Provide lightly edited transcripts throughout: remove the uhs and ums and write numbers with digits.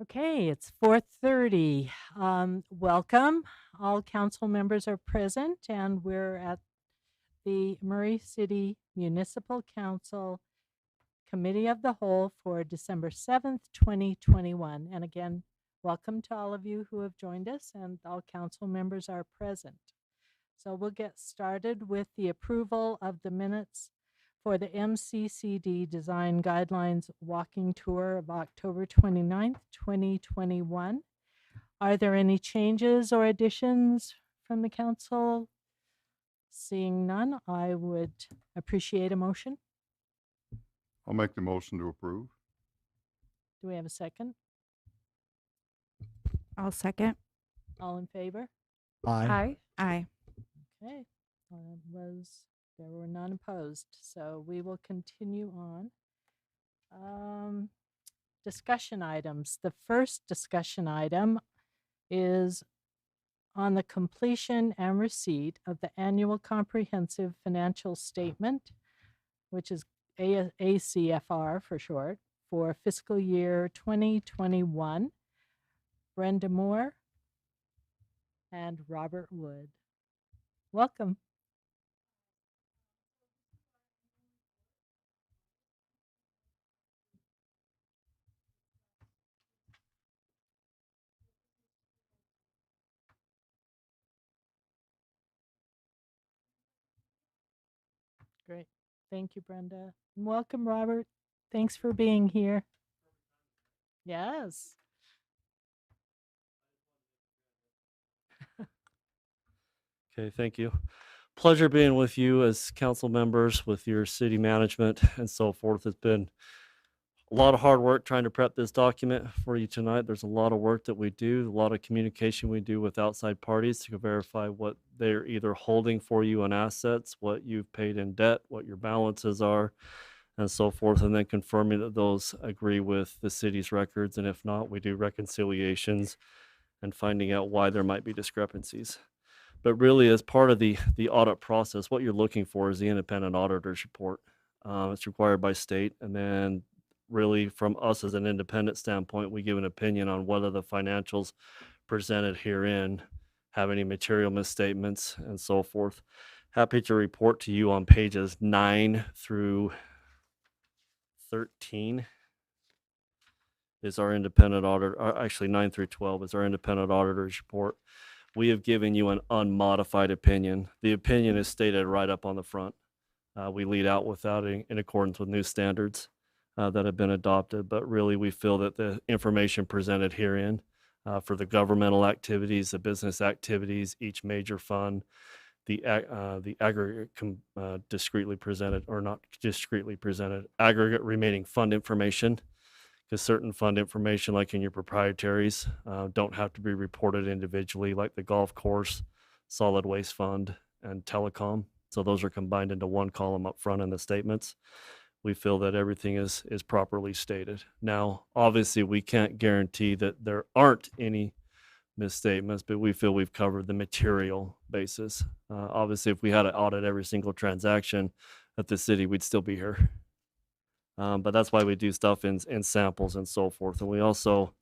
Okay, it's 4:30. Welcome. All council members are present, and we're at the Murray City Municipal Council Committee of the Whole for December 7th, 2021. And again, welcome to all of you who have joined us, and all council members are present. So we'll get started with the approval of the minutes for the MCCD Design Guidelines Walking Tour of October 29th, 2021. Are there any changes or additions from the council? Seeing none, I would appreciate a motion. I'll make the motion to approve. Do we have a second? I'll second. All in favor? Aye. Aye. Okay, there were none opposed, so we will continue on. Discussion items. The first discussion item is on the completion and receipt of the annual comprehensive financial statement, which is ACFR for short, for fiscal year 2021. Brenda Moore and Robert Wood. Welcome. Great. Thank you, Brenda. And welcome, Robert. Thanks for being here. Yes. Okay, thank you. Pleasure being with you as council members, with your city management and so forth. It's been a lot of hard work trying to prep this document for you tonight. There's a lot of work that we do, a lot of communication we do with outside parties to verify what they're either holding for you in assets, what you've paid in debt, what your balances are, and so forth, and then confirming that those agree with the city's records. And if not, we do reconciliations and finding out why there might be discrepancies. But really, as part of the audit process, what you're looking for is the independent auditor's report. It's required by state, and then really from us as an independent standpoint, we give an opinion on whether the financials presented herein have any material misstatements and so forth. Happy to report to you on pages 9 through 13 is our independent auditor, actually 9 through 12 is our independent auditor's report. We have given you an unmodified opinion. The opinion is stated right up on the front. We lead out with that in accordance with new standards that have been adopted, but really we feel that the information presented herein for the governmental activities, the business activities, each major fund, the aggregate discreetly presented, or not discreetly presented, aggregate remaining fund information, because certain fund information, like in your proprietaries, don't have to be reported individually, like the golf course, solid waste fund, and telecom. So those are combined into one column up front in the statements. We feel that everything is properly stated. Now, obviously, we can't guarantee that there aren't any misstatements, but we feel we've covered the material basis. Obviously, if we had to audit every single transaction at the city, we'd still be here. But that's why we do stuff in samples and so forth. And we also,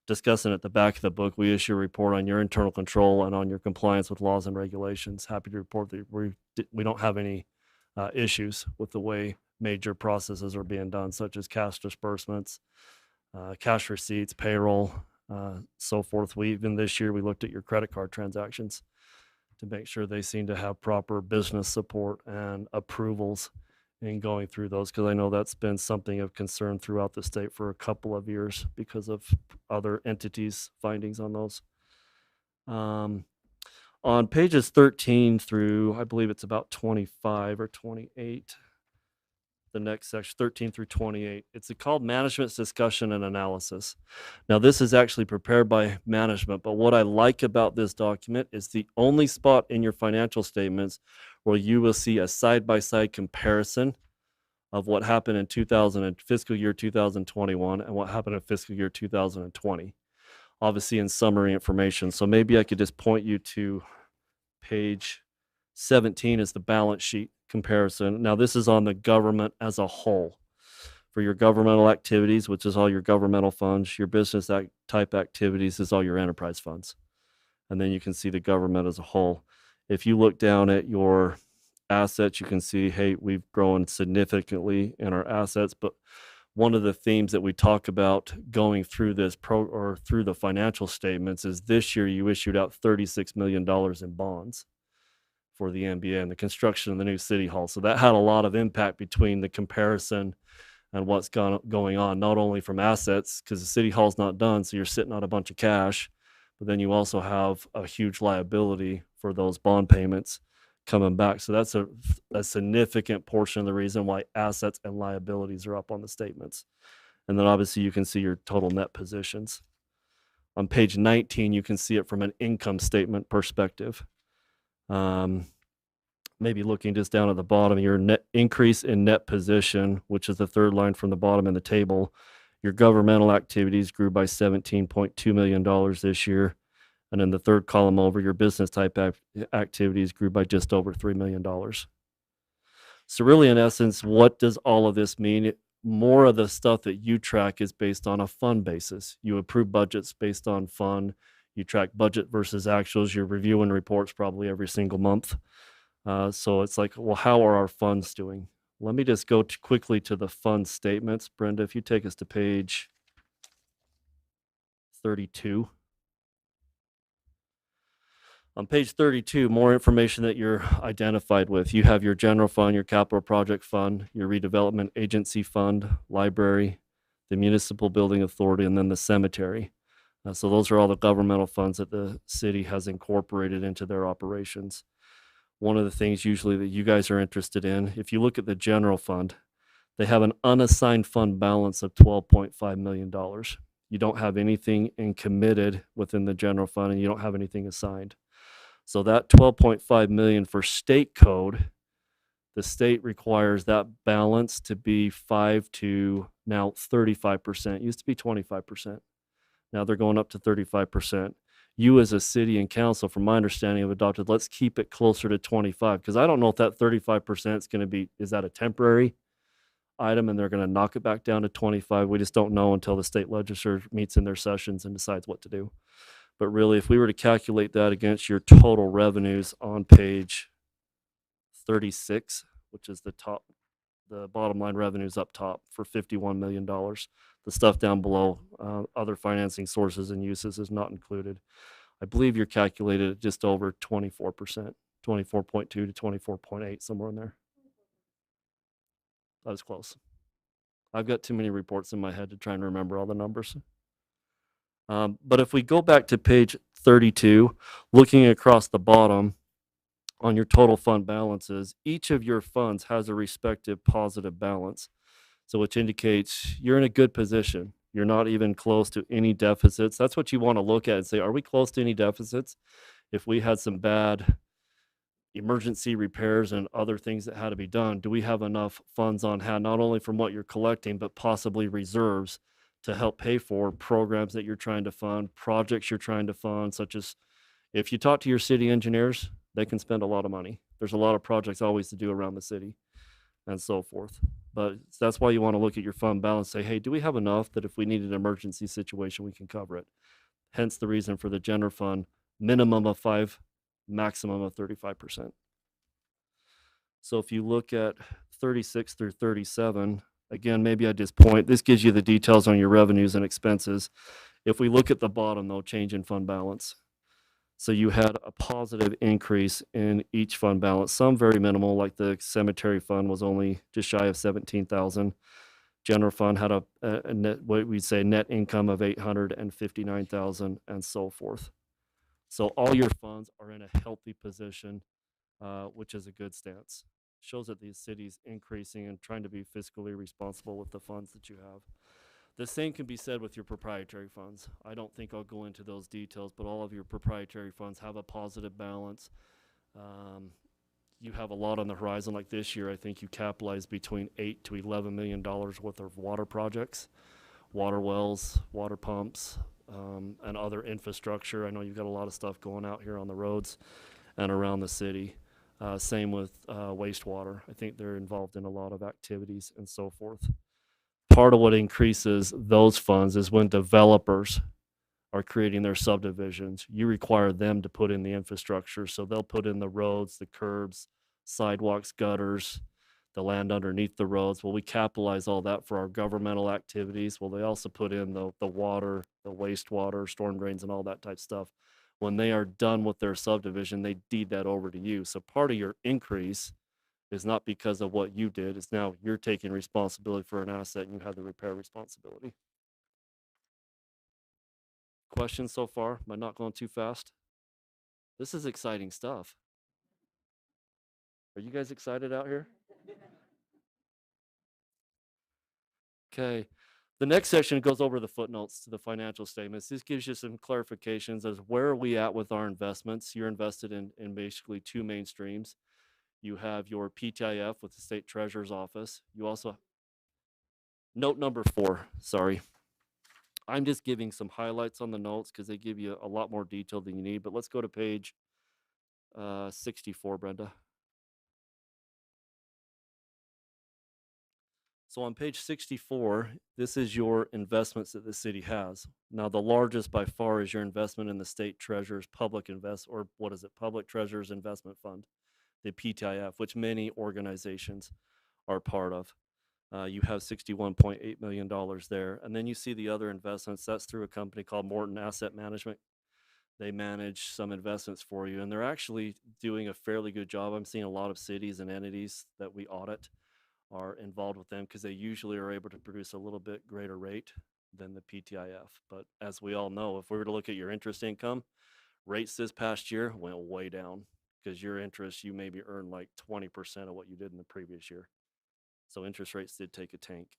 discussing at the back of the book, we issue a report on your internal control and on your compliance with laws and regulations. Happy to report that we don't have any issues with the way major processes are being done, such as cash disbursements, cash receipts, payroll, so forth. Even this year, we looked at your credit card transactions to make sure they seem to have proper business support and approvals in going through those, because I know that's been something of concern throughout the state for a couple of years because of other entities' findings on those. On pages 13 through, I believe it's about 25 or 28, the next section, 13 through 28, it's called Management's Discussion and Analysis. Now, this is actually prepared by management, but what I like about this document is the only spot in your financial statements where you will see a side-by-side comparison of what happened in fiscal year 2021 and what happened in fiscal year 2020, obviously in summary information. So maybe I could just point you to page 17 is the balance sheet comparison. Now, this is on the government as a whole. For your governmental activities, which is all your governmental funds, your business type activities is all your enterprise funds. And then you can see the government as a whole. If you look down at your assets, you can see, hey, we've grown significantly in our assets, but one of the themes that we talk about going through this through the financial statements is this year you issued out $36 million in bonds for the NBA and the construction of the new city hall. So that had a lot of impact between the comparison and what's going on, not only from assets, because the city hall's not done, so you're sitting on a bunch of cash, but then you also have a huge liability for those bond payments coming back. So that's a significant portion of the reason why assets and liabilities are up on the statements. And then obviously you can see your total net positions. On page 19, you can see it from an income statement perspective. Maybe looking just down at the bottom, your net increase in net position, which is the third line from the bottom in the table, your governmental activities grew by $17.2 million this year. And in the third column over, your business type activities grew by just over $3 million. So really, in essence, what does all of this mean? More of the stuff that you track is based on a fund basis. You approve budgets based on fund. You track budget versus actuals. You're reviewing reports probably every single month. So it's like, well, how are our funds doing? Let me just go quickly to the fund statements. Brenda, if you take us to page 32. On page 32, more information that you're identified with. You have your general fund, your capital project fund, your redevelopment agency fund, library, the municipal building authority, and then the cemetery. So those are all the governmental funds that the city has incorporated into their operations. One of the things usually that you guys are interested in, if you look at the general fund, they have an unassigned fund balance of $12.5 million. You don't have anything committed within the general fund, and you don't have anything assigned. So that $12.5 million for state code, the state requires that balance to be 5 to now 35%. It used to be 25%. Now they're going up to 35%. You as a city and council, from my understanding, have adopted, let's keep it closer to 25, because I don't know if that 35% is going to be, is that a temporary item and they're going to knock it back down to 25? We just don't know until the state legislature meets in their sessions and decides what to do. But really, if we were to calculate that against your total revenues on page 36, which is the bottom line revenues up top for $51 million. The stuff down below, other financing sources and uses, is not included. I believe you're calculated at just over 24%, 24.2 to 24.8, somewhere in there. That was close. I've got too many reports in my head to try and remember all the numbers. But if we go back to page 32, looking across the bottom on your total fund balances, each of your funds has a respective positive balance. So which indicates you're in a good position. You're not even close to any deficits. That's what you want to look at and say, are we close to any deficits? If we had some bad emergency repairs and other things that had to be done, do we have enough funds on hand, not only from what you're collecting, but possibly reserves to help pay for programs that you're trying to fund, projects you're trying to fund, such as if you talk to your city engineers, they can spend a lot of money. There's a lot of projects always to do around the city and so forth. But that's why you want to look at your fund balance, say, hey, do we have enough that if we need an emergency situation, we can cover it? Hence the reason for the general fund, minimum of 5, maximum of 35%. So if you look at 36 through 37, again, maybe I just point, this gives you the details on your revenues and expenses. If we look at the bottom, though, change in fund balance. So you had a positive increase in each fund balance, some very minimal, like the cemetery fund was only just shy of 17,000. General fund had a net, what we'd say net income of 859,000 and so forth. So all your funds are in a healthy position, which is a good stance. Shows that the city's increasing and trying to be fiscally responsible with the funds that you have. The same can be said with your proprietary funds. I don't think I'll go into those details, but all of your proprietary funds have a positive balance. You have a lot on the horizon. Like this year, I think you capitalized between $8 to $11 million worth of water projects, water wells, water pumps, and other infrastructure. I know you've got a lot of stuff going out here on the roads and around the city. Same with wastewater. I think they're involved in a lot of activities and so forth. part of what increases those funds is when developers are creating their subdivisions, you require them to put in the infrastructure. So they'll put in the roads, the curbs, sidewalks, gutters, the land underneath the roads. Well, we capitalize all that for our governmental activities. Well, they also put in the water, the wastewater, storm drains, and all that type stuff. When they are done with their subdivision, they deed that over to you. So part of your increase is not because of what you did. It's now you're taking responsibility for an asset and you have the repair responsibility. Questions so far? Am I not going too fast? This is exciting stuff. Are you guys excited out here? Okay. The next section goes over the footnotes to the financial statements. This gives you some clarifications as where are we at with our investments. You're invested in basically two main streams. You have your PTIF with the State Treasurer's Office. You also, note number 4, sorry. I'm just giving some highlights on the notes because they give you a lot more detail than you need, but let's go to page 64, Brenda. So on page 64, this is your investments that the city has. Now, the largest by far is your investment in the State Treasurer's Public Treasurer's Investment Fund, the PTIF, which many organizations are part of. You have $61.8 million there. And then you see the other investments. That's through a company called Morton Asset Management. They manage some investments for you, and they're actually doing a fairly good job. I'm seeing a lot of cities and entities that we audit are involved with them because they usually are able to produce a little bit greater rate than the PTIF. But as we all know, if we were to look at your interest income, rates this past year went way down because your interest, you maybe earned like 20% of what you did in the previous year. So interest rates did take a tank.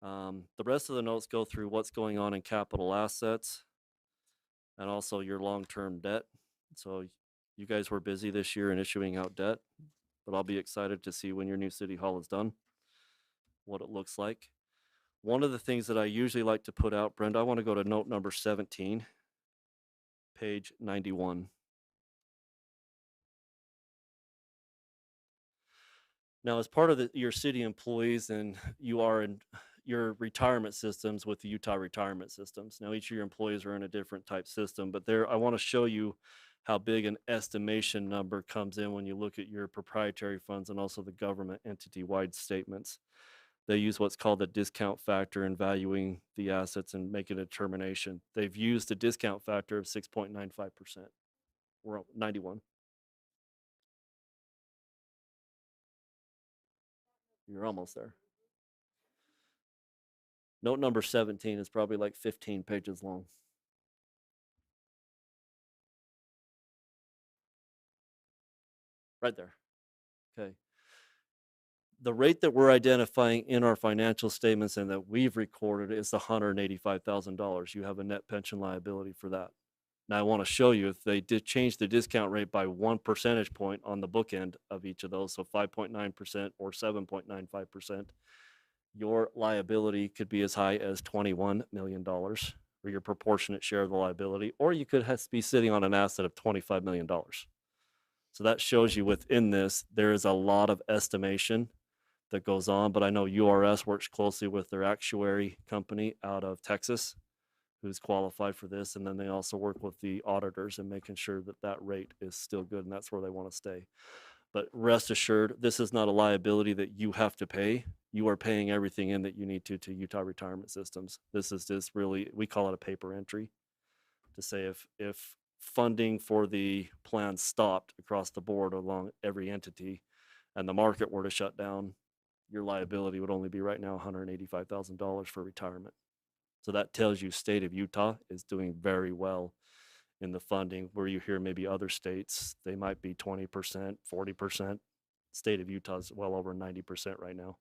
The rest of the notes go through what's going on in capital assets and also your long-term debt. So you guys were busy this year in issuing out debt, but I'll be excited to see when your new city hall is done, what it looks like. One of the things that I usually like to put out, Brenda, I want to go to note number 17, page 91. Now, as part of your city employees, and you are in your retirement systems with the Utah retirement systems. Now, each of your employees are in a different type system, but there, I want to show you how big an estimation number comes in when you look at your proprietary funds and also the government entity-wide statements. They use what's called the discount factor in valuing the assets and making a determination. They've used a discount factor of 6.95%. We're at 91. You're almost there. Note number 17 is probably like 15 pages long. Right there. Okay. The rate that we're identifying in our financial statements and that we've recorded is the $185,000. You have a net pension liability for that. Now, I want to show you if they did change the discount rate by 1 percentage point on the bookend of each of those, so 5.9% or 7.95%, your liability could be as high as $21 million, or your proportionate share of the liability, or you could be sitting on an asset of $25 million. So that shows you within this, there is a lot of estimation that goes on, but I know URS works closely with their actuary company out of Texas, who's qualified for this, and then they also work with the auditors and making sure that that rate is still good, and that's where they want to stay. But rest assured, this is not a liability that you have to pay. You are paying everything in that you need to Utah Retirement Systems. This is just really, we call it a paper entry to say if funding for the plan stopped across the board along every entity and the market were to shut down, your liability would only be right now $185,000 for retirement. So that tells you state of Utah is doing very well in the funding, where you hear maybe other states, they might be 20%, 40%. State of Utah is well over 90% right now.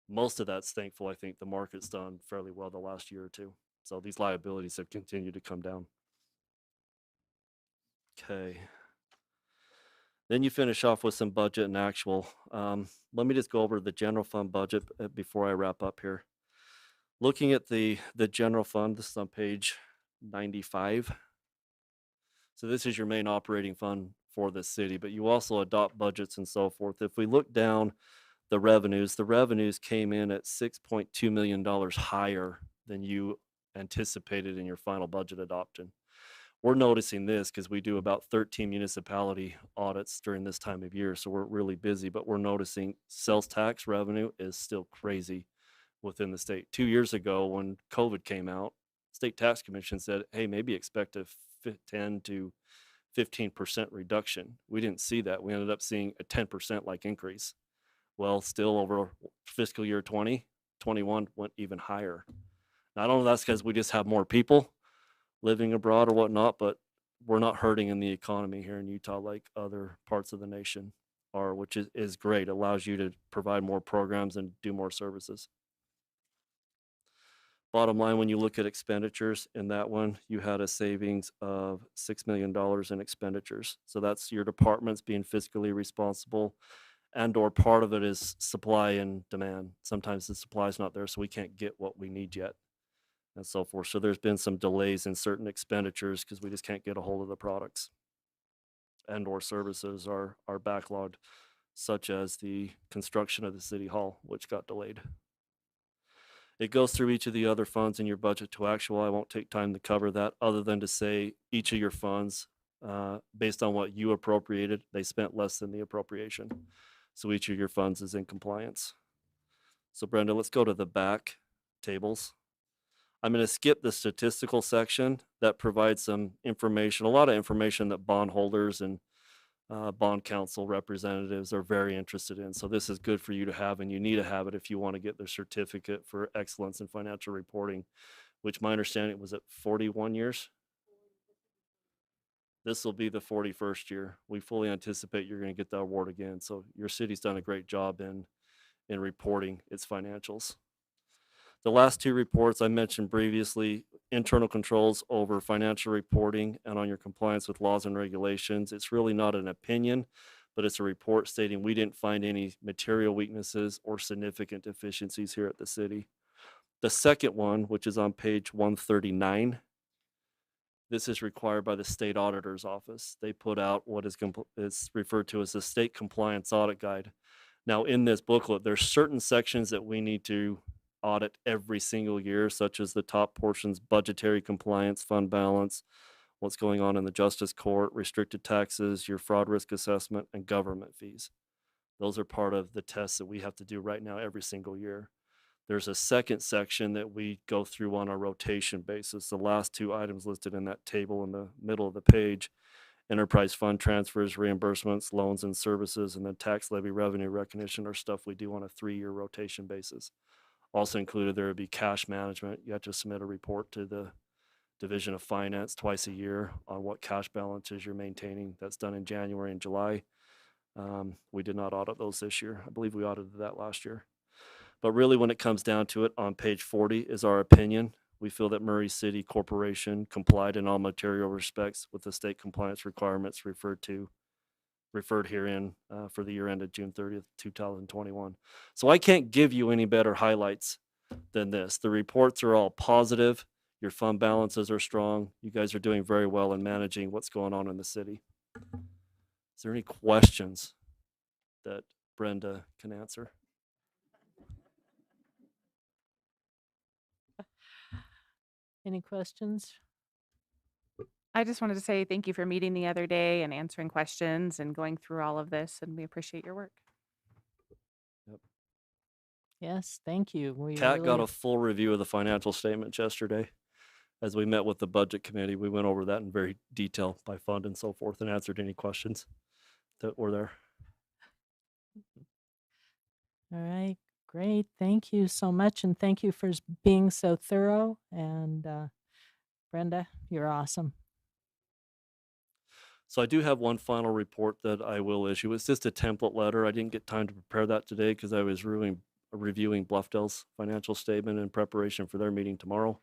Most of that's thankful. I think the market's done fairly well the last year or two. So these liabilities have continued to come down. Okay. Then you finish off with some budget and actual. Let me just go over the general fund budget before I wrap up here. Looking at the general fund, this is on page 95. So this is your main operating fund for the city, but you also adopt budgets and so forth. If we look down, the revenues came in at $6.2 million higher than you anticipated in your final budget adoption. We're noticing this because we do about 13 municipality audits during this time of year, so we're really busy, but we're noticing sales tax revenue is still crazy within the state. 2 years ago, when COVID came out, state tax commission said, hey, maybe expect a 10 to 15% reduction. We didn't see that. We ended up seeing a 10% like increase. Well, still over fiscal year 2021 went even higher. Now, I don't know if that's because we just have more people living abroad or whatnot, but we're not hurting in the economy here in Utah like other parts of the nation are, which is great. It allows you to provide more programs and do more services. Bottom line, when you look at expenditures in that one, you had a savings of $6 million in expenditures. So that's your departments being fiscally responsible, and or part of it is supply and demand. Sometimes the supply is not there, so we can't get what we need yet, and so forth. So there's been some delays in certain expenditures because we just can't get a hold of the products, and or services are backlogged, such as the construction of the city hall, which got delayed. It goes through each of the other funds in your budget to actual. I won't take time to cover that other than to say each of your funds, based on what you appropriated, they spent less than the appropriation. So each of your funds is in compliance. So Brenda, let's go to the back tables. I'm going to skip the statistical section that provides some information, a lot of information that bondholders and bond council representatives are very interested in. So this is good for you to have, and you need to have it if you want to get the certificate for excellence in financial reporting, which my understanding was at 41 years. This will be the 41st year. We fully anticipate you're going to get the award again. So your city's done a great job in reporting its financials. The last two reports I mentioned previously, internal controls over financial reporting and on your compliance with laws and regulations. It's really not an opinion, but it's a report stating we didn't find any material weaknesses or significant deficiencies here at the city. The second one, which is on page 139, this is required by the state auditor's office. They put out what is referred to as the state compliance audit guide. Now in this booklet, there's certain sections that we need to audit every single year, such as the top portions, budgetary compliance, fund balance, what's going on in the justice court, restricted taxes, your fraud risk assessment, and government fees. Those are part of the tests that we have to do right now every single year. There's a second section that we go through on a rotation basis. The last two items listed in that table in the middle of the page, enterprise fund transfers, reimbursements, loans and services, and then tax levy revenue recognition are stuff we do on a 3-year rotation basis. Also included, there would be cash management. You have to submit a report to the Division of Finance twice a year on what cash balances you're maintaining. That's done in January and July. We did not audit those this year. I believe we audited that last year. But really, when it comes down to it, on page 40 is our opinion. We feel that Murray City Corporation complied in all material respects with the state compliance requirements referred herein for the year ended June 30th, 2021. So I can't give you any better highlights than this. The reports are all positive. Your fund balances are strong. You guys are doing very well in managing what's going on in the city. Is there any questions that Brenda can answer? Any questions? I just wanted to say thank you for meeting the other day and answering questions and going through all of this, and we appreciate your work. Yes, thank you. We Kat got really- a full review of the financial statements yesterday. As we met with the budget committee, we went over that in very detail by fund and so forth and answered any questions that were there. All right, great. Thank you so much, and thank you for being so thorough. And Brenda, you're awesome. So I do have one final report that I will issue. It's just a template letter. I didn't get time to prepare that today because I was reviewing Bluffdale's financial statement in preparation for their meeting tomorrow.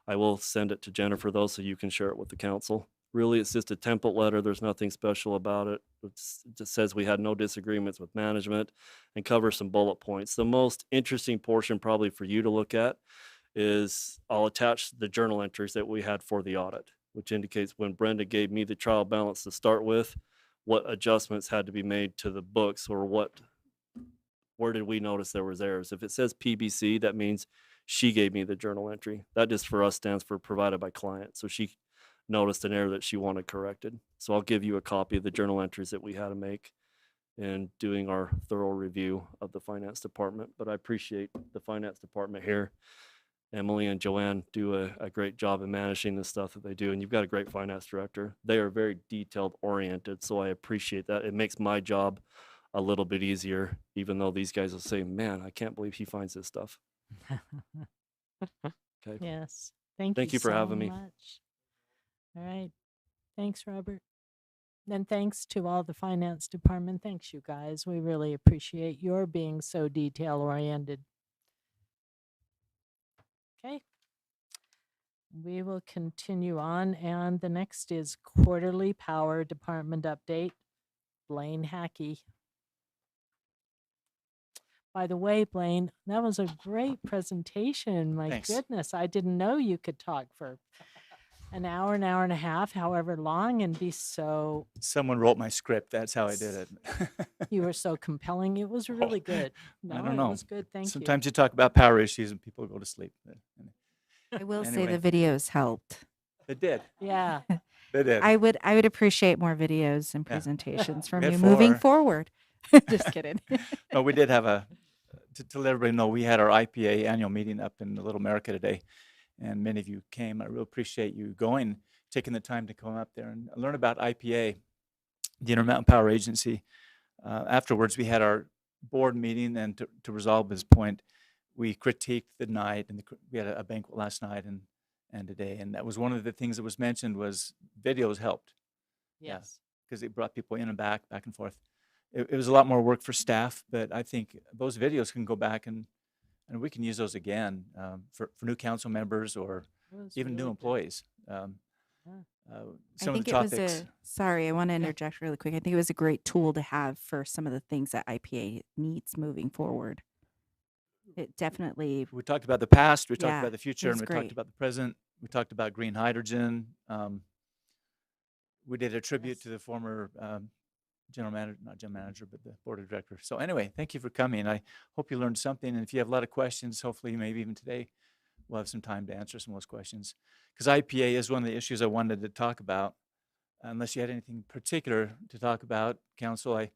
I will send it to Jennifer though, so you can share it with the council. Really, it's just a template letter. There's nothing special about it. It just says we had no disagreements with management and covers some bullet points. The most interesting portion probably for you to look at is I'll attach the journal entries that we had for the audit, which indicates when Brenda gave me the trial balance to start with, what adjustments had to be made to the books or what Where did we notice there was errors? If it says PBC, that means she gave me the journal entry. That just for us stands for provided by client. So she noticed an error that she wanted corrected. So I'll give you a copy of the journal entries that we had to make in doing our thorough review of the finance department. But I appreciate the finance department here. Emily and Joanne do a great job in managing the stuff that they do. And you've got a great finance director. They are very detailed oriented. So I appreciate that. It makes my job a little bit easier, even though these guys will say, man, I can't believe he finds this stuff. Okay. Yes. Thank Thank you for so having me. much. All right. Thanks, Robert. And thanks to all the finance department. Thanks, you guys. We really appreciate your being so detail oriented. Okay. We will continue on. And the next is quarterly power department update. Blaine Hackey. By the way, Blaine, that was a great presentation. My Thanks. goodness, I didn't know you could talk for an hour and a half, however long, and be so, Someone wrote my script. That's how I did it. you were so compelling. It was really good. No, I don't know. It was good. Thank Sometimes you talk about power issues and people go to sleep. I will say Anyway. the videos helped. They did. you. Yeah. They did. I would appreciate more videos and Yeah. presentations from We you had moving 4. forward. Just kidding. No, we did have to let everybody know, we had our IPA annual meeting up in Little America today, and many of you came. I really appreciate you going, taking the time to come up there and learn about IPA, the Intermountain Power Agency. Afterwards, we had our board meeting, and to resolve his point, we critiqued the night, and we had a banquet last night and today, and that was one of the things that was mentioned was videos helped. Yeah. Yes. Because it brought people in and back and forth. It was a lot more work for staff, but I think those videos can go back and we can use those again for new council members or It was even really new good. employees. Yeah. Some I of think the it was topics. sorry, I want to interject really quick. I think it was a great tool to have for some of the things that IPA needs moving forward. It definitely, We talked about the past, we talked Yeah, about the future, and was we talked great. about the present. We talked about green hydrogen. We did a tribute Yes. to the former general manager, not general manager, but the board of directors. So anyway, thank you for coming. I hope you learned something. And if you have a lot of questions, hopefully maybe even today, we'll have some time to answer some of those questions. Because IPA is one of the issues I wanted to talk about. Unless you had anything particular to talk about, council, I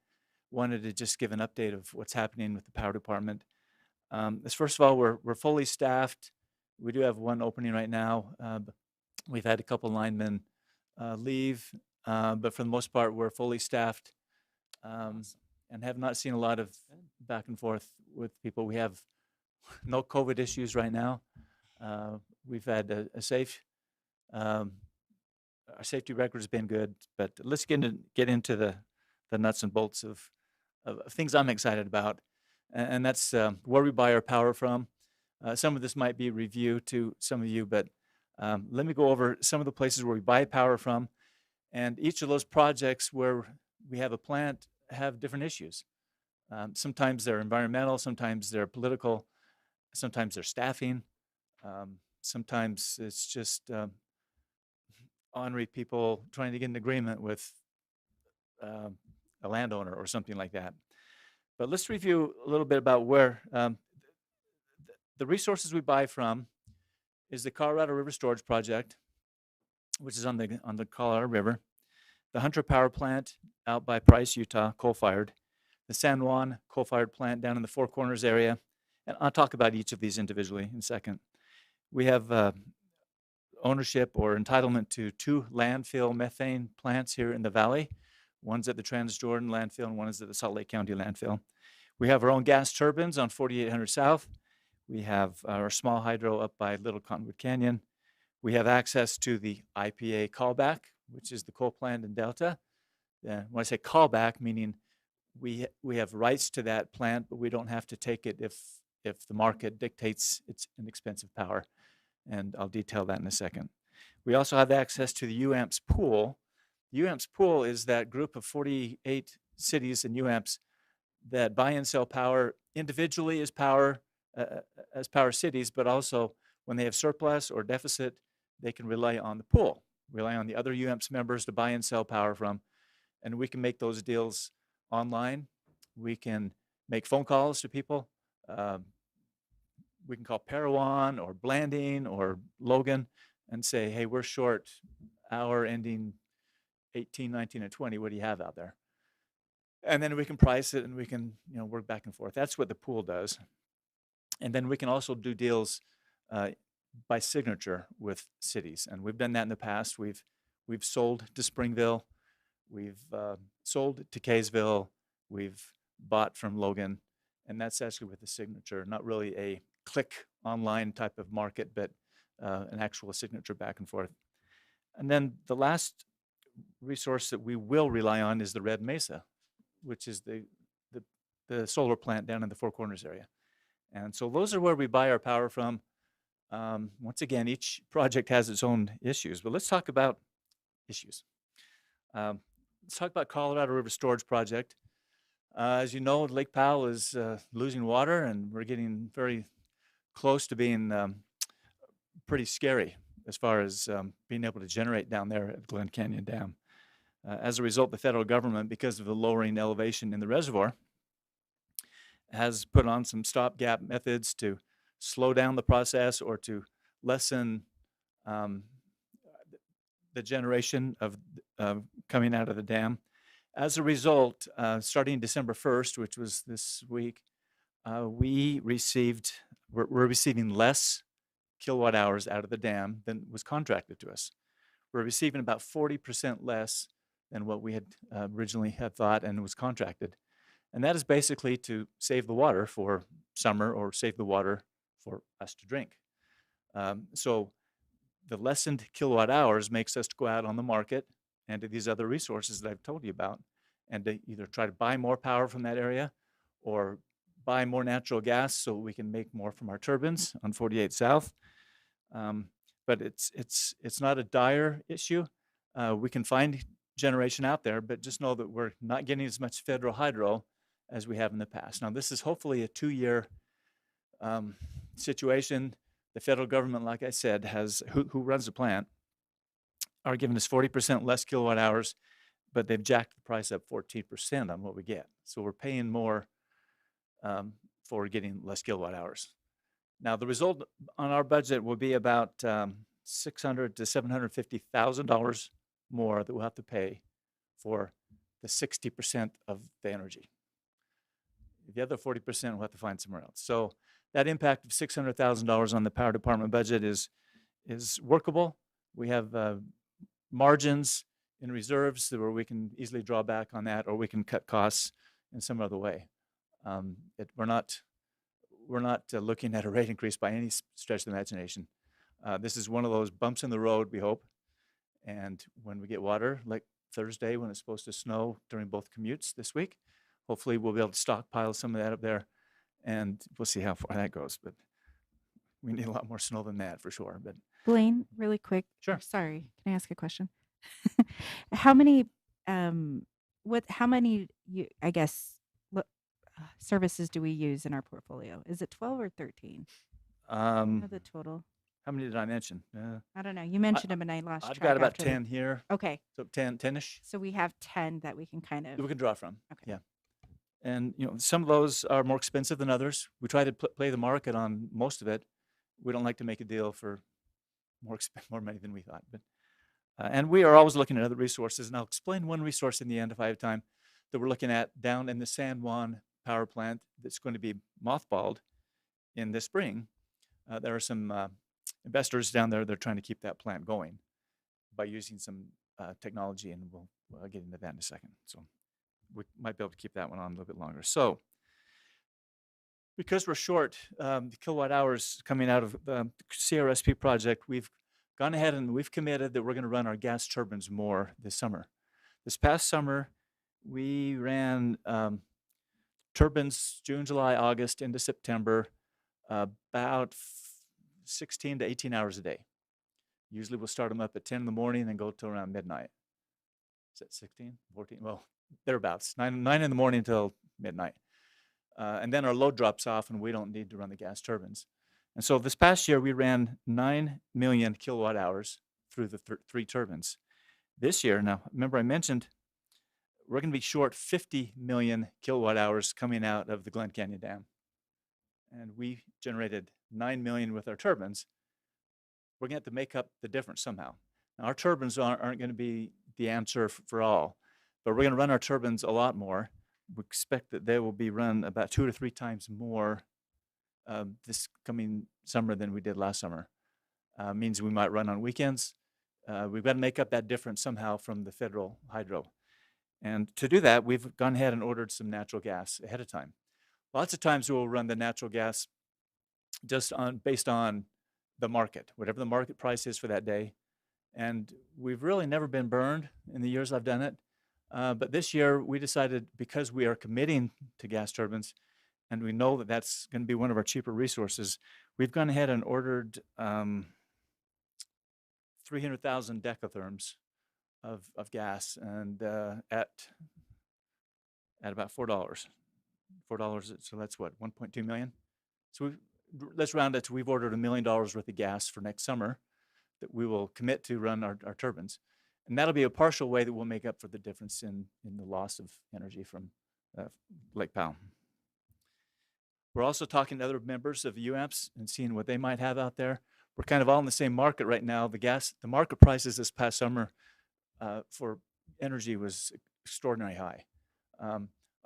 wanted to just give an update of what's happening with the power department. First of all, we're fully staffed. We do have one opening right now. We've had a couple linemen leave, but for the most part, we're fully staffed and have not seen a lot of back and forth with people. We have no COVID issues right now. We've had a safe, our safety record has been good, but let's get into the nuts and bolts of things I'm excited about. And that's where we buy our power from. Some of this might be review to some of you, but let me go over some of the places where we buy power from. And each of those projects where we have a plant have different issues. Sometimes they're environmental, sometimes they're political, sometimes they're staffing. Sometimes it's just ornery people trying to get an agreement with a landowner or something like that. But let's review a little bit about where the resources we buy from is the Colorado River Storage Project, which is on the Colorado River, the Hunter Power Plant out by Price, Utah, coal-fired, the San Juan coal-fired plant down in the Four Corners area, and I'll talk about each of these individually in a second. We have ownership or entitlement to 2 landfill methane plants here in the valley. One's at the Transjordan landfill and one is at the Salt Lake County landfill. We have our own gas turbines on 4800 South. We have our small hydro up by Little Cottonwood Canyon. We have access to the IPA callback, which is the coal plant in Delta. When I say callback, meaning we have rights to that plant, but we don't have to take it if the market dictates it's inexpensive power. And I'll detail that in a second. We also have access to the UAMPS pool. The UAMPS pool is that group of 48 cities and UAMPS that buy and sell power individually as power cities, but also when they have surplus or deficit, they can rely on the pool, rely on the other UAMPS members to buy and sell power from, and we can make those deals online. We can make phone calls to people. We can call Parowan or Blanding or Logan and say, hey, we're short hour ending 18, 19, and 20. What do you have out there? And then we can price it and we can, work back and forth. That's what the pool does. And then we can also do deals by signature with cities. And we've done that in the past. We've sold to Springville. We've sold to Kaysville. We've bought from Logan. And that's actually with the signature, not really a click online type of market, but an actual signature back and forth. And then the last resource that we will rely on is the Red Mesa, which is the solar plant down in the Four Corners area. And so those are where we buy our power from. Once again, each project has its own issues, but let's talk about issues. Let's talk about Colorado River Storage Project. As you know, Lake Powell is losing water, and we're getting very close to being pretty scary as far as being able to generate down there at Glen Canyon Dam. As a result, the federal government, because of the lowering elevation in the reservoir, has put on some stopgap methods to slow down the process or to lessen the generation of coming out of the dam. As a result, starting December 1st, which was this week, we're receiving less kilowatt hours out of the dam than was contracted to us. We're receiving about 40% less than what we had originally had thought and was contracted. And that is basically to save the water for summer or save the water for us to drink. So the lessened kilowatt hours makes us to go out on the market and to these other resources that I've told you about, and to either try to buy more power from that area or buy more natural gas so we can make more from our turbines on 48 South. But it's not a dire issue. We can find generation out there, but just know that we're not getting as much federal hydro as we have in the past. Now, this is hopefully a 2-year situation. The federal government, like I said, who runs the plant, are giving us 40% less kilowatt hours, but they've jacked the price up 14% on what we get. So we're paying more for getting less kilowatt hours. Now, the result on our budget will be about $600,000 to $750,000 more that we'll have to pay for the 60% of the energy. The other 40% we'll have to find somewhere else. So that impact of $600,000 on the power department budget is workable. We have margins in reserves where we can easily draw back on that, or we can cut costs in some other way. We're not looking at a rate increase by any stretch of the imagination. This is one of those bumps in the road, we hope. And when we get water, like Thursday when it's supposed to snow during both commutes this week, hopefully we'll be able to stockpile some of that up there, and we'll see how far that goes. But we need a lot more snow than that for sure. But Blaine, really quick. Sure. Sorry, can I ask a question? How many services do we use in our portfolio? Is it 12 or 13? Or the total? how many did I mention? I don't know. You mentioned them and I lost I've track. got about after the- 10 here, Okay, so 10-ish. so we have 10 that we can kind of. We can draw from. Okay. Yeah. And some of those are more expensive than others. We try to play the market on most of it. We don't like to make a deal for more money than we thought. But and we are always looking at other resources. And I'll explain one resource in the end if I have time that we're looking at down in the San Juan power plant that's going to be mothballed in the spring. There are some investors down there that are trying to keep that plant going by using some technology, and we'll get into that in a second. So we might be able to keep that one on a little bit longer. So because we're short the kilowatt hours coming out of the CRSP project, we've gone ahead and we've committed that we're going to run our gas turbines more this summer. This past summer, we ran turbines June, July, August into September, about 16 to 18 hours a day. Usually we'll start them up at 10 in the morning and go till around midnight. Is that 16, 14? Well, thereabouts, 9 in the morning until midnight. And then our load drops off and we don't need to run the gas turbines. And so this past year, we ran 9 million kilowatt hours through the 3 turbines. This year, now, remember I mentioned we're going to be short 50 million kilowatt hours coming out of the Glen Canyon Dam. And we generated 9 million with our turbines. We're going to have to make up the difference somehow. Now, our turbines aren't going to be the answer for all, but we're going to run our turbines a lot more. We expect that they will be run about 2 to 3 times more this coming summer than we did last summer. Means we might run on weekends. We've got to make up that difference somehow from the federal hydro. And to do that, we've gone ahead and ordered some natural gas ahead of time. Lots of times we'll run the natural gas just based on the market, whatever the market price is for that day. And we've really never been burned in the years I've done it. But this year we decided, because we are committing to gas turbines and we know that that's going to be one of our cheaper resources, we've gone ahead and ordered 300,000 decatherms of gas, and at about $4. So that's what, 1.2 million? So let's round it to, we've ordered $1 million worth of gas for next summer that we will commit to run our turbines. And that'll be a partial way that we'll make up for the difference in the loss of energy from Lake Powell. We're also talking to other members of UAMPS and seeing what they might have out there. We're kind of all in the same market right now. The market prices this past summer for energy was extraordinarily high.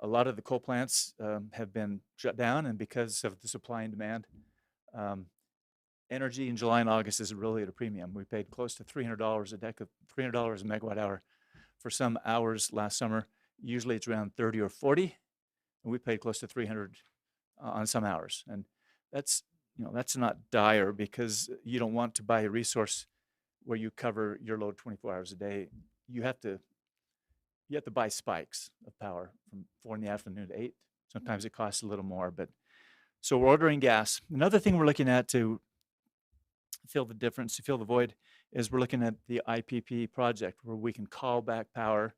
A lot of the coal plants have been shut down, and because of the supply and demand, energy in July and August is really at a premium. We paid close to $300 a megawatt hour for some hours last summer. Usually it's around 30 or 40, and we paid close to 300 on some hours. And that's not dire, because you don't want to buy a resource where you cover your load 24 hours a day. You have to buy spikes of power from 4 in the afternoon to 8. Sometimes it costs a little more, but so we're ordering gas. Another thing we're looking at to fill the difference, to fill the void, is we're looking at the IPP project, where we can call back power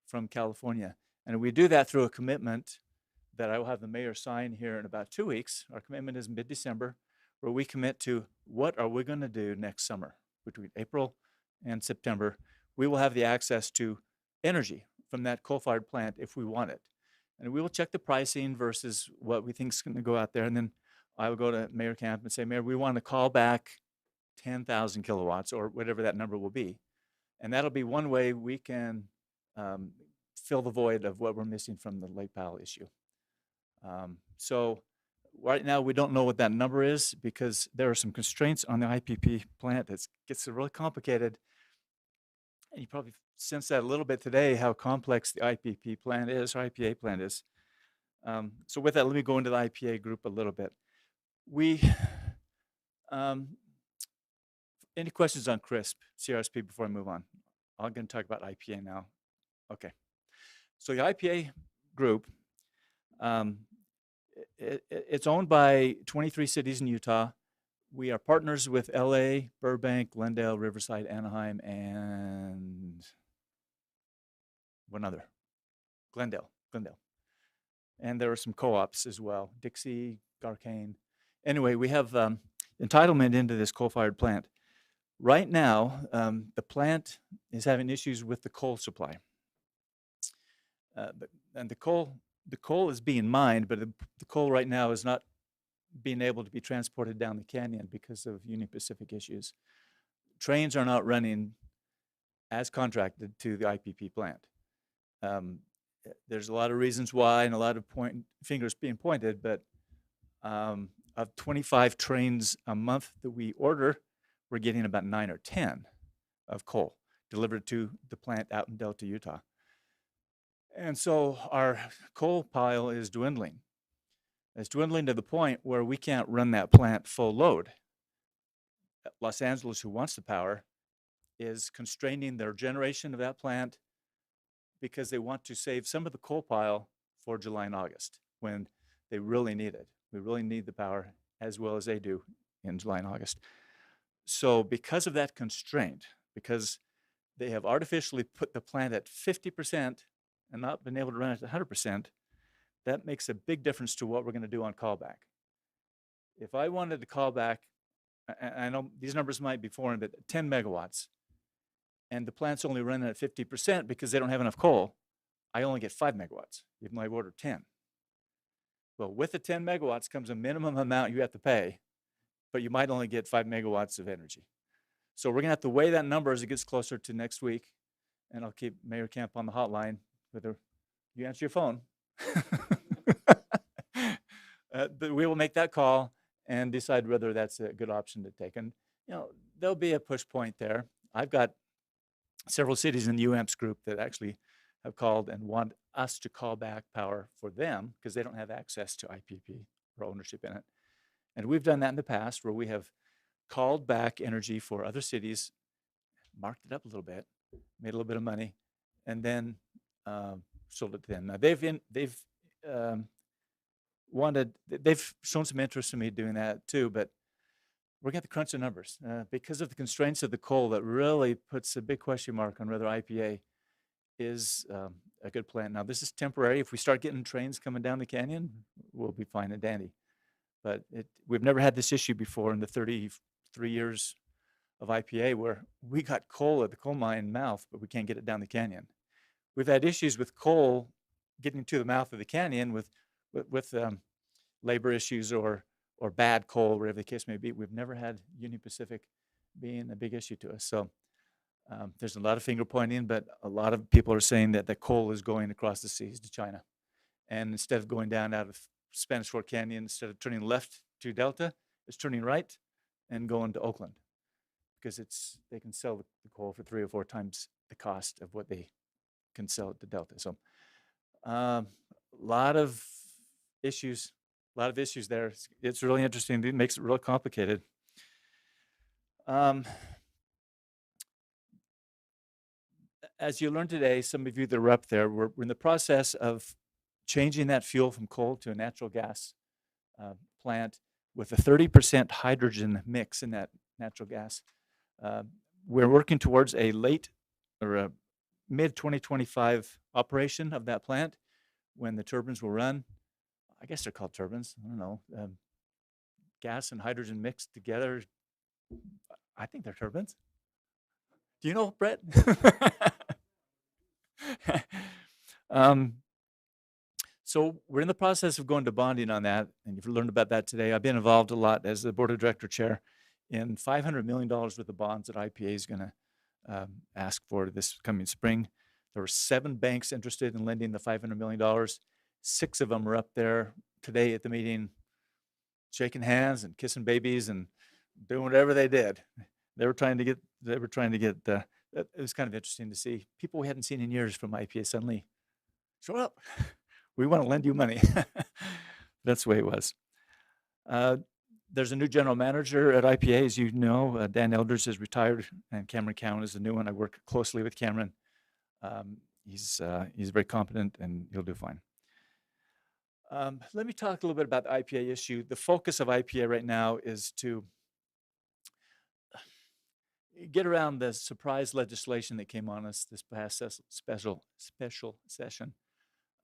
from California. And we do that through a commitment that I will have the mayor sign here in about 2 weeks. Our commitment is mid-December, where we commit to what are we going to do next summer. Between April and September, we will have the access to energy from that coal-fired plant if we want it. And we will check the pricing versus what we think is going to go out there. And then I will go to Mayor Camp and say, Mayor, we want to call back 10,000 kilowatts or whatever that number will be. And that'll be one way we can fill the void of what we're missing from the Lake Powell issue. So right now we don't know what that number is, because there are some constraints on the IPP plant. It gets really complicated. And you probably sense that a little bit today, how complex the IPP plant is, or IPA plant is. So with that, let me go into the IPA group a little bit. Any questions on CRSP before I move on? I'm going to talk about IPA now. Okay. So the IPA group, it's owned by 23 cities in Utah. We are partners with LA, Burbank, Glendale, Riverside, Anaheim, and one other, Glendale. And there are some co-ops as well, Dixie, Garcane. Anyway, we have entitlement into this coal-fired plant. Right now, the plant is having issues with the coal supply. And the coal is being mined, but the coal right now is not being able to be transported down the canyon because of Union Pacific issues. Trains are not running as contracted to the IPP plant. There's a lot of reasons why, and a lot of fingers being pointed, but of 25 trains a month that we order, we're getting about 9 or 10 of coal delivered to the plant out in Delta, Utah. And so our coal pile is dwindling. It's dwindling to the point where we can't run that plant full load. Los Angeles, who wants the power, is constraining their generation of that plant because they want to save some of the coal pile for July and August, when they really need it. We really need the power as well as they do in July and August. So because of that constraint, because they have artificially put the plant at 50% and not been able to run it at 100%, that makes a big difference to what we're going to do on callback. If I wanted to call back, I know these numbers might be foreign, but 10 megawatts, and the plant's only running at 50% because they don't have enough coal, I only get 5 megawatts, even though I ordered 10. Well, with the 10 megawatts comes a minimum amount you have to pay, but you might only get 5 megawatts of energy. So we're gonna have to weigh that number as it gets closer to next week, and I'll keep Mayor Camp on the hotline whether you answer your phone. But we will make that call and decide whether that's a good option to take. And, there'll be a push point there. I've got several cities in the UAMPS group that actually have called and want us to call back power for them because they don't have access to IPP or ownership in it. And we've done that in the past where we have called back energy for other cities, marked it up a little bit, made a little bit of money, and then sold it to them. Now they've shown some interest in me doing that too, but we're going to crunch the numbers because of the constraints of the coal. That really puts a big question mark on whether IPA is a good plan. Now this is temporary. If we start getting trains coming down the canyon, we'll be fine and dandy. But we've never had this issue before in the 33 years of IPA where we got coal at the coal mine mouth, but we can't get it down the canyon. We've had issues with coal getting to the mouth of the canyon with labor issues or bad coal, whatever the case may be. We've never had Union Pacific being a big issue to us. So there's a lot of finger pointing, but a lot of people are saying that the coal is going across the seas to China. And instead of going down out of Spanish Fork Canyon, instead of turning left to Delta, it's turning right and going to Oakland because they can sell the coal for 3 or 4 times the cost of what they can sell it to Delta. So a lot of issues there. It's really interesting. It makes it real complicated. As you learned today, some of you that are up there, we're in the process of changing that fuel from coal to a natural gas plant with a 30% hydrogen mix in that natural gas. We're working towards a late or a mid-2025 operation of that plant when the turbines will run. I guess they're called turbines. I don't know. Gas and hydrogen mixed together. I think they're turbines. Do you know, Brett? So we're in the process of going to bonding on that, and you've learned about that today. I've been involved a lot as the board of director chair in $500 million worth of bonds that IPA is going to ask for this coming spring. There were 7 banks interested in lending the $500 million. 6 of them are up there today at the meeting, shaking hands and kissing babies and doing whatever they did. They were trying to get. It was kind of interesting to see people we hadn't seen in years from IPA suddenly show up. We want to lend you money. That's the way it was. There's a new general manager at IPA, as you know. Dan Elders has retired, and Cameron Cowan is the new one. I work closely with Cameron. He's very competent, and he'll do fine. Let me talk a little bit about the IPA issue. The focus of IPA right now is to get around the surprise legislation that came on us this past special session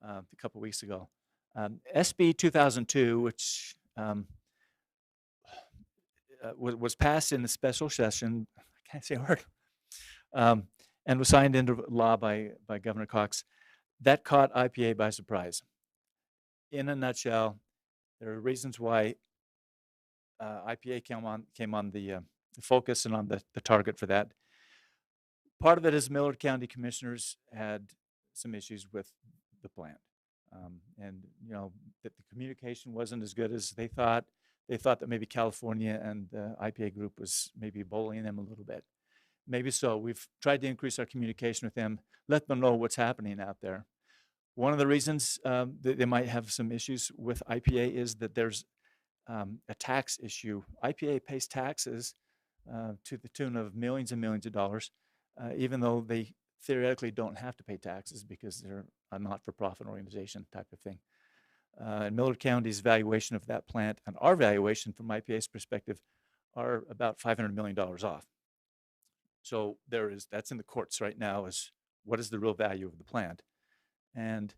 a couple weeks ago. SB 2002, which was passed in the special session, I can't say a word, and was signed into law by Governor Cox. That caught IPA by surprise. In a nutshell, there are reasons why IPA came on the focus and on the target for that. Part of it is Millard County commissioners had some issues with the plant, and that the communication wasn't as good as they thought. They thought that maybe California and the IPA group was maybe bullying them a little bit. Maybe so. We've tried to increase our communication with them, let them know what's happening out there. One of the reasons that they might have some issues with IPA is that there's a tax issue. IPA pays taxes to the tune of millions and millions of dollars, even though they theoretically don't have to pay taxes because they're a not-for-profit organization type of thing. And Millard County's valuation of that plant and our valuation from IPA's perspective are about $500 million off. So that's in the courts right now, is what is the real value of the plant. And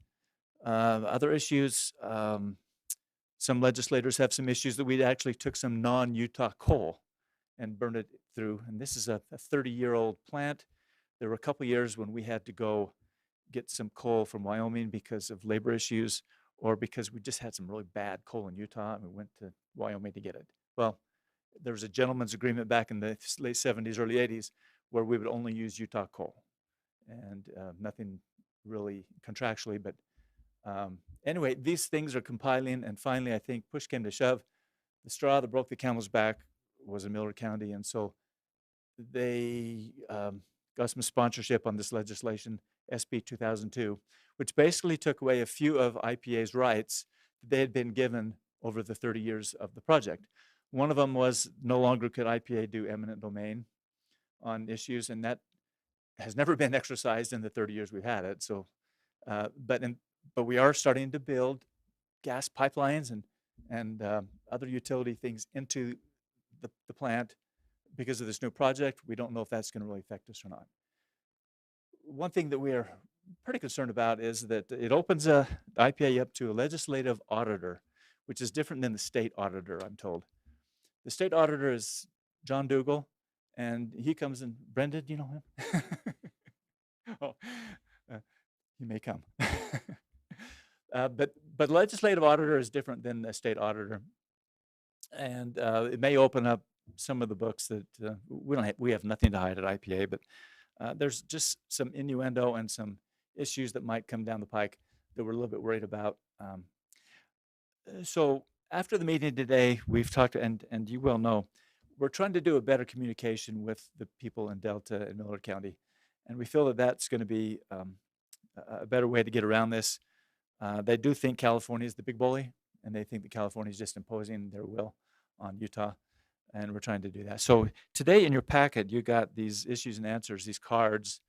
other issues, some legislators have some issues that we actually took some non-Utah coal and burned it through. And this is a 30-year-old plant. There were a couple years when we had to go get some coal from Wyoming because of labor issues, or because we just had some really bad coal in Utah and we went to Wyoming to get it. Well, there was a gentleman's agreement back in the late 70s, early 80s, where we would only use Utah coal, and nothing really contractually. But anyway, these things are compiling, and finally, I think push came to shove. The straw that broke the camel's back was in Miller County, and so they got some sponsorship on this legislation, SB 2002, which basically took away a few of IPA's rights that they had been given over the 30 years of the project. One of them was no longer could IPA do eminent domain on issues, and that has never been exercised in the 30 years we've had it. So, but we are starting to build gas pipelines and other utility things into the plant because of this new project. We don't know if that's going to really affect us or not. One thing that we are pretty concerned about is that it opens the IPA up to a legislative auditor, which is different than the state auditor, I'm told. The state auditor is John Dougal, and he comes in. Brendan, do you know him? Oh, he may come. But legislative auditor is different than the state auditor, and it may open up some of the books that we have nothing to hide at IPA, but there's just some innuendo and some issues that might come down the pike that we're a little bit worried about. So after the meeting today, we've talked, and you well know, we're trying to do a better communication with the people in Delta and Miller County, and we feel that that's going to be a better way to get around this. They do think California is the big bully, and they think that California is just imposing their will on Utah, and we're trying to do that. So today in your packet, you got these issues and answers, these cards,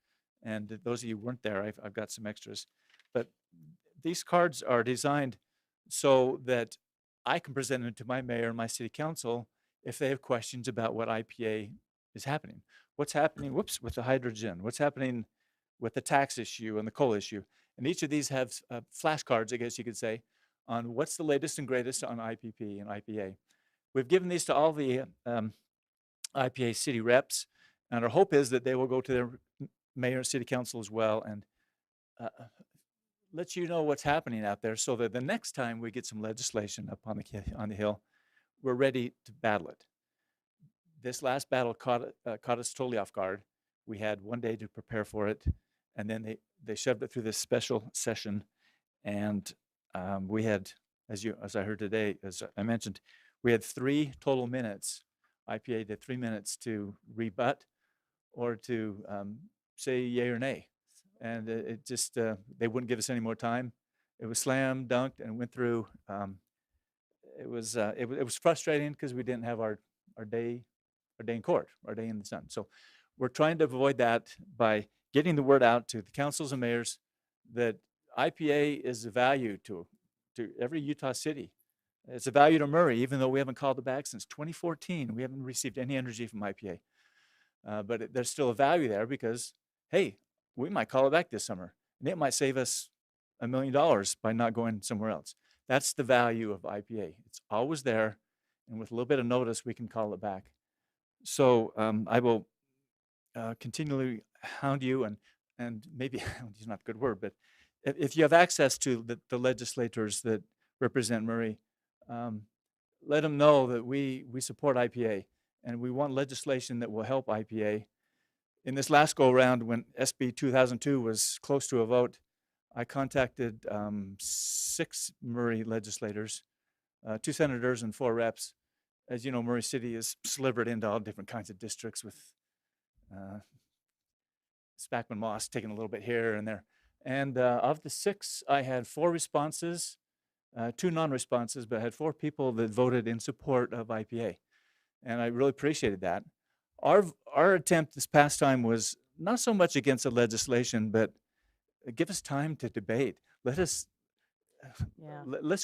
and those of you who weren't there, I've got some extras. But these cards are designed so that I can present them to my mayor and my city council if they have questions about what IPA is happening. What's happening, with the hydrogen? What's happening with the tax issue and the coal issue? And each of these have flashcards, I guess you could say, on what's the latest and greatest on IPP and IPA. We've given these to all the IPA city reps, and our hope is that they will go to their mayor and city council as well and let you know what's happening out there, so that the next time we get some legislation up on the hill, we're ready to battle it. This last battle caught us totally off guard. We had one day to prepare for it, and then they shoved it through this special session, and we had, as I heard today, as I mentioned, we had 3 total minutes. IPA did 3 minutes to rebut or to say yay or nay, and it just they wouldn't give us any more time. It was slam dunked and went through. It was frustrating because we didn't have our day in court, our day in the sun. So we're trying to avoid that by getting the word out to the councils and mayors that IPA is a value to every Utah city. It's a value to Murray, even though we haven't called it back since 2014. We haven't received any energy from IPA. But there's still a value there because, hey, we might call it back this summer, and it might save us $1 million by not going somewhere else. That's the value of IPA. It's always there, and with a little bit of notice, we can call it back. So I will continually hound you, and maybe hound is not a good word, but if you have access to the legislators that represent Murray, let them know that we support IPA, and we want legislation that will help IPA. In this last go-around, when SB 2002 was close to a vote, I contacted 6 Murray legislators, 2 senators and 4 reps. As you know, Murray City is slivered into all different kinds of districts, with Spackman Moss taking a little bit here and there. And of the 6, I had 4 responses, 2 non-responses, but I had 4 people that voted in support of IPA. And I really appreciated that. Our attempt this past time was not so much against the legislation, but give us time to debate. Let's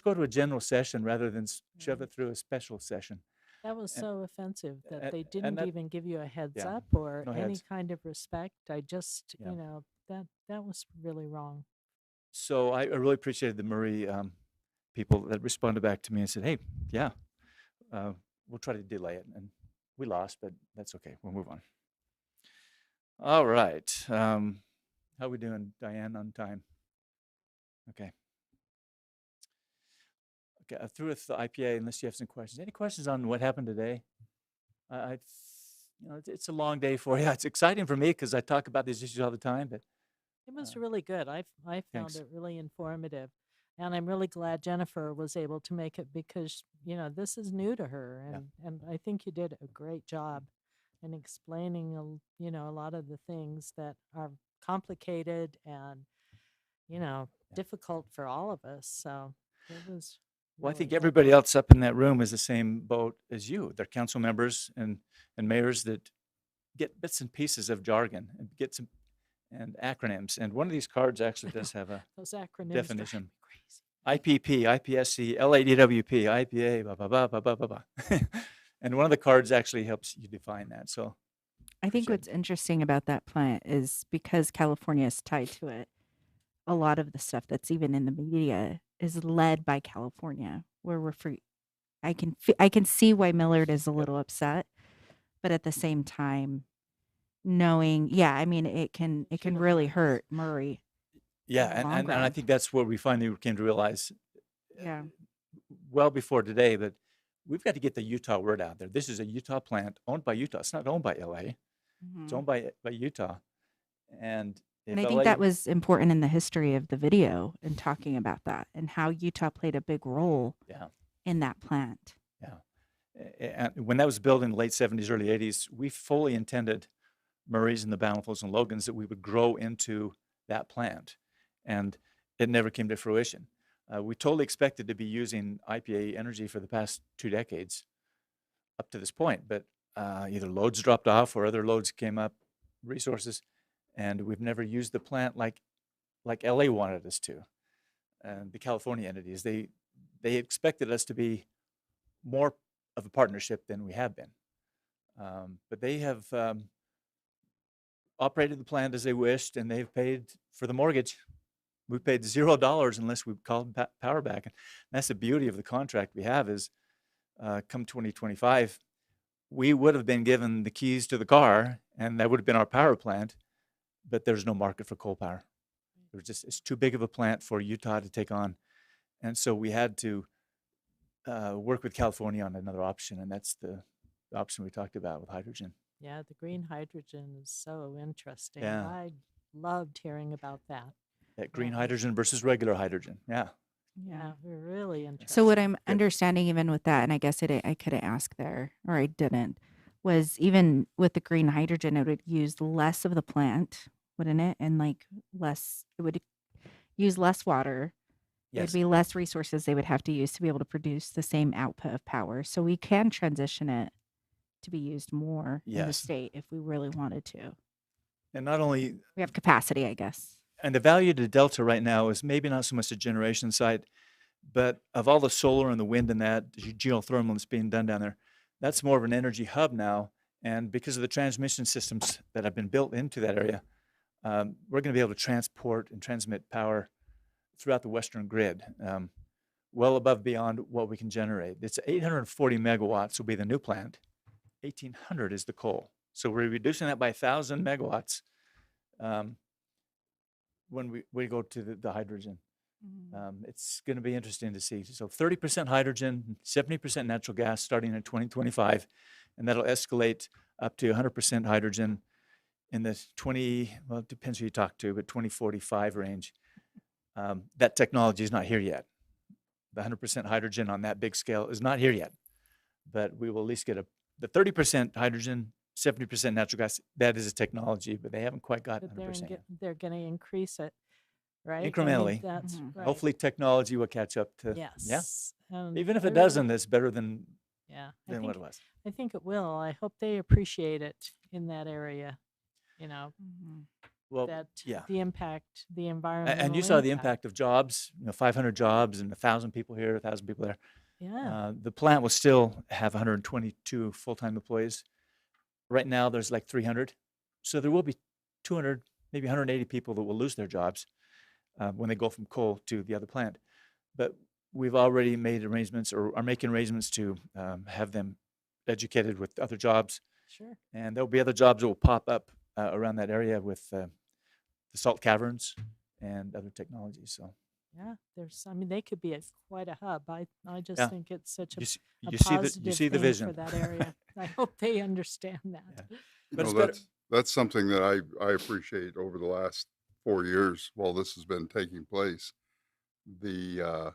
go to a general session rather than shove it through a special session. That was so offensive that they and didn't that- even give you a heads yeah, up or no any heads. kind of respect. I just, Yeah. that was really wrong. So I really appreciated the Murray people that responded back to me and said, hey, yeah, we'll try to delay it. And we lost, but that's okay. We'll move on. All right. How we doing, Diane, on time? Okay. Okay, through with the IPA unless you have some questions. Any questions on what happened today? It's a long day for you. It's exciting for me because I talk about these issues all the time, but It was Uh, really good. I found thanks. it really informative. And I'm really glad Jennifer was able to make it because, this is new to her. Yeah. And I think you did a great job in explaining, a lot of the things that are complicated and, difficult for all of us. So it was Well, I really think good. everybody else up in that room is the same boat as you. They're council members and mayors that get bits and pieces of jargon and get some and acronyms. And one of these cards actually does have a Those acronyms drive definition. me crazy. IPP, IPSC, LADWP, IPA, blah, blah, blah, blah, blah, blah, blah. And one of the cards actually helps you define that. So I think Appreciate what's interesting about that plant is because California is tied to it, a lot of the stuff that's even in the media is led by California, where we're free. I can see why Millard is a little upset, but at the same time, knowing, yeah, I mean, it can Should've really known this. hurt Murray. yeah, the and, long and, and I run. think that's what we finally came to realize Yeah. well before today, but we've got to get the Utah word out there. This is a Utah plant owned by Utah. It's not owned by LA. It's owned by Utah. And if And I LA, think that was important in the history of the video and talking about that and how Utah played a big role yeah, in that plant. and when that was built in the late 70s, early 80s, we fully intended Murray's and the Bountifuls and Logans that we would grow into that plant. And it never came to fruition. We totally expected to be using IPA energy for the past 2 decades up to this point, but either loads dropped off or other loads came up, resources, and we've never used the plant like LA wanted us to. And the California entities, they expected us to be more of a partnership than we have been. But they have operated the plant as they wished, and they've paid for the mortgage. We paid $0 unless we called power back. And that's the beauty of the contract we have is come 2025, we would have been given the keys to the car, and that would have been our power plant, but there's no market for coal power. It's too big of a plant for Utah to take on. And so we had to work with California on another option, and that's the option we talked about with hydrogen. Yeah, the green hydrogen is so interesting. Yeah. I loved hearing about that. That green Yeah. hydrogen versus regular hydrogen. Yeah. Yeah, we're really interesting. So what I'm understanding even with that, and I guess I couldn't ask there, or I didn't, was even with the green hydrogen, it would use less of the plant, wouldn't it? And like it would use less water. Yes. There'd be less resources they would have to use to be able to produce the same output of power. So we can transition it to be used more in the Yes. state if we really wanted to. And not only We have capacity, I guess. and the value to Delta right now is maybe not so much the generation side, but of all the solar and the wind and that geothermal that's being done down there, that's more of an energy hub now. And because of the transmission systems that have been built into that area, we're going to be able to transport and transmit power throughout the Western grid, well above beyond what we can generate. It's 840 megawatts will be the new plant. 1,800 is the coal. So we're reducing that by 1,000 megawatts. When we go to the hydrogen. It's going to be interesting to see. So 30% hydrogen, 70% natural gas starting in 2025, and that'll escalate up to 100% hydrogen in the well, it depends who you talk to, but 2045 range. That technology is not here yet. The 100% hydrogen on that big scale is not here yet, but we will at least get the 30% hydrogen, 70% natural gas. That is a technology, but they haven't quite got But 100% yet. they're going to increase it, right? I mean, Incrementally. that's Mhm. right. Hopefully technology will catch up to, Yes. And even if I it really- doesn't, it's better than Yeah. what it was. I think it will. I hope they appreciate it in that area. Well, That yeah. the impact, the A- environment. and you saw the impact of jobs, 500 jobs and 1,000 people here, 1,000 people there. Yeah. The plant will still have 122 full-time employees. Right now, there's like 300. So there will be 200, maybe 180 people that will lose their jobs when they go from coal to the other plant. But we've already made arrangements or are making arrangements to have them educated with other jobs. Sure. And there'll be other jobs that will pop up around that area with the the salt caverns and other technologies. So Yeah, I mean, they could be quite a hub. I just Yeah. think it's such you, a s- a you see the positive you see the thing vision for that area. I hope they understand that. Yeah. You But know, it's better- that's something that I appreciate over the last 4 years while this has been taking place. The,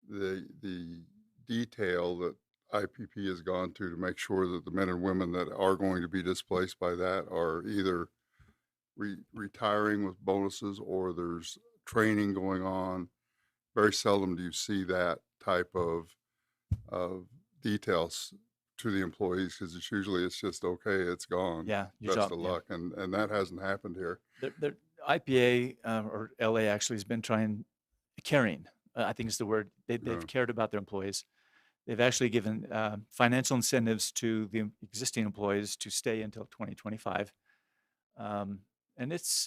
the detail that IPP has gone to make sure that the men and women that are going to be displaced by that are either retiring with bonuses or there's training going on. Very seldom do you see that type of details to the employees because it's just okay, it's gone. Yeah, your Best job. of Yeah. luck, and that hasn't happened here. The IPA or LA actually has been caring. I think is the word. They've Yeah. cared about their employees. They've actually given financial incentives to the existing employees to stay until 2025, and it's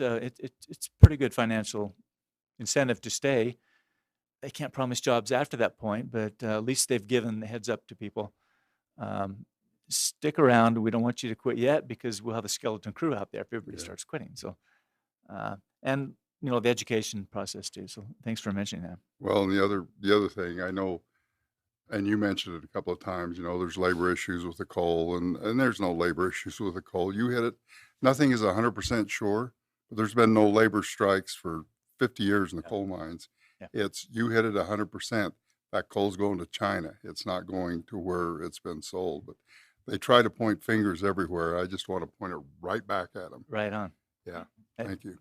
pretty good financial incentive to stay. They can't promise jobs after that point, but at least they've given the heads up to people. Stick around. We don't want you to quit yet because we'll have a skeleton crew out there if everybody Yeah. starts quitting. So, and the education process too. So thanks for mentioning that. Well, and the other thing I know, and you mentioned it a couple of times, there's labor issues with the coal, and there's no labor issues with the coal. You hit it. Nothing is 100% sure, but there's been no labor strikes for 50 years in the Yeah. coal mines. Yeah. You hit it 100%. That coal's going to China. It's not going to where it's been sold. But they try to point fingers everywhere. I just want to point it right back at them. Right on. Yeah. Hey. Thank you.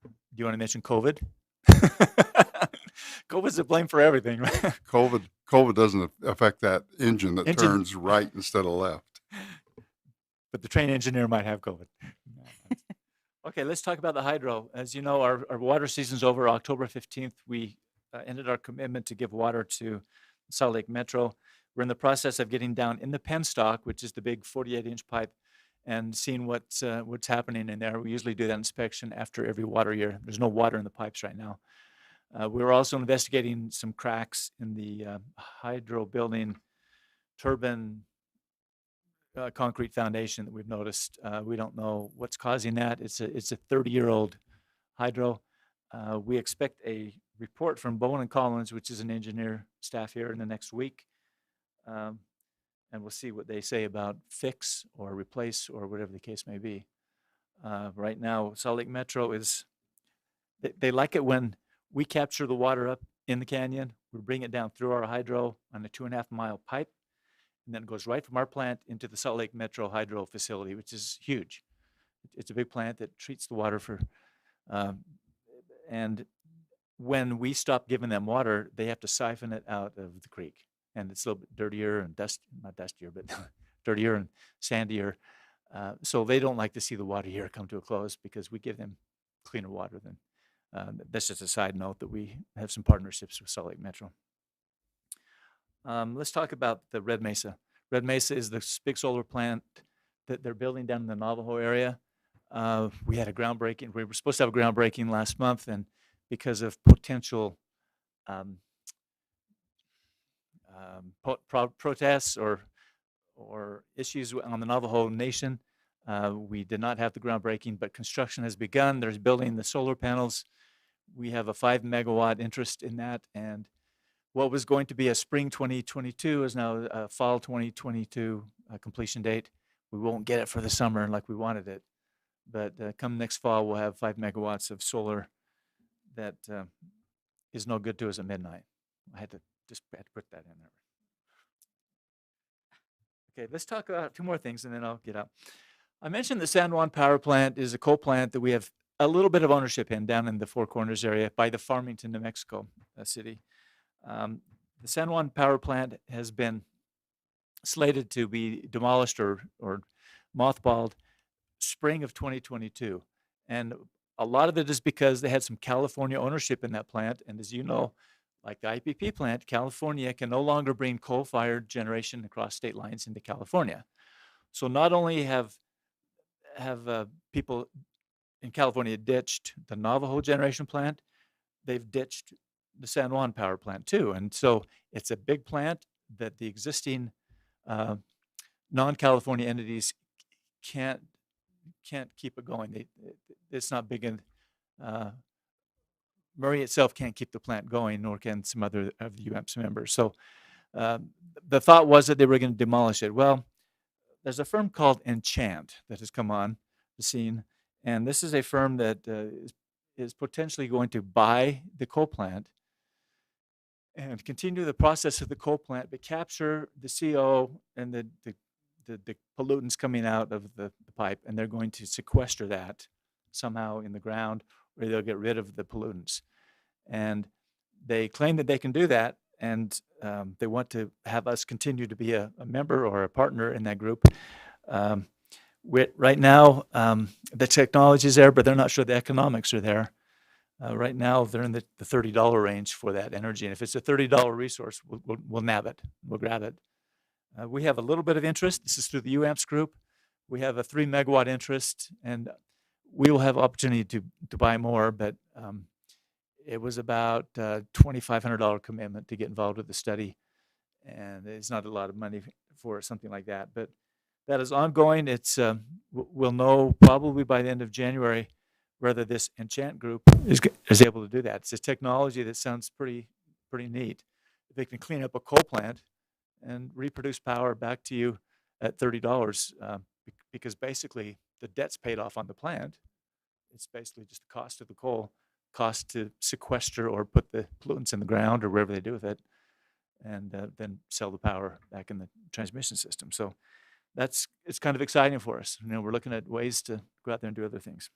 Do you want to mention COVID? COVID's to blame for everything, right? COVID doesn't affect that engine that Engine. turns right instead of left. But the train engineer might have COVID. Okay, let's talk about the hydro. As you know, our water season's over. October 15th, we ended our commitment to give water to Salt Lake Metro. We're in the process of getting down in the penstock, which is the big 48-inch pipe, and seeing what's happening in there. We usually do that inspection after every water year. There's no water in the pipes right now. We're also investigating some cracks in the hydro building turbine concrete foundation that we've noticed. We don't know what's causing that. It's a 30-year-old hydro. We expect a report from Bowen and Collins, which is an engineer staff here, in the next week. And we'll see what they say about fix or replace or whatever the case may be. Right now, Salt Lake Metro they like it when we capture the water up in the canyon. We bring it down through our hydro on a 2.5-mile pipe, and then it goes right from our plant into the Salt Lake Metro hydro facility, which is huge. It's a big plant that treats the water and when we stop giving them water, they have to siphon it out of the creek. And it's a little bit dirtier and not dustier, but dirtier and sandier. So they don't like to see the water here come to a close because we give them cleaner water than. That's just a side note that we have some partnerships with Salt Lake Metro. Let's talk about the Red Mesa. Red Mesa is the big solar plant that they're building down in the Navajo area. We had a groundbreaking. We were supposed to have a groundbreaking last month, and because of potential protests or issues on the Navajo Nation, we did not have the groundbreaking, but construction has begun. There's building the solar panels. We have a 5-megawatt interest in that, and what was going to be a spring 2022 is now a fall 2022 completion date. We won't get it for the summer like we wanted it, but come next fall, we'll have 5 megawatts of solar that is no good to us at midnight. I had to put that in there. Okay, let's talk about 2 more things and then I'll get out. I mentioned the San Juan Power Plant is a coal plant that we have a little bit of ownership in down in the Four Corners area by the Farmington, New Mexico city. The San Juan Power Plant has been slated to be demolished or mothballed spring of 2022. And a lot of it is because they had some California ownership in that plant. And as you know, like the IPP plant, California can no longer bring coal-fired generation across state lines into California. So not only have people in California ditched the Navajo generation plant, they've ditched the San Juan Power Plant too. And so it's a big plant that the existing non-California entities can't keep it going. it's not big and Murray itself can't keep the plant going, nor can some other of the UAMPS members. So the thought was that they were going to demolish it. Well, there's a firm called Enchant that has come on the scene, and this is a firm that is potentially going to buy the coal plant and continue the process of the coal plant, but capture the CO and the pollutants coming out of the pipe, and they're going to sequester that somehow in the ground, or they'll get rid of the pollutants. And they claim that they can do that, and they want to have us continue to be a member or a partner in that group. Right now, the technology is there, but they're not sure the economics are there. Right now, they're in the $30 range for that energy, and if it's a $30 resource, we'll nab it, we'll grab it. We have a little bit of interest. This is through the UAMPS group. We have a 3 megawatt interest, and we will have opportunity to buy more, but it was about $2,500 commitment to get involved with the study, and it's not a lot of money for something like that. But that is ongoing. It's we'll know probably by the end of January whether this Enchant group is able to do that. It's a technology that sounds pretty neat. They can clean up a coal plant and reproduce power back to you at $30 because basically the debt's paid off on the plant. It's basically just the cost of the coal, cost to sequester or put the pollutants in the ground or wherever they do with it, and then sell the power back in the transmission system. So it's kind of exciting for us. We're looking at ways to go out there and do other things.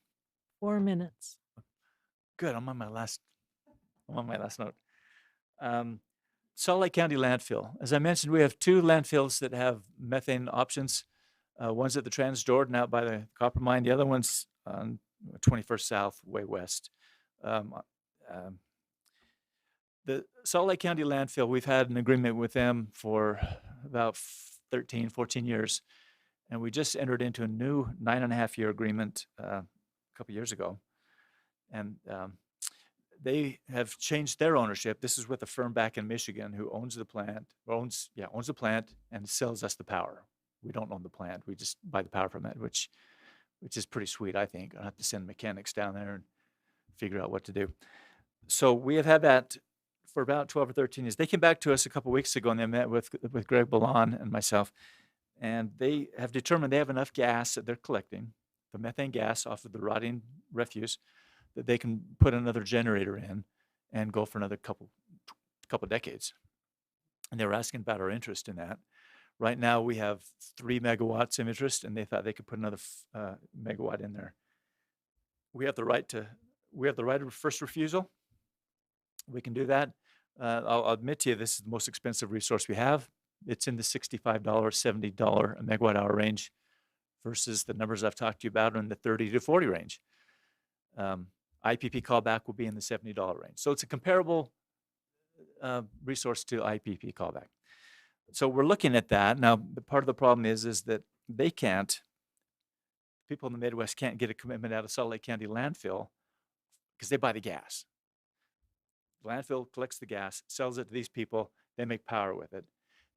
4 minutes. Good. I'm on my last note. Salt Lake County landfill. As I mentioned, we have 2 landfills that have methane options. One's at the Transjordan out by the copper mine. The other one's on 21st South, way west. The Salt Lake County landfill, we've had an agreement with them for about 13, 14 years. And we just entered into a new 9.5-year agreement a couple years ago. And they have changed their ownership. This is with a firm back in Michigan who owns the plant, owns the plant and sells us the power. We don't own the plant. We just buy the power from it, which is pretty sweet, I think. I'll have to send mechanics down there and figure out what to do. So we have had that for about 12 or 13 years. They came back to us a couple weeks ago and they met with Greg Balan and myself, and they have determined they have enough gas that they're collecting, the methane gas off of the rotting refuse, that they can put another generator in and go for another couple decades. And they were asking about our interest in that. Right now we have 3 megawatts of interest, and they thought they could put another megawatt in there. We have the right of first refusal. We can do that. I'll admit to you, this is the most expensive resource we have. It's in the $65, $70 a megawatt hour range versus the numbers I've talked to you about are in the 30 to 40 range. IPP callback will be in the $70 range. So it's a comparable resource to IPP callback. So we're looking at that. Now, part of the problem is that they can't, people in the Midwest can't get a commitment out of Salt Lake County landfill because they buy the gas. The landfill collects the gas, sells it to these people, they make power with it.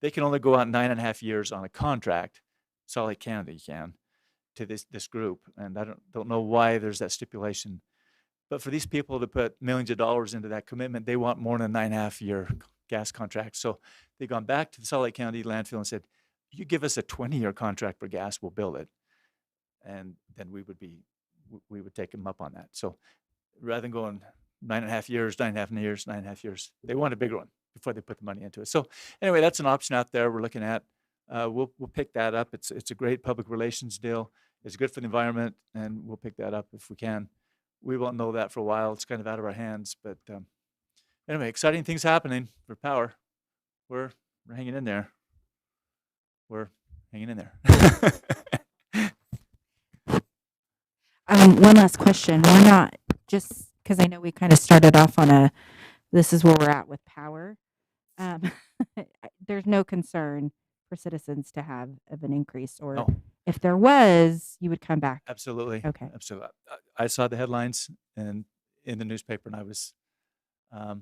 They can only go out 9.5 years on a contract, Salt Lake County can, to this group. And I don't know why there's that stipulation. But for these people to put millions of dollars into that commitment, they want more than a 9.5-year gas contract. So they've gone back to the Salt Lake County landfill and said, you give us a 20-year contract for gas, we'll build it. And then we would take them up on that. So rather than going 9.5 years, 9.5 years, they want a bigger one before they put the money into it. So anyway, that's an option out there we're looking at. We'll pick that up. It's a great public relations deal. It's good for the environment, and we'll pick that up if we can. We won't know that for a while. It's kind of out of our hands. But anyway, exciting things happening for power. We're hanging in there. We're hanging in there. One last question. We're not, just because I know we kind of started off on this is where we're at with power. There's no concern for citizens to have of an increase, or No. if there was, you would come back. Absolutely. Okay. Absolutely. I saw the headlines and in the newspaper, and I was, the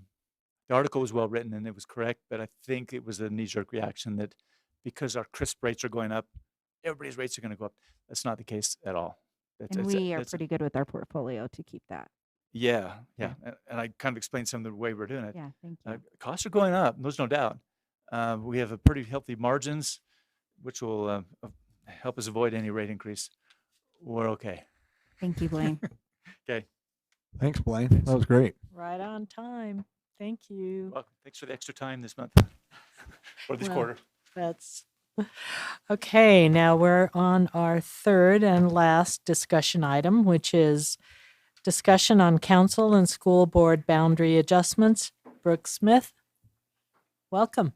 article was well written and it was correct, but I think it was a knee-jerk reaction that because our crisp rates are going up, everybody's rates are going to go up. That's not the case at all. It's, And it's, a- we are it's a- pretty good with our portfolio to keep that. yeah, Yeah. yeah. And I kind of explained some of the way we're doing it. Yeah, thank you. Costs are going up, there's no doubt. We have a pretty healthy margins, which will help us avoid any rate increase. We're okay. Thank you, Blaine. Okay. Thanks, Blaine. That was great. Right on time. Thank you. Well, thanks for the extra time this month or this Well, quarter. That's okay. Now we're on our third and last discussion item, which is discussion on council and school board boundary adjustments. Brooke Smith, welcome.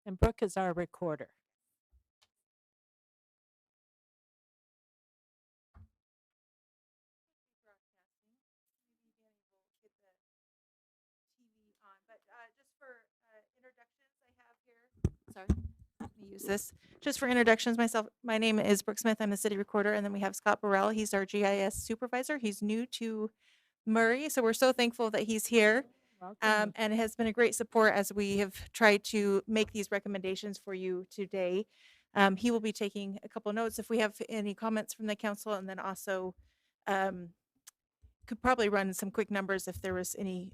And Brooke is our recorder. Sorry, let me use this. Just for introductions, my name is Brooke Smith. I'm the city recorder, and then we have Scott Burrell. He's our GIS supervisor. He's new to Murray, so we're so thankful that he's here. Welcome. And it has been a great support as we have tried to make these recommendations for you today. He will be taking a couple notes if we have any comments from the council, and then also could probably run some quick numbers if there was any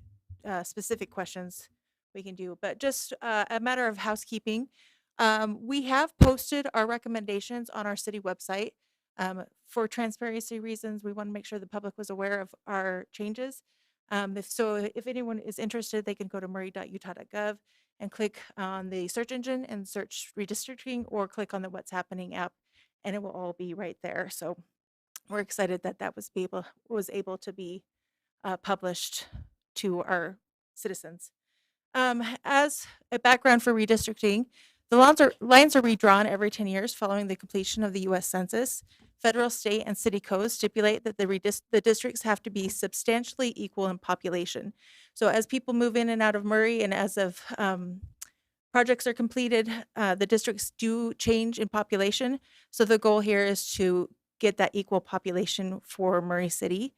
specific questions we can do. But just a matter of housekeeping, we have posted our recommendations on our city website. For transparency reasons, we want to make sure the public was aware of our changes. If anyone is interested, they can go to murray.utah.gov and click on the search engine and search redistricting, or click on the What's Happening app, and it will all be right there. So we're excited that that was able to be published to our citizens. As a background for redistricting, the lines are redrawn every 10 years following the completion of the U.S. Census. Federal, state, and city codes stipulate that the districts have to be substantially equal in population. So as people move in and out of Murray, and as of projects are completed, the districts do change in population. So the goal here is to get that equal population for Murray City.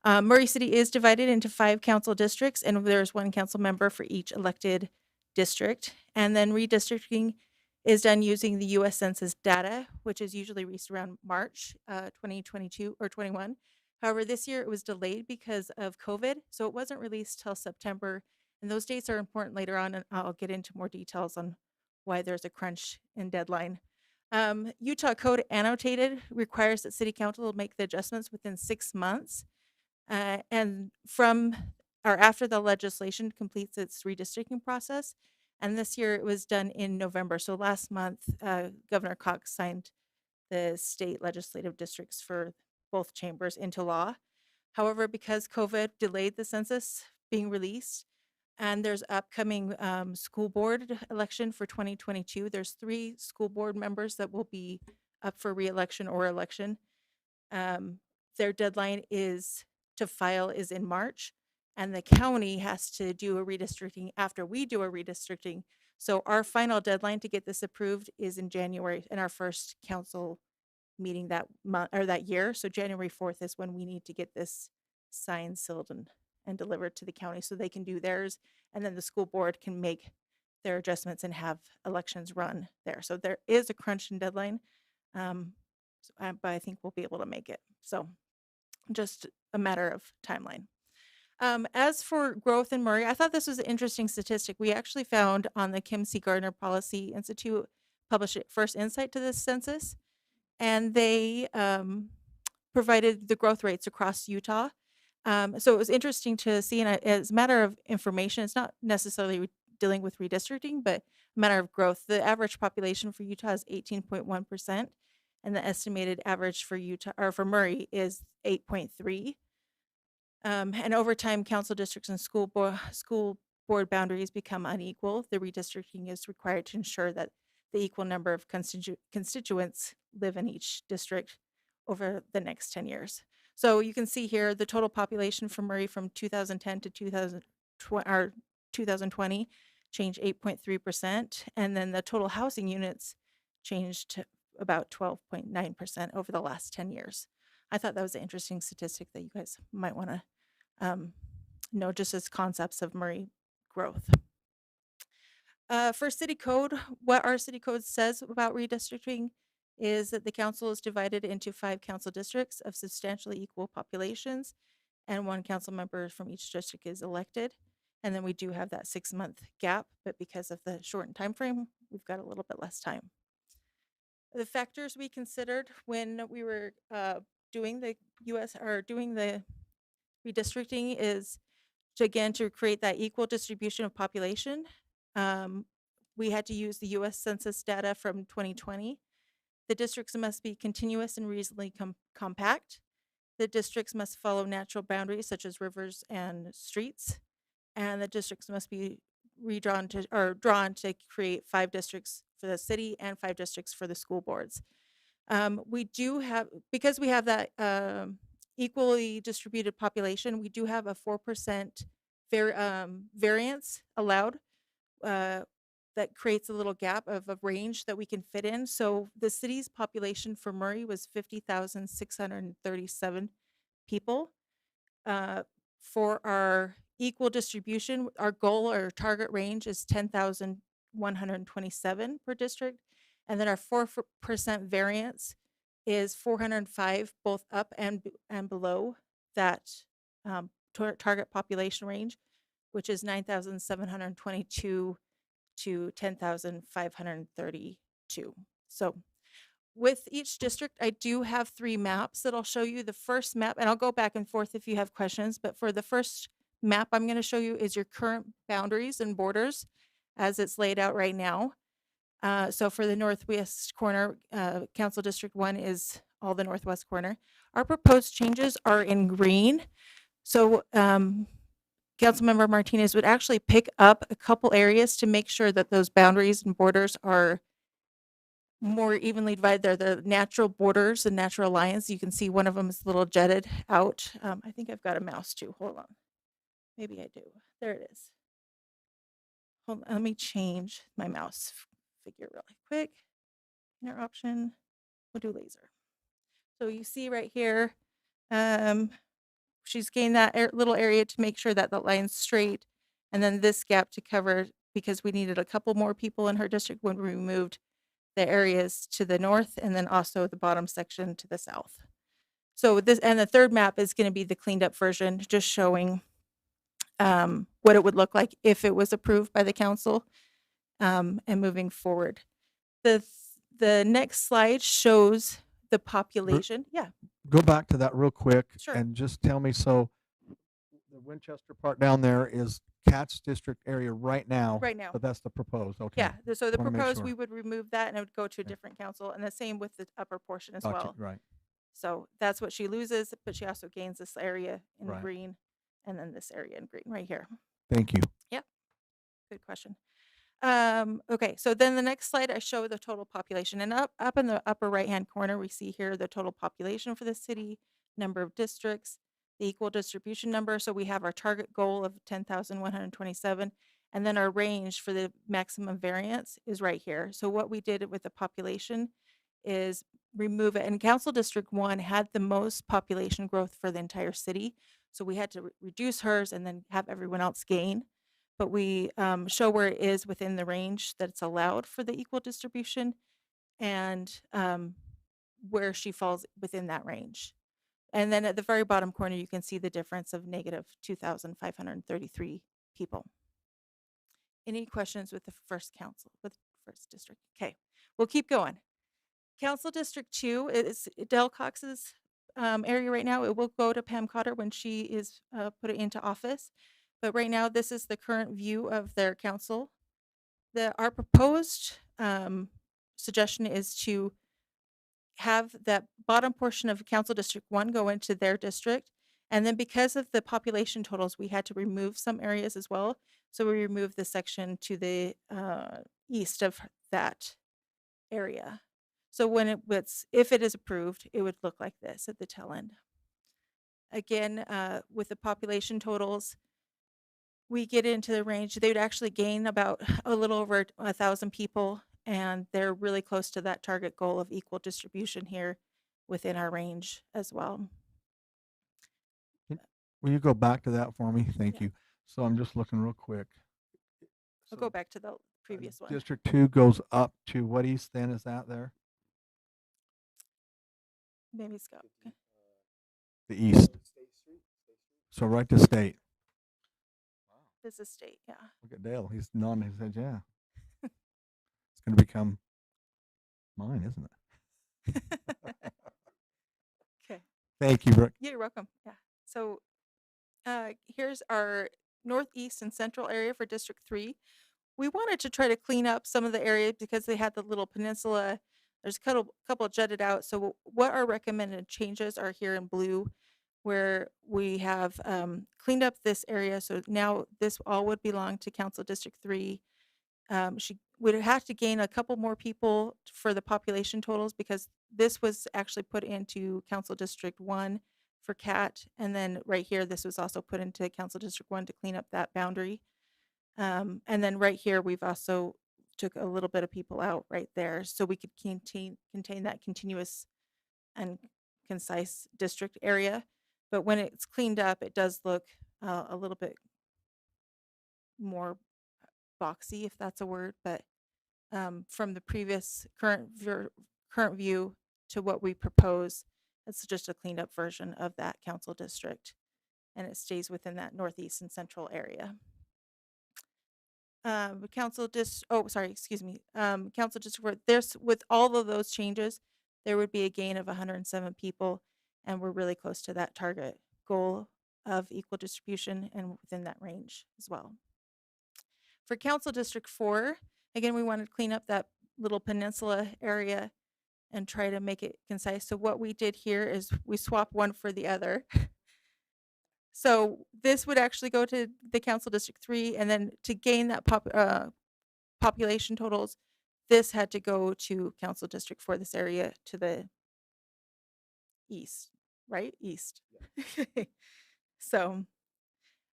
Murray City is divided into 5 council districts, and there's 1 council member for each elected district. And then redistricting is done using the U.S. Census data, which is usually released around March 2022 or 21. However, this year it was delayed because of COVID, so it wasn't released till September. And those dates are important later on, and I'll get into more details on why there's a crunch in deadline. Utah Code Annotated requires that City Council make the adjustments within 6 months. And from or after the legislation completes its redistricting process. And this year it was done in November. So last month, Governor Cox signed the state legislative districts for both chambers into law. However, because COVID delayed the census being released, and there's upcoming school board election for 2022, there's 3 school board members that will be up for re-election or election. Their deadline to file is in March, and the county has to do a redistricting after we do a redistricting. So our final deadline to get this approved is in January, in our first council meeting that month or that year. So January 4th is when we need to get this signed, sealed, and delivered to the county so they can do theirs, and then the school board can make their adjustments and have elections run there. So there is a crunch and deadline, but I think we'll be able to make it. So just a matter of timeline. As for growth in Murray, I thought this was an interesting statistic. We actually found on the Kim C. Gardner Policy Institute published First Insight to this census, and they provided the growth rates across Utah. So it was interesting to see, and as a matter of information, it's not necessarily dealing with redistricting, but a matter of growth. The average population for Utah is 18.1%. And the estimated average for Utah or for Murray is 8.3. And over time, council districts and school board boundaries become unequal. The redistricting is required to ensure that the equal number of constituents live in each district over the next 10 years. So you can see here the total population for Murray from 2010 to 2020 changed 8.3%, and then the total housing units changed to about 12.9% over the last 10 years. I thought that was an interesting statistic that you guys might want to know just as concepts of Murray growth. For city code, what our city code says about redistricting is that the council is divided into 5 council districts of substantially equal populations, and 1 council member from each district is elected. And then we do have that 6-month gap, but because of the shortened time frame, we've got a little bit less time. The factors we considered when we were doing the doing the redistricting is to create that equal distribution of population. We had to use the U.S. Census data from 2020. The districts must be continuous and reasonably compact. The districts must follow natural boundaries such as rivers and streets. And the districts must be drawn to create 5 districts for the city and 5 districts for the school boards. Because we have that equally distributed population, we do have a 4% variance allowed that creates a little gap of a range that we can fit in. So the city's population for Murray was 50,637 people. For our equal distribution, our goal or target range is 10,127 per district. And then our 4% variance is 405, both up and below that target population range, which is 9,722 to 10,532. So with each district, I do have 3 maps that I'll show you. The first map, and I'll go back and forth if you have questions, but for the first map I'm going to show you is your current boundaries and borders as it's laid out right now. So for the northwest corner, Council District 1 is all the northwest corner. Our proposed changes are in green. So Councilmember Martinez would actually pick up a couple areas to make sure that those boundaries and borders are more evenly divided. They're the natural borders and natural lines. You can see one of them is a little jetted out. I think I've got a mouse too. Hold on. Maybe I do. There it is. Hold on. Let me change my mouse figure really quick. Inner option. We'll do laser. So you see right here, she's gained that little area to make sure that the line's straight, and then this gap to cover because we needed a couple more people in her district when we moved the areas to the north and then also the bottom section to the south. So this, and the third map is going to be the cleaned up version, just showing what it would look like if it was approved by the council and moving forward. The next slide shows the population. Yeah. Go back to that real quick Sure. and just tell me, so the Winchester part down there is Katz district area right now, Right now. but that's the proposed, okay. Yeah. So the Wanna make proposed, sure. we would remove that and it would go to a Okay. different council, and the same with the upper portion as Gotcha, well. right. So that's what she loses, but she also gains this area in Right. green and then this area in green right here. Thank you. Good question. Okay, so then the next slide, I show the total population, and up in the upper right-hand corner, we see here the total population for the city, number of districts, the equal distribution number. So we have our target goal of 10,127, and then our range for the maximum variance is right here. So what we did with the population is remove it, and Council District 1 had the most population growth for the entire city. So we had to reduce hers and then have everyone else gain. But we show where it is within the range that's allowed for the equal distribution and where she falls within that range. And then at the very bottom corner, you can see the difference of negative 2,533 people. Any questions with the first first district? Okay, we'll keep going. Council District 2 is Del Cox's area right now. It will go to Pam Cotter when she is put into office. But right now, this is the current view of their council. Our proposed suggestion is to have that bottom portion of Council District 1 go into their district. And then because of the population totals, we had to remove some areas as well. So we removed the section to the east of that area. So when if it is approved, it would look like this at the tail end. Again, with the population totals, we get into the range, they would actually gain about a little over 1,000 people, and they're really close to that target goal of equal distribution here within our range as well. Will you go back to that for me? Thank Yeah. you. So I'm just looking real quick. I'll So, go back to the previous one. District 2 goes up to what east then is that there? Maybe Scott. Okay. The east. So right to state. This is state, yeah. Look at Dale. He's nodding his head, yeah. It's going to become mine, isn't it? Okay. Thank you, Brooke. Yeah, you're welcome. Yeah. So here's our northeast and central area for District 3. We wanted to try to clean up some of the areas because they had the little peninsula. There's a couple jutted out. So what our recommended changes are here in blue, where we have cleaned up this area. So now this all would belong to Council District 3. She would have to gain a couple more people for the population totals because this was actually put into Council District 1 for CAT. And then right here, this was also put into Council District 1 to clean up that boundary. And then right here, we've also took a little bit of people out right there so we could contain that continuous and concise district area. But when it's cleaned up, it does look a little bit more boxy, if that's a word. But from the previous current view to what we propose, it's just a cleaned up version of that council district, and it stays within that northeast and central area. Council district for this, with all of those changes, there would be a gain of 107 people, and we're really close to that target goal of equal distribution and within that range as well. For Council District 4, again, we wanted to clean up that little peninsula area and try to make it concise. So what we did here is we swapped one for the other. So this would actually go to the Council District 3, and then to gain that population totals, this had to go to Council District 4, this area to the east, right? East. Yeah. So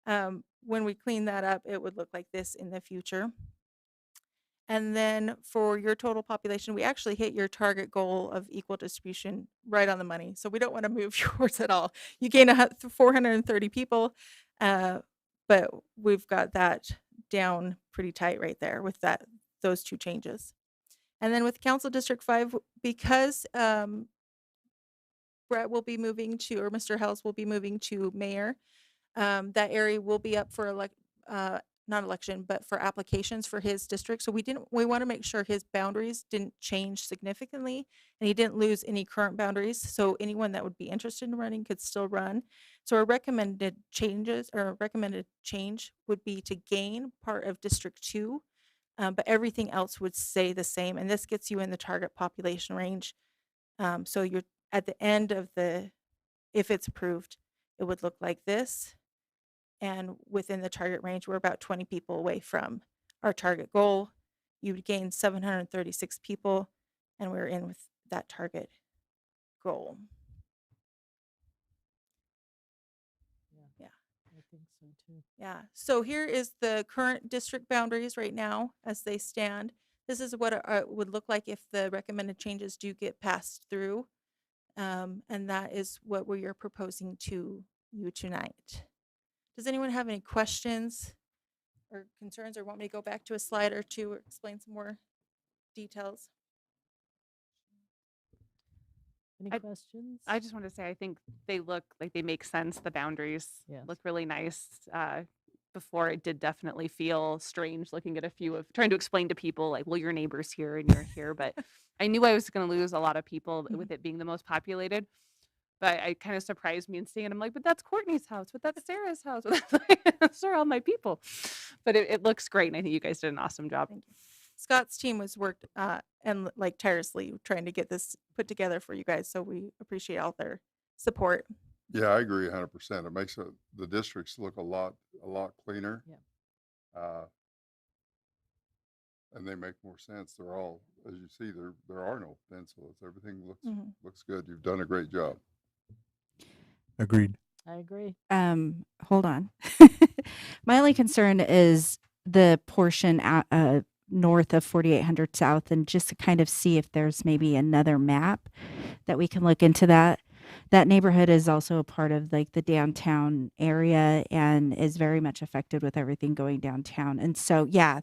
when we clean that up, it would look like this in the future. And then for your total population, we actually hit your target goal of equal distribution right on the money. So we don't want to move yours at all. You gain 430 people, but we've got that down pretty tight right there with those two changes. And then with Council District 5, because Brett will be moving to, or Mr. Hales will be moving to mayor, that area will be up for not election, but for applications for his district. So we want to make sure his boundaries didn't change significantly and he didn't lose any current boundaries. So anyone that would be interested in running could still run. So our recommended changes or recommended change would be to gain part of District 2, but everything else would stay the same. And this gets you in the target population range. So you're at the end of if it's approved, it would look like this. And within the target range, we're about 20 people away from our target goal. You would gain 736 people, and we're in with that target goal. Yeah. I think so too. Yeah. So here is the current district boundaries right now as they stand. This is what it would look like if the recommended changes do get passed through. And that is what we are proposing to you tonight. Does anyone have any questions or concerns or want me to go back to a slide or two or explain some more details? Any I- questions? I just want to say, I think they look like they make sense. The boundaries Yes. look really nice. Before it did definitely feel strange looking at a few of trying to explain to people like, well, your neighbor's here and you're here. But I knew I was going to lose a lot of people with it being the most populated. But it kind of surprised me in seeing it. I'm like, but that's Courtney's house, but that's Sarah's house. Those are all my people. But it looks great. And I think you guys did an awesome job. Thank you. Scott's team has worked and like tirelessly trying to get this put together for you guys. So we appreciate all their support. Yeah, I agree 100%. It makes the districts look a lot cleaner. Yeah. And they make more sense. They're all, as you see, there are no peninsulas. Everything looks good. You've done a great job. Agreed. I agree. Hold on. My only concern is the portion north of 4800 South, and just to kind of see if there's maybe another map that we can look into that. That neighborhood is also a part of like the downtown area and is very much affected with everything going downtown. And so, yeah.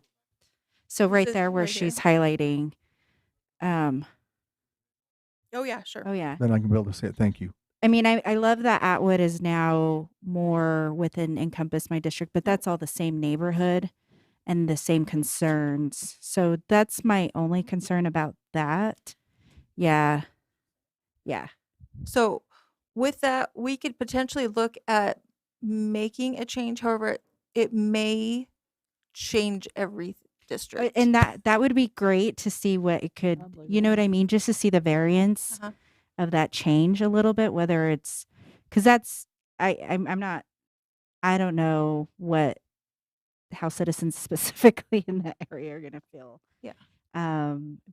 So right is there where right here. she's highlighting, Oh, yeah, sure. oh yeah. Then I can be able to say it. Thank you. I mean, I love that Atwood is now more within Encompass my district, but that's all the same neighborhood and the same concerns. So that's my only concern about that. Yeah. Yeah. So with that, we could potentially look at making a change. However, it may change every district. And that would be great to see what it could, Probably you know what would. I mean? Just to see the variance Uh-huh. of that change a little bit, whether it's, cause that's, I'm not, I don't know how citizens specifically in that area are going to feel. Yeah.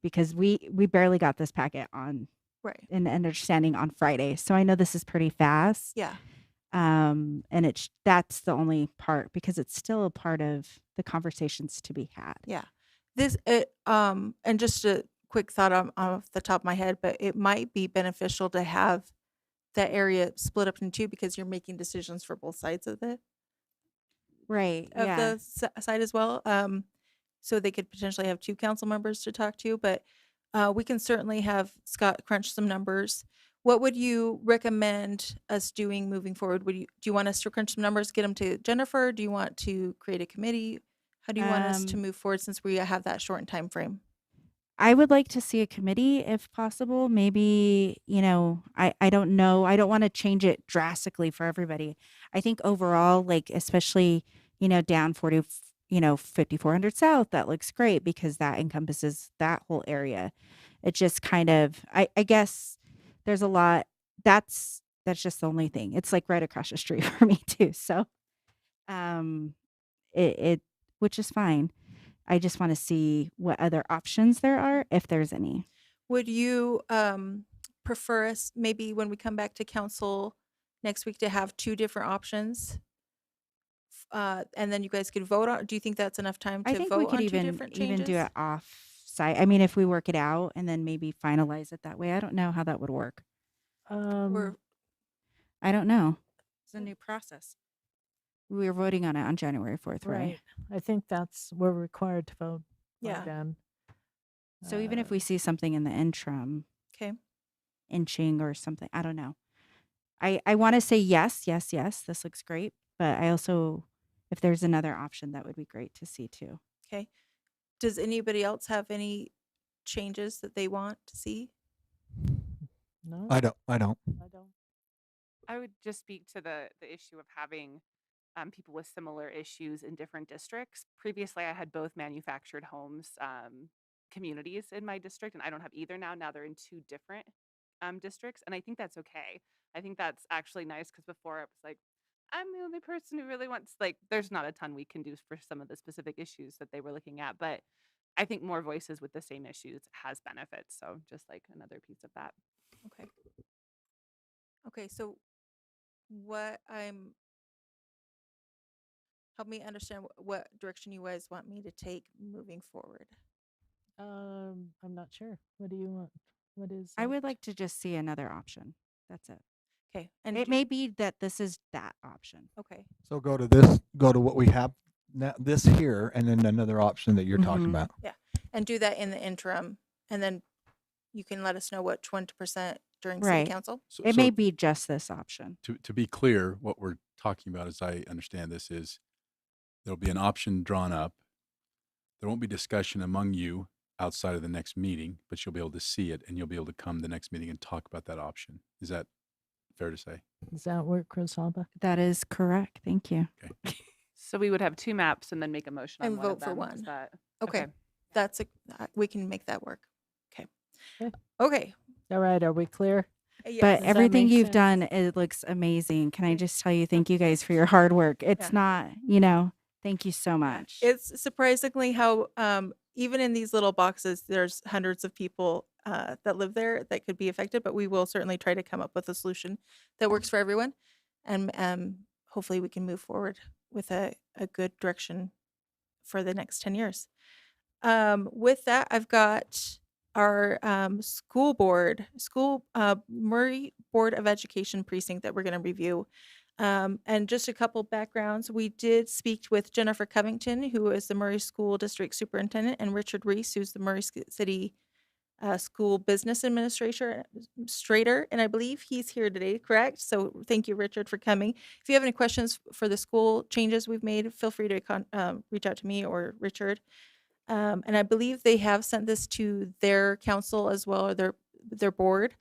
Because we barely got this packet on Right. an understanding on Friday. So I know this is pretty fast. Yeah. And that's the only part because it's still a part of the conversations to be had. Yeah. And just a quick thought off the top of my head, but it might be beneficial to have that area split up in two because you're making decisions for both sides of the Right. of Yeah. the side as well. So they could potentially have two council members to talk to, but we can certainly have Scott crunch some numbers. What would you recommend us doing moving forward? Do you want us to crunch some numbers, get them to Jennifer? Do you want to create a committee? How do you want us to move forward since we have that shortened time frame? I would like to see a committee if possible. Maybe, I don't know. I don't want to change it drastically for everybody. I think overall, like, especially, down 5400 South, that looks great because that encompasses that whole area. It just kind of, I guess there's a lot. That's just the only thing. It's like right across the street for me too. So, which is fine. I just want to see what other options there are, if there's any. Would you prefer us maybe when we come back to council next week to have two different options? And then you guys could vote on, do you think that's enough time to I think vote we on could two even different changes? do it off site. I mean, if we work it out and then maybe finalize it that way. I don't know how that would work. Or I don't know. It's a new process. We were voting on it on January 4th, right? Right. I think we're required to vote. Yeah. Then. So even if we see something in the interim, Okay. inching or something, I don't know. I want to say yes. This looks great. But I also, if there's another option, that would be great to see too. Okay. Does anybody else have any changes that they want to see? No, I don't. I don't. I would just speak to the issue of having people with similar issues in different districts. Previously, I had both manufactured homes communities in my district, and I don't have either now. Now they're in two different districts, and I think that's okay. I think that's actually nice because before it was like, I'm the only person who really wants, like, there's not a ton we can do for some of the specific issues that they were looking at, but I think more voices with the same issues has benefits. So just like another piece of that. Okay. Okay, so help me understand what direction you guys want me to take moving forward. I'm not sure. What do you want? What is? I would like to just see another option. That's it. Okay. And It may be that this is that option. okay. So go to what we have now, this here, and then another option that you're talking Mhm. about. And do that in the interim, and then you can let us know what 20% during Right. city council. So, It so may be just this option. to be clear, what we're talking about, as I understand this, is there'll be an option drawn up. There won't be discussion among you outside of the next meeting, but you'll be able to see it and you'll be able to come the next meeting and talk about that option. Is that fair to say? Does that work, Rosalba? That is correct. Thank you. So we would have two maps and then make a motion on And one of vote for them. one. Is that Okay. We can make that work. Okay. Okay. Okay. All right. Are we clear? Yes. But Does that everything make you've sense? done, it looks amazing. Can I just tell you, thank you guys for your hard work. It's not, thank you so much. It's surprisingly how even in these little boxes, there's hundreds of people that live there that could be affected, but we will certainly try to come up with a solution that works for everyone. And hopefully we can move forward with a good direction for the next 10 years. with that, I've got our Murray Board of Education precinct that we're going to review. And just a couple backgrounds. We did speak with Jennifer Covington, who is the Murray School District Superintendent, and Richard Reese, who's the Murray City School Business Administrator, and I believe he's here today, correct? So thank you, Richard, for coming. If you have any questions for the school changes we've made, feel free to reach out to me or Richard. And I believe they have sent this to their council as well, or their board.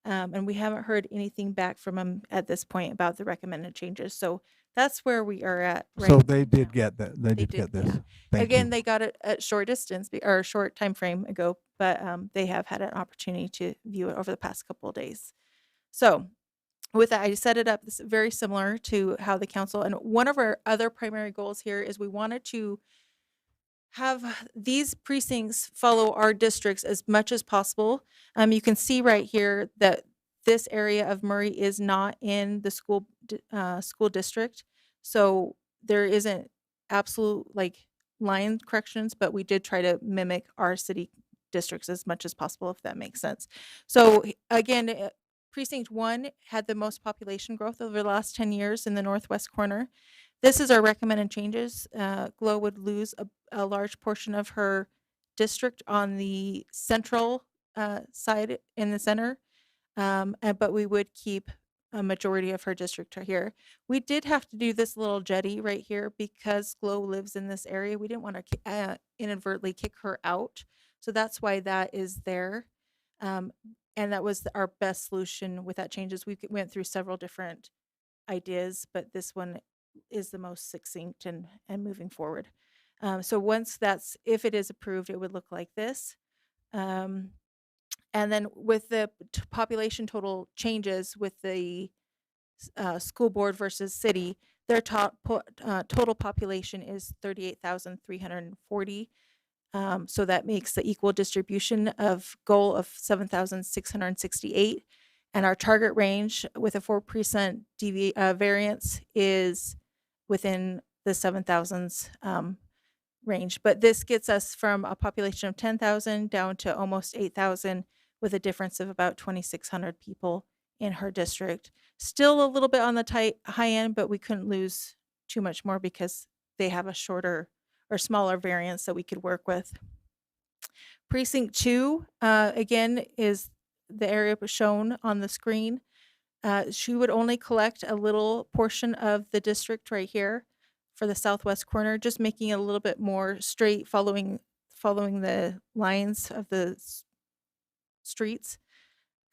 And we haven't heard anything back from them at this point about the recommended changes. So that's where we are at. So right they did now. get that. They did get this. Thank Again, you. they got it at short distance or a short time frame ago, but they have had an opportunity to view it over the past couple of days. So with that, I set it up very similar to how the council, and one of our other primary goals here is we wanted to have these precincts follow our districts as much as possible. You can see right here that this area of Murray is not in the school district, so there isn't absolute line corrections, but we did try to mimic our city districts as much as possible, if that makes sense. So again, precinct 1 had the most population growth over the last 10 years in the northwest corner. This is our recommended changes. Glo would lose a large portion of her district on the central side in the center, but we would keep a majority of her district right here. We did have to do this little jetty right here because Glo lives in this area. We didn't want to inadvertently kick her out. So that's why that is there. And that was our best solution with that changes. We went through several different ideas, but this one is the most succinct and moving forward. So once if it is approved, it would look like this. And then with the population total changes with the school board versus city, their total population is 38,340. So that makes the equal distribution of goal of 7,668. And our target range with a 4% variance is within the 7,000s range. But this gets us from a population of 10,000 down to almost 8,000 with a difference of about 2,600 people in her district. Still a little bit on the high end, but we couldn't lose too much more because they have a shorter or smaller variance that we could work with. Precinct 2, again, is the area shown on the screen. She would only collect a little portion of the district right here for the southwest corner, just making it a little bit more straight, following the lines of the streets.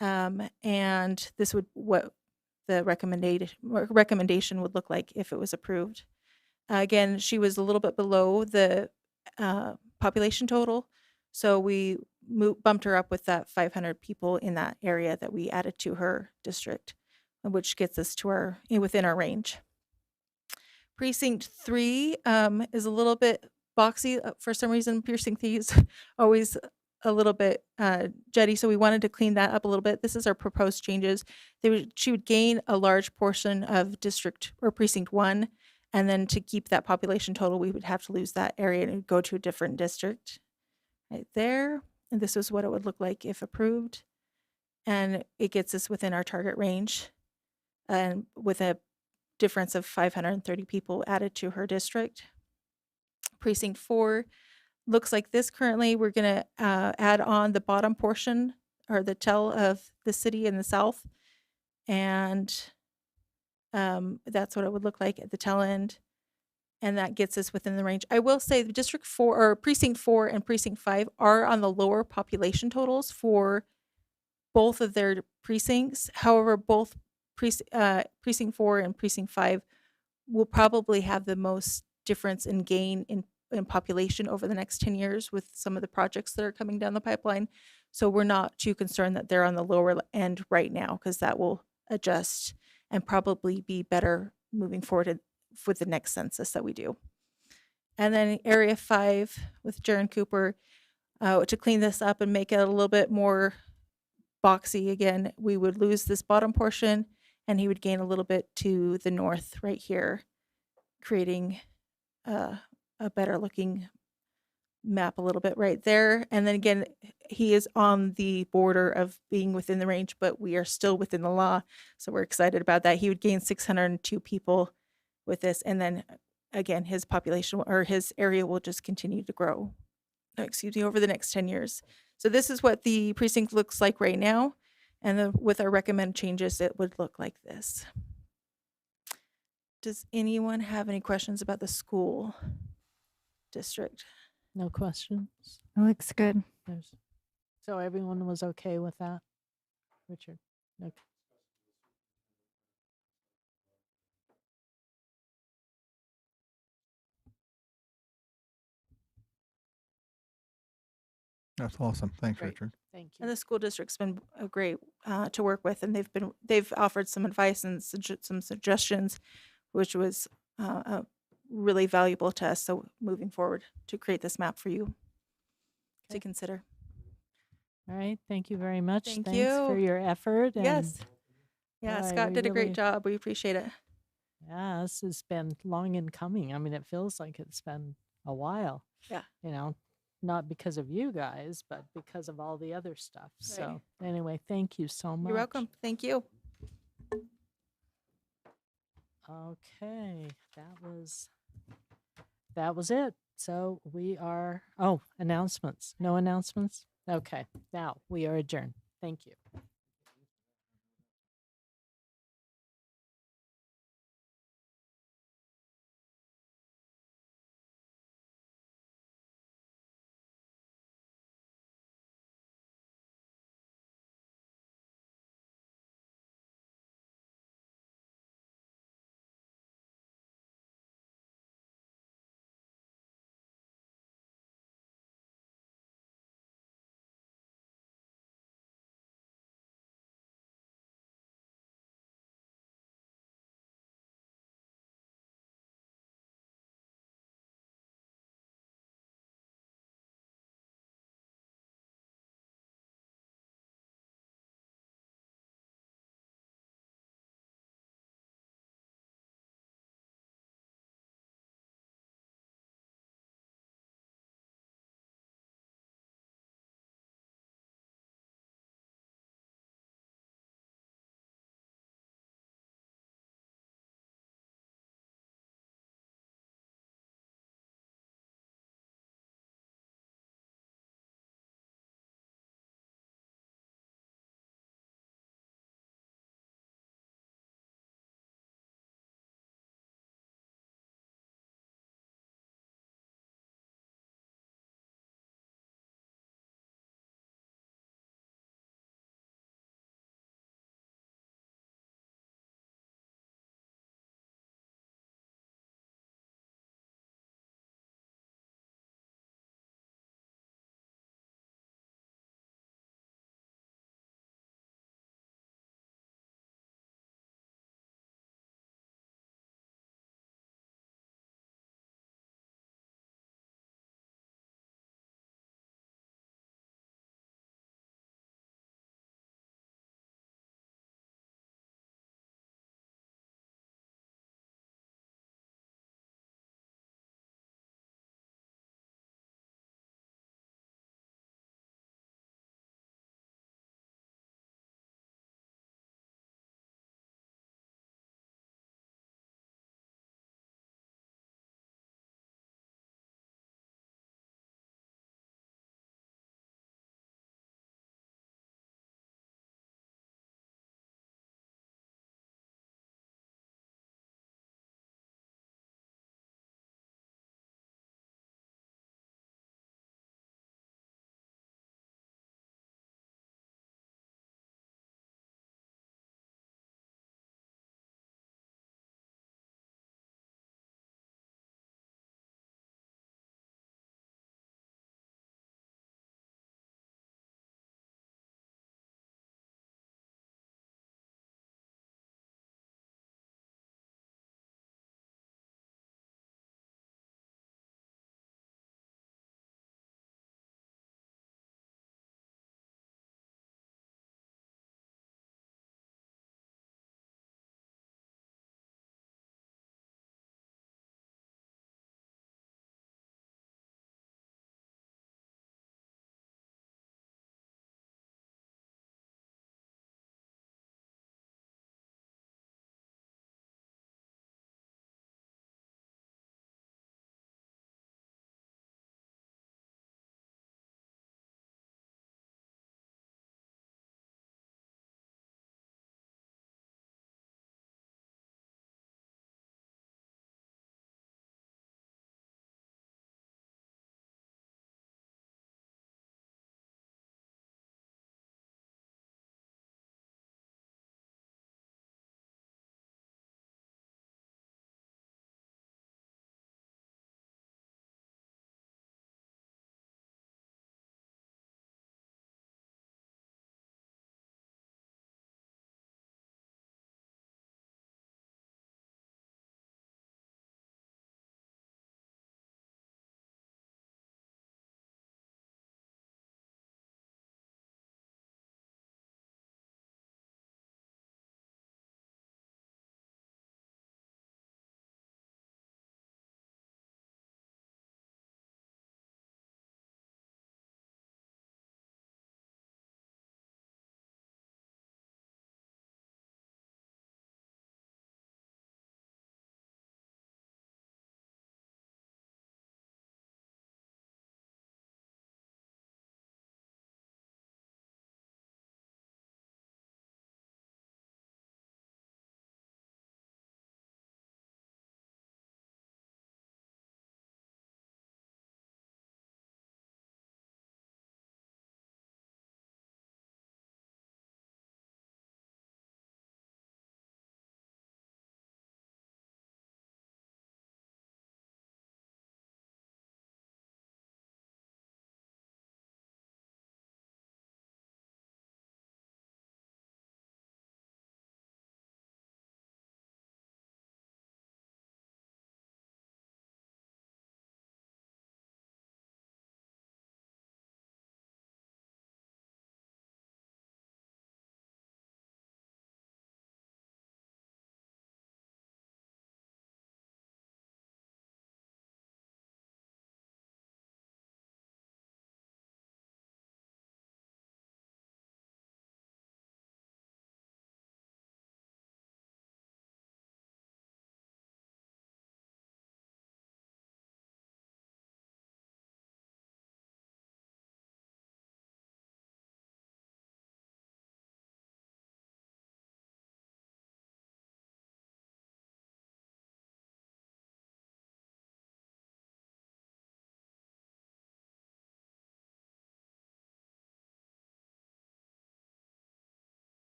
And this would what the recommendation would look like if it was approved. Again, she was a little bit below the population total, so we bumped her up with that 500 people in that area that we added to her district, which gets us to within our range. Precinct 3 is a little bit boxy. For some reason, precinct 3 is always a little bit jetty, so we wanted to clean that up a little bit. This is our proposed changes. She would gain a large portion of district or precinct 1, and then to keep that population total, we would have to lose that area and go to a different district right there. And this is what it would look like if approved. And it gets us within our target range and with a difference of 530 people added to her district. Precinct 4 looks like this currently. We're going to add on the bottom portion or the tail of the city in the south. And that's what it would look like at the tail end. And that gets us within the range. I will say the District 4 or Precinct 4 and Precinct 5 are on the lower population totals for both of their precincts. However, both Precinct 4 and Precinct 5 will probably have the most difference in gain in population over the next 10 years with some of the projects that are coming down the pipeline. So we're not too concerned that they're on the lower end right now, because that will adjust and probably be better moving forward with the next census that we do. And then Area 5 with Jaron Cooper, to clean this up and make it a little bit more boxy again, we would lose this bottom portion and he would gain a little bit to the north right here, creating a better looking map a little bit right there. And then again, he is on the border of being within the range, but we are still within the law. So we're excited about that. He would gain 602 people with this. And then again, his population or his area will just continue to grow, over the next 10 years. So this is what the precinct looks like right now. And then with our recommend changes, it would look like this. Does anyone have any questions about the school district? No questions? It looks good. There's, so everyone was okay with that? Richard? Okay. That's awesome. Thanks, Great. Richard. Thank you. And the school district's been great to work with, and they've offered some advice and some suggestions, which was really valuable to us. So moving forward to create this map for you to Okay. consider. All right. Thank you very much. Thank Thanks for you. your effort. And Yes. Yeah, boy, Scott we did a great really- job. We appreciate it. Yeah, this has been long in coming. I mean, it feels like it's been a while. Yeah. You know, not because of you guys, but because of all the other stuff. So anyway, thank you so much. You're welcome. Thank you. Okay, that was it. So we are, announcements. No announcements? Okay, now we are adjourned. Thank you.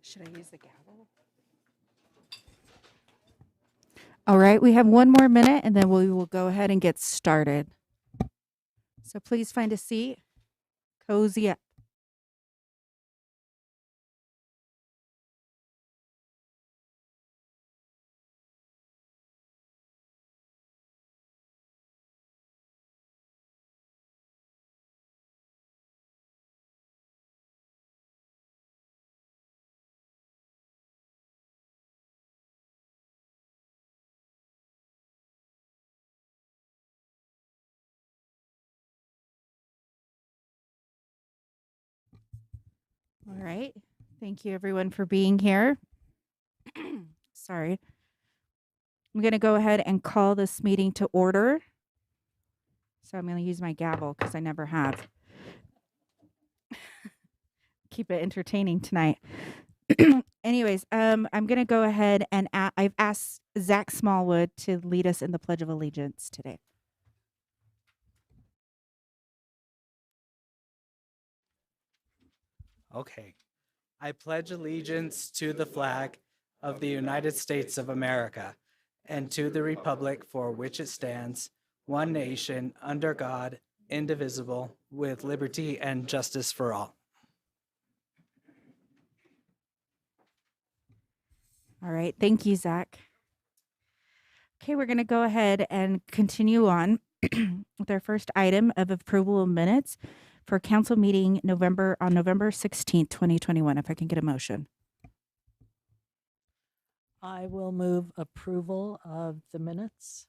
Should I use the gavel? All right, we have one more minute and then we will go ahead and get started. So please find a seat, cozy up. All right. Thank you everyone for being here. Sorry. I'm going to go ahead and call this meeting to order. So I'm going to use my gavel because I never have. Keep it entertaining tonight. Anyways, I'm going to go ahead and I've asked Zach Smallwood to lead us in the Pledge of Allegiance today. Okay. I pledge allegiance to the flag of the United States of America and to the republic for which it stands, one nation, under God, indivisible, with liberty and justice for all. All right. Thank you, Zach. Okay, we're going to go ahead and continue on with our first item of approval of minutes for council meeting on November 16th, 2021. If I can get a motion. I will move approval of the minutes,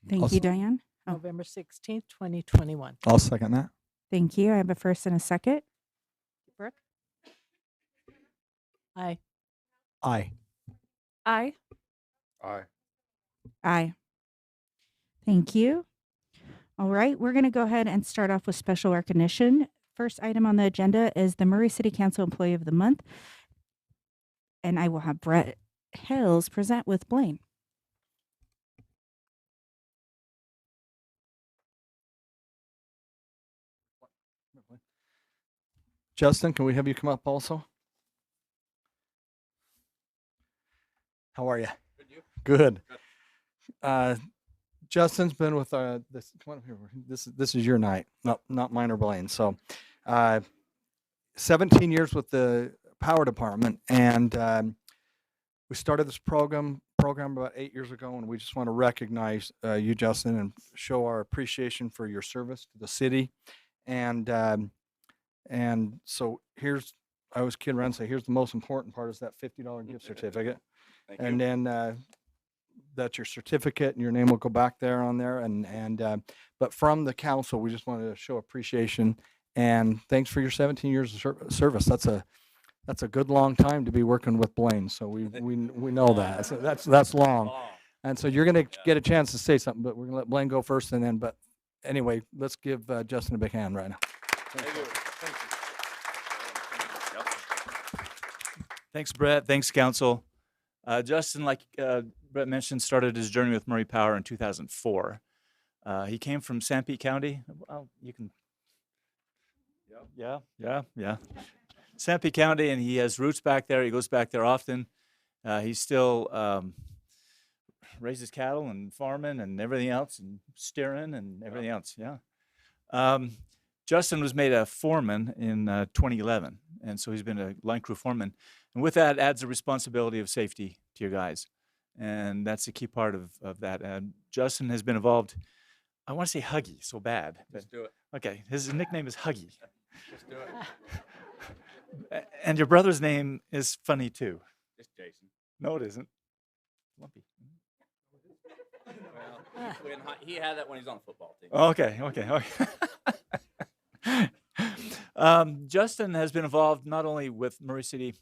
Thank I'll you, s- Diane. Oh. November 16th, 2021. I'll second that. Thank you. I have a first and a second. Brooke? Aye. Aye. Aye. Aye. Aye. Thank you. All right, we're going to go ahead and start off with special recognition. First item on the agenda is the Murray City Council Employee of the Month. And I will have Brett Hills present with Blaine. Justin, can we have you come up also? How are you? Good. Justin's been with this. Come on up here. This is your night, not mine or Blaine. So, 17 years with the power department, and we started this program about 8 years ago, and we just want to recognize you, Justin, and show our appreciation for your service to the city. And so I always kid around and say, here's the most important part is that $50 gift certificate. And then that's your certificate, and your name will go back there on there. But from the council, we just wanted to show appreciation and thanks for your 17 years of service. That's a good long time to be working with Blaine. So we know that. So that's long. And so you're going to get a chance to say something, but we're going to let Blaine go first, and then. But anyway, let's give Justin a big hand right now. Thanks, Brett. Thanks, council. Justin, like Brett mentioned, started his journey with Murray Power in 2004. He came from Sanpete County. Well, you can. Yeah. Sanpete County, and he has roots back there. He goes back there often. He still raises cattle and farming and everything else, and steering and everything else. Yeah. Justin was made a foreman in 2011, and so he's been a line crew foreman. And with that adds a responsibility of safety to your guys. And that's a key part of that. And Justin has been involved. I want to say Huggy so bad. Just do it. Okay, his nickname is Huggy. Just do it. And your brother's name is funny too. Just Jason. No, it isn't. Lumpy. Well, he had that when he's on the football team. Okay. Justin has been involved not only with Murray City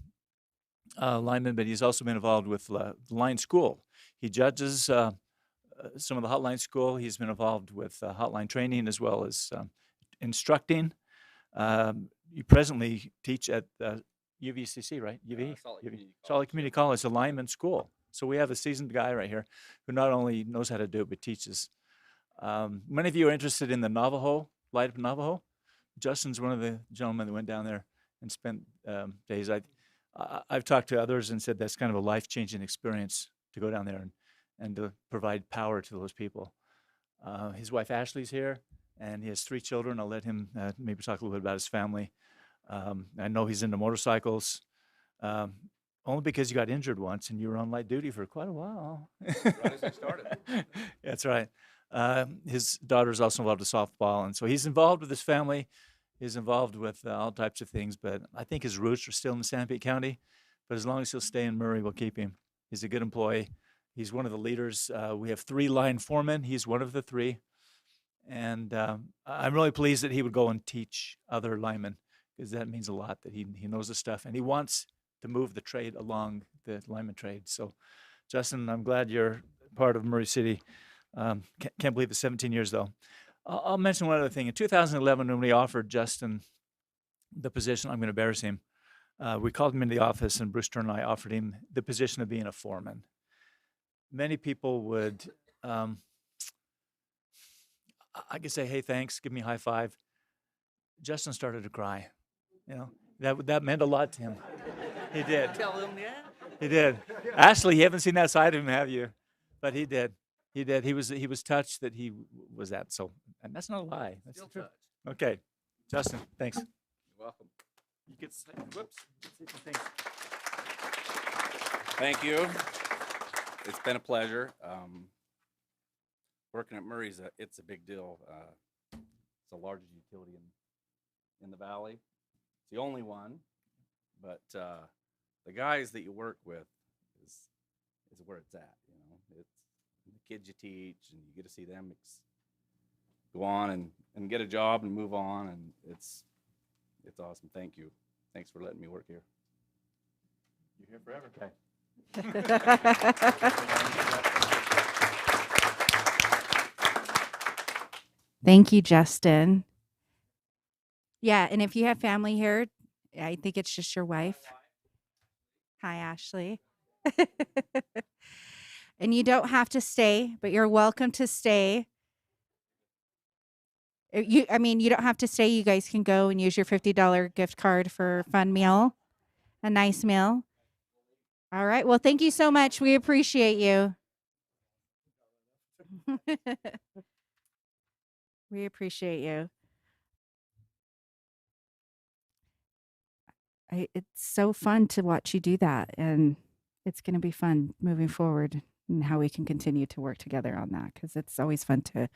linemen, but he's also been involved with line school. He judges some of the hotline school. He's been involved with hotline training as well as instructing. You presently teach at UVCC, right? Salt Lake Community College, a lineman school. So we have a seasoned guy right here who not only knows how to do it, but teaches. Many of you are interested in the Navajo, Light Up Navajo. Justin's one of the gentlemen that went down there and spent days. I've talked to others and said that's kind of a life-changing experience to go down there and to provide power to those people. His wife Ashley's here, and he has 3 children. I'll let him maybe talk a little bit about his family. I know he's into motorcycles, only because you got injured once and you were on light duty for quite a while. Right as I started. That's right. His daughter's also involved with softball, and so he's involved with his family. He's involved with all types of things, but I think his roots are still in Sanpete County. But as long as he'll stay in Murray, we'll keep him. He's a good employee. He's one of the leaders. We have 3 line foremen. He's one of the 3. And I'm really pleased that he would go and teach other linemen, because that means a lot, that he knows the stuff, and he wants to move the trade along, the lineman trade. So, Justin, I'm glad you're part of Murray City. Can't believe it's 17 years, though. I'll mention one other thing. In 2011, when we offered Justin the position, I'm going to embarrass him, we called him into the office, and Bruce Turner and I offered him the position of being a foreman. Many people would, I could say, hey, thanks, give me a high five. Justin started to cry. You know, that meant a lot to him. He did. Tell him, yeah. He did. Ashley, you haven't seen that side of him, have you? But he did. He did. He was touched that he was that. So, and that's not a lie. That's Still true. touched. Okay, Justin, thanks. You're welcome. You get whoops. Thanks. Thank you. It's been a pleasure. Working at Murray's, it's a big deal. It's the largest utility in the valley. It's the only one, but the guys that you work with is where it's at. You know, it's the kids you teach, and you get to see them go on and get a job and move on, and it's awesome. Thank you. Thanks for letting me work here. You're here forever. Okay. Thank you, Justin. Yeah, and if you have family here, I think it's just your wife. Hi, Ashley. And you don't have to stay, but you're welcome to stay. You don't have to stay. You guys can go and use your $50 gift card for a fun meal, a nice meal. All right. Well, thank you so much. We appreciate you. We appreciate you. It's so fun to watch you do that, and it's going to be fun moving forward and how we can continue to work together on that, because it's always fun to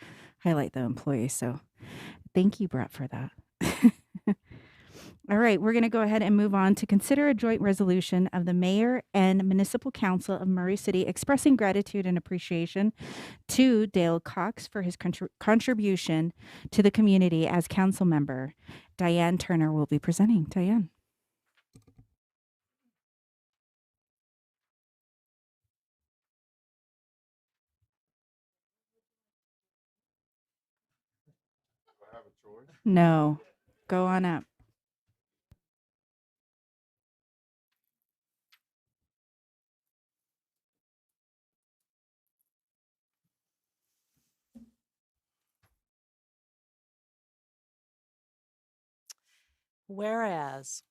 highlight the employees. So thank you, Brett, for that. All right, we're going to go ahead and move on to consider a joint resolution of the Mayor and Municipal Council of Murray City expressing gratitude and appreciation to Dale Cox for his contribution to the community as council member. Diane Turner will be presenting. Diane. Do I have a choice? No, go on up. Whereas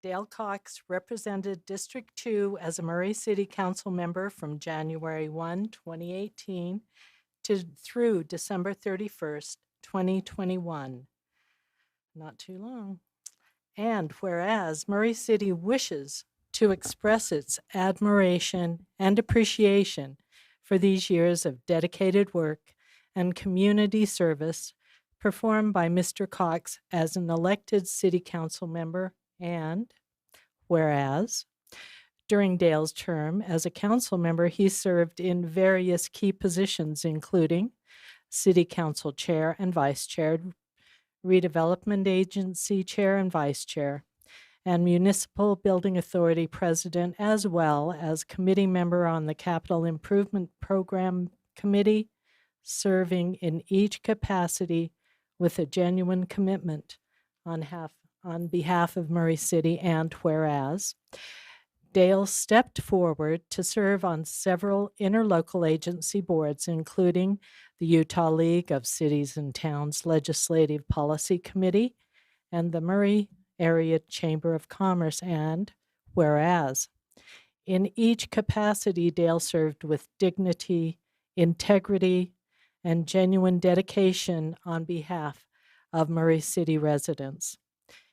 Dale Cox represented District 2 as a Murray City Council member from January 1, 2018 through December 31st, 2021. Not too long. And whereas Murray City wishes to express its admiration and appreciation for these years of dedicated work and community service performed by Mr. Cox as an elected city council member, and whereas during Dale's term as a council member, he served in various key positions, including city council chair and vice chair, redevelopment agency chair and vice chair, and municipal building authority president, as well as committee member on the capital improvement program committee, serving in each capacity with a genuine commitment on behalf of Murray City. And whereas Dale stepped forward to serve on several interlocal agency boards, including the Utah League of Cities and Towns Legislative Policy Committee and the Murray Area Chamber of Commerce. And whereas in each capacity, Dale served with dignity, integrity, and genuine dedication on behalf of Murray City residents.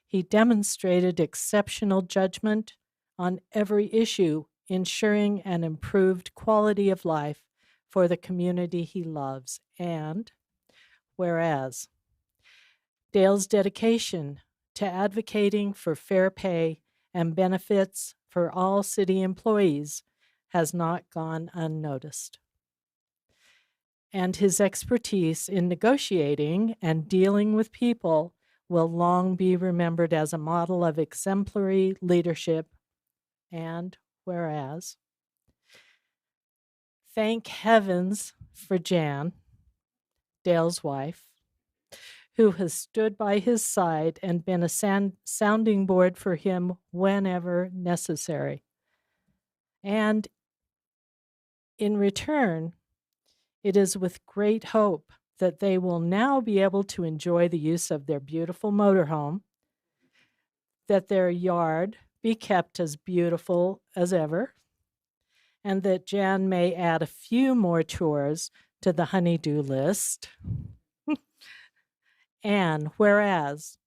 He demonstrated exceptional judgment on every issue, ensuring an improved quality of life for the community he loves. And whereas Dale's dedication to advocating for fair pay and benefits for all city employees has not gone unnoticed. And his expertise in negotiating and dealing with people will long be remembered as a model of exemplary leadership. And whereas, thank heavens for Jan, Dale's wife, who has stood by his side and been a sounding board for him whenever necessary. And in return, it is with great hope that they will now be able to enjoy the use of their beautiful motorhome, that their yard be kept as beautiful as ever, and that Jan may add a few more chores to the honey-do list. And whereas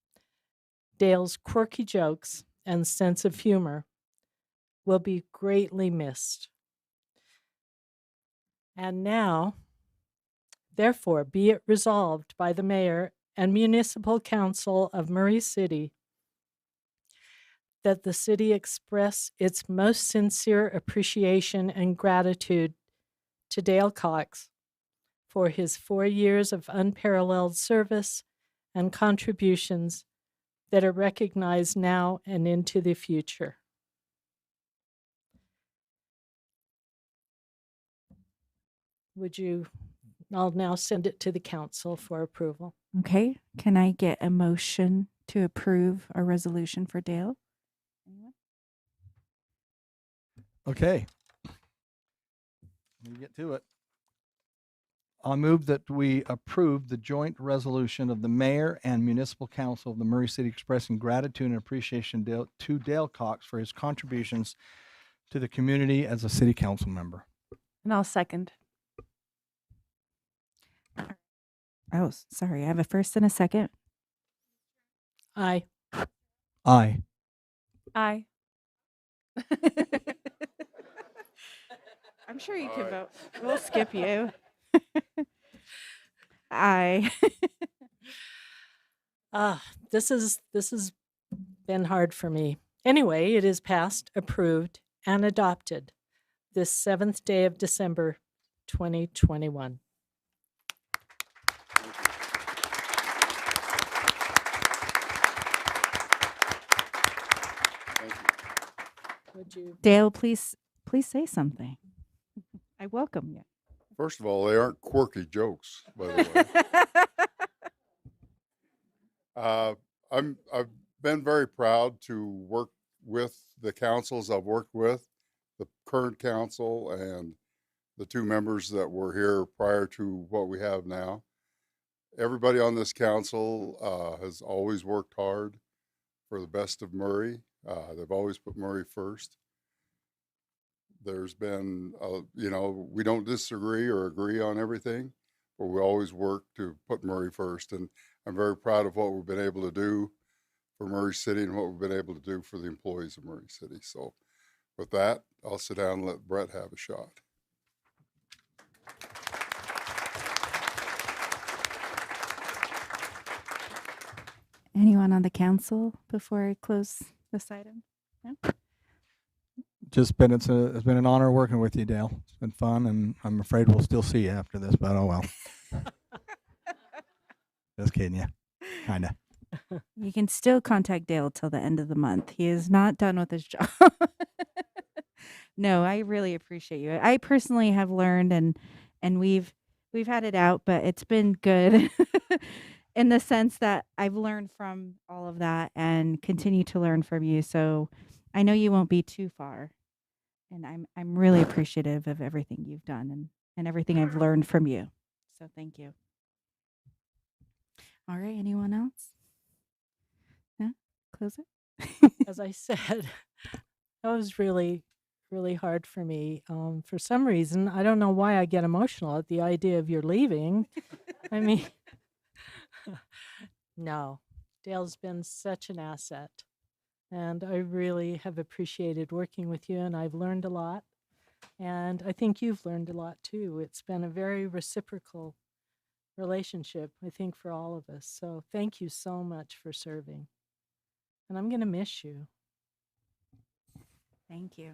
Dale's quirky jokes and sense of humor will be greatly missed. And now, therefore, be it resolved by the Mayor and Municipal Council of Murray City that the city express its most sincere appreciation and gratitude to Dale Cox for his 4 years of unparalleled service and contributions that are recognized now and into the future. I'll now send it to the council for approval. Okay, can I get a motion to approve a resolution for Dale? Anyone? Okay. Let me get to it. I'll move that we approve the joint resolution of the mayor and municipal council of the Murray City expressing gratitude and appreciation to Dale Cox for his contributions to the community as a city council member. And I'll second. Oh, sorry. I have a first and a second. Aye. Aye. Aye. I'm sure you Aye. can vote. We'll skip you. Aye. This has been hard for me. Anyway, it is passed, approved, and adopted this 7th day of December, 2021. Thank you. Would you? Dale, please say something. I welcome you. First of all, they aren't quirky jokes, by the way. I've been very proud to work with the councils I've worked with, the current council and the 2 members that were here prior to what we have now. Everybody on this council has always worked hard for the best of Murray. They've always put Murray first. There's been, we don't disagree or agree on everything, but we always work to put Murray first. And I'm very proud of what we've been able to do for Murray City and what we've been able to do for the employees of Murray City. So with that, I'll sit down and let Brett have a shot. Anyone on the council before I close this item? No? It's been an honor working with you, Dale. It's been fun, and I'm afraid we'll still see you after this, but oh well. Just kidding you. Kinda. You can still contact Dale till the end of the month. He is not done with his job. No, I really appreciate you. I personally have learned and we've had it out, but it's been good in the sense that I've learned from all of that and continue to learn from you. So I know you won't be too far. And I'm really appreciative of everything you've done and everything I've learned from you. So thank you. All right, anyone else? No? Close it? As I said, That was really, really hard for me. For some reason, I don't know why I get emotional at the idea of your leaving. I mean, no, Dale's been such an asset. And I really have appreciated working with you, and I've learned a lot. And I think you've learned a lot too. It's been a very reciprocal relationship, I think, for all of us. So thank you so much for serving. And I'm going to miss you. Thank you.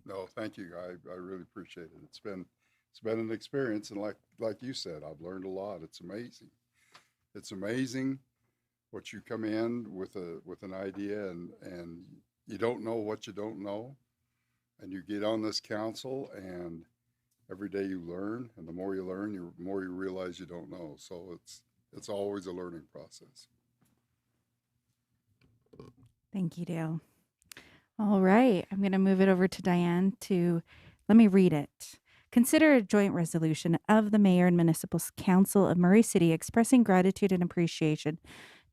No, thank you. I really appreciate it. It's been an experience, and like you said, I've learned a lot. It's amazing. It's amazing what you come in with an idea, and you don't know what you don't know, and you get on this council, and every day you learn, and the more you learn, the more you realize you don't know. So it's always a learning process. Thank you, Dale. All right. I'm going to move it over to Diane to let me read it. Consider a joint resolution of the Mayor and Municipal Council of Murray City expressing gratitude and appreciation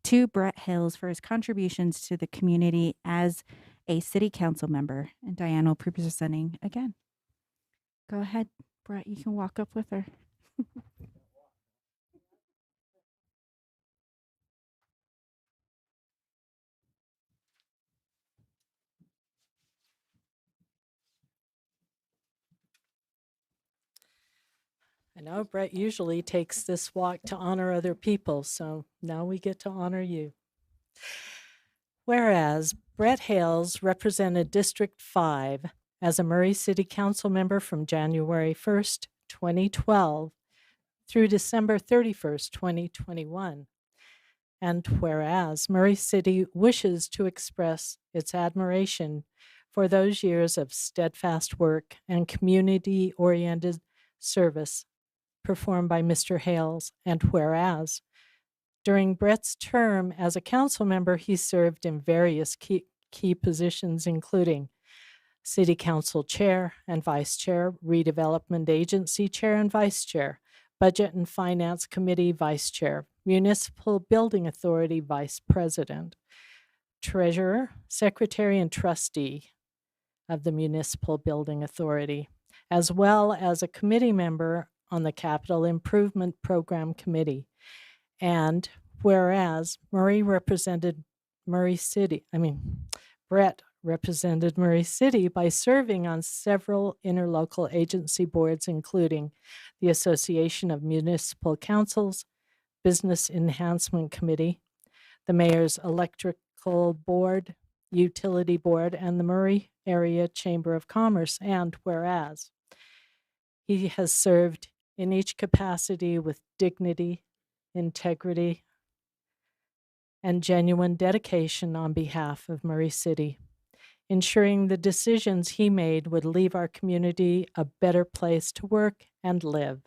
to Brett Hales for his contributions to the community as a city council member. And Diane will be presenting again. Go ahead, Brett. You can walk up with her. I know Brett usually takes this walk to honor other people, so now we get to honor you. Whereas Brett Hales represented District 5 as a Murray City Council member from January 1st, 2012 through December 31st, 2021. And whereas Murray City wishes to express its admiration for those years of steadfast work and community-oriented service performed by Mr. Hales, and whereas during Brett's term as a council member, he served in various key positions, including City Council Chair and Vice Chair, Redevelopment Agency Chair and Vice Chair, Budget and Finance Committee Vice Chair, Municipal Building Authority Vice President, Treasurer, Secretary, and Trustee of the Municipal Building Authority, as well as a committee member on the Capital Improvement Program Committee. And whereas Brett represented Murray City by serving on several interlocal agency boards, including the Association of Municipal Councils, Business Enhancement Committee, the Mayor's Electrical Board, Utility Board, and the Murray Area Chamber of Commerce. And whereas he has served in each capacity with dignity, integrity, and genuine dedication on behalf of Murray City, ensuring the decisions he made would leave our community a better place to work and live.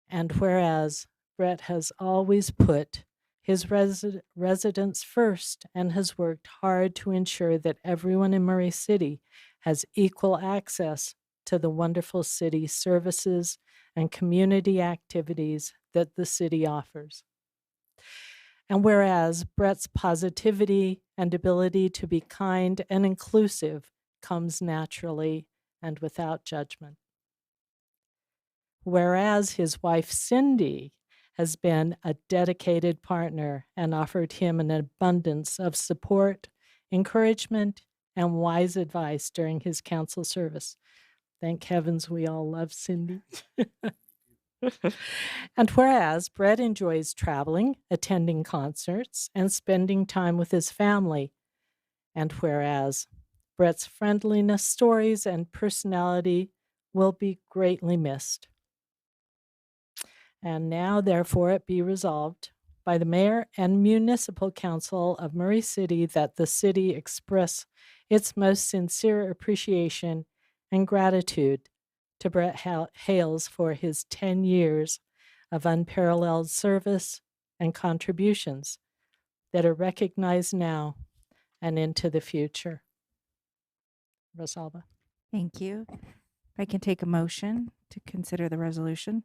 And whereas Brett has always put his residents first and has worked hard to ensure that everyone in Murray City has equal access to the wonderful city services and community activities that the city offers. And whereas Brett's positivity and ability to be kind and inclusive comes naturally and without judgment. Whereas his wife Cindy has been a dedicated partner and offered him an abundance of support, encouragement, and wise advice during his council service. Thank heavens we all love Cindy. And whereas Brett enjoys traveling, attending concerts, and spending time with his family. And whereas Brett's friendliness, stories, and personality will be greatly missed. And now, therefore, it be resolved by the Mayor and Municipal Council of Murray City that the city express its most sincere appreciation and gratitude to Brett Hales for his 10 years of unparalleled service and contributions that are recognized now and into the future. Rosalba. Thank you. If I can take a motion to consider the resolution.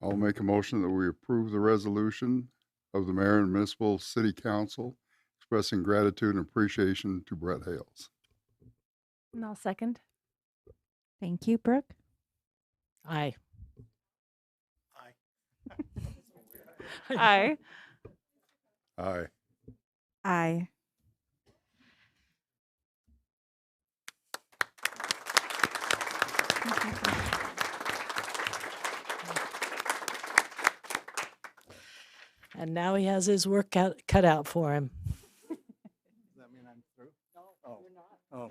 I'll make a motion that we approve the resolution of the Mayor and Municipal City Council expressing gratitude and appreciation to Brett Hales. And I'll second. Thank you, Brooke. Aye. Aye. Aye. Aye. And now he has his work cut out for him. Does that mean I'm through? No, you're not. Oh.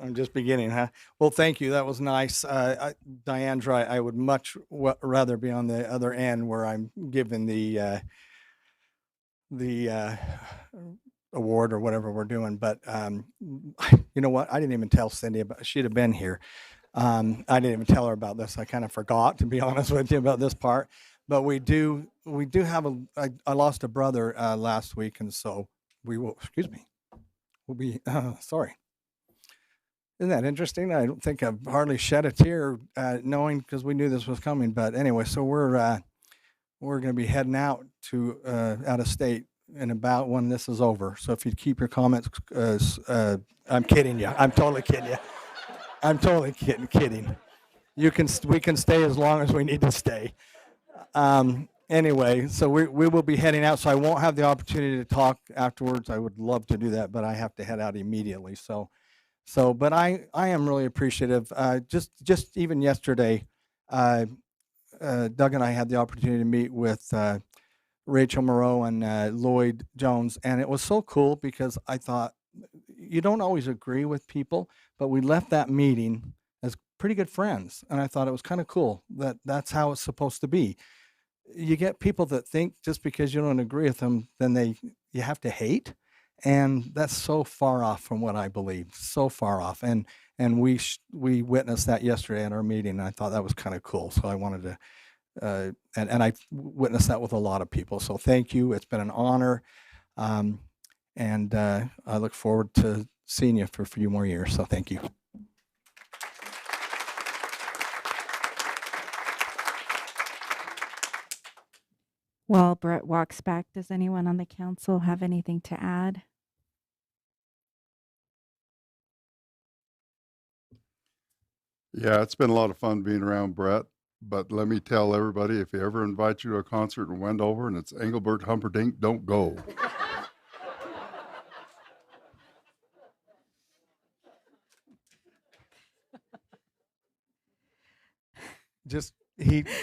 I'm just beginning, huh? Well, thank you. That was nice. Diane's right. I would much rather be on the other end where I'm given the award or whatever we're doing. But you know what? I didn't even tell Cindy about. She'd have been here. I didn't even tell her about this. I kind of forgot, to be honest with you, about this part. But we do have I lost a brother last week, and so we will. Excuse me. We'll be sorry. Isn't that interesting? I don't think I've hardly shed a tear knowing, because we knew this was coming. But anyway, so we're going to be heading out to out of state in about when this is over. So if you keep your comments, I'm kidding you. I'm totally kidding you. I'm totally kidding. We can stay as long as we need to stay. Anyway, so we will be heading out. So I won't have the opportunity to talk afterwards. I would love to do that, but I have to head out immediately. But I am really appreciative. Just even yesterday, Doug and I had the opportunity to meet with Rachel Moreau and Lloyd Jones, and it was so cool because I thought, you don't always agree with people, but we left that meeting as pretty good friends, and I thought it was kind of cool that that's how it's supposed to be. You get people that think just because you don't agree with them, then you have to hate. And that's so far off from what I believe, so far off. And we witnessed that yesterday at our meeting. And I thought that was kind of cool. So I wanted to, and I witnessed that with a lot of people. So thank you. It's been an honor. And I look forward to seeing you for a few more years. So thank you. While Brett walks back, does anyone on the council have anything to add? Yeah, it's been a lot of fun being around Brett. But let me tell everybody, if he ever invites you to a concert in Wendover and it's Engelbert Humperdinck, don't go.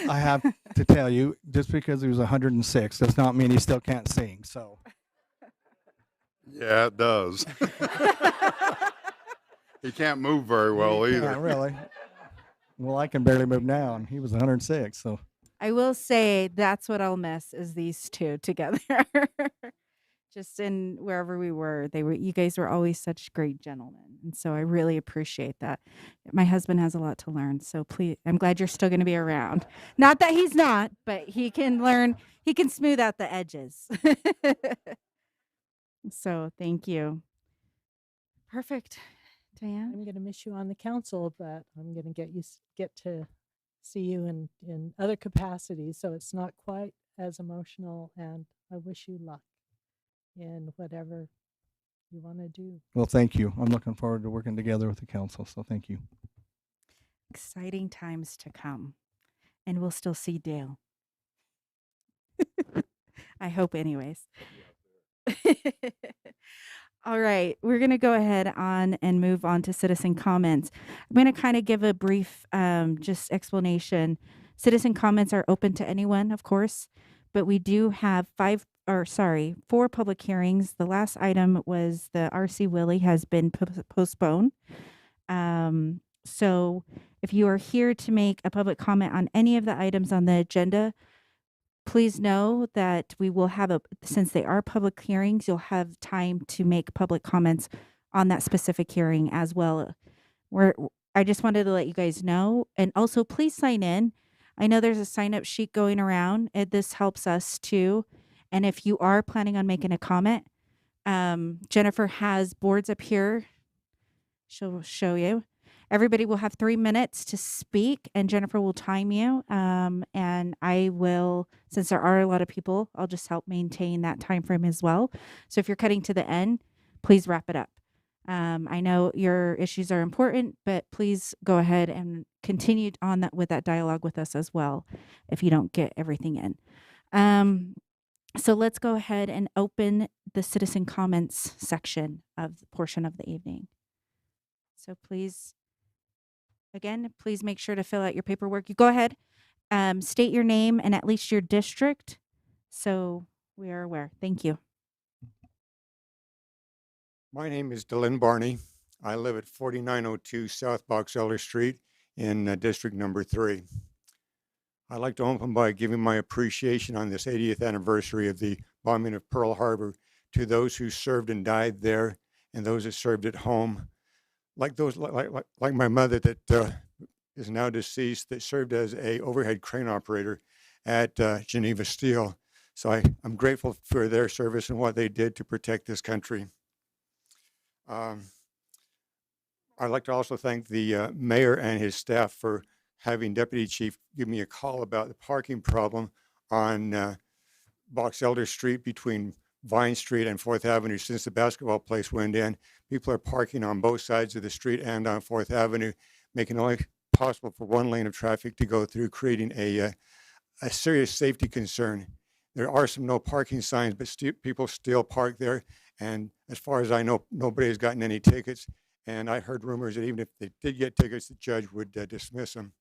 I have to tell you, just because he was 106 does not mean he still can't sing. So Yeah, it does. He can't move very well either. yeah, really. Well, I can barely move now, and he was 106. So I will say that's what I'll miss is these two together. Just in wherever we were, you guys were always such great gentlemen. And so I really appreciate that. My husband has a lot to learn. So please, I'm glad you're still going to be around. Not that he's not, but he can learn, he can smooth out the edges. So thank you. Perfect. Diane? I'm going to miss you on the council, but I'm going to get to see you in other capacities. So it's not quite as emotional, and I wish you luck in whatever you want to do. well, thank you. I'm looking forward to working together with the council. So thank you. Exciting times to come. And we'll still see Dale. I hope, anyways. All right, we're going to go ahead on and move on to citizen comments. I'm going to kind of give a brief just explanation. Citizen comments are open to anyone, of course, but we do have 4 public hearings. The last item was the RC Willie has been postponed. So if you are here to make a public comment on any of the items on the agenda, please know that we will have since they are public hearings, you'll have time to make public comments on that specific hearing as well. I just wanted to let you guys know. And also please sign in. I know there's a sign up sheet going around. This helps us too. And if you are planning on making a comment, Jennifer has boards up here. She'll show you. Everybody will have 3 minutes to speak, and Jennifer will time you. And I will, since there are a lot of people, I'll just help maintain that time frame as well. So if you're cutting to the end, please wrap it up. I know your issues are important, but please go ahead and continue on that with that dialogue with us as well if you don't get everything in. So let's go ahead and open the citizen comments section of the portion of the evening. So please, again, please make sure to fill out your paperwork. You go ahead, state your name and at least your district so we are aware. Thank you. My name is Dylan Barney. I live at 4902 South Box Elder Street in District Number 3. I'd like to open by giving my appreciation on this 80th anniversary of the bombing of Pearl Harbor to those who served and died there and those that served at home. Like my mother that is now deceased, that served as a overhead crane operator at Geneva Steel. So I'm grateful for their service and what they did to protect this country. I'd like to also thank the mayor and his staff for having Deputy Chief give me a call about the parking problem on Box Elder Street between Vine Street and 4th Avenue. Since the basketball place went in, people are parking on both sides of the street and on 4th Avenue, making it only possible for one lane of traffic to go through, creating a serious safety concern. There are some no parking signs, but people still park there. And as far as I know, nobody has gotten any tickets. And I heard rumors that even if they did get tickets, the judge would dismiss them.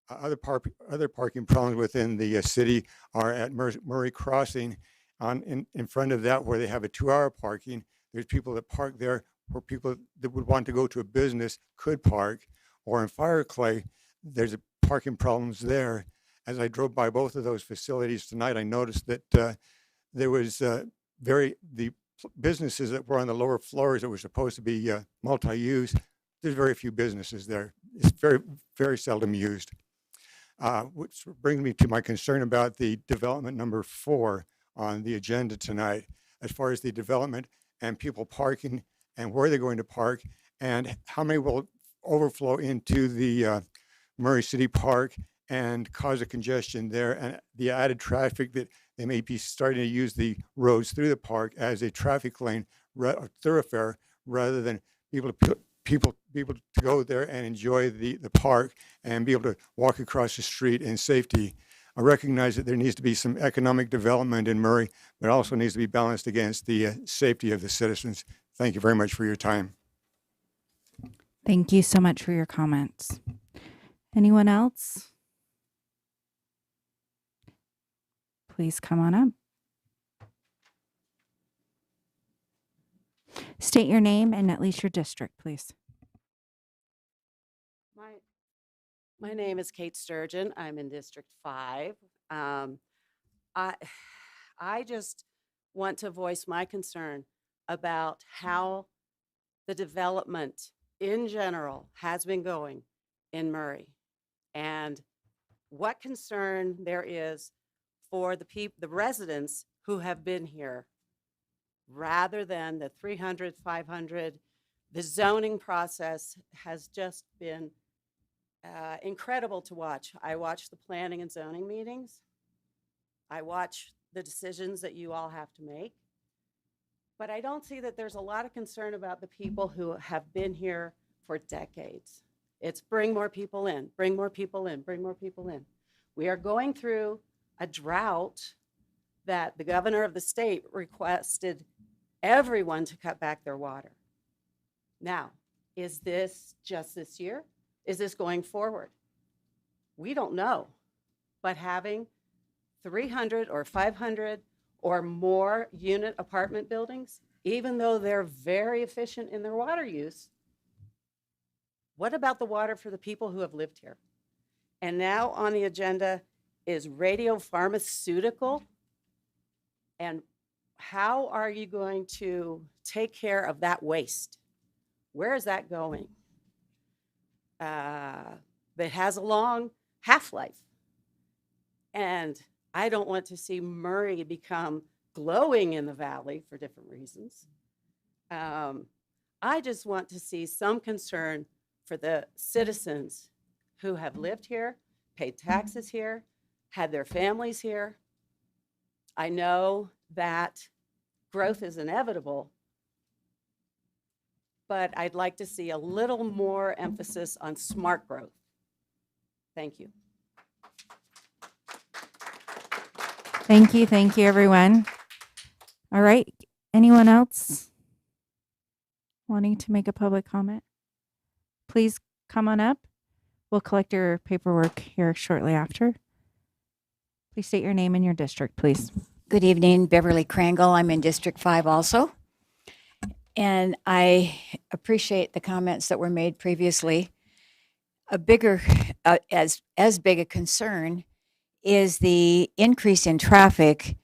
Other parking problems within the city are at Murray Crossing. In front of that, where they have a 2-hour parking, there's people that park there where people that would want to go to a business could park. Or in Fireclay, there's parking problems there. As I drove by both of those facilities tonight, I noticed that there was the businesses that were on the lower floors that were supposed to be multi-use. There's very few businesses there. It's very, very seldom used. Which brings me to my concern about the development number 4 on the agenda tonight, as far as the development and people parking and where they're going to park and how many will overflow into the Murray City Park and cause a congestion there, and the added traffic that they may be starting to use the roads through the park as a traffic lane thoroughfare rather than people to go there and enjoy the park and be able to walk across the street in safety. I recognize that there needs to be some economic development in Murray, but also needs to be balanced against the safety of the citizens. Thank you very much for your time. Thank you so much for your comments. Anyone else? Please come on up. State your name and at least your district, please. My name is Kate Sturgeon. I'm in District 5. I just want to voice my concern about how the development in general has been going in Murray and what concern there is for the residents who have been here rather than the 300, 500. The zoning process has just been incredible to watch. I watch the planning and zoning meetings. I watch the decisions that you all have to make. But I don't see that there's a lot of concern about the people who have been here for decades. It's bring more people in, bring more people in, bring more people in. We are going through a drought that the governor of the state requested everyone to cut back their water. Now, is this just this year? Is this going forward? We don't know. But having 300 or 500 or more unit apartment buildings, even though they're very efficient in their water use, what about the water for the people who have lived here? And now on the agenda is radiopharmaceutical. And how are you going to take care of that waste? Where is that going? That has a long half-life. And I don't want to see Murray become glowing in the valley for different reasons. I just want to see some concern for the citizens who have lived here, paid taxes here, had their families here. I know that growth is inevitable, but I'd like to see a little more emphasis on smart growth. Thank you. Thank you, everyone. All right. Anyone else wanting to make a public comment? Please come on up. We'll collect your paperwork here shortly after. Please state your name and your district, please. Good evening, Beverly Krangle. I'm in District 5 also. And I appreciate the comments that were made previously. A bigger, as big a concern is the increase in traffic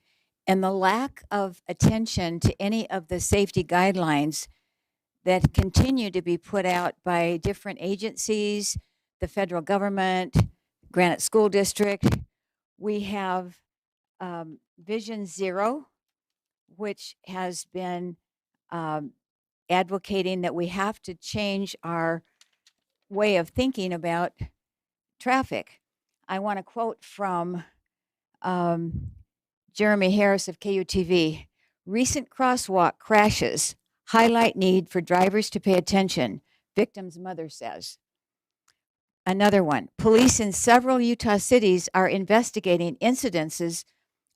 and the lack of attention to any of the safety guidelines that continue to be put out by different agencies, the federal government, Granite School District. We have Vision Zero, which has been advocating that we have to change our way of thinking about traffic. I want to quote from Jeremy Harris of KUTV. Recent crosswalk crashes highlight need for drivers to pay attention, victim's mother says. Another one, police in several Utah cities are investigating incidences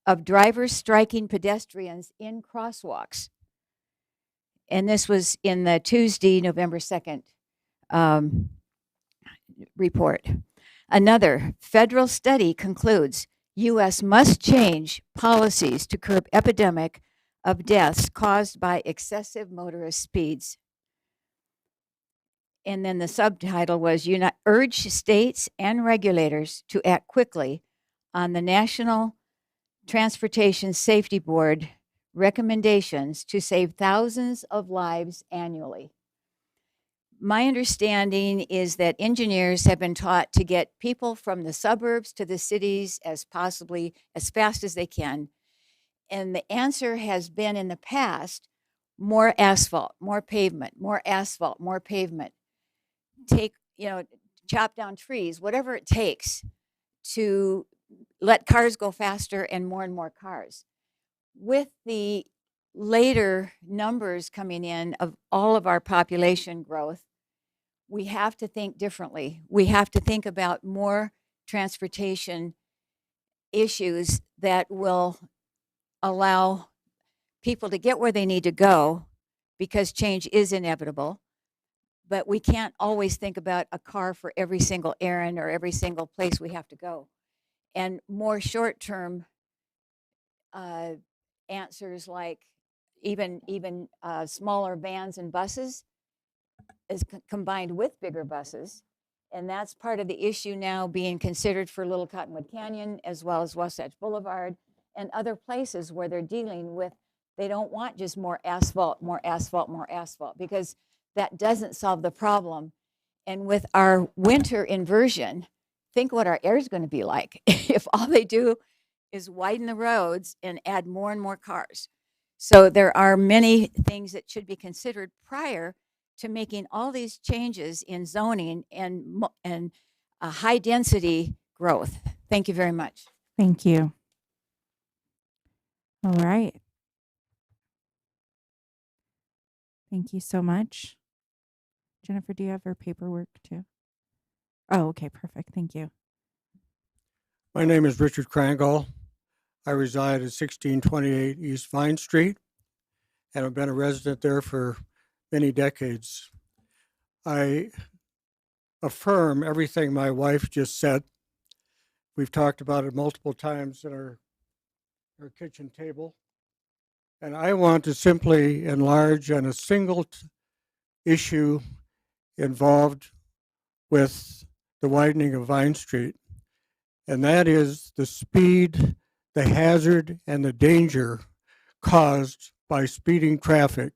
of drivers striking pedestrians in crosswalks. And this was in the Tuesday, November 2nd report. Another federal study concludes U.S. must change policies to curb epidemic of deaths caused by excessive motorist speeds. And then the subtitle was urge states and regulators to act quickly on the National Transportation Safety Board recommendations to save thousands of lives annually. My understanding is that engineers have been taught to get people from the suburbs to the cities as fast as they can. And the answer has been in the past, more asphalt, more pavement, more asphalt, more pavement. Chop down trees, whatever it takes to let cars go faster and more cars. With the later numbers coming in of all of our population growth, we have to think differently. We have to think about more transportation issues that will allow people to get where they need to go, because change is inevitable. But we can't always think about a car for every single errand or every single place we have to go. And more short-term answers, like even smaller vans and buses is combined with bigger buses. And that's part of the issue now being considered for Little Cottonwood Canyon, as well as Wasatch Boulevard and other places where they're dealing with, they don't want just more asphalt, because that doesn't solve the problem. And with our winter inversion, think what our air is going to be like if all they do is widen the roads and add more and more cars. So there are many things that should be considered prior to making all these changes in zoning and high density growth. Thank you very much. Thank you. All right. Thank you so much. Jennifer, do you have her paperwork too? Oh, okay, perfect. Thank you. My name is Richard Krangle. I reside at 1628 East Vine Street, and I've been a resident there for many decades. I affirm everything my wife just said. We've talked about it multiple times at our kitchen table. And I want to simply enlarge on a single issue involved with the widening of Vine Street. And that is the speed, the hazard, and the danger caused by speeding traffic.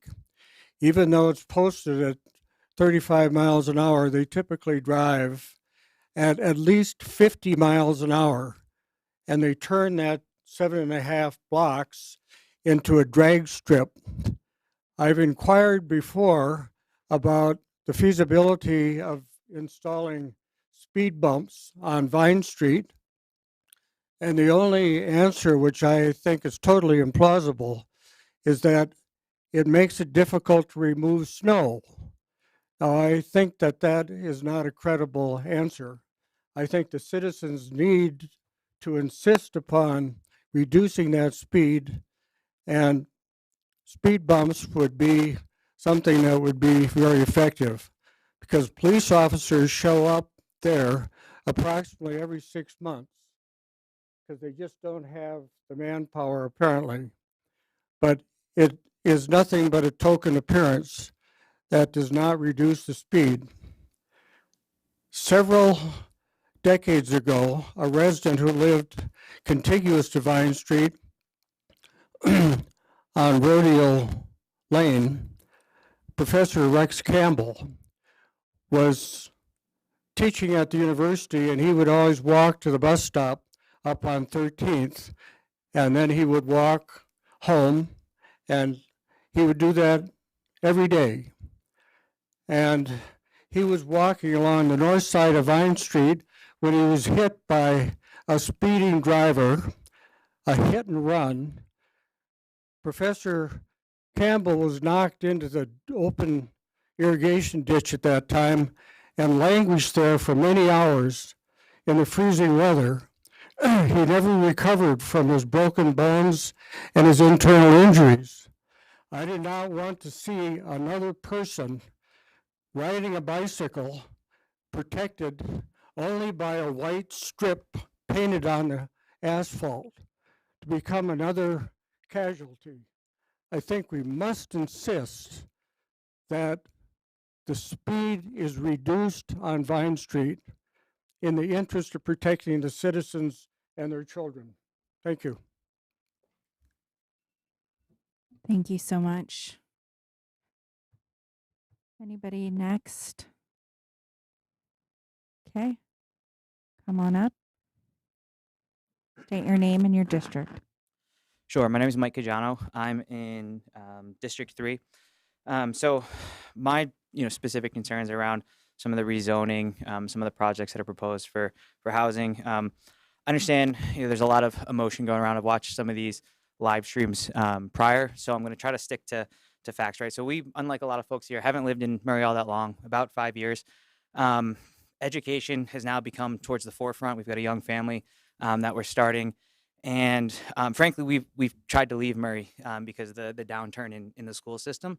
Even though it's posted at 35 miles an hour, they typically drive at least 50 miles an hour. And they turn that 7.5 blocks into a drag strip. I've inquired before about the feasibility of installing speed bumps on Vine Street. And the only answer, which I think is totally implausible, is that it makes it difficult to remove snow. Now, I think that that is not a credible answer. I think the citizens need to insist upon reducing that speed, and speed bumps would be something that would be very effective, because police officers show up there approximately every 6 months because they just don't have the manpower apparently. But it is nothing but a token appearance that does not reduce the speed. Several decades ago, a resident who lived contiguous to Vine Street on Rodeo Lane, Professor Rex Campbell, was teaching at the university, and he would always walk to the bus stop up on 13th, and then he would walk home, and he would do that every day. And he was walking along the north side of Vine Street when he was hit by a speeding driver, a hit and run. Professor Campbell was knocked into the open irrigation ditch at that time and languished there for many hours in the freezing weather. He never recovered from his broken bones and his internal injuries. I did not want to see another person riding a bicycle protected only by a white strip painted on the asphalt to become another casualty. I think we must insist that the speed is reduced on Vine Street in the interest of protecting the citizens and their children. Thank you. Thank you so much. Anybody next? Okay. Come on up. State your name and your district. Sure. My name is Mike Cajano. I'm in District 3. So my specific concerns around some of the rezoning, some of the projects that are proposed for housing. I understand there's a lot of emotion going around. I've watched some of these live streams prior, so I'm going to try to stick to facts, right? So we, unlike a lot of folks here, haven't lived in Murray all that long, about 5 years. Education has now become towards the forefront. We've got a young family that we're starting. And frankly, we've tried to leave Murray because of the downturn in the school system.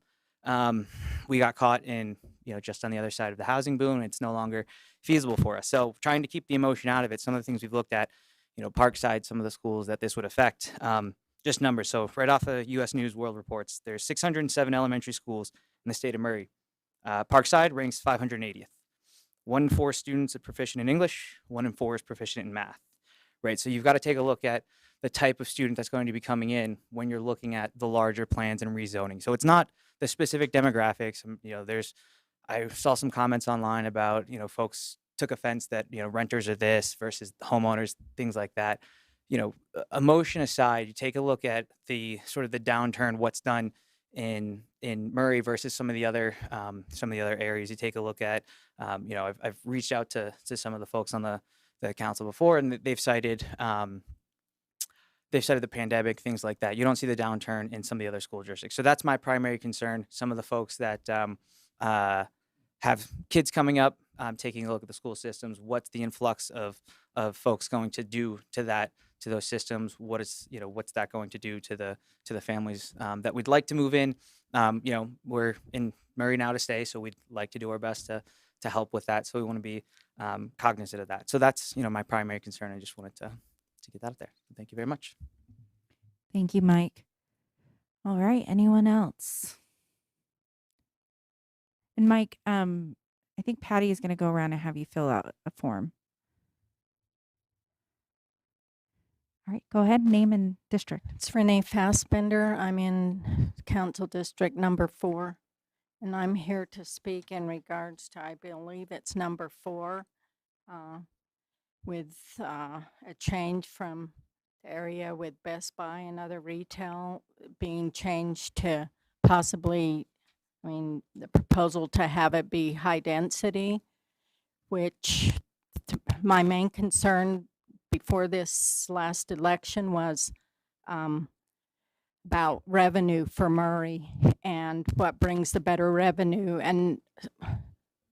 We got caught in, just on the other side of the housing boom. It's no longer feasible for us. So trying to keep the emotion out of it. Some of the things we've looked at, Parkside, some of the schools that this would affect, just numbers. So right off of U.S. News World Reports, there's 607 elementary schools in the state of Murray. Parkside ranks 580th. 1 in 4 students are proficient in English. 1 in 4 is proficient in math. Right, so you've got to take a look at the type of student that's going to be coming in when you're looking at the larger plans and rezoning. So it's not the specific demographics. I saw some comments online about, folks took offense that, renters are this versus homeowners, things like that. Emotion aside, you take a look at the sort of the downturn, what's done in Murray versus some of the other areas. You take a look at, I've reached out to some of the folks on the council before, and they've cited the pandemic, things like that. You don't see the downturn in some of the other school districts. So that's my primary concern. Some of the folks that have kids coming up, taking a look at the school systems. What's the influx of folks going to do to those systems? What's that going to do to the families that we'd like to move in? We're in Murray now to stay, so we'd like to do our best to help with that. So we want to be cognizant of that. So that's, my primary concern. I just wanted to get that out there. Thank you very much. Thank you, Mike. All right. Anyone else? And Mike, I think Patty is going to go around and have you fill out a form. All right. Go ahead. Name and district. It's Renee Fassbender. I'm in Council District number 4. And I'm here to speak in regards to, I believe it's number 4, with a change from the area with Best Buy and other retail being changed to possibly, the proposal to have it be high density, which my main concern before this last election was about revenue for Murray and what brings the better revenue. And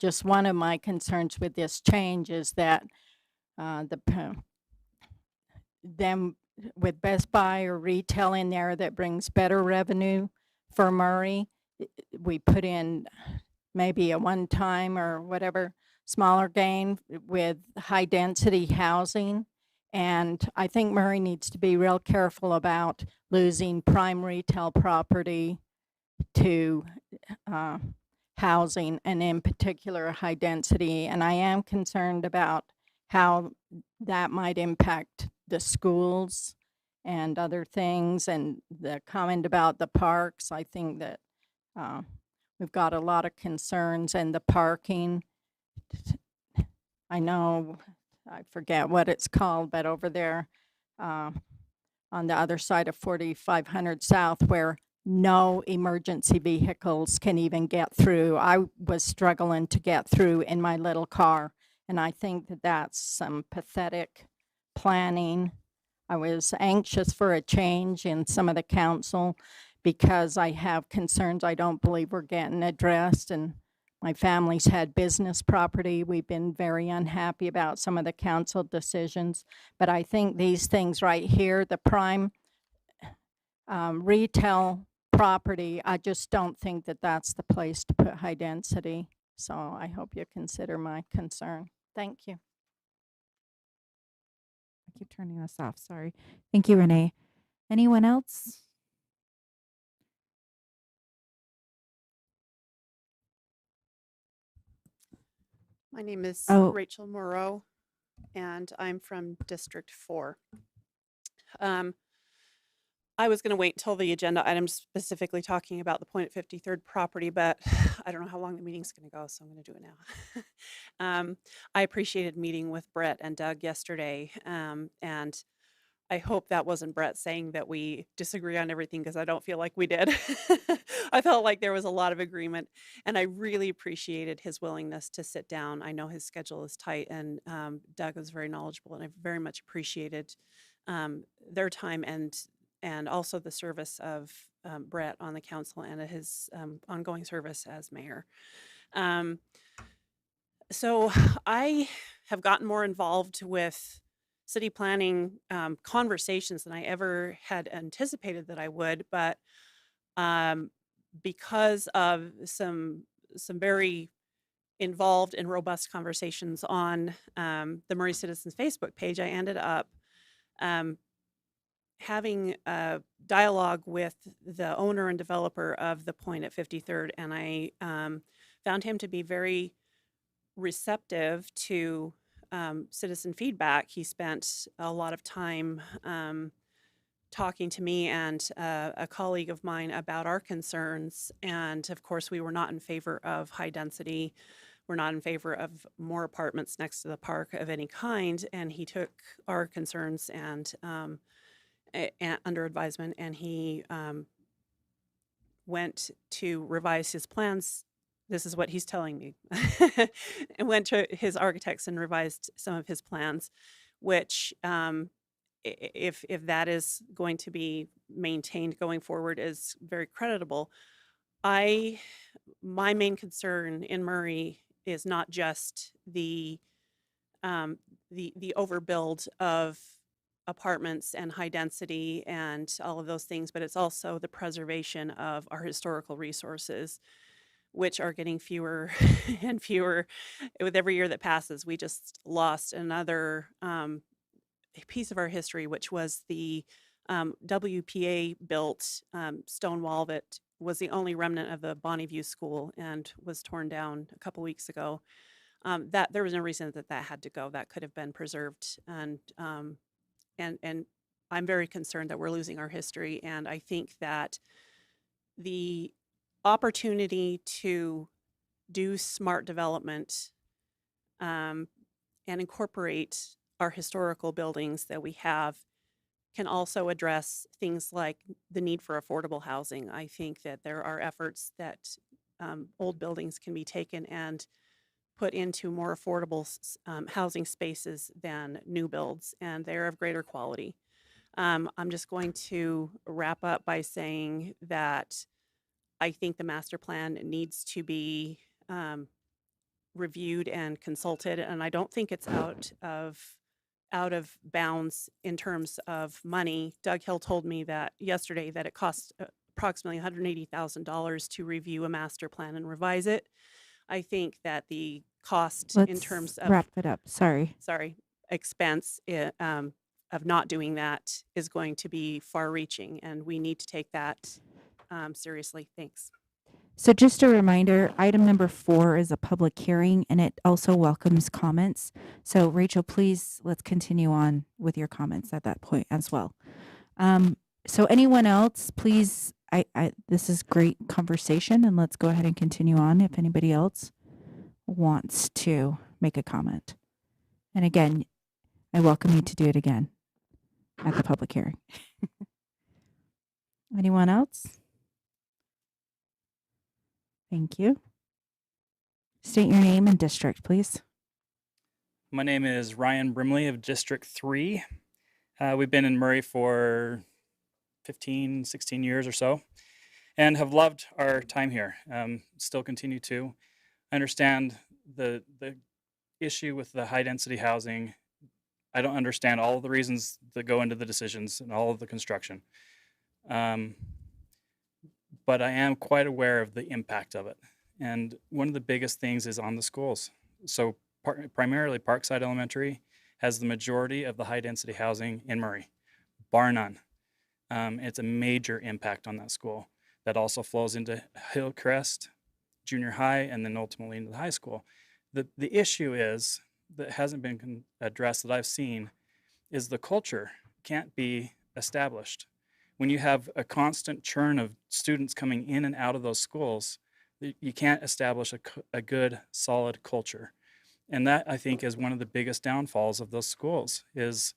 just one of my concerns with this change is that them with Best Buy or retail in there that brings better revenue for Murray. We put in maybe a one-time or whatever smaller gain with high density housing. And I think Murray needs to be real careful about losing prime retail property to housing, and in particular high density. And I am concerned about how that might impact the schools and other things. And the comment about the parks, I think that we've got a lot of concerns, and the parking. I know, I forget what it's called, but over there on the other side of 4500 South, where no emergency vehicles can even get through. I was struggling to get through in my little car, and I think that that's some pathetic planning. I was anxious for a change in some of the council because I have concerns I don't believe we're getting addressed, and my family's had business property. We've been very unhappy about some of the council decisions, but I think these things right here, the prime retail property, I just don't think that that's the place to put high density. So I hope you consider my concern. Thank you. I keep turning us off. Sorry. Thank you, Renee. Anyone else? My name is Oh. Rachel Moreau, and I'm from District 4. I was going to wait until the agenda item specifically talking about the Point at 53rd property, but I don't know how long the meeting's going to go, so I'm going to do it now. I appreciated meeting with Brett and Doug yesterday, and I hope that wasn't Brett saying that we disagree on everything, because I don't feel like we did. I felt like there was a lot of agreement, and I really appreciated his willingness to sit down. I know his schedule is tight, and Doug was very knowledgeable, and I very much appreciated their time and also the service of Brett on the council and his ongoing service as mayor. So I have gotten more involved with city planning conversations than I ever had anticipated that I would, but because of some very involved and robust conversations on the Murray Citizens Facebook page, I ended up having a dialogue with the owner and developer of the Point at 53rd, and I found him to be very receptive to citizen feedback. He spent a lot of time talking to me and a colleague of mine about our concerns, and of course we were not in favor of high density. We're not in favor of more apartments next to the park of any kind, and he took our concerns and under advisement, and he went to revise his plans. This is what he's telling me. And went to his architects and revised some of his plans, which if that is going to be maintained going forward is very creditable. My main concern in Murray is not just the overbuild of apartments and high density and all of those things, but it's also the preservation of our historical resources, which are getting fewer and fewer with every year that passes. We just lost another piece of our history, which was the WPA built stone wall that was the only remnant of the Bonneview School and was torn down a couple weeks ago. That there was no reason that had to go. That could have been preserved, and I'm very concerned that we're losing our history. And I think that the opportunity to do smart development and incorporate our historical buildings that we have can also address things like the need for affordable housing. I think that there are efforts that old buildings can be taken and put into more affordable housing spaces than new builds, and they're of greater quality. I'm just going to wrap up by saying that I think the master plan needs to be reviewed and consulted, and I don't think it's out of bounds in terms of money. Doug Hill told me that yesterday that it costs approximately $180,000 to review a master plan and revise it. I think that the cost in Let's terms of wrap it up. Sorry. expense of not doing that is going to be far-reaching, and we need to take that seriously. Thanks. So just a reminder, item number 4 is a public hearing and it also welcomes comments. So Rachel, please, let's continue on with your comments at that point as well. So anyone else, please, this is great conversation and let's go ahead and continue on if anybody else wants to make a comment. And again, I welcome you to do it again at the public hearing. Anyone else? Thank you. State your name and district, please. My name is Ryan Brimley of District 3. We've been in Murray for 15, 16 years or so and have loved our time here. Still continue to. I understand the issue with the high density housing. I don't understand all of the reasons that go into the decisions and all of the construction. But I am quite aware of the impact of it. And one of the biggest things is on the schools. So primarily Parkside Elementary has the majority of the high density housing in Murray, bar none. It's a major impact on that school. That also flows into Hillcrest Junior High and then ultimately into the high school. The issue is, that hasn't been addressed that I've seen, is the culture can't be established. When you have a constant churn of students coming in and out of those schools, you can't establish a good, solid culture. And that, I think, is one of the biggest downfalls of those schools, is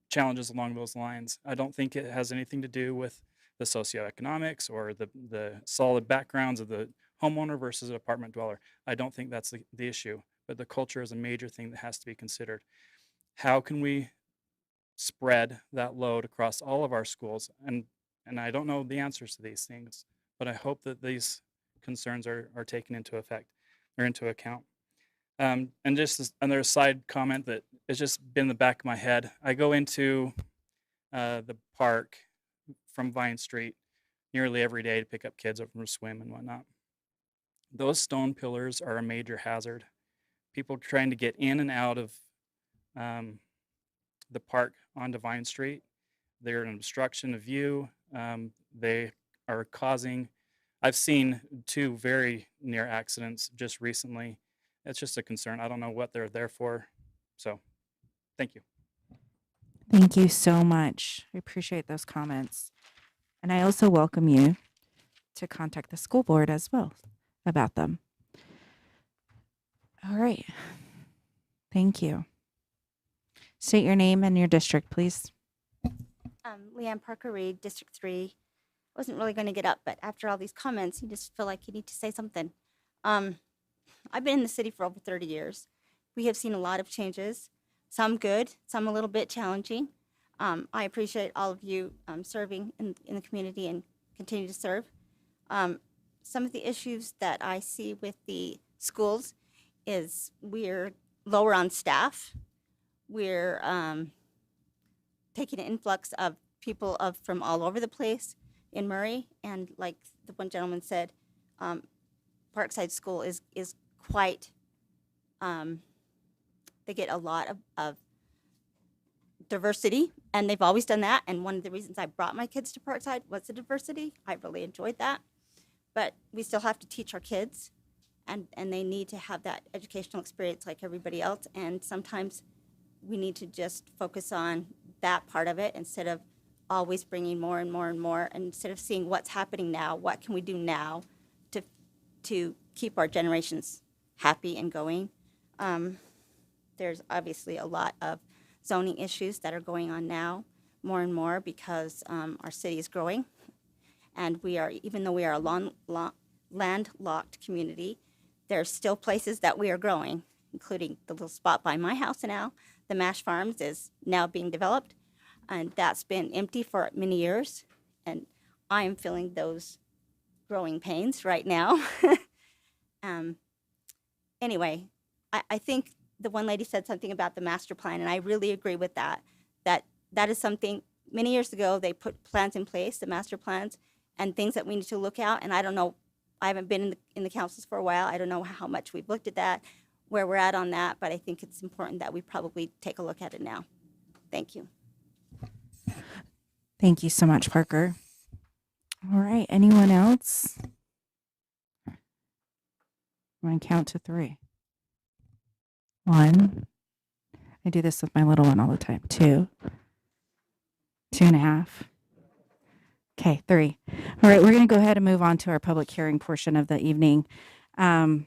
challenges along those lines. I don't think it has anything to do with the socioeconomics or the solid backgrounds of the homeowner versus an apartment dweller. I don't think that's the issue, but the culture is a major thing that has to be considered. How can we spread that load across all of our schools? And I don't know the answers to these things, but I hope that these concerns are taken into effect or into account. And just another side comment that has just been in the back of my head. I go into the park from Vine Street nearly every day to pick up kids up from swim and whatnot. Those stone pillars are a major hazard. People trying to get in and out of the park onto Vine Street. They're an obstruction of view. They are causing, I've seen 2 very near accidents just recently. It's just a concern. I don't know what they're there for. So thank you. Thank you so much. I appreciate those comments. And I also welcome you to contact the school board as well about them. All right. Thank you. State your name and your district, please. Leanne Parker Reed, District 3. Wasn't really going to get up, but after all these comments, you just feel like you need to say something. I've been in the city for over 30 years. We have seen a lot of changes, some good, some a little bit challenging. I appreciate all of you serving in the community and continue to serve. Some of the issues that I see with the schools is we're lower on staff. We're taking an influx of people from all over the place in Murray, and like the one gentleman said, Parkside School is quite. They get a lot of diversity, and they've always done that. And one of the reasons I brought my kids to Parkside was the diversity. I really enjoyed that, but we still have to teach our kids, and they need to have that educational experience like everybody else. And sometimes we need to just focus on that part of it instead of always bringing more and more and more, and instead of seeing what's happening now, what can we do now to keep our generations happy and going. There's obviously a lot of zoning issues that are going on now, more and more, because our city is growing, and we are, even though we are a landlocked community, there's still places that we are growing, including the little spot by my house now. The Mash Farms is now being developed, and that's been empty for many years, and I am filling those growing pains right now. um, anyway, I think the one lady said something about the master plan, and I really agree with that. That is something, many years ago, they put plans in place, the master plans, and things that we need to look at. And I don't know, I haven't been in the councils for a while. I don't know how much we've looked at that, where we're at on that, but I think it's important that we probably take a look at it now. Thank you. Thank you so much, Parker. All right, anyone else? I'm going to count to 3. 1. I do this with my little one all the time. 2. 2.5. Okay, 3. All right, we're going to go ahead and move on to our public hearing portion of the evening. And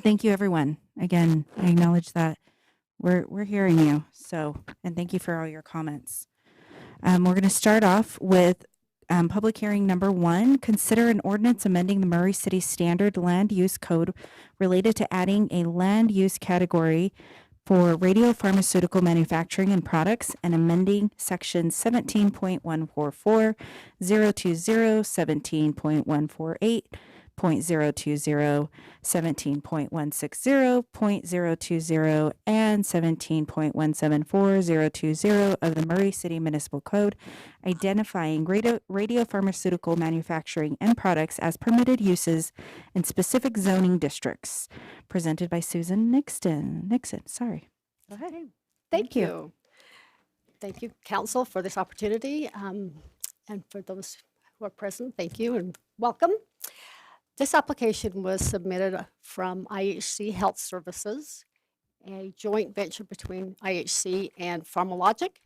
thank you, everyone. Again, I acknowledge that we're hearing you. So, and thank you for all your comments. We're going to start off with public hearing number 1. Consider an ordinance amending the Murray City Standard Land Use Code related to adding a land use category for radiopharmaceutical manufacturing and products and amending section 17.144, 020, 17.148, 0.020, 17.160, 0.020, and 17.174, 020 of the Murray City Municipal Code, identifying radiopharmaceutical manufacturing and products as permitted uses in specific zoning districts. Presented by Susan Nixon. Sorry. Go ahead. Thank you. Thank you, Council, for this opportunity. And for those who are present, thank you and welcome. This application was submitted from IHC Health Services, a joint venture between IHC and PharmaLogic,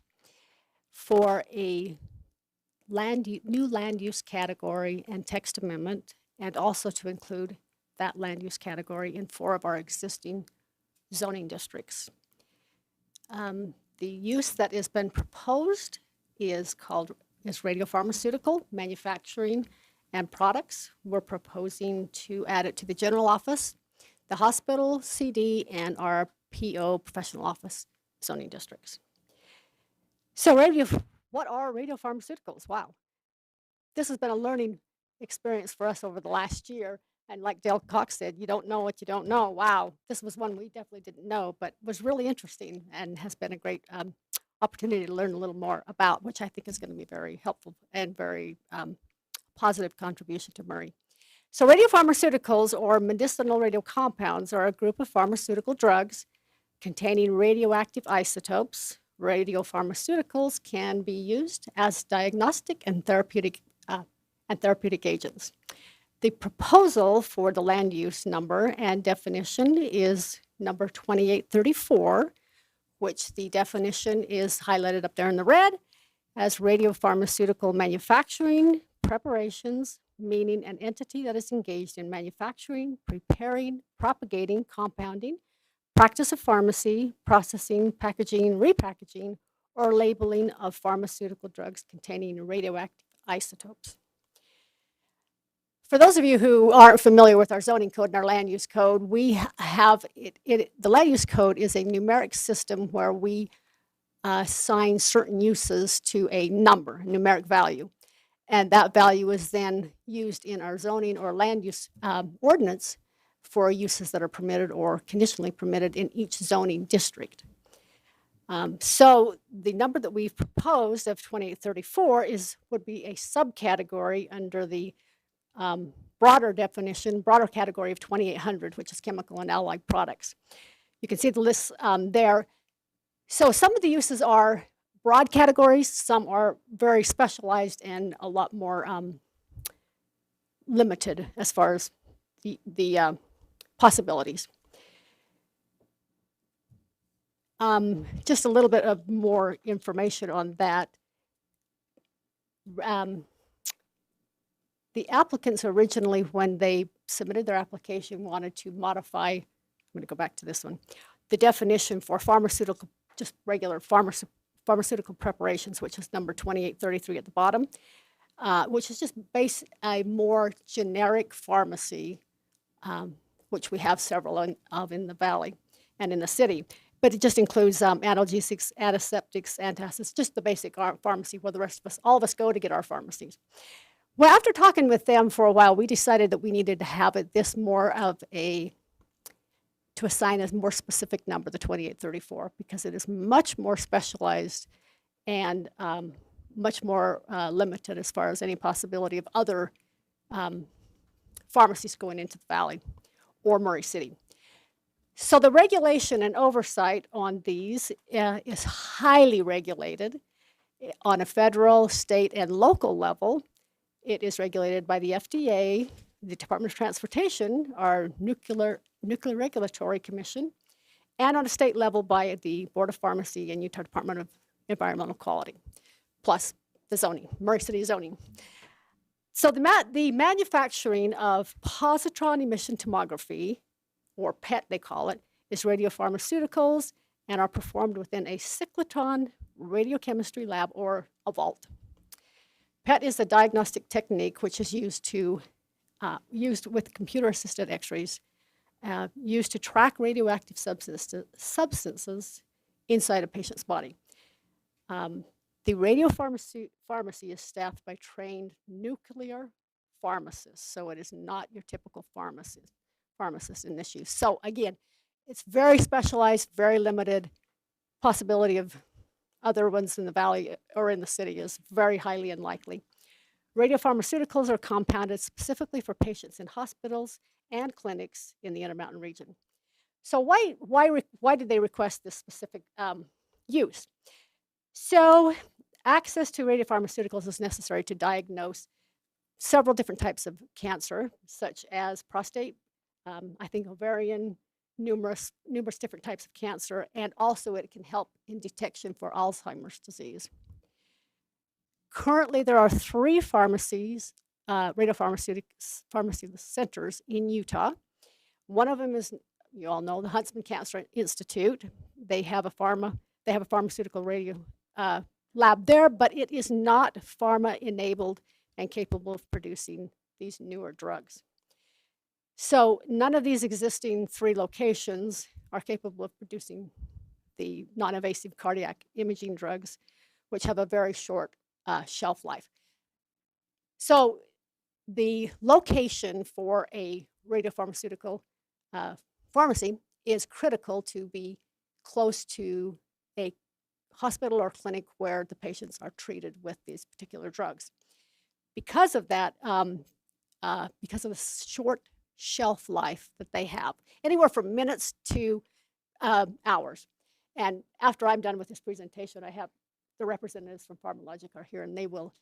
for a new land use category and text amendment, and also to include that land use category in 4 of our existing zoning districts. The use that has been proposed is radiopharmaceutical manufacturing and products. We're proposing to add it to the general office, the hospital, CD, and our PO professional office zoning districts. So what are radiopharmaceuticals? Wow. This has been a learning experience for us over the last year. And like Dale Cox said, you don't know what you don't know. Wow, this was one we definitely didn't know, but was really interesting and has been a great opportunity to learn a little more about, which I think is going to be very helpful and very positive contribution to Murray. So radiopharmaceuticals, or medicinal radiocompounds, are a group of pharmaceutical drugs containing radioactive isotopes. Radiopharmaceuticals can be used as diagnostic and therapeutic agents. The proposal for the land use number and definition is number 2834, which the definition is highlighted up there in the red as radiopharmaceutical manufacturing, preparations, meaning an entity that is engaged in manufacturing, preparing, propagating, compounding, practice of pharmacy, processing, packaging, repackaging, or labeling of pharmaceutical drugs containing radioactive isotopes. For those of you who aren't familiar with our zoning code and our land use code, we have the land use code is a numeric system where we assign certain uses to a number, a numeric value. And that value is then used in our zoning or land use ordinance for uses that are permitted or conditionally permitted in each zoning district. So the number that we've proposed of 2834 would be a subcategory under the broader category of 2800, which is chemical and allied products. You can see the list there. So some of the uses are broad categories, some are very specialized and a lot more limited as far as the possibilities. Just a little bit of more information on that. The applicants originally, when they submitted their application, wanted to modify, I'm going to go back to this one, the definition for pharmaceutical, just regular pharmaceutical preparations, which is number 2833 at the bottom, which is just a more generic pharmacy, which we have several of in the valley and in the city. But it just includes analgesics, antiseptics, antacids, just the basic pharmacy where the rest of us, all of us go to get our pharmacies. Well, after talking with them for a while, we decided that we needed to have this more of to assign a more specific number, the 2834, because it is much more specialized and much more limited as far as any possibility of other pharmacies going into the valley or Murray City. So the regulation and oversight on these is highly regulated on a federal, state, and local level. It is regulated by the FDA, the Department of Transportation, our Nuclear Regulatory Commission, and on a state level by the Board of Pharmacy and Utah Department of Environmental Quality, plus the zoning, Murray City zoning. So the manufacturing of positron emission tomography, or PET they call it, is radiopharmaceuticals and are performed within a cyclotron radiochemistry lab or a vault. PET is a diagnostic technique which is used with computer-assisted X-rays, used to track radioactive substances inside a patient's body. The radiopharmacy is staffed by trained nuclear pharmacists, so it is not your typical pharmacist in this use. So again, it's very specialized, very limited. Possibility of other ones in the valley or in the city is very highly unlikely. Radiopharmaceuticals are compounded specifically for patients in hospitals and clinics in the Intermountain region. So why did they request this specific use? So access to radiopharmaceuticals is necessary to diagnose several different types of cancer, such as prostate, I think ovarian, numerous different types of cancer, and also it can help in detection for Alzheimer's disease. Currently, there are 3 pharmacies, radiopharmaceutical centers in Utah. One of them is, you all know, the Huntsman Cancer Institute. They have a pharmaceutical radio lab there, but it is not pharma-enabled and capable of producing these newer drugs. So none of these existing 3 locations are capable of producing the non-invasive cardiac imaging drugs, which have a very short shelf life. So the location for a radiopharmaceutical pharmacy is critical to be close to a hospital or clinic where the patients are treated with these particular drugs. Because of that, because of the short shelf life that they have, anywhere from minutes to hours. And after I'm done with this presentation, I have the representatives from PharmaLogic are here, and they will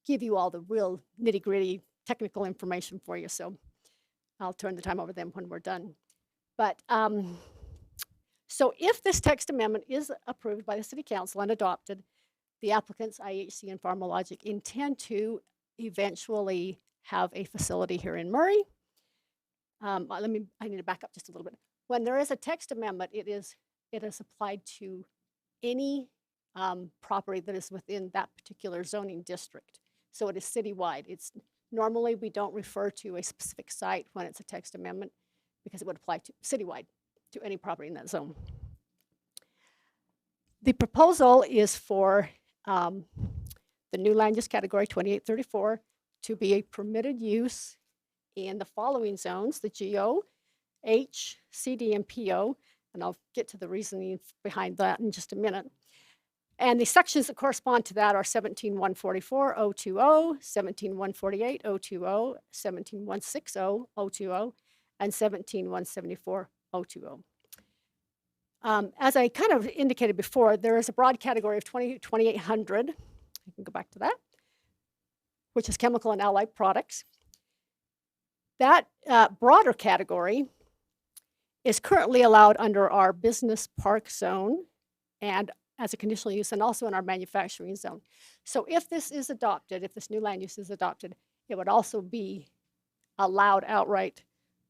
give you all the real nitty-gritty technical information for you. So I'll turn the time over to them when we're done. But so if this text amendment is approved by the City Council and adopted, the applicants, IHC and PharmaLogic, intend to eventually have a facility here in Murray. I need to back up just a little bit. When there is a text amendment, it is applied to any property that is within that particular zoning district. So it is citywide. It's normally we don't refer to a specific site when it's a text amendment because it would apply to citywide to any property in that zone. The proposal is for the new land use category 2834 to be a permitted use in the following zones: the GO, H, CD, and PO, and I'll get to the reasoning behind that in just a minute. And the sections that correspond to that are 17-144, 020, 17-148, 020, 17-160, 020, and 17-174, 020. As I kind of indicated before, there is a broad category of 2800. I can go back to that, which is chemical and allied products. That broader category is currently allowed under our business park zone and as a conditional use, and also in our manufacturing zone. So if this is adopted, if this new land use is adopted, it would also be allowed outright,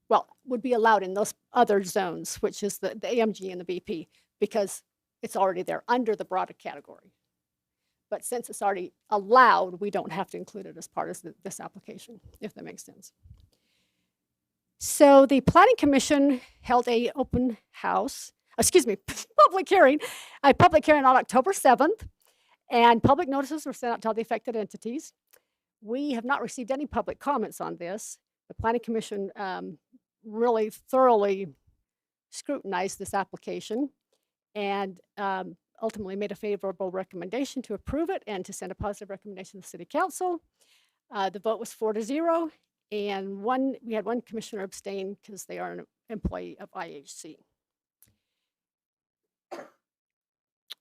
well, would be allowed in those other zones, which is the AMG and the BP, because it's already there under the broader category. But since it's already allowed, we don't have to include it as part of this application, if that makes sense. So the Planning Commission held a open house, public hearing on October 7th, and public notices were sent out to all the affected entities. We have not received any public comments on this. The Planning Commission really thoroughly scrutinized this application and ultimately made a favorable recommendation to approve it and to send a positive recommendation to the City Council. The vote was 4-0, and we had one commissioner abstain because they are an employee of IHC.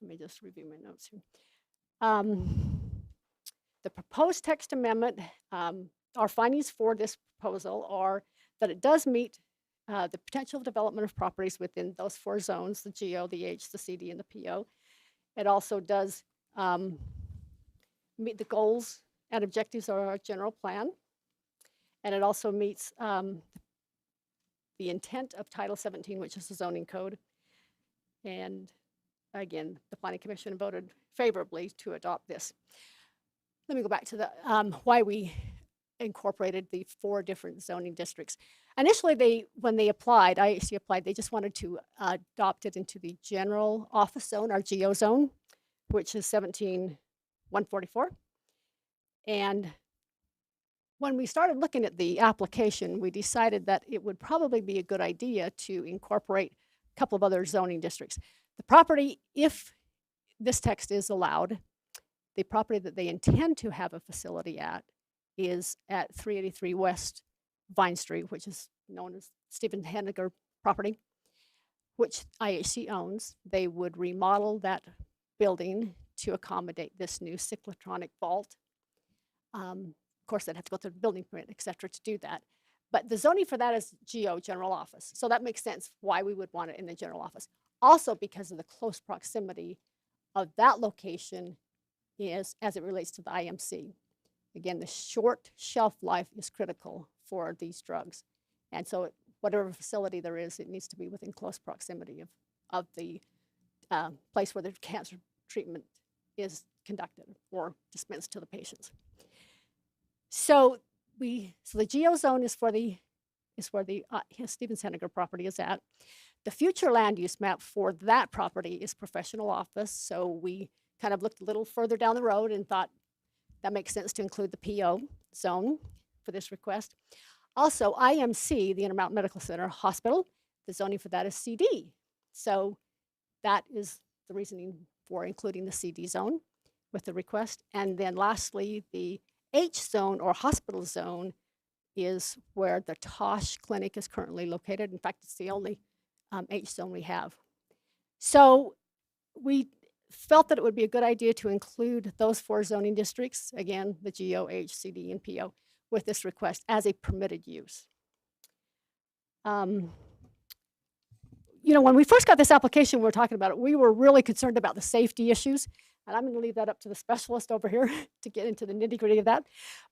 Let me just review my notes here. The proposed text amendment, our findings for this proposal are that it does meet the potential development of properties within those 4 zones, the GO, the H, the CD, and the PO. It also does meet the goals and objectives of our general plan. And it also meets the intent of Title 17, which is the zoning code. And again, the Planning Commission voted favorably to adopt this. Let me go back to the why we incorporated the 4 different zoning districts. Initially, when they applied, IHC applied, they just wanted to adopt it into the general office zone, our GO zone, which is 17-144. And when we started looking at the application, we decided that it would probably be a good idea to incorporate a couple of other zoning districts. The property, if this text is allowed, the property that they intend to have a facility at is at 383 West Vine Street, which is known as Stephen Henniger property, which IHC owns. They would remodel that building to accommodate this new cyclotronic vault. Of course, they'd have to go through the building permit, et cetera, to do that. But the zoning for that is GO, general office. So that makes sense why we would want it in the general office. Also because of the close proximity of that location is as it relates to the IMC. Again, the short shelf life is critical for these drugs. And so whatever facility there is, it needs to be within close proximity of the place where the cancer treatment is conducted or dispensed to the patients. So the GO zone is where the Stevens Henniger property is at. The future land use map for that property is professional office. So we kind of looked a little further down the road and thought that makes sense to include the PO zone for this request. Also, IMC, the Intermountain Medical Center Hospital, the zoning for that is CD. So that is the reasoning for including the CD zone with the request. And then lastly, the H zone or hospital zone is where the Tosh Clinic is currently located. In fact, it's the only H zone we have. So we felt that it would be a good idea to include those 4 zoning districts, again, the GO, H, CD, and PO, with this request as a permitted use. You know, when we first got this application, we were talking about it, we were really concerned about the safety issues. And I'm going to leave that up to the specialist over here to get into the nitty-gritty of that.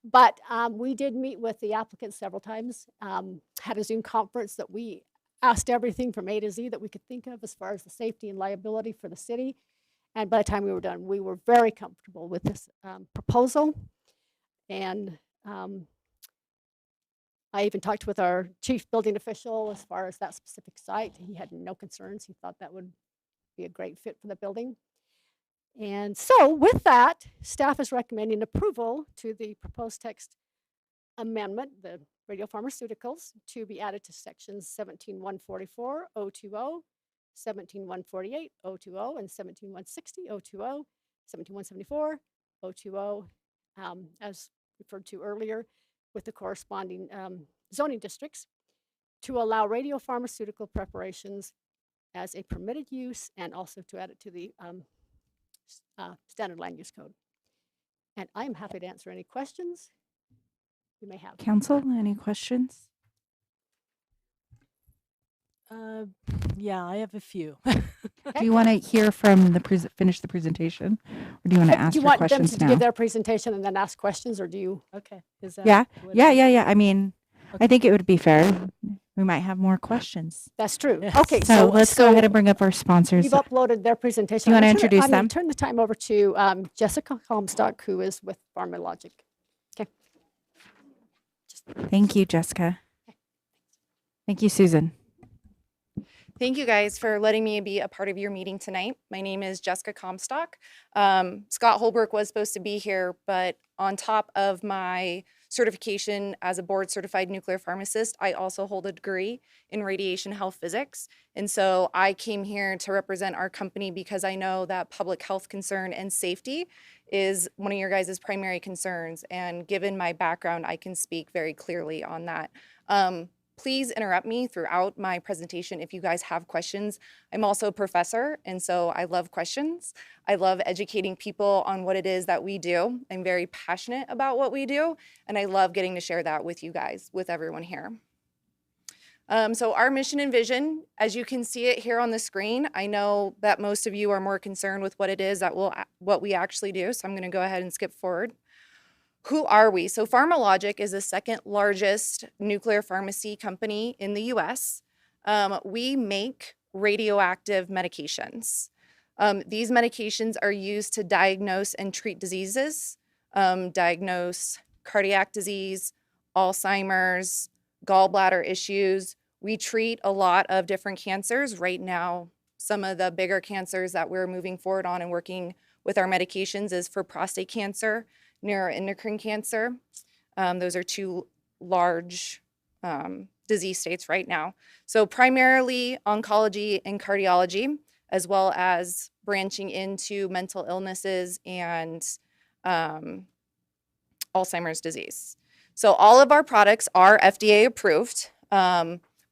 But we did meet with the applicant several times, had a Zoom conference that we asked everything from A to Z that we could think of as far as the safety and liability for the city. And by the time we were done, we were very comfortable with this proposal. And I even talked with our chief building official as far as that specific site. He had no concerns. He thought that would be a great fit for the building. And so with that, staff is recommending approval to the proposed text amendment, the radiopharmaceuticals, to be added to sections 17144, 020, 17148, 020, and 17160, 020, 17174, 020, as referred to earlier, with the corresponding zoning districts, to allow radiopharmaceutical preparations as a permitted use and also to add it to the standard land use code. And I'm happy to answer any questions you may have. Council, any questions? Yeah, I have a few. Do you want to hear from the finish the presentation, or do you want to ask Do you your want them questions to now? give their presentation and then ask questions, or do you? Okay. Is that Yeah, what yeah, it is? yeah, yeah. I mean, I think it would be fair. We might have more questions. That's true. Yes. Okay, So let's go ahead and bring up our sponsors. You've uploaded their presentation. You I'm wanna gonna turn it- introduce I'm gonna them? turn the time over to Jessica Comstock, who is with PharmaLogic. Okay. Thank you, Jessica. Thank you, Susan. Thank you guys for letting me be a part of your meeting tonight. My name is Jessica Comstock. Scott Holbrook was supposed to be here, but on top of my certification as a board certified nuclear pharmacist, I also hold a degree in radiation health physics. And so I came here to represent our company because I know that public health concern and safety is one of your guys' primary concerns. And given my background, I can speak very clearly on that. Please interrupt me throughout my presentation if you guys have questions. I'm also a professor, and so I love questions. I love educating people on what it is that we do. I'm very passionate about what we do, and I love getting to share that with you guys, with everyone here. So our mission and vision, as you can see it here on the screen, I know that most of you are more concerned with what it is that what we actually do, so I'm gonna go ahead and skip forward. Who are we? So PharmaLogic is the second largest nuclear pharmacy company in the US. We make radioactive medications. These medications are used to diagnose and treat diseases, diagnose cardiac disease, Alzheimer's, gallbladder issues. We treat a lot of different cancers. Right now, some of the bigger cancers that we're moving forward on and working with our medications is for prostate cancer, neuroendocrine cancer. Those are two large disease states right now. So primarily oncology and cardiology, as well as branching into mental illnesses and Alzheimer's disease. So all of our products are FDA approved,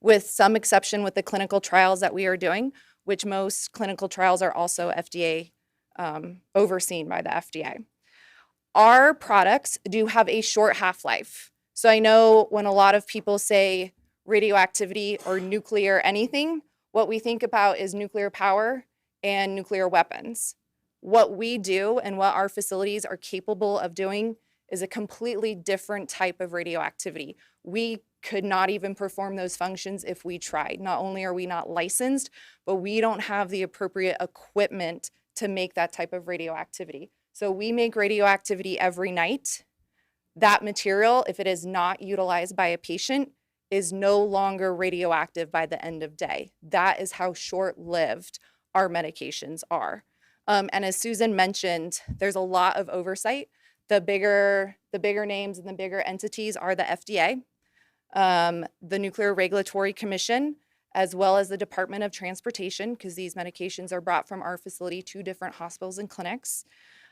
with some exception with the clinical trials that we are doing, which most clinical trials are also FDA overseen by the FDA. Our products do have a short half-life. So I know when a lot of people say radioactivity or nuclear anything, what we think about is nuclear power and nuclear weapons. What we do and what our facilities are capable of doing is a completely different type of radioactivity. We could not even perform those functions if we tried. Not only are we not licensed, but we don't have the appropriate equipment to make that type of radioactivity. So we make radioactivity every night. That material, if it is not utilized by a patient, is no longer radioactive by the end of day. That is how short-lived our medications are. And as Susan mentioned, there's a lot of oversight. The bigger names and the bigger entities are the FDA, the Nuclear Regulatory Commission, as well as the Department of Transportation, because these medications are brought from our facility to different hospitals and clinics.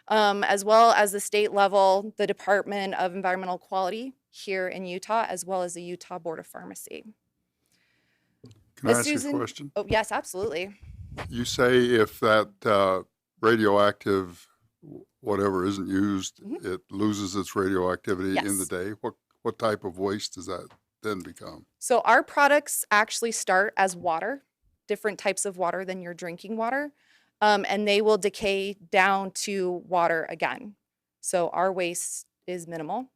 As well as the state level, the Department of Environmental Quality here in Utah, as well as the Utah Board of Pharmacy. Can I ask you a question? Oh, yes, absolutely. You say if that radioactive whatever isn't used, it loses its radioactivity in the Yes. day. What type of waste does that then become? So our products actually start as water, different types of water than your drinking water, and they will decay down to water again. So our waste is minimal.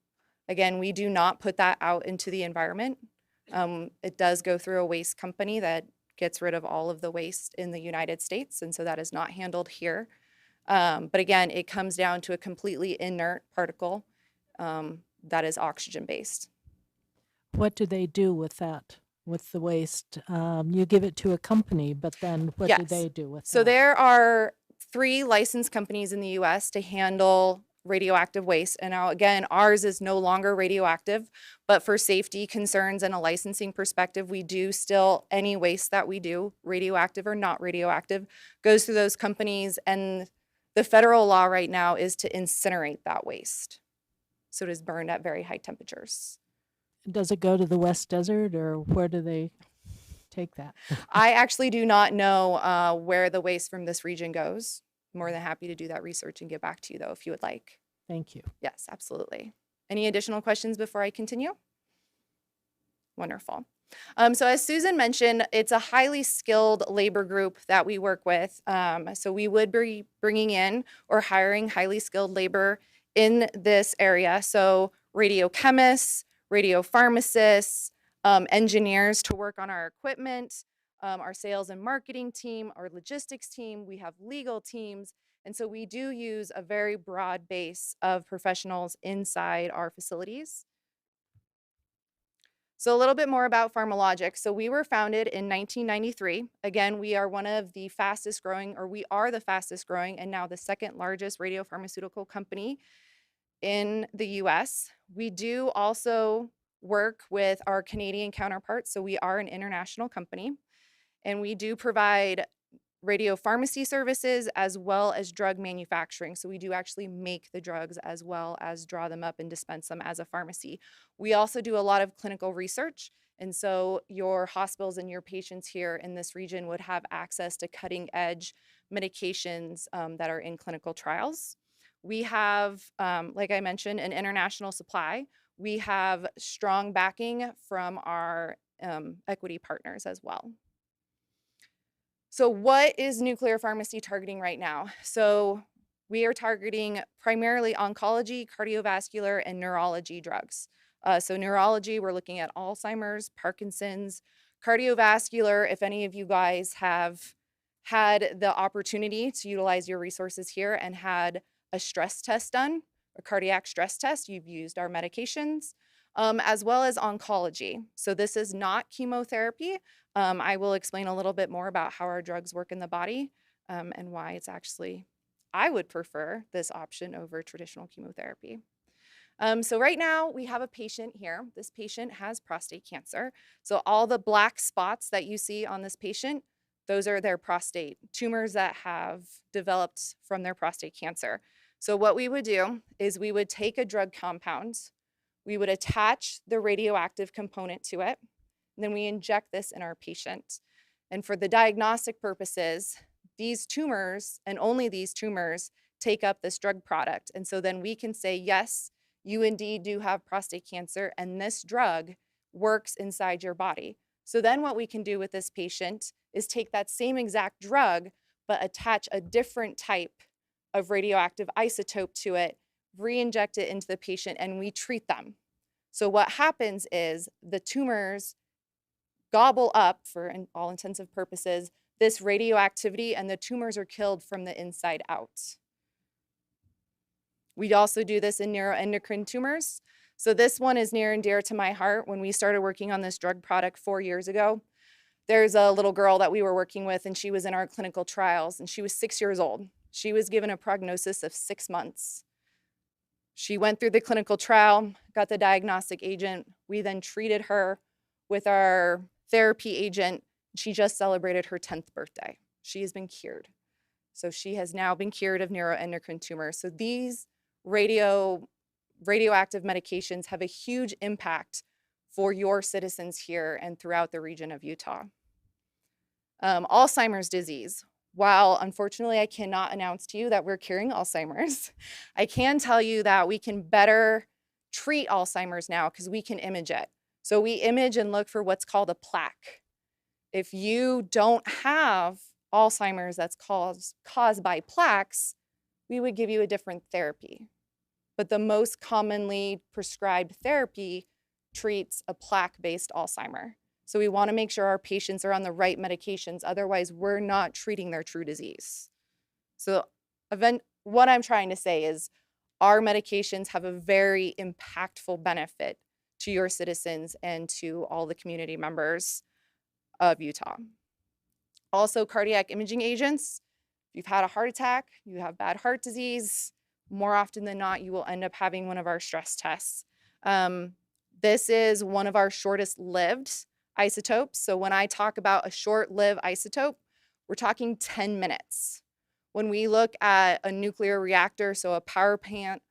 Again, we do not put that out into the environment. It does go through a waste company that gets rid of all of the waste in the United States, and so that is not handled here. But again, it comes down to a completely inert particle that is oxygen-based. What do they do with that, with the waste? You give it to a company, but then what do Yes. they do with So that? there are 3 licensed companies in the US to handle radioactive waste. And now again, ours is no longer radioactive, but for safety concerns and a licensing perspective, we do still, any waste that we do, radioactive or not radioactive, goes through those companies. And the federal law right now is to incinerate that waste. So it is burned at very high temperatures. Does it go to the West Desert, or where do they take that? I actually do not know where the waste from this region goes. More than happy to do that research and get back to you, though, if you would like. Thank you. Yes, absolutely. Any additional questions before I continue? Wonderful. So as Susan mentioned, it's a highly skilled labor group that we work with. So we would be bringing in or hiring highly skilled labor in this area. So radiochemists, radiopharmacists, engineers to work on our equipment, our sales and marketing team, our logistics team, we have legal teams. And so we do use a very broad base of professionals inside our facilities. So a little bit more about PharmaLogic. So we were founded in 1993. Again, we are one of the fastest growing, or we are the fastest growing and now the second largest radiopharmaceutical company in the US. We do also work with our Canadian counterparts. So we are an international company, and we do provide radio pharmacy services as well as drug manufacturing. So we do actually make the drugs as well as draw them up and dispense them as a pharmacy. We also do a lot of clinical research. And so your hospitals and your patients here in this region would have access to cutting edge medications that are in clinical trials. We have, like I mentioned, an international supply. We have strong backing from our equity partners as well. So what is nuclear pharmacy targeting right now? So we are targeting primarily oncology, cardiovascular, and neurology drugs. So neurology, we're looking at Alzheimer's, Parkinson's. Cardiovascular, if any of you guys have had the opportunity to utilize your resources here and had a stress test done, a cardiac stress test, you've used our medications, as well as oncology. So this is not chemotherapy. I will explain a little bit more about how our drugs work in the body and why it's actually, I would prefer this option over traditional chemotherapy. So right now we have a patient here. This patient has prostate cancer. So all the black spots that you see on this patient, those are their prostate tumors that have developed from their prostate cancer. So what we would do is we would take a drug compound, we would attach the radioactive component to it, and then we inject this in our patient. And for the diagnostic purposes, these tumors, and only these tumors, take up this drug product. And so then we can say, yes, you indeed do have prostate cancer, and this drug works inside your body. So then what we can do with this patient is take that same exact drug, but attach a different type of radioactive isotope to it, re-inject it into the patient, and we treat them. So what happens is the tumors gobble up, for all intensive purposes, this radioactivity, and the tumors are killed from the inside out. We also do this in neuroendocrine tumors. So this one is near and dear to my heart. When we started working on this drug product 4 years ago, there's a little girl that we were working with, and she was in our clinical trials, and she was 6 years old. She was given a prognosis of 6 months. She went through the clinical trial, got the diagnostic agent. We then treated her with our therapy agent. She just celebrated her 10th birthday. She has been cured. So she has now been cured of neuroendocrine tumors. So these radioactive medications have a huge impact for your citizens here and throughout the region of Utah. Alzheimer's disease. While unfortunately I cannot announce to you that we're curing Alzheimer's, I can tell you that we can better treat Alzheimer's now because we can image it. So we image and look for what's called a plaque. If you don't have Alzheimer's that's caused by plaques, we would give you a different therapy. But the most commonly prescribed therapy treats a plaque-based Alzheimer. So we want to make sure our patients are on the right medications. Otherwise, we're not treating their true disease. So what I'm trying to say is our medications have a very impactful benefit to your citizens and to all the community members of Utah. Also, cardiac imaging agents. If you've had a heart attack, you have bad heart disease, more often than not, you will end up having one of our stress tests. This is one of our shortest lived isotopes. So when I talk about a short-lived isotope, we're talking 10 minutes. When we look at a nuclear reactor, so a power plant,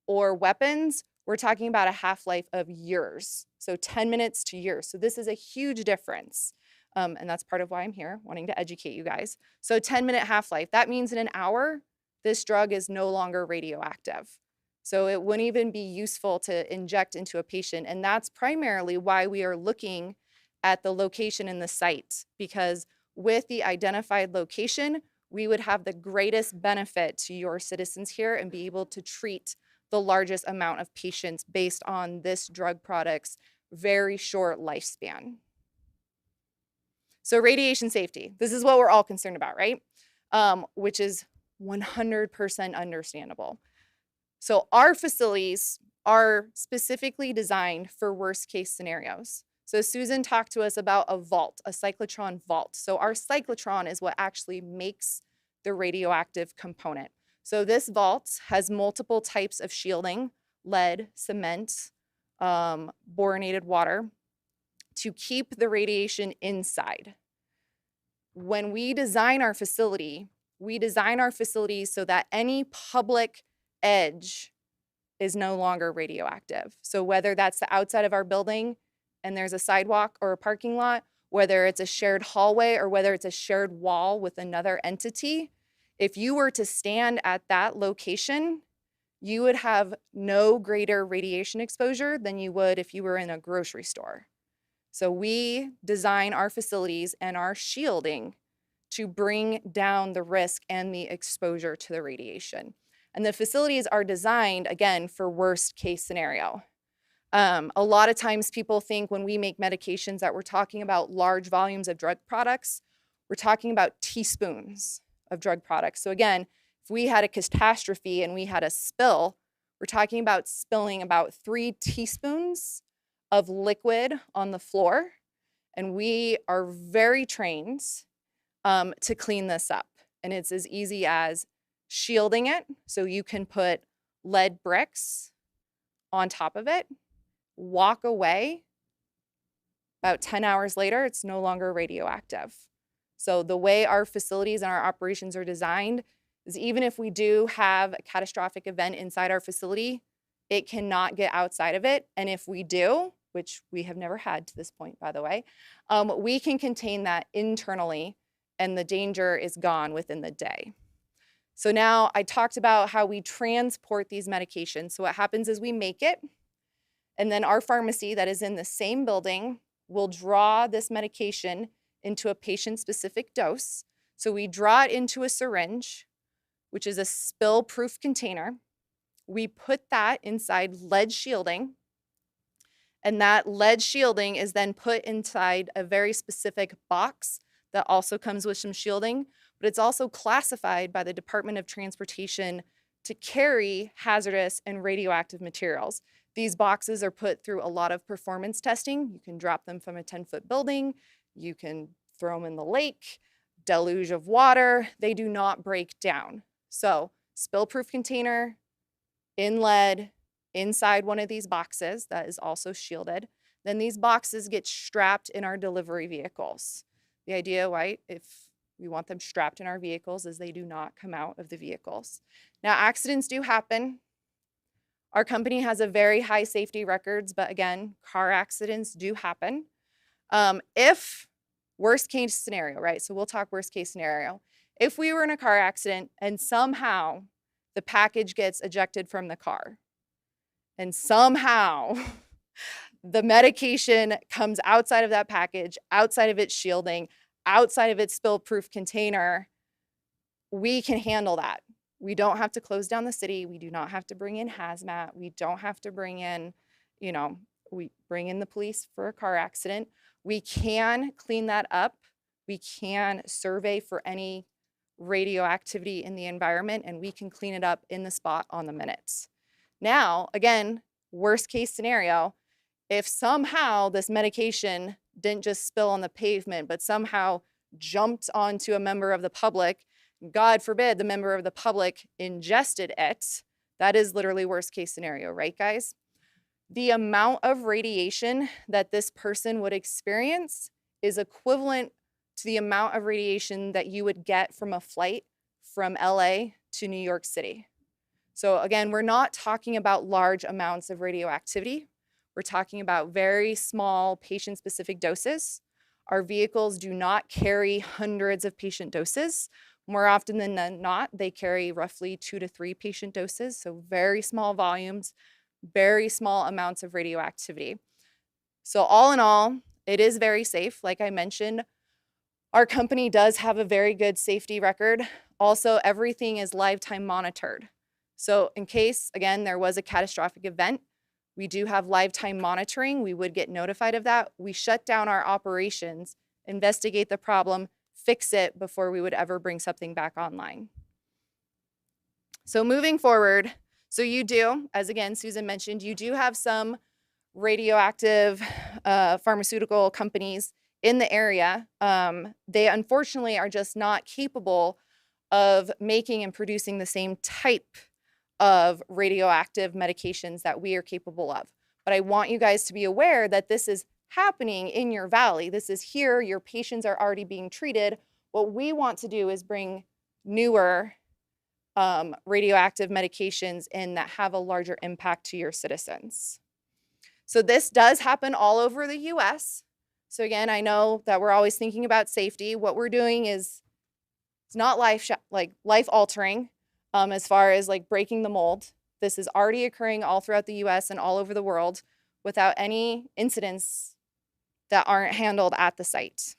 or weapons, we're talking about a half-life of years. So 10 minutes to years. So this is a huge difference. And that's part of why I'm here, wanting to educate you guys. So 10-minute half-life, that means in an hour, this drug is no longer radioactive. So it wouldn't even be useful to inject into a patient. And that's primarily why we are looking at the location in the site, because with the identified location, we would have the greatest benefit to your citizens here and be able to treat the largest amount of patients based on this drug product's very short lifespan. So radiation safety, this is what we're all concerned about, right? Which is 100% understandable. So our facilities are specifically designed for worst case scenarios. So Susan talked to us about a vault, a cyclotron vault. So our cyclotron is what actually makes the radioactive component. So this vault has multiple types of shielding, lead, cement, borinated water, to keep the radiation inside. When we design our facility, we design our facilities so that any public edge is no longer radioactive. So whether that's the outside of our building and there's a sidewalk or a parking lot, whether it's a shared hallway or whether it's a shared wall with another entity, if you were to stand at that location, you would have no greater radiation exposure than you would if you were in a grocery store. So we design our facilities and our shielding to bring down the risk and the exposure to the radiation. And the facilities are designed, again, for worst case scenario. A lot of times people think when we make medications that we're talking about large volumes of drug products. We're talking about teaspoons of drug products. So again, if we had a catastrophe and we had a spill, we're talking about spilling about 3 teaspoons of liquid on the floor. And we are very trained to clean this up. And it's as easy as shielding it. So you can put lead bricks on top of it, walk away. About 10 hours later, it's no longer radioactive. So the way our facilities and our operations are designed is even if we do have a catastrophic event inside our facility, it cannot get outside of it. And if we do, which we have never had to this point, by the way, we can contain that internally and the danger is gone within the day. So now I talked about how we transport these medications. So what happens is we make it, and then our pharmacy that is in the same building will draw this medication into a patient-specific dose. So we draw it into a syringe, which is a spill-proof container. We put that inside lead shielding, and that lead shielding is then put inside a very specific box that also comes with some shielding, but it's also classified by the Department of Transportation to carry hazardous and radioactive materials. These boxes are put through a lot of performance testing. You can drop them from a 10-foot building. You can throw them in the lake, deluge of water. They do not break down. So spill-proof container in lead inside one of these boxes that is also shielded. Then these boxes get strapped in our delivery vehicles. The idea, right, if we want them strapped in our vehicles is they do not come out of the vehicles. Now, accidents do happen. Our company has a very high safety records, but again, car accidents do happen. If worst case scenario, right? So we'll talk worst case scenario. If we were in a car accident and somehow the package gets ejected from the car and somehow the medication comes outside of that package, outside of its shielding, outside of its spill-proof container, we can handle that. We don't have to close down the city. We do not have to bring in hazmat. We don't have to bring in, we bring in the police for a car accident. We can clean that up. We can survey for any radioactivity in the environment, and we can clean it up in the spot on the minutes. Now, again, worst case scenario, if somehow this medication didn't just spill on the pavement, but somehow jumped onto a member of the public, God forbid the member of the public ingested it, that is literally worst case scenario, right, guys? The amount of radiation that this person would experience is equivalent to the amount of radiation that you would get from a flight from LA to New York City. So again, we're not talking about large amounts of radioactivity. We're talking about very small patient-specific doses. Our vehicles do not carry hundreds of patient doses. More often than not, they carry roughly 2 to 3 patient doses, so very small volumes, very small amounts of radioactivity. So all in all, it is very safe. Like I mentioned, our company does have a very good safety record. Also, everything is lifetime monitored. So in case, again, there was a catastrophic event, we do have lifetime monitoring. We would get notified of that. We shut down our operations, investigate the problem, fix it before we would ever bring something back online. So moving forward, So you do, as again, Susan mentioned, you do have some radioactive pharmaceutical companies in the area. They unfortunately are just not capable of making and producing the same type of radioactive medications that we are capable of. But I want you guys to be aware that this is happening in your valley. This is here. Your patients are already being treated. What we want to do is bring newer radioactive medications in that have a larger impact to your citizens. So this does happen all over the US. So again, I know that we're always thinking about safety. What we're doing is it's not life altering as far as like breaking the mold. This is already occurring all throughout the US and all over the world without any incidents that aren't handled at the site.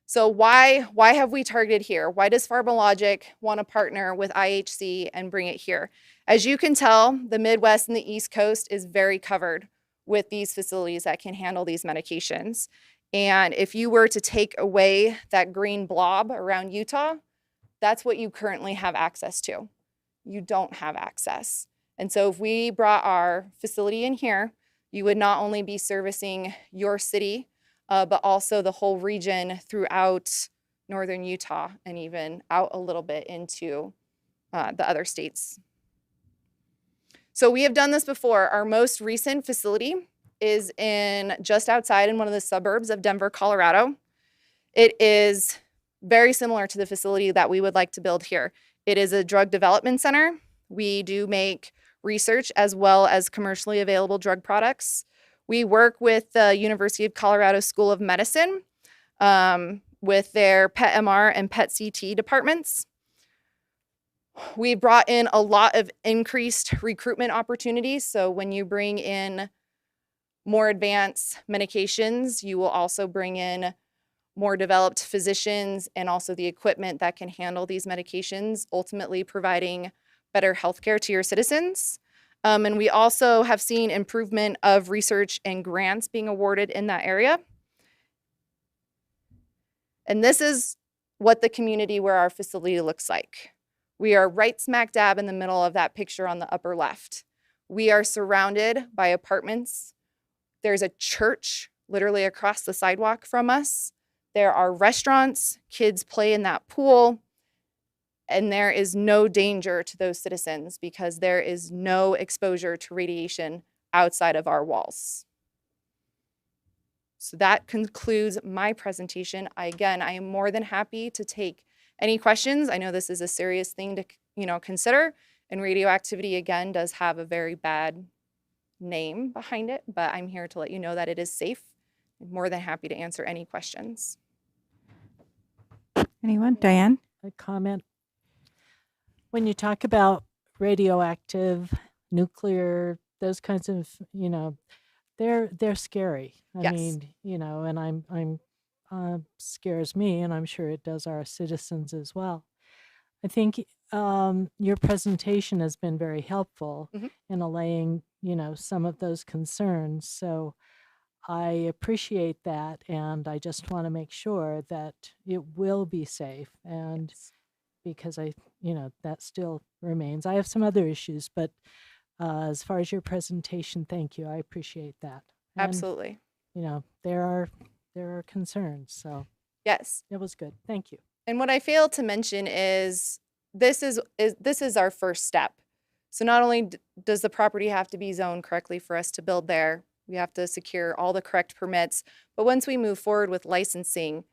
So why have we targeted here? Why does PharmaLogic want to partner with IHC and bring it here? As you can tell, the Midwest and the East Coast is very covered with these facilities that can handle these medications. And if you were to take away that green blob around Utah, that's what you currently have access to. You don't have access. And so if we brought our facility in here, you would not only be servicing your city, but also the whole region throughout northern Utah and even out a little bit into the other states. So we have done this before. Our most recent facility is just outside in one of the suburbs of Denver, Colorado. It is very similar to the facility that we would like to build here. It is a drug development center. We do make research as well as commercially available drug products. We work with the University of Colorado School of Medicine with their PET MR and PET CT departments. We brought in a lot of increased recruitment opportunities. So when you bring in more advanced medications, you will also bring in more developed physicians and also the equipment that can handle these medications, ultimately providing better healthcare to your citizens. And we also have seen improvement of research and grants being awarded in that area. And this is what the community where our facility looks like. We are right smack dab in the middle of that picture on the upper left. We are surrounded by apartments. There's a church literally across the sidewalk from us. There are restaurants, kids play in that pool, and there is no danger to those citizens because there is no exposure to radiation outside of our walls. So that concludes my presentation. I am more than happy to take any questions. I know this is a serious thing to consider, and radioactivity again does have a very bad name behind it, but I'm here to let you know that it is safe. I'm more than happy to answer any questions. Anyone? Diane? A comment. When you talk about radioactive, nuclear, those kinds of, they're scary. I mean, and I'm scares me, and I'm sure it does our citizens as well. I think your presentation has been very helpful in allaying, some of those concerns. So I appreciate that, and I just want to make sure that it will be safe. And because that still remains. I have some other issues, but as far as your presentation, thank you. I appreciate that. And, Absolutely. There are concerns. So yes, it was good. Thank you. And what I failed to mention is this is our first step. So not only does the property have to be zoned correctly for us to build there, we have to secure all the correct permits. But once we move forward with licensing,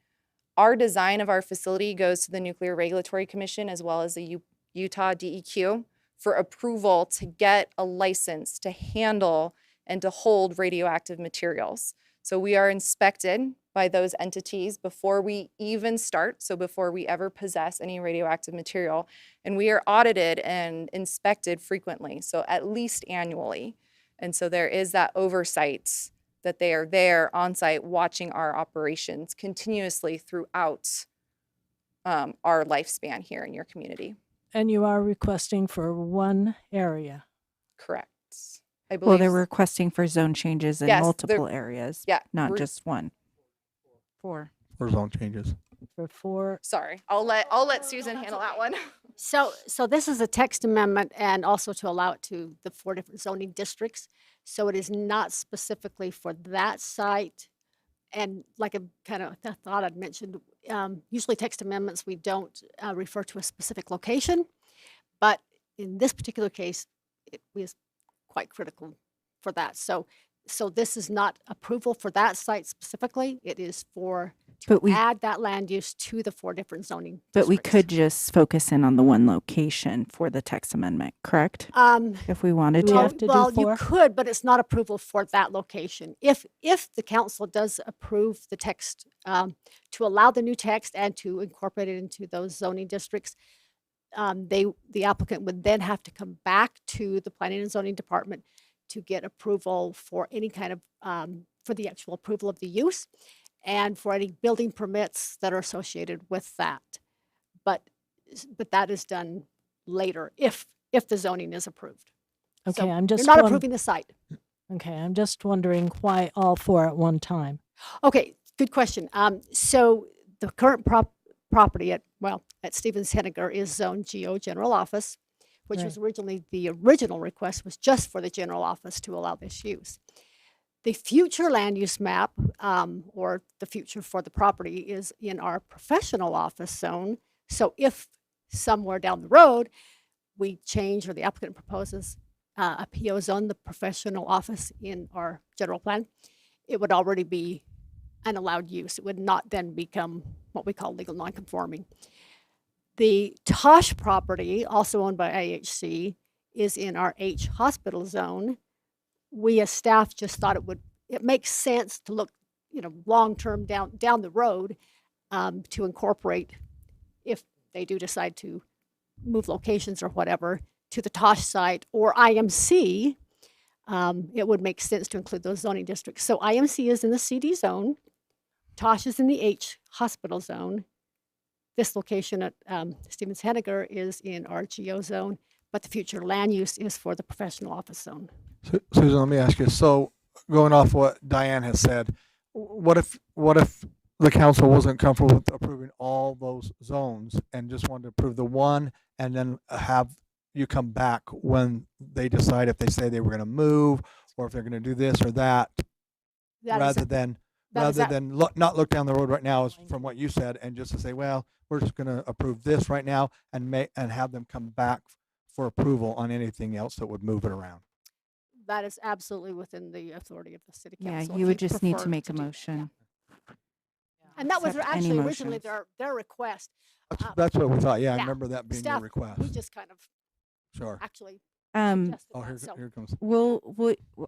our design of our facility goes to the Nuclear Regulatory Commission as well as the Utah DEQ for approval to get a license to handle and to hold radioactive materials. So we are inspected by those entities before we even start, so before we ever possess any radioactive material. And we are audited and inspected frequently, so at least annually. And so there is that oversight that they are there on site watching our operations continuously throughout our lifespan here in your community. And you are requesting for one area. Correct. I believe. Well, they're requesting for zone changes in Yes, multiple areas. yeah, Not we're- just one. 4. For zone changes. For 4. Sorry, I'll let Susan handle that one. So this is a text amendment and also to allow it to the 4 different zoning districts. So it is not specifically for that site. And like I kind of thought I'd mentioned, usually text amendments, we don't refer to a specific location. But in this particular case, it was quite critical for that. So this is not approval for that site specifically. It is to But we add that land use to the 4 different zoning but we districts. could just focus in on the one location for the text amendment, correct? If we wanted Do we to. have to do Well, 4? you could, but it's not approval for that location. If the council does approve the text, to allow the new text and to incorporate it into those zoning districts, the applicant would then have to come back to the planning and zoning department to get approval for any kind of, for the actual approval of the use and for any building permits that are associated with that. But that is done later if the zoning is approved. Okay, So I'm just you're not won- approving the site. Okay, I'm just wondering why all 4 at one time. Okay, good question. So the current property at Stevens Henniger is zone GO General Office, which was originally, the original request was just for the general office to allow this use. The future land use map, or the future for the property, is in our professional office zone. So if somewhere down the road we change or the applicant proposes a PO zone, the professional office in our general plan, it would already be an allowed use. It would not then become what we call legal nonconforming. The Tosh property, also owned by AHC, is in our H hospital zone. We as staff just thought it makes sense to look, long-term down the road, to incorporate, if they do decide to move locations or whatever, to the Tosh site or IMC, it would make sense to include those zoning districts. So IMC is in the CD zone. Tosh is in the H hospital zone. This location at Stevens Henniger is in our GO zone, but the future land use is for the professional office zone. Susan, let me ask you. So, going off what Diane has said, what if the council wasn't comfortable with approving all those zones and just wanted to approve the one, and then have you come back when they decide if they say they were going to move or if they're going to do this or that, rather than not look down the road right now, from what you said, and just to say, well, we're just going to approve this right now and have them come back for approval on anything else that would move it around. That is absolutely within the authority of the city council. Yeah, if you would just need prefer to make a do that. motion. And that was Accept any actually originally motions. their request. That's what we thought. Yeah, I yeah, remember that being Staff, your request. we just kind of Sure. actually Um, suggested Oh, that. So here comes.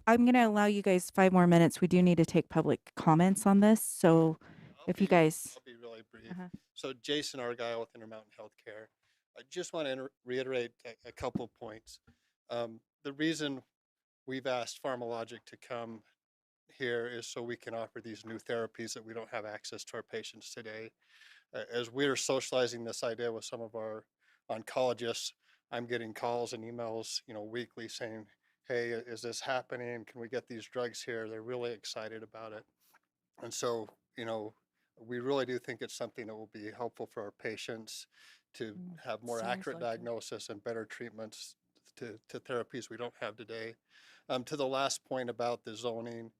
I'm going to allow you guys 5 more minutes. We do need to take public comments on this. So if you guys. I'll be really brief. Uh-huh. So Jason Argyle with Intermountain Healthcare. I just want to reiterate a couple of points. The reason we've asked PharmaLogic to come here is so we can offer these new therapies that we don't have access to our patients today. As we're socializing this idea with some of our oncologists, I'm getting calls and emails, weekly saying, hey, is this happening? Can we get these drugs here? They're really excited about it. And so, we really do think it's something that will be helpful for our patients to have more sounds accurate like it. diagnosis and better treatments to therapies we don't have today. To the last point about the zoning,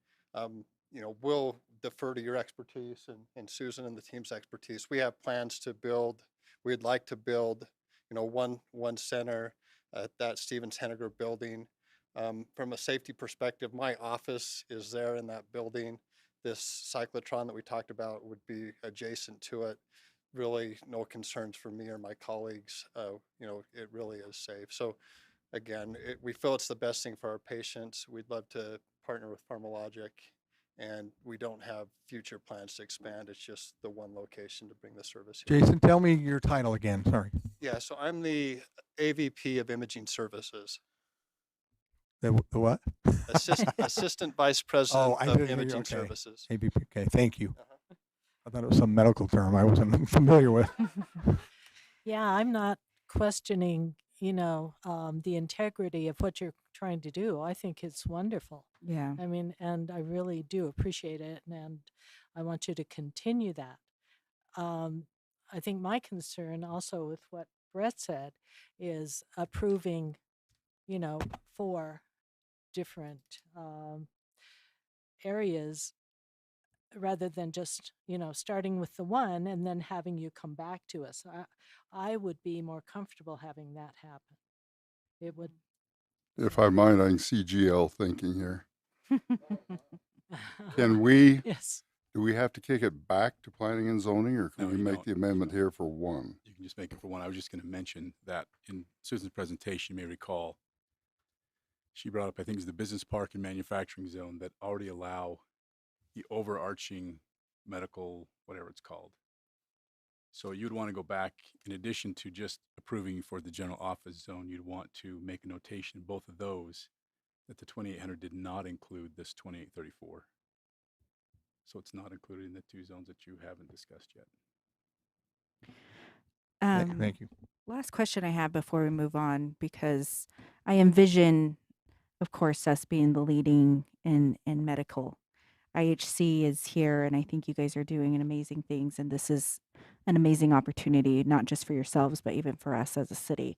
we'll defer to your expertise and Susan and the team's expertise. We have plans to build, we'd like to build, one center at that Stevens Henniger building. From a safety perspective, my office is there in that building. This cyclotron that we talked about would be adjacent to it. Really no concerns for me or my colleagues. It really is safe. So again, we feel it's the best thing for our patients. We'd love to partner with PharmaLogic, and we don't have future plans to expand. It's just the one location to bring the service here. Jason, tell me your title again. Sorry. Yeah, so I'm the AVP of Imaging Services. The what? Assistant Vice President I of didn't hear you. Imaging Okay. Services. ABP. Okay, thank you. I thought it was some medical term I wasn't familiar with. Yeah, I'm not questioning, the integrity of what you're trying to do. I think it's wonderful. Yeah. I mean, and I really do appreciate it, and I want you to continue that. I think my concern also with what Brett said, is approving, 4 different areas rather than just, starting with the one and then having you come back to us. I would be more comfortable having that happen. It would. If I mind, I can see GL thinking here. Can we, Yes. do we have to kick it back to planning and zoning, or can No, we you make don't. the amendment here for one? You can just make it for one. I was just going to mention that in Susan's presentation, you may recall, she brought up, I think it's the business park and manufacturing zone that already allow the overarching medical, whatever it's called. So you'd want to go back, in addition to just approving for the general office zone, you'd want to make a notation in both of those that the 2800 did not include this 2834. So it's not included in the 2 zones that you haven't discussed yet. Thank you. Last question I have before we move on, because I envision, of course, us being the leading in medical. IHC is here, and I think you guys are doing an amazing things, and this is an amazing opportunity, not just for yourselves, but even for us as a city.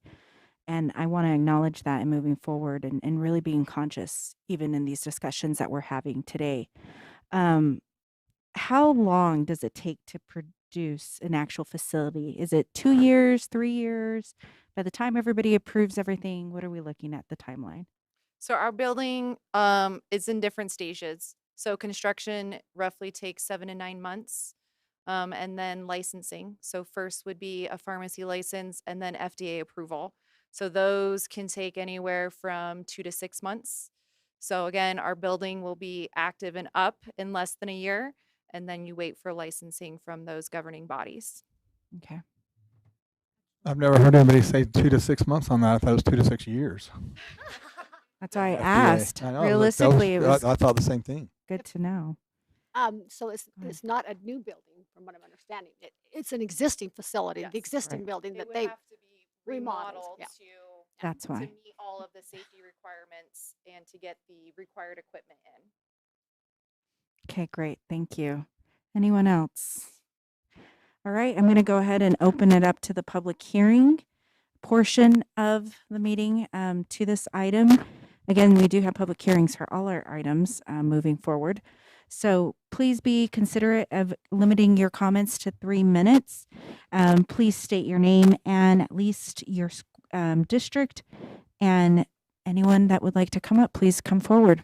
And I want to acknowledge that in moving forward and really being conscious, even in these discussions that we're having today. How long does it take to produce an actual facility? Is it 2 years, 3 years? By the time everybody approves everything, what are we looking at the timeline? So our building is in different stages. So construction roughly takes 7 to 9 months. And then licensing. So first would be a pharmacy license and then FDA approval. So those can take anywhere from 2 to 6 months. So again, our building will be active and up in less than a year. And then you wait for licensing from those governing bodies. Okay. I've never heard anybody say 2 to 6 months on that. I thought it was 2 to 6 years. That's why I FDA. asked. I know, Realistically, it was I thought the same thing. good to know. So it's not a new building, from what I'm understanding. It's an existing facility, the existing Right. building It that would they have to be remodeled. remodeled Yeah. That's to why. meet all of the safety requirements and to get the required equipment in. Okay, great. Thank you. Anyone else? All right, I'm going to go ahead and open it up to the public hearing portion of the meeting to this item. Again, we do have public hearings for all our items moving forward. So please be considerate of limiting your comments to 3 minutes. Please state your name and at least your district. And anyone that would like to come up, please come forward.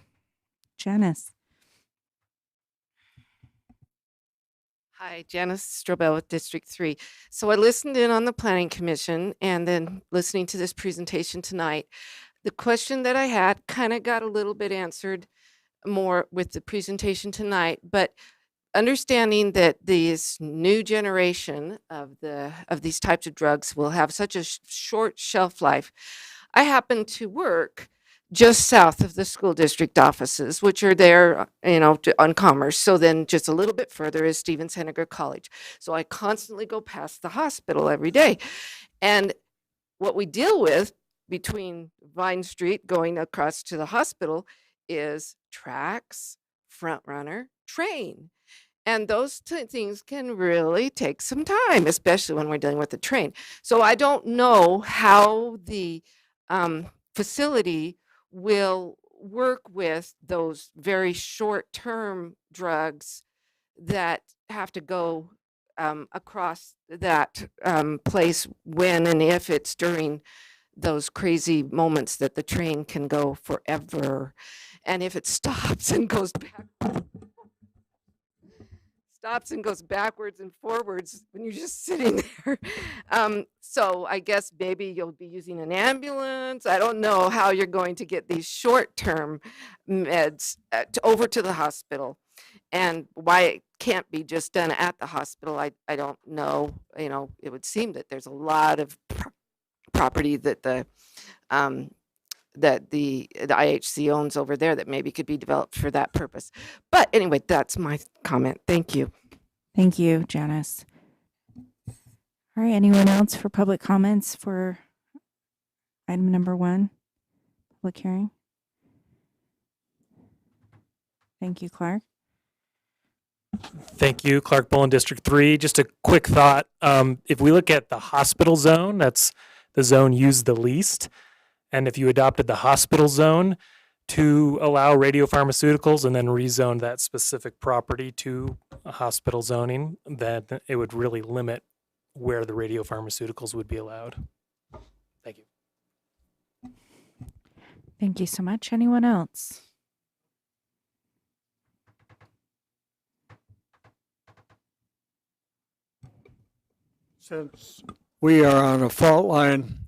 Janice. Hi, Janice Strobel with District 3. So I listened in on the Planning Commission and then listening to this presentation tonight. The question that I had kind of got a little bit answered more with the presentation tonight, but understanding that this new generation of these types of drugs will have such a short shelf life. I happen to work just south of the school district offices, which are there, on Commerce. So then just a little bit further is Stevens Henniger College. So I constantly go past the hospital every day. And what we deal with between Vine Street going across to the hospital is tracks, front runner, train. And those things can really take some time, especially when we're dealing with the train. So I don't know how the facility will work with those very short-term drugs that have to go across that place when and if it's during those crazy moments that the train can go forever. And if it stops and goes backwards and forwards when you're just sitting there. So I guess maybe you'll be using an ambulance. I don't know how you're going to get these short-term meds over to the hospital, and why it can't be just done at the hospital. I don't know. It would seem that there's a lot of property that the IHC owns over there that maybe could be developed for that purpose. But anyway, that's my comment. Thank you. Thank you, Janice. All right, anyone else for public comments for item number 1, public hearing? Thank you, Clark. Thank you, Clark Bullen, District 3. Just a quick thought. If we look at the hospital zone, that's the zone used the least. And if you adopted the hospital zone to allow radiopharmaceuticals and then rezone that specific property to a hospital zoning, then it would really limit where the radiopharmaceuticals would be allowed. Thank you. Thank you so much. Anyone else? Since we are on a fault line,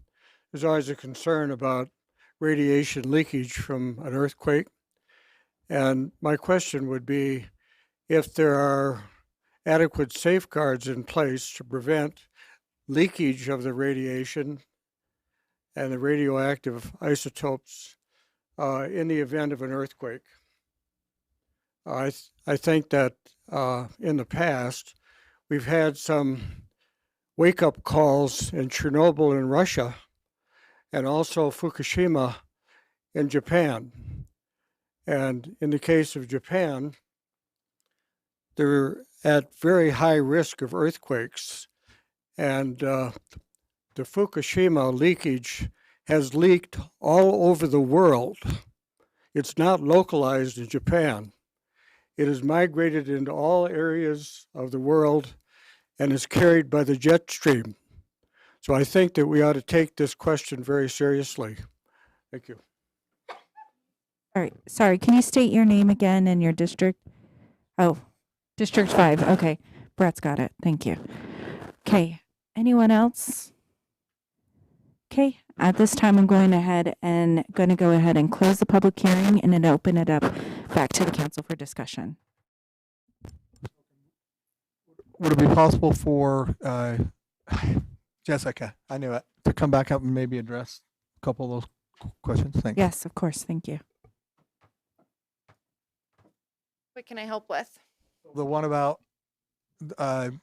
there's always a concern about radiation leakage from an earthquake. And my question would be if there are adequate safeguards in place to prevent leakage of the radiation and the radioactive isotopes in the event of an earthquake. I think that in the past, we've had some wake-up calls in Chernobyl in Russia and also Fukushima in Japan. And in the case of Japan, they're at very high risk of earthquakes. And the Fukushima leakage has leaked all over the world. It's not localized in Japan. It has migrated into all areas of the world and is carried by the jet stream. So I think that we ought to take this question very seriously. Thank you. All right. Sorry, can you state your name again and your district? Oh, District 5. Okay. Brett's got it. Thank you. Okay. Anyone else? Okay. At this time, I'm going to go ahead and close the public hearing and then open it up back to the council for discussion. Would it be possible for Jessica, I knew it, to come back up and maybe address a couple of those questions? Thanks. Yes, of course. Thank you. What can I help with? The one about the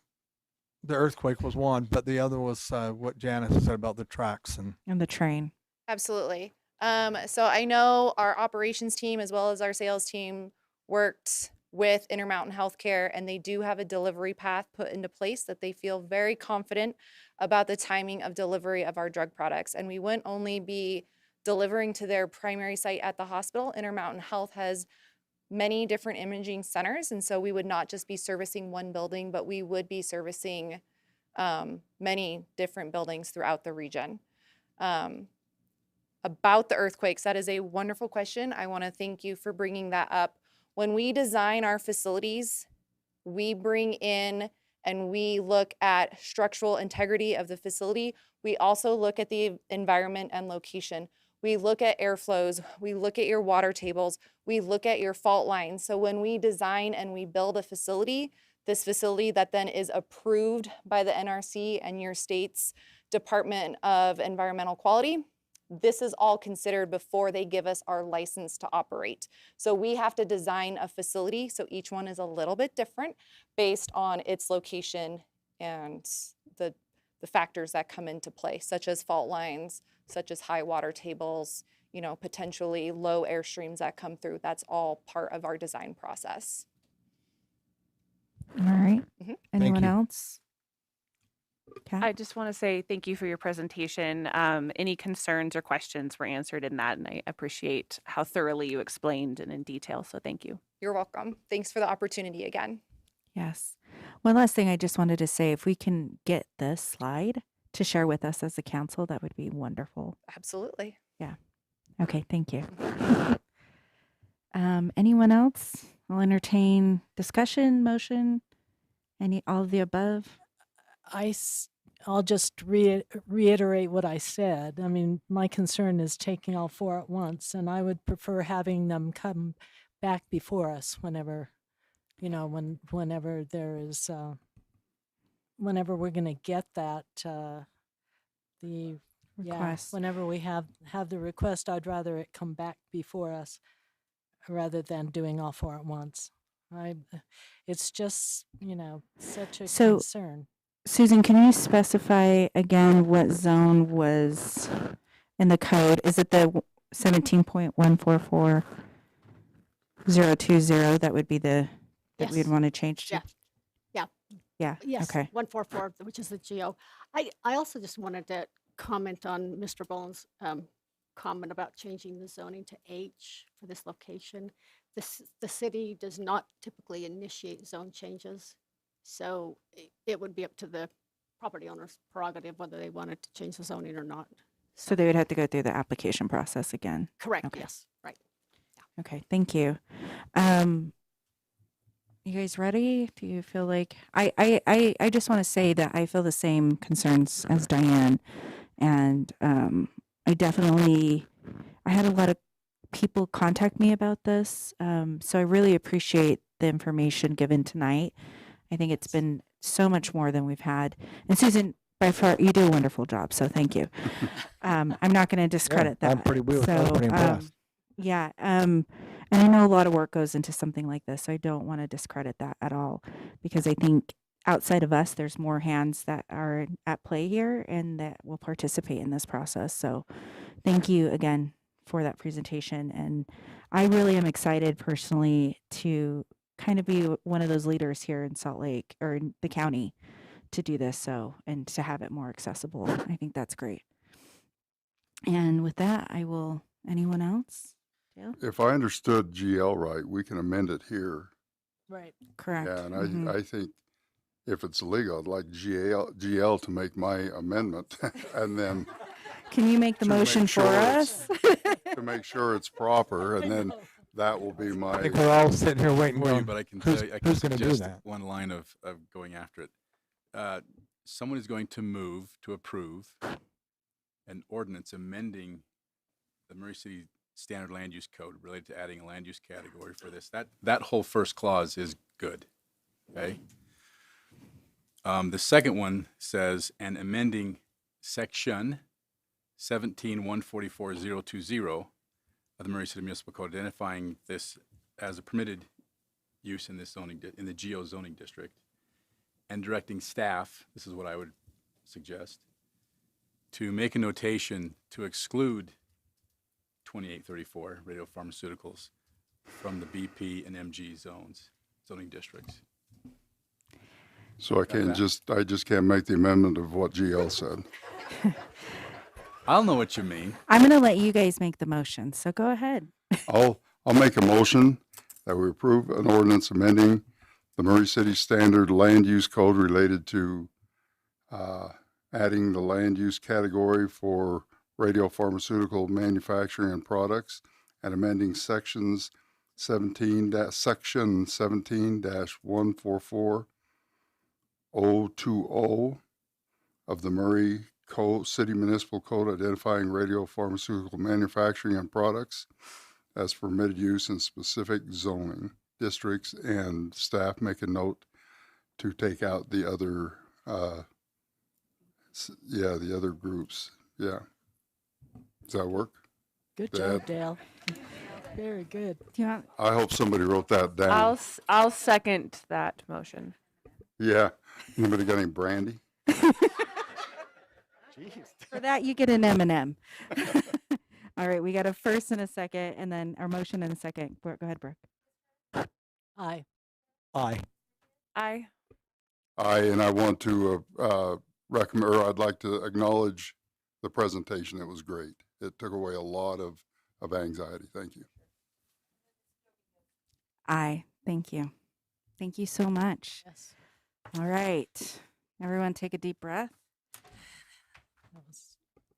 earthquake was one, but the other was what Janice said about the tracks and the train. Absolutely. So I know our operations team as well as our sales team worked with Intermountain Healthcare, and they do have a delivery path put into place that they feel very confident about the timing of delivery of our drug products. And we wouldn't only be delivering to their primary site at the hospital. Intermountain Health has many different imaging centers, and so we would not just be servicing one building, but we would be servicing many different buildings throughout the region. About the earthquakes, that is a wonderful question. I want to thank you for bringing that up. When we design our facilities, we bring in and we look at structural integrity of the facility. We also look at the environment and location. We look at airflows, we look at your water tables, we look at your fault lines. So when we design and we build a facility, this facility that then is approved by the NRC and your state's Department of Environmental Quality, this is all considered before they give us our license to operate. So we have to design a facility, so each one is a little bit different based on its location and the factors that come into play, such as fault lines, such as high water tables, you know, potentially low airstreams that come through. That's all part of our design process. All right. Anyone else? I just want to say thank you for your presentation. Any concerns or questions were answered in that, and I appreciate how thoroughly you explained and in detail. So thank you. You're welcome. Thanks for the opportunity again. Yes. One last thing I just wanted to say, if we can get this slide to share with us as a council, that would be wonderful. Absolutely. Yeah. Okay. Thank you. Anyone else? I'll entertain motion, all of the above. I'll just reiterate what I said. I mean, my concern is taking all four at once, and I would prefer having them come back before us whenever, you know, whenever there is, whenever we're going to get that, Request. whenever we have the request, I'd rather it come back before us rather than doing all four at once. It's just, you know, such a So, concern. Susan, can you specify again what zone was in the code? Is it the 17.144020? That would be the that we'd Yes. want to change to? Yeah. Yeah. Yeah. Yes, Okay. 144, which is the geo. I also just wanted to comment on Mr. Boland's comment about changing the zoning to H for this location. The city does not typically initiate zone changes, so it would be up to the property owner's prerogative whether they wanted to change the zoning or not. So they would have to go through the application process again. Correct, Okay. yes, right. Okay, thank you. You guys ready? Do you feel like I just want to say that I feel the same concerns as Diane, and I had a lot of people contact me about this, so I really appreciate the information given tonight. I think it's been so much more than we've had. And Susan, by far, you do a wonderful job, so thank you. I'm not going to discredit that. I was pretty impressed. Yeah, and I know a lot of work goes into something like this, so I don't want to discredit that at all, because I think outside of us, there's more hands that are at play here and that will participate in this process. So thank you again for that presentation. And I really am excited personally to kind of be one of those leaders here in Salt Lake or in the county to do this, so, and to have it more accessible. I think that's great. And with that, anyone else? Dale? If I understood GL right, we can amend it here. Right. Correct. Yeah, and Mhm. I think if it's legal, I'd like GL to make my amendment and then Can you make the to make motion for sure us? to make sure it's proper, and then that will be I my. think we're all sitting here waiting For you, going, but I can who's, tell you, I can who's going to do suggest that? one line of going after it. Someone is going to move to approve an ordinance amending the Murray City Standard Land Use Code related to adding a land use category for this. That whole first clause is good. Okay. The second one says, and amending section 17-144-020 of the Murray City Municipal Code, identifying this as a permitted use in this zoning, in the geo zoning district, and directing staff, this is what I would suggest, to make a notation to exclude 2834 radiopharmaceuticals from the BP and MG zoning districts. So I just can't make the amendment of what GL said. I'll know what you mean. I'm going to let you guys make the motion, so go ahead. I'll make a motion that we approve an ordinance amending the Murray City Standard Land Use Code related to adding the land use category for radiopharmaceutical manufacturing and products, and amending section 17-144-020 of the Murray City Municipal Code, identifying radiopharmaceutical manufacturing and products as permitted use in specific zoning districts, and staff make a note to take out the other, the other groups. Yeah. Does that work? Good Dad? job, Dale. Very good. Do you want, I hope somebody wrote that down. I'll second that motion. Yeah. Anybody got any brandy? for that, you get an M&M. All right, we got a first and a second, and then our motion and a second. Go ahead, Brooke. Aye. Aye. Aye. And I want to recommend, or I'd like to acknowledge the presentation. It was great. It took away a lot of anxiety. Thank you. Aye. Thank you. Thank you so much. Yes. All right. Everyone take a deep breath.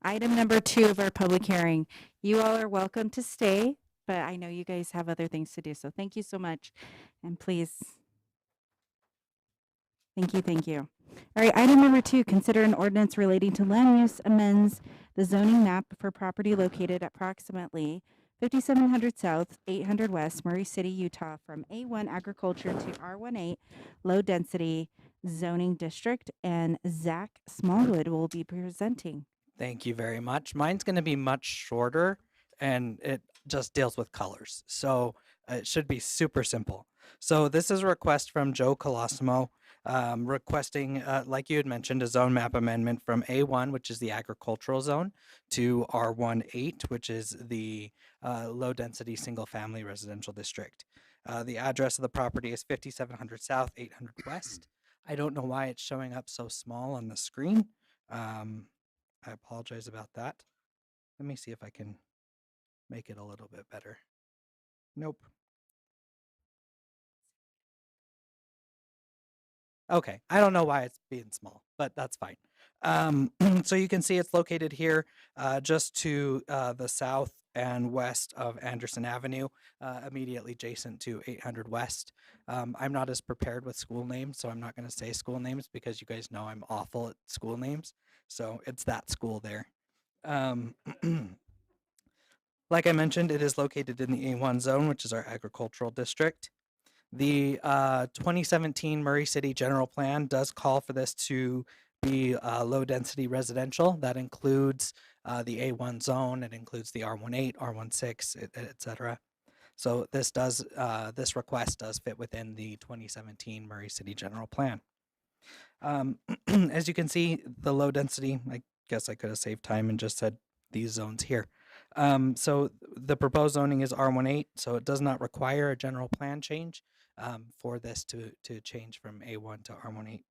Item number 2 of our public hearing. You all are welcome to stay, but I know you guys have other things to do. So thank you so much. And please. Thank you. All right, item number 2, consider an ordinance relating to land use amends the zoning map for property located at approximately 5700 South, 800 West, Murray City, Utah, from A1 agriculture to R18 low density zoning district. And Zach Smallwood will be presenting. Thank you very much. Mine's going to be much shorter, and it just deals with colors. So it should be super simple. So this is a request from Joe Colosimo, requesting, like you had mentioned, a zone map amendment from A1, which is the agricultural zone, to R18, which is the low density single family residential district. The address of the property is 5700 South, 800 West. I don't know why it's showing up so small on the screen. I apologize about that. Let me see if I can make it a little bit better. Nope. Okay, I don't know why it's being small, but that's fine. So you can see it's located here just to the south and west of Anderson Avenue, immediately adjacent to 800 West. I'm not as prepared with school names, so I'm not going to say school names because you guys know I'm awful at school names. So it's that school there. Like I mentioned, it is located in the A1 zone, which is our agricultural district. The 2017 Murray City General Plan does call for this to be low density residential. That includes the A1 zone. It includes the R18, R16, et cetera. So this request does fit within the 2017 Murray City General Plan. As you can see, the low density, I guess I could have saved time and just said these zones here. So the proposed zoning is R18, so it does not require a general plan change for this to change from A1 to R18.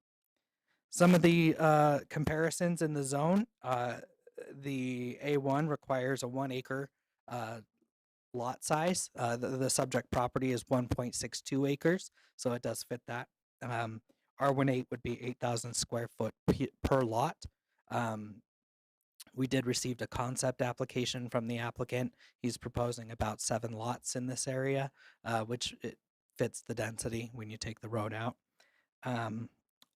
Some of the comparisons in the zone, the A1 requires a 1 acre lot size. The subject property is 1.62 acres, so it does fit that. R18 would be 8,000 square foot per lot. We did receive a concept application from the applicant. He's proposing about 7 lots in this area, which it fits the density when you take the road out.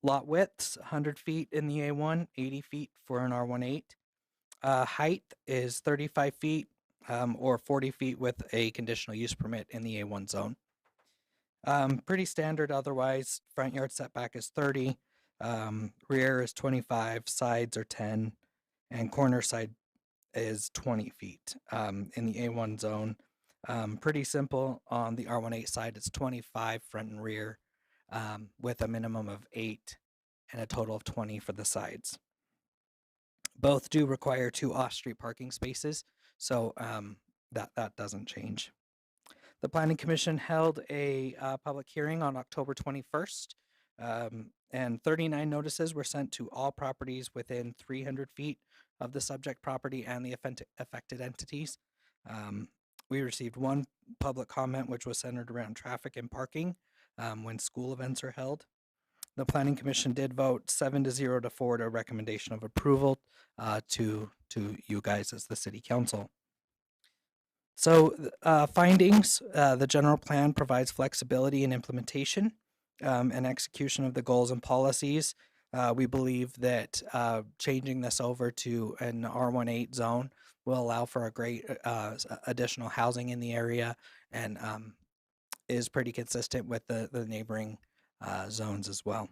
Lot widths, 100 feet in the A1, 80 feet for an R18. Height is 35 feet or 40 feet with a conditional use permit in the A1 zone. Pretty standard otherwise. Front yard setback is 30, rear is 25, sides are 10, and corner side is 20 feet in the A1 zone. Pretty simple. On the R18 side, it's 25 front and rear with a minimum of 8 and a total of 20 for the sides. Both do require 2 off-street parking spaces, so that doesn't change. The Planning Commission held a public hearing on October 21st, and 39 notices were sent to all properties within 300 feet of the subject property and the affected entities. We received 1 public comment, which was centered around traffic and parking when school events are held. The Planning Commission did vote 7-0 to 4 to a recommendation of approval to you guys as the City Council. So findings, the general plan provides flexibility in implementation and execution of the goals and policies. We believe that changing this over to an R18 zone will allow for a great additional housing in the area and is pretty consistent with the neighboring zones as well.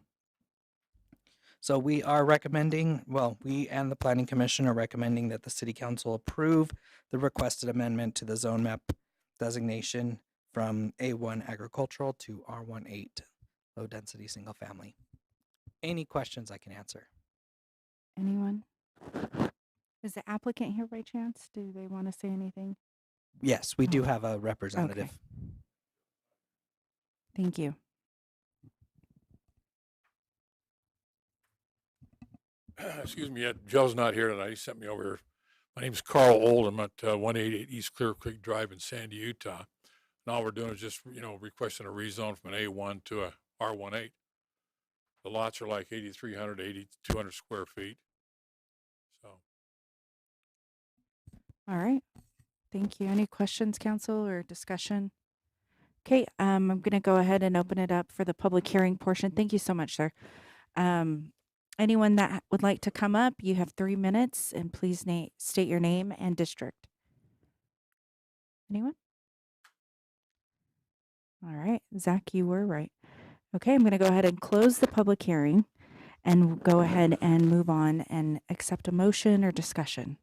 So we are recommending, well, we and the Planning Commission are recommending that the City Council approve the requested amendment to the zone map designation from A1 agricultural to R18 low density single family. Any questions I can answer? Anyone? Is the applicant here by chance? Do they want to say anything? Yes, we do have a representative. Okay. Thank you. Excuse me, Joe's not here tonight. He sent me over here. My name's Carl Old. I'm at 188 East Clear Creek Drive in Sandy, Utah. And all we're doing is just, requesting a rezone from an A1 to a R18. The lots are like 8,300 to 8,200 square feet. So. All right. Thank you. Any questions, council, or discussion? Okay, I'm going to go ahead and open it up for the public hearing portion. Thank you so much, sir. Anyone that would like to come up, you have 3 minutes, and please state your name and district. Anyone? All right, Zach, you were right. Okay, I'm going to go ahead and close the public hearing and go ahead and move on and accept a motion or discussion.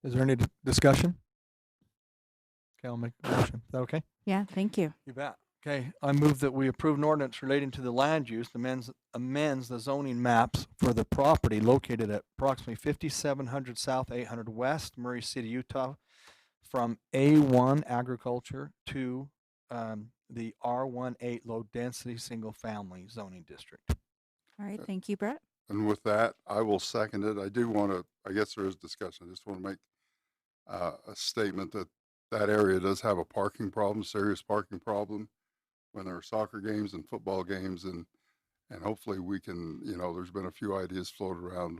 Is there any discussion? Okay, I'll make a motion. Is that okay? Yeah, thank you. You bet. Okay, I move that we approve an ordinance relating to the land use, amends the zoning maps for the property located at approximately 5700 South, 800 West, Murray City, Utah, from A1 agriculture to the R18 low density single family zoning district. All right. Thank you, Brett. And with that, I will second it. I do want to, I guess there is discussion. I just want to make a statement that that area does have a parking problem, serious parking problem when there are soccer games and football games, and hopefully we can, there's been a few ideas floated around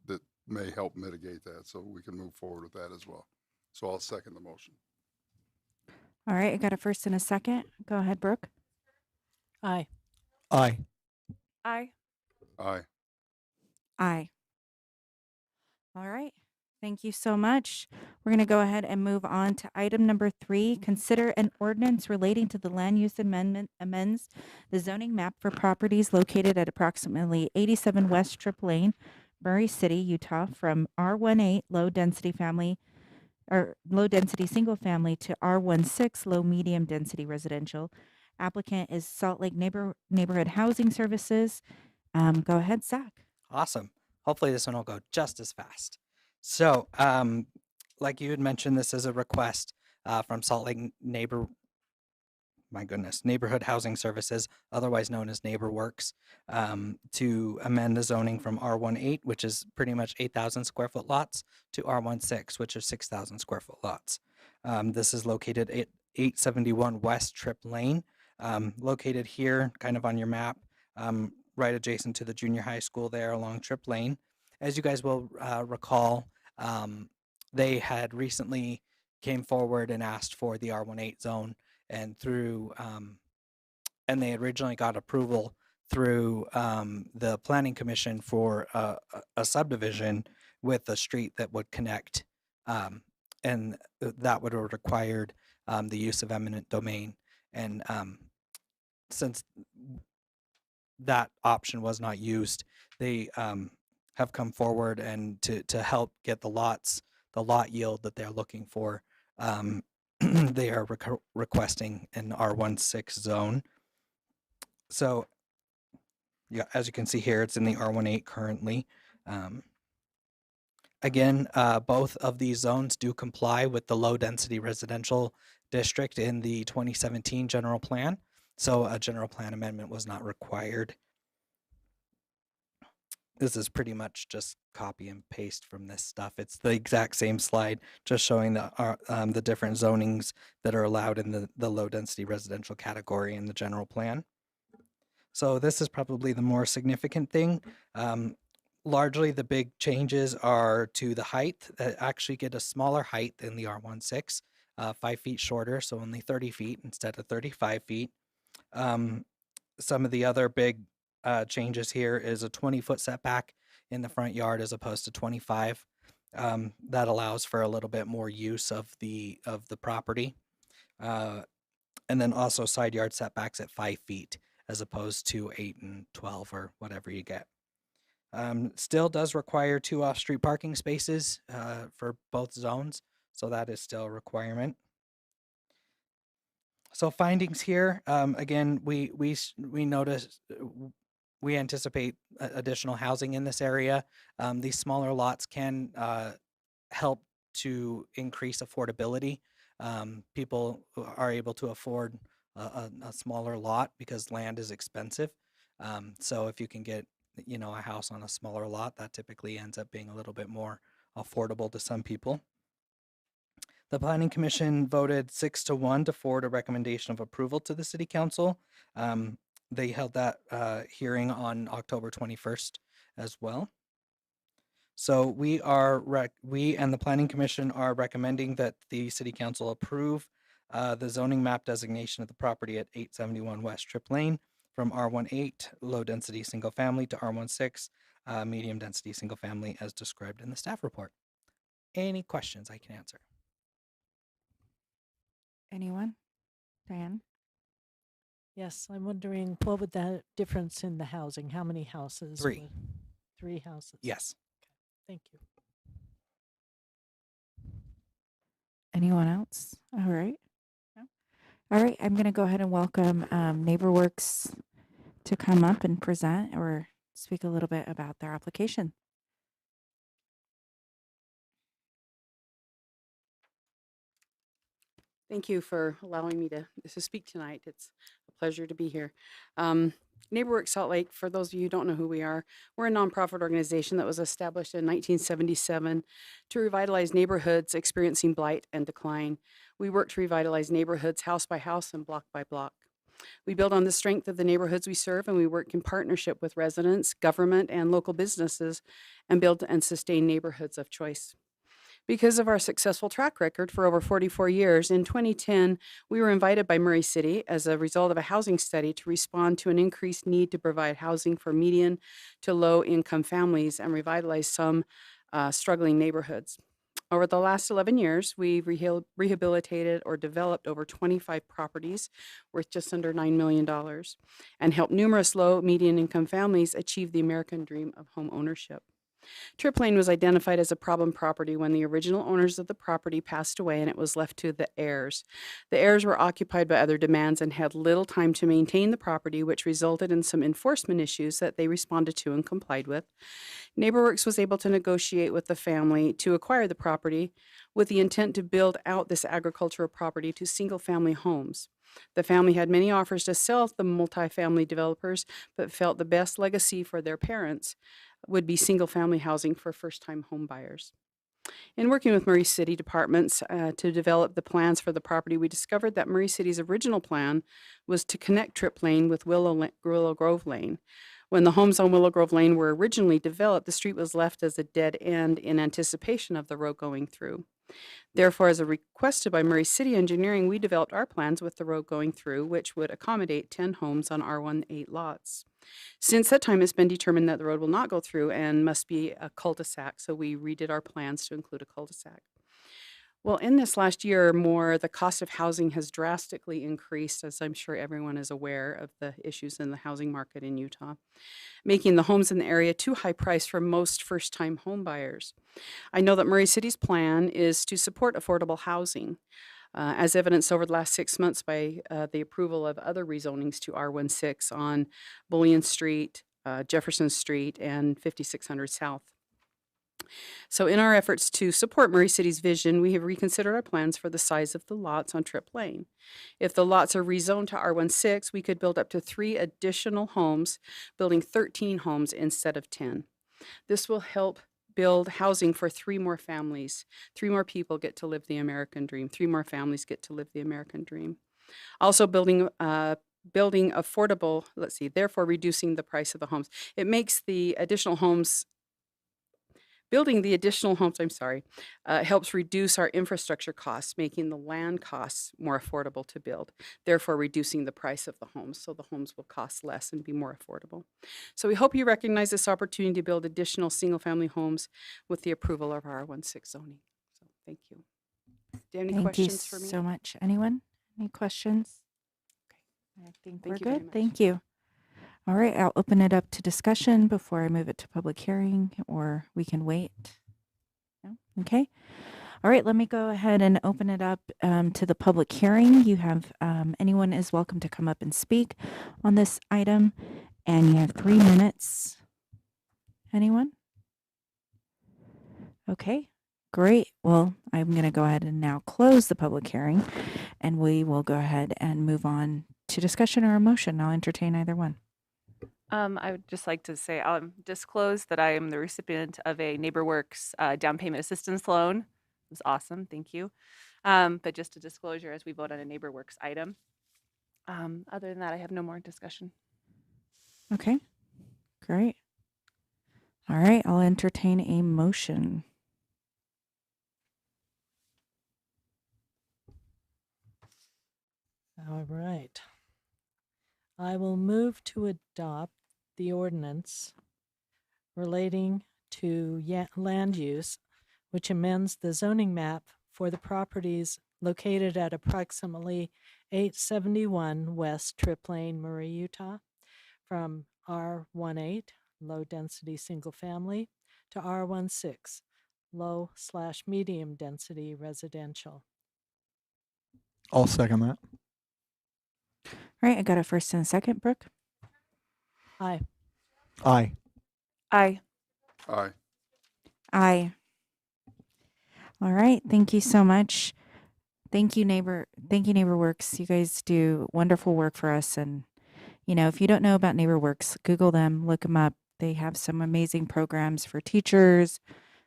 that may help mitigate that, so we can move forward with that as well. So I'll second the motion. All right. I got a first and a second. Go ahead, Brooke. Aye. Aye. Aye. Aye. Aye. All right. Thank you so much. We're going to go ahead and move on to item number 3. Consider an ordinance relating to the land use amendment amends the zoning map for properties located at approximately 87 West Trip Lane, Murray City, Utah, from R18 low density single family to R16 low medium density residential. Applicant is Salt Lake Neighborhood Housing Services. Go ahead, Zach. Awesome. Hopefully this one will go just as fast. So, like you had mentioned, this is a request from Salt Lake Neighborhood Housing Services, otherwise known as NeighborWorks, to amend the zoning from R18, which is pretty much 8,000 square foot lots, to R16, which is 6,000 square foot lots. This is located at 871 West Trip Lane, located here, kind of on your map, right adjacent to the junior high school there along Trip Lane. As you guys will recall, they had recently came forward and asked for the R18 zone, and and they originally got approval through the Planning Commission for a subdivision with a street that would connect, and that would have required the use of eminent domain. And since that option was not used, they have come forward and to help get the lot yield that they're looking for. They are requesting an R16 zone. So, yeah, as you can see here, it's in the R18 currently. Again, both of these zones do comply with the low density residential district in the 2017 general plan. So a general plan amendment was not required. This is pretty much just copy and paste from this stuff. It's the exact same slide, just showing the different zonings that are allowed in the low density residential category in the general plan. So this is probably the more significant thing. Largely the big changes are to the height, that actually get a smaller height than the R16, 5 feet shorter, so only 30 feet instead of 35 feet. Some of the other big changes here is a 20-foot setback in the front yard as opposed to 25. That allows for a little bit more use of the property. And then also side yard setbacks at 5 feet as opposed to 8 and 12 or whatever you get. Still does require 2 off-street parking spaces for both zones, so that is still a requirement. So findings here, again, we noticed, we anticipate additional housing in this area. These smaller lots can help to increase affordability. People are able to afford a smaller lot because land is expensive. So if you can get, a house on a smaller lot, that typically ends up being a little bit more affordable to some people. The Planning Commission voted 6-1 to forward a recommendation of approval to the City Council. They held that hearing on October 21st as well. So we and the Planning Commission are recommending that the City Council approve the zoning map designation of the property at 871 West Trip Lane from R18 low density single family to R16 medium density single family as described in the staff report. Any questions I can answer? Anyone? Diane? Yes, I'm wondering what would the difference in the housing? How many houses? 3. would- 3 houses. Yes. Thank you. Anyone else? All right. No? All right. I'm going to go ahead and welcome NeighborWorks to come up and present or speak a little bit about their application. Thank you for allowing me to speak tonight. It's a pleasure to be here. NeighborWorks Salt Lake, for those of you who don't know who we are, we're a nonprofit organization that was established in 1977 to revitalize neighborhoods experiencing blight and decline. We work to revitalize neighborhoods house by house and block by block. We build on the strength of the neighborhoods we serve, and we work in partnership with residents, government, and local businesses and build and sustain neighborhoods of choice. Because of our successful track record for over 44 years, in 2010, we were invited by Murray City as a result of a housing study to respond to an increased need to provide housing for median to low income families and revitalize some struggling neighborhoods. Over the last 11 years, we've rehabilitated or developed over 25 properties worth just under $9 million and helped numerous low median income families achieve the American dream of home ownership. Trip Lane was identified as a problem property when the original owners of the property passed away and it was left to the heirs. The heirs were occupied by other demands and had little time to maintain the property, which resulted in some enforcement issues that they responded to and complied with. NeighborWorks was able to negotiate with the family to acquire the property with the intent to build out this agricultural property to single-family homes. The family had many offers to sell to the multifamily developers, but felt the best legacy for their parents would be single-family housing for first-time home buyers. In working with Murray City departments to develop the plans for the property, we discovered that Murray City's original plan was to connect Trip Lane with Willow Grove Lane. When the homes on Willow Grove Lane were originally developed, the street was left as a dead end in anticipation of the road going through. Therefore, as requested by Murray City Engineering, we developed our plans with the road going through, which would accommodate 10 homes on R18 lots. Since that time, it's been determined that the road will not go through and must be a cul-de-sac, so we redid our plans to include a cul-de-sac. Well, in this last year or more, the cost of housing has drastically increased, as I'm sure everyone is aware of the issues in the housing market in Utah, making the homes in the area too high priced for most first-time home buyers. I know that Murray City's plan is to support affordable housing, as evidenced over the last 6 months by the approval of other rezonings to R16 on Bullion Street, Jefferson Street, and 5600 South. So in our efforts to support Murray City's vision, we have reconsidered our plans for the size of the lots on Trip Lane. If the lots are rezoned to R16, we could build up to 3 additional homes, building 13 homes instead of 10. This will help build housing for 3 more families. 3 more people get to live the American dream. 3 more families get to live the American dream. Also building affordable, therefore reducing the price of the homes. It makes the additional homes Building the additional homes, helps reduce our infrastructure costs, making the land costs more affordable to build, therefore reducing the price of the homes, so the homes will cost less and be more affordable. So we hope you recognize this opportunity to build additional single-family homes with the approval of our R16 zoning. So thank you. Do you have any questions for me? Thank you so much. Anyone? Any questions? Okay. I think Thank you we're very good. much. Thank you. All right, I'll open it up to discussion before I move it to public hearing, or we can wait. No? Okay. All right, let me go ahead and open it up to the public hearing. You have, anyone is welcome to come up and speak on this item, and you have 3 minutes. Anyone? Okay, great. Well, I'm going to go ahead and now close the public hearing, and we will go ahead and move on to discussion or a motion. I'll entertain either one. I would just like to say, disclose that I am the recipient of a NeighborWorks down payment assistance loan. It was awesome, thank you. But just a disclosure as we vote on a NeighborWorks item. Other than that, I have no more discussion. Okay, great. All right, I'll entertain a motion. All right. I will move to adopt the ordinance relating to land use, which amends the zoning map for the properties located at approximately 871 West Trip Lane, Murray, Utah, from R18, low density single family, to R16, low/medium density residential. I'll second that. All right, I got a first and a second. Brooke? Aye. Aye. Aye. Aye. Aye. All right, thank you so much. Thank you, neighbor. Thank you, NeighborWorks. You guys do wonderful work for us. And, if you don't know about NeighborWorks, Google them, look them up. They have some amazing programs for teachers,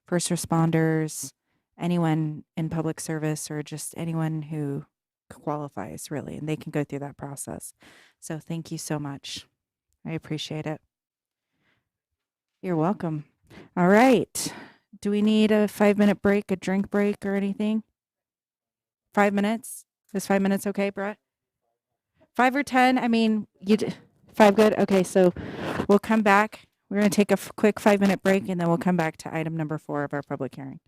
first responders, anyone in public service, or just anyone who qualifies, really. And they can go through that process. So thank you so much. I appreciate it. You're welcome. All right. Do we need a 5-minute break, a drink break, or anything? 5 minutes? Is 5 minutes okay, Brett? 5 or 10? I mean, 5 good? Okay, so we'll come back. We're going to take a quick 5-minute break, and then we'll come back to item number 4 of our public hearing.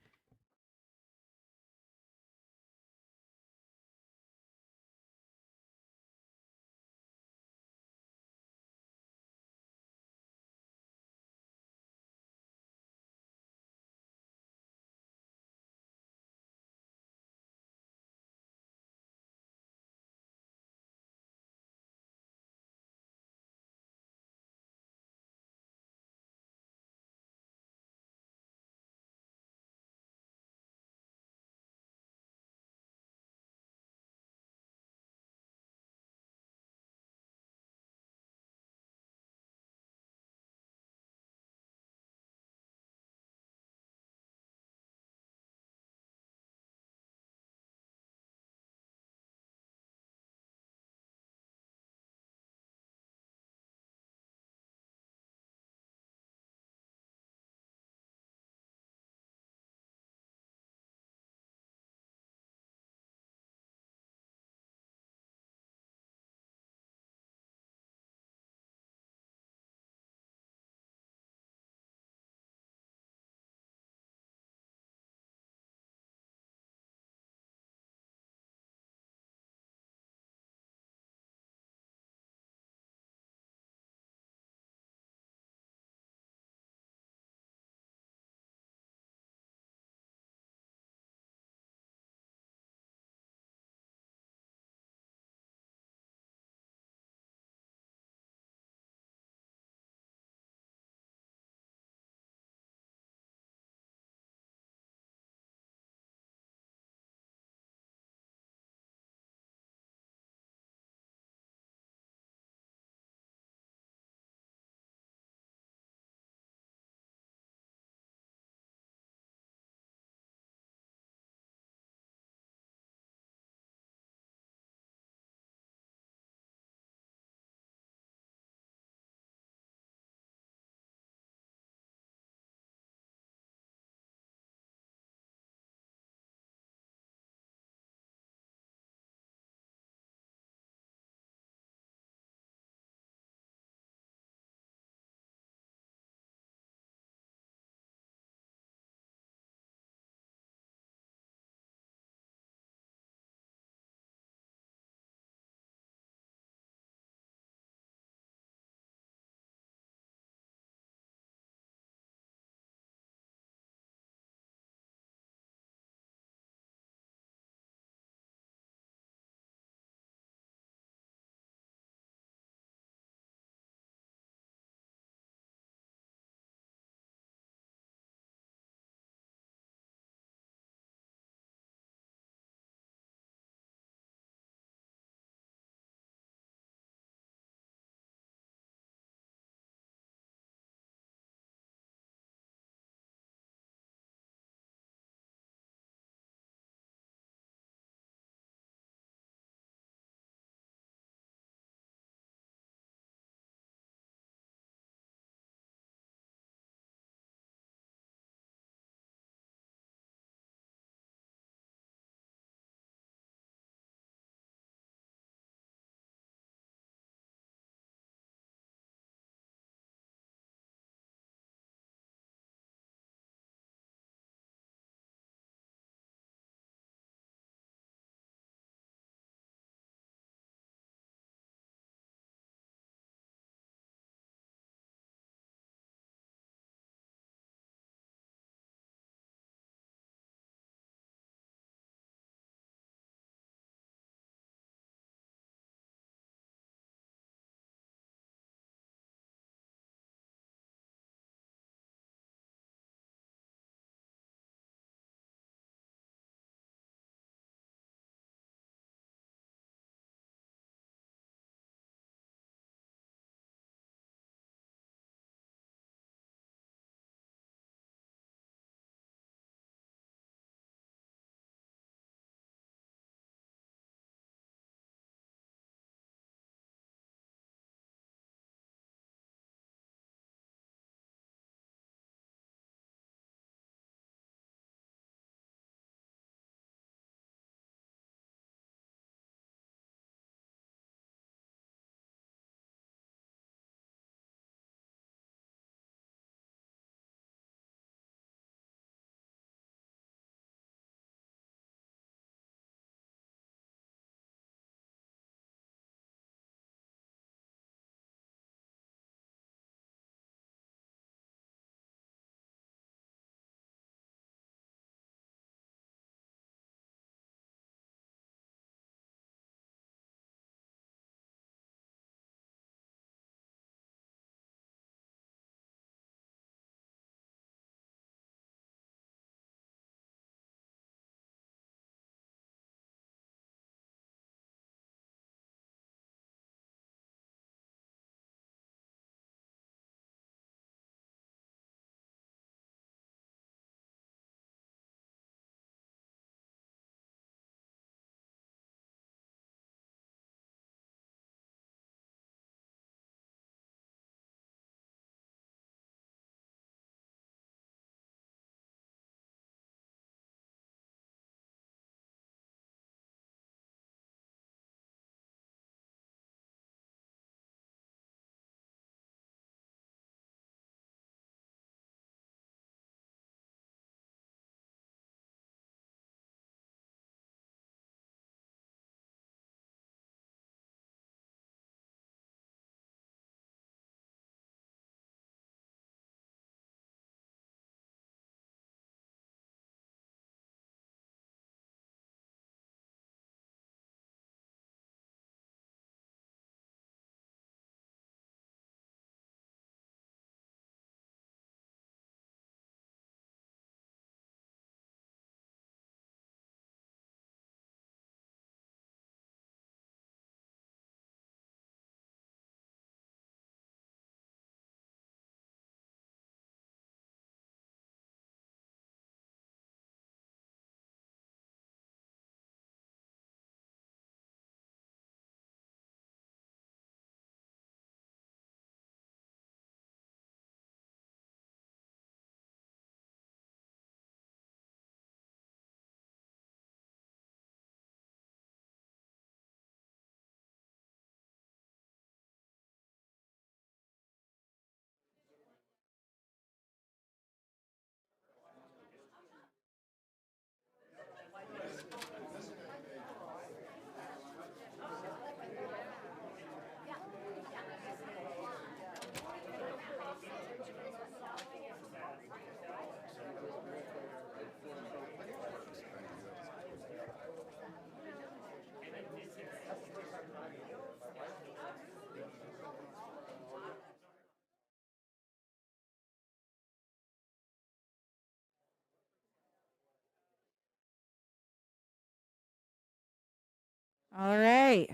All right.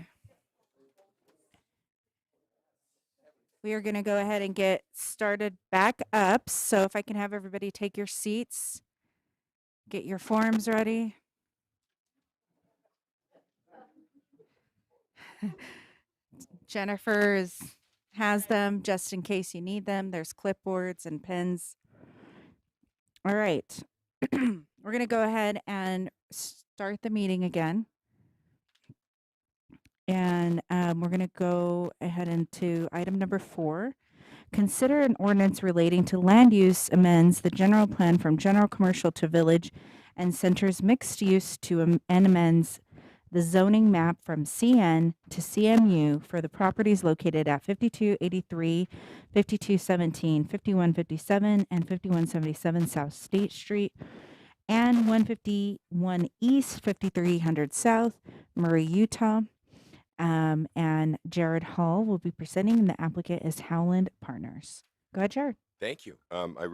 We are going to go ahead and get started back up. So if I can have everybody take your seats, get your forms ready. Has them just in case you need them. There's clipboards and pens. All right. We're going to go ahead and start the meeting again. And we're going to go ahead into item number 4. Consider an ordinance relating to land use amends the general plan from general commercial to village and centers mixed use to and amends the zoning map from CN to CMU for the properties located at 5283, 5217, 5157, and 5177 South State Street and 151 East, 5300 South, Murray, Utah. And Jared Hall will be presenting, and the applicant is Howland Partners. Go ahead, Jared. Thank you. I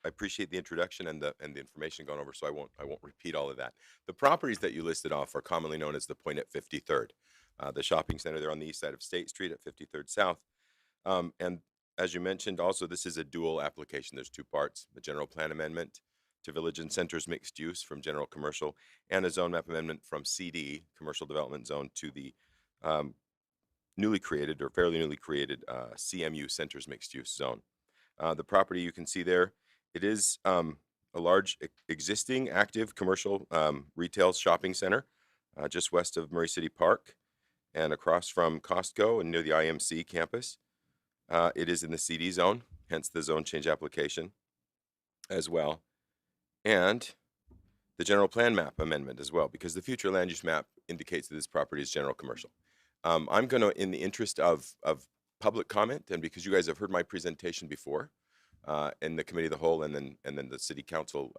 appreciate the introduction and the information gone over, so I won't repeat all of that. The properties that you listed off are commonly known as the Point at 53rd, the shopping center there on the east side of State Street at 53rd South. And as you mentioned, also this is a dual application. There's 2 parts: the general plan amendment to village and centers mixed use from general commercial, and a zone map amendment from CD, commercial development zone, to the newly created or fairly newly created CMU centers mixed use zone. The property you can see there, it is a large existing active commercial retail shopping center just west of Murray City Park and across from Costco and near the IMC campus. It is in the CD zone, hence the zone change application as well. And the general plan map amendment as well, because the future land use map indicates that this property is general commercial. I'm going to, in the interest of public comment, and because you guys have heard my presentation before in the committee of the whole, and then the city council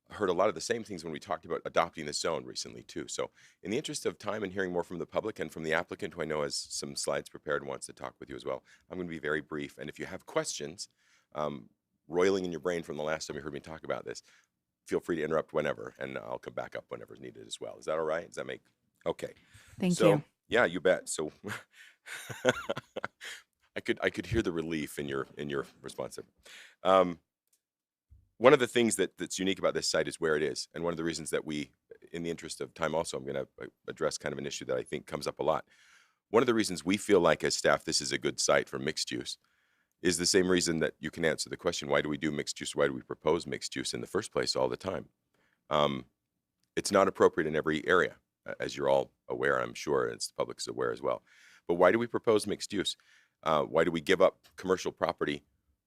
heard a lot of the same things when we talked about adopting the zone recently too. So in the interest of time and hearing more from the public and from the applicant, who I know has some slides prepared and wants to talk with you as well, I'm going to be very brief. And if you have questions roiling in your brain from the last time you heard me talk about this, feel free to interrupt whenever, and I'll come back up whenever is needed as well. Is that all right? Does that make okay? Thank So, you. Yeah, you bet. So I could hear the relief in your response there. One of the things that's unique about this site is where it is, and one of the reasons that we, in the interest of time also, I'm going to address kind of an issue that I think comes up a lot. One of the reasons we feel like as staff this is a good site for mixed use is the same reason that you can answer the question, why do we do mixed use? Why do we propose mixed use in the first place all the time? It's not appropriate in every area, as you're all aware, I'm sure, and the public is aware as well. But why do we propose mixed use? Why do we give up commercial property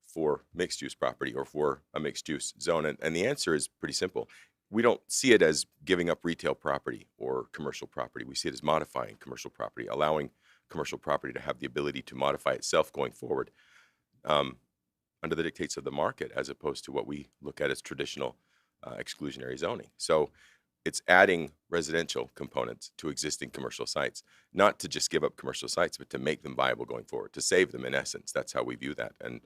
for mixed use property or for a mixed use zone? And the answer is pretty simple. We don't see it as giving up retail property or commercial property. We see it as modifying commercial property, allowing commercial property to have the ability to modify itself going forward under the dictates of the market, as opposed to what we look at as traditional exclusionary zoning. So it's adding residential components to existing commercial sites, not to just give up commercial sites, but to make them viable going forward, to save them in essence. That's how we view that. And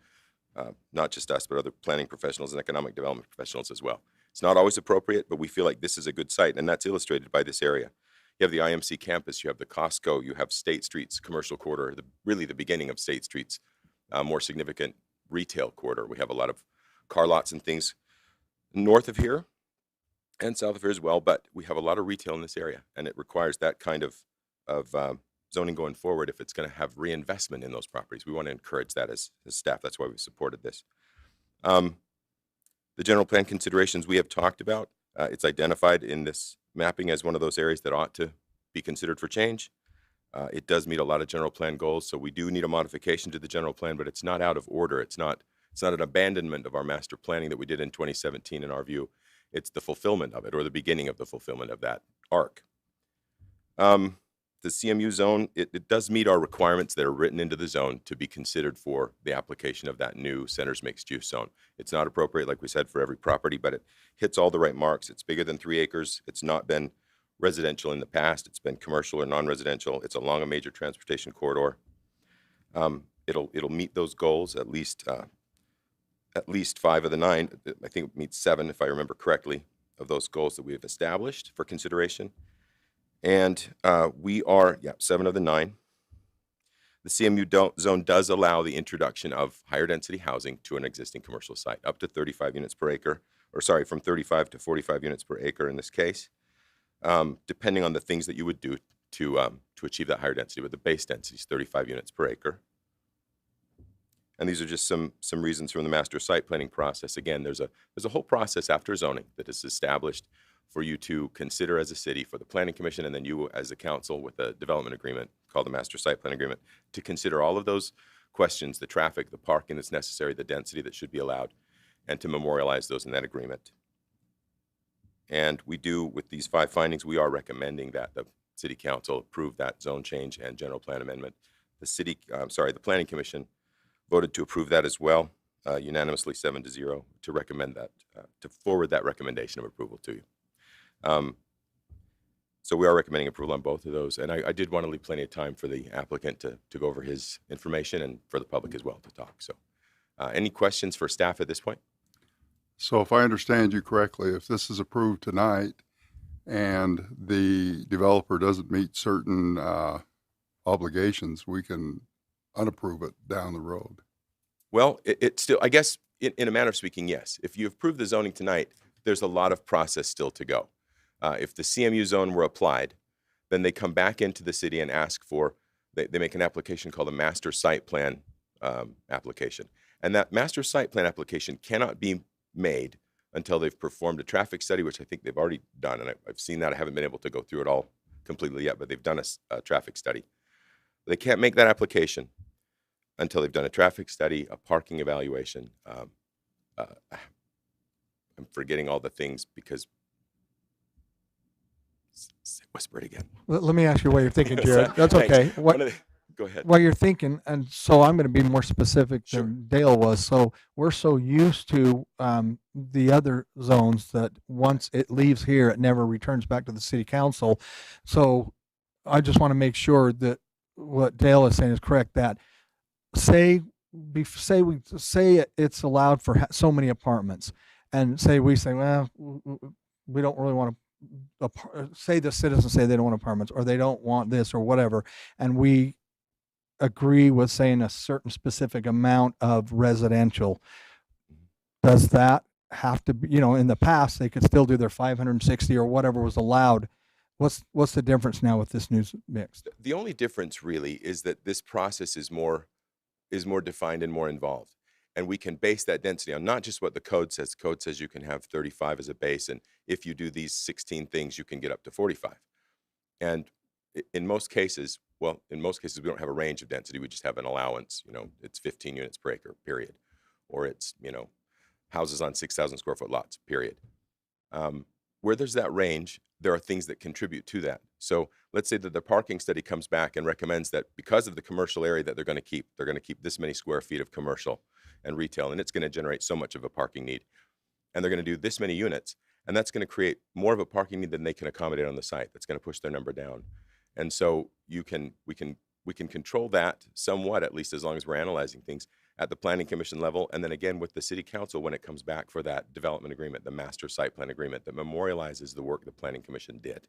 not just us, but other planning professionals and economic development professionals as well. It's not always appropriate, but we feel like this is a good site, and that's illustrated by this area. You have the IMC campus, you have the Costco, you have State Street's commercial corridor, really the beginning of State Street's more significant retail corridor. We have a lot of car lots and things north of here and south of here as well, but we have a lot of retail in this area, and it requires that kind of zoning going forward if it's going to have reinvestment in those properties. We want to encourage that as staff. That's why we supported this. The general plan considerations we have talked about, it's identified in this mapping as one of those areas that ought to be considered for change. It does meet a lot of general plan goals, so we do need a modification to the general plan, but it's not out of order. It's not an abandonment of our master planning that we did in 2017 in our view. It's the fulfillment of it, or the beginning of the fulfillment of that arc. The CMU zone, it does meet our requirements that are written into the zone to be considered for the application of that new centers mixed use zone. It's not appropriate, like we said, for every property, but it hits all the right marks. It's bigger than 3 acres. It's not been residential in the past. It's been commercial or non-residential. It's along a major transportation corridor. It'll meet those goals, at least 5 of the 9. I think it meets 7, if I remember correctly, of those goals that we have established for consideration. And we are, 7 of the 9. The CMU zone does allow the introduction of higher density housing to an existing commercial site, up to 35 units per acre, or sorry, from 35 to 45 units per acre in this case, depending on the things that you would do to achieve that higher density. But the base density is 35 units per acre. And these are just some reasons from the master site planning process. Again, there's a whole process after zoning that is established for you to consider as a city, for the planning commission, and then you as a council with a development agreement called the master site plan agreement, to consider all of those questions, the traffic, the parking that's necessary, the density that should be allowed, and to memorialize those in that agreement. And we do, with these 5 findings, we are recommending that the city council approve that zone change and general plan amendment. The planning commission voted to approve that as well, unanimously 7-0, to recommend that, to forward that recommendation of approval to you. So we are recommending approval on both of those. And I did want to leave plenty of time for the applicant to go over his information and for the public as well to talk. So any questions for staff at this point? So if I understand you correctly, if this is approved tonight and the developer doesn't meet certain obligations, we can unapprove it down the road. Well, it still, I guess, in a manner of speaking, yes. If you approve the zoning tonight, there's a lot of process still to go. If the CMU zone were applied, then they come back into the city and ask for, they make an application called a master site plan application. And that master site plan application cannot be made until they've performed a traffic study, which I think they've already done. And I've seen that. I haven't been able to go through it all completely yet, but they've done a traffic study. They can't make that application until they've done a traffic study, a parking evaluation. I'm forgetting all the things because, whisper it again. Let me ask you what you're thinking, Sorry. Jared. That's Thanks. okay. Go ahead. What you're thinking, and so I'm going to be more specific than Dale was. So we're so used to the other zones that once it leaves here, it never returns back to the city council. So I just want to make sure that what Dale is saying is correct, that say it's allowed for so many apartments, and we say, well, we don't really want to, say the citizens say they don't want apartments, or they don't want this or whatever, and we agree with saying a certain specific amount of residential. Does that have to be, in the past they could still do their 560 or whatever was allowed? What's the difference now with this new mix? The only difference really is that this process is more defined and more involved. And we can base that density on not just what the code says. The code says you can have 35 as a base, and if you do these 16 things, you can get up to 45. And in most cases, we don't have a range of density. We just have an allowance. It's 15 units per acre, period. Or it's, houses on 6,000 square foot lots, period. Where there's that range, there are things that contribute to that. So let's say that the parking study comes back and recommends that because of the commercial area that they're going to keep this many square feet of commercial and retail, and it's going to generate so much of a parking need. And they're going to do this many units, and that's going to create more of a parking need than they can accommodate on the site. That's going to push their number down. And so we can control that somewhat, at least as long as we're analyzing things at the planning commission level, and then again with the city council when it comes back for that development agreement, the master site plan agreement that memorializes the work the planning commission did.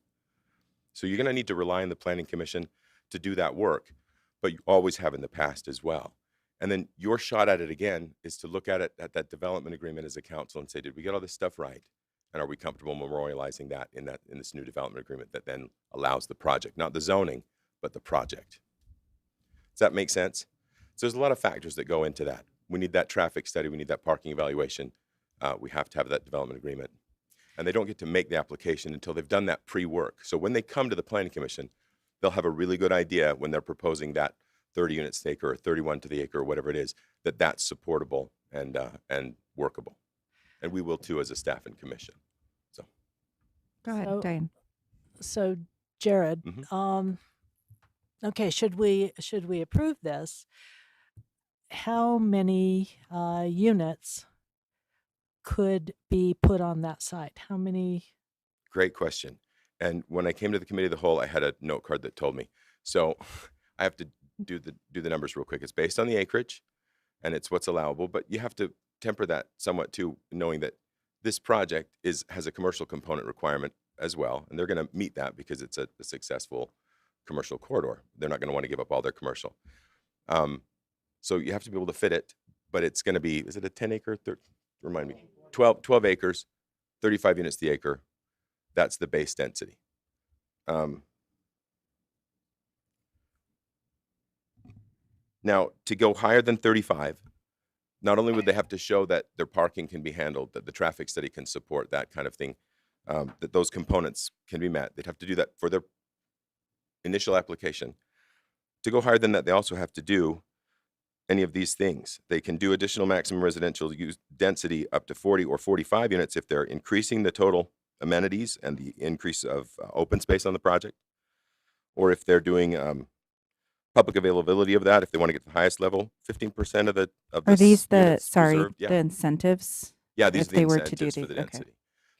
So you're going to need to rely on the planning commission to do that work, but you always have in the past as well. And then your shot at it again is to look at it at that development agreement as a council and say, did we get all this stuff right? And are we comfortable memorializing that in this new development agreement that then allows the project, not the zoning, but the project? Does that make sense? So there's a lot of factors that go into that. We need that traffic study. We need that parking evaluation. We have to have that development agreement. And they don't get to make the application until they've done that pre-work. So when they come to the planning commission, they'll have a really good idea when they're proposing that 30 units to the acre or 31 to the acre or whatever it is, that's supportable and workable. And we will too as a staff and commission. So go ahead, Diane. So Jared, okay, should we approve this? How many units could be put on that site? How many? Great question. And when I came to the committee of the whole, I had a note card that told me. So I have to do the numbers real quick. It's based on the acreage, and it's what's allowable. But you have to temper that somewhat too, knowing that this project has a commercial component requirement as well, and they're going to meet that because it's a successful commercial corridor. They're not going to want to give up all their commercial. So you have to be able to fit it, but it's going to be, is it a 10 acre? Remind me, 12 acres, 35 units the acre. That's the base density. Now, to go higher than 35, not only would they have to show that their parking can be handled, that the traffic study can support that kind of thing, that those components can be met. They'd have to do that for their initial application. To go higher than that, they also have to do any of these things. They can do additional maximum residential use density up to 40 or 45 units if they're increasing the total amenities and the increase of open space on the project, or if they're doing public availability of that, if they want to get to the highest level, 15% of the Are these the, units sorry, reserved. Yeah. the incentives? Yeah, these if are the they were to incentives do for the the- okay. density.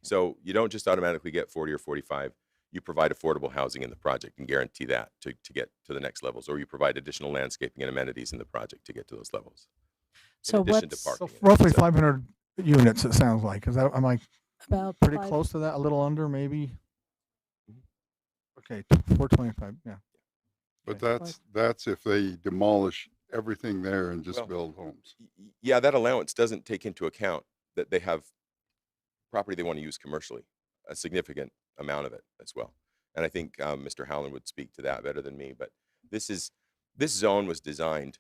So you don't just automatically get 40 or 45. You provide affordable housing in the project and guarantee that to get to the next levels, or you provide additional landscaping and amenities in the project to get to those levels. So in addition to what's parking. So roughly 500 units, it sounds like. Is that, am I about pretty 5 close to that? A little under, maybe? Okay, 425, yeah. But Okay. that's if they demolish everything there and just Well, build homes. Yeah, that allowance doesn't take into account that they have property they want to use commercially, a significant amount of it as well. And I think Mr. Howland would speak to that better than me. But this zone was designed.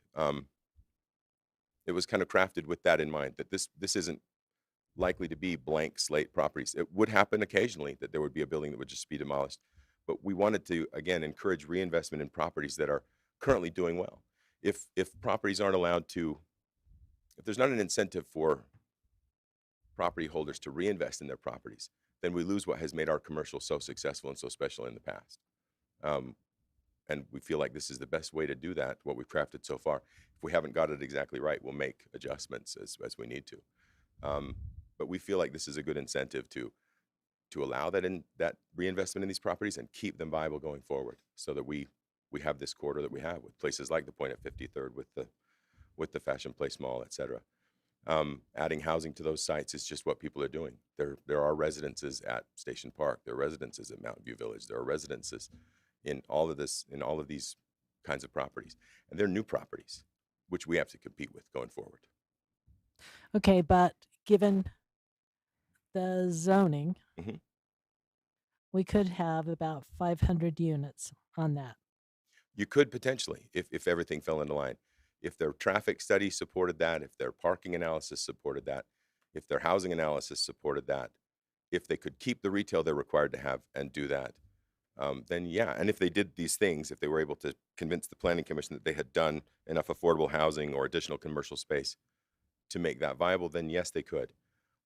It was kind of crafted with that in mind, that this isn't likely to be blank slate properties. It would happen occasionally that there would be a building that would just be demolished. But we wanted to, again, encourage reinvestment in properties that are currently doing well. If properties aren't allowed to, if there's not an incentive for property holders to reinvest in their properties, then we lose what has made our commercial so successful and so special in the past. And we feel like this is the best way to do that, what we've crafted so far. If we haven't got it exactly right, we'll make adjustments as we need to. But we feel like this is a good incentive to allow that reinvestment in these properties and keep them viable going forward, so that we have this corridor that we have with places like the Point at 53rd, with the Fashion Place Mall, et cetera. Adding housing to those sites is just what people are doing. There are residences at Station Park. There are residences at Mountain View Village. There are residences in all of these kinds of properties, and they're new properties, which we have to compete with going forward. Okay, but given the zoning, Mhm. we could have about 500 units on that. You could potentially, if everything fell into line. If their traffic study supported that, if their parking analysis supported that, if their housing analysis supported that, if they could keep the retail they're required to have and do that, then yeah. And if they did these things, if they were able to convince the Planning Commission that they had done enough affordable housing or additional commercial space to make that viable, then yes, they could.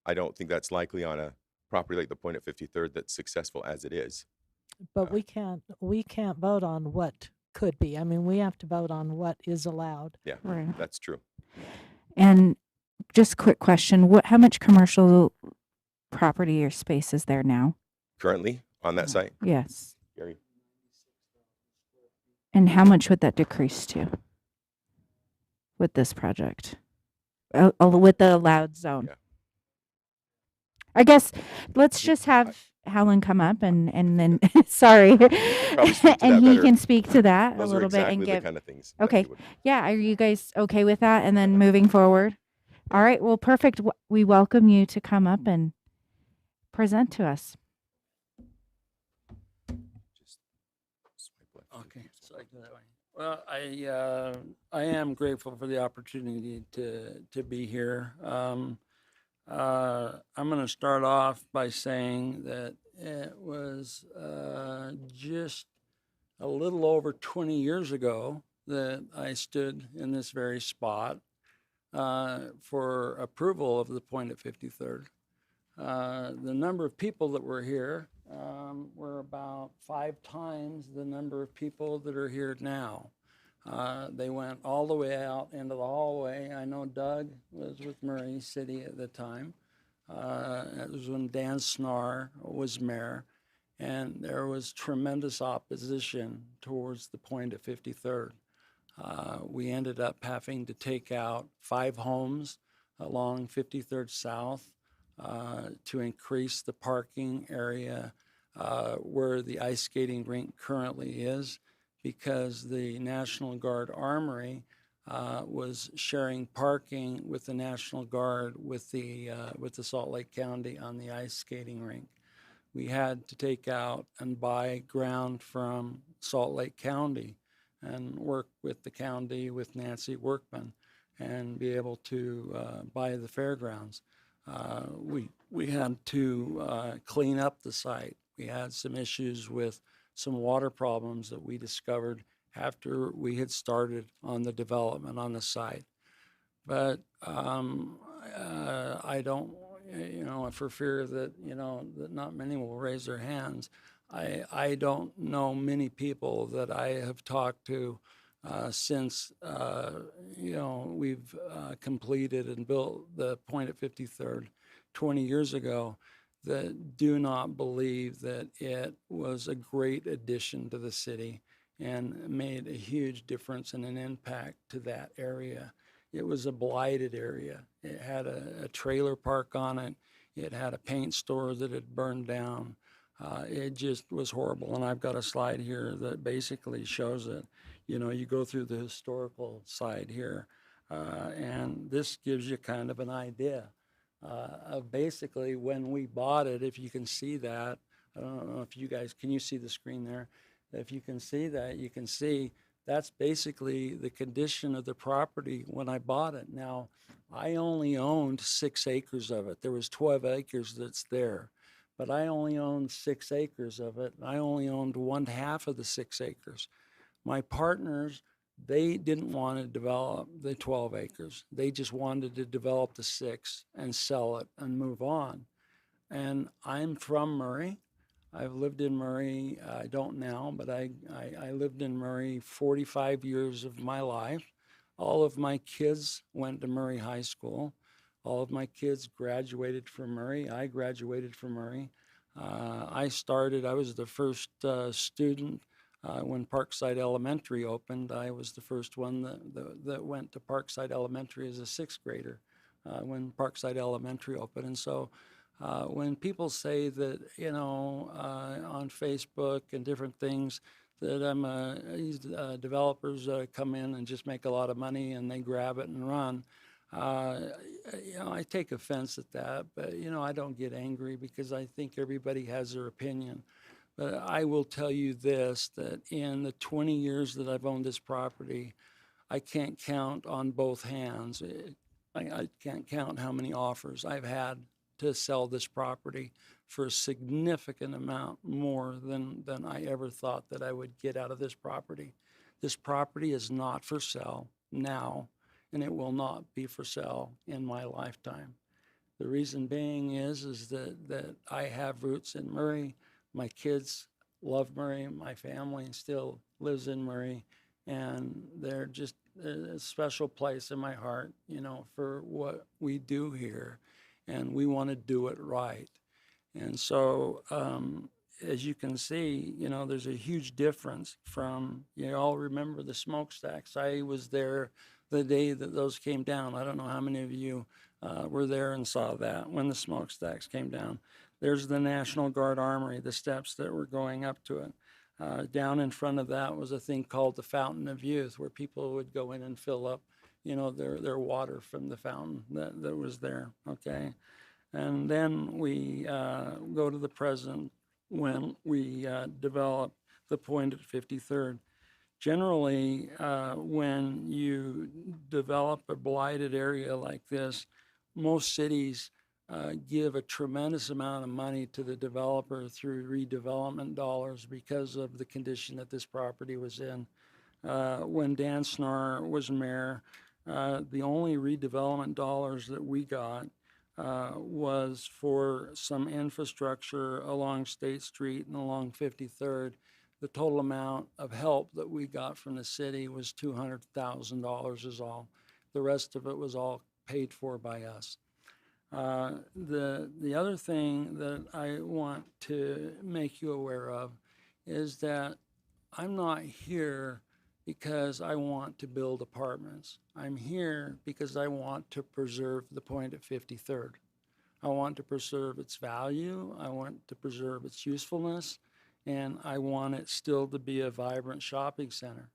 I don't think that's likely on a property like the Point at 53rd that's successful as it is. But we can't vote on what could be. I mean, we have to vote on what is allowed. Yeah, Right. that's true. And just quick question, how much commercial property or space is there now? Currently on that site, Yes. Gary? And how much would that decrease to with this project? With the allowed zone? Yeah. I guess let's just have Helen come up and then, sorry, probably speak to and that he better. can speak to that Those a are little bit and exactly the give. kind of things that Okay. he would- Yeah. Are you guys okay with that? And then moving forward? All right. Well, perfect. We welcome you to come up and present to us. Okay, so I go that way. Well, I am grateful for the opportunity to be here. I'm going to start off by saying that it was just a little over 20 years ago that I stood in this very spot for approval of the Point at 53rd. The number of people that were here were about 5 times the number of people that are here now. They went all the way out into the hallway. I know Doug was with Murray City at the time. It was when Dan Snar was mayor, and there was tremendous opposition towards the Point at 53rd. We ended up having to take out 5 homes along 53rd South to increase the parking area where the ice skating rink currently is, because the National Guard Armory was sharing parking with the National Guard with the Salt Lake County on the ice skating rink. We had to take out and buy ground from Salt Lake County and work with the county, with Nancy Workman, and be able to buy the fairgrounds. We had to clean up the site. We had some issues with some water problems that we discovered after we had started on the development on the site. But I don't, for fear that, that not many will raise their hands, I don't know many people that I have talked to since, we've completed and built the point at 53rd 20 years ago, that do not believe that it was a great addition to the city and made a huge difference and an impact to that area. It was a blighted area. It had a trailer park on it. It had a paint store that had burned down. It just was horrible. And I've got a slide here that basically shows it. You go through the historical side here, and this gives you kind of an idea of basically when we bought it. If you can see that, I don't know if you guys, can you see the screen there? If you can see that, you can see that's basically the condition of the property when I bought it. Now, I only owned 6 acres of it. There was 12 acres that's there, but I only owned 6 acres of it. I only owned 1/2 of the 6 acres. My partners, they didn't want to develop the 12 acres. They just wanted to develop the 6 and sell it and move on. And I'm from Murray. I've lived in Murray, I don't now, but I lived in Murray 45 years of my life. All of my kids went to Murray High School. All of my kids graduated from Murray. I graduated from Murray. I was the first student when Parkside Elementary opened. I was the first one that went to Parkside Elementary as a 6th grader when Parkside Elementary opened. And so when people say that, on Facebook and different things, that these developers come in and just make a lot of money and they grab it and run, I take offense at that, but, I don't get angry because I think everybody has their opinion. But I will tell you this, that in the 20 years that I've owned this property, I can't count on both hands. I can't count how many offers I've had to sell this property for a significant amount more than I ever thought that I would get out of this property. This property is not for sale now, and it will not be for sale in my lifetime. The reason being is that I have roots in Murray. My kids love Murray. My family still lives in Murray, and they're just a special place in my heart, for what we do here. And we want to do it right. And so, as you can see, there's a huge difference from, you all remember the smokestacks. I was there the day that those came down. I don't know how many of you were there and saw that when the smokestacks came down. There's the National Guard Armory, the steps that were going up to it. Down in front of that was a thing called the Fountain of Youth, where people would go in and fill up their water from the fountain that was there, okay? And then we go to the present when we develop the point at 53rd. Generally, when you develop a blighted area like this, most cities give a tremendous amount of money to the developer through redevelopment dollars because of the condition that this property was in. When Dan Snar was mayor, the only redevelopment dollars that we got was for some infrastructure along State Street and along 53rd. The total amount of help that we got from the city was $200,000 is all. The rest of it was all paid for by us. The other thing that I want to make you aware of is that I'm not here because I want to build apartments. I'm here because I want to preserve the point at 53rd. I want to preserve its value. I want to preserve its usefulness. And I want it still to be a vibrant shopping center.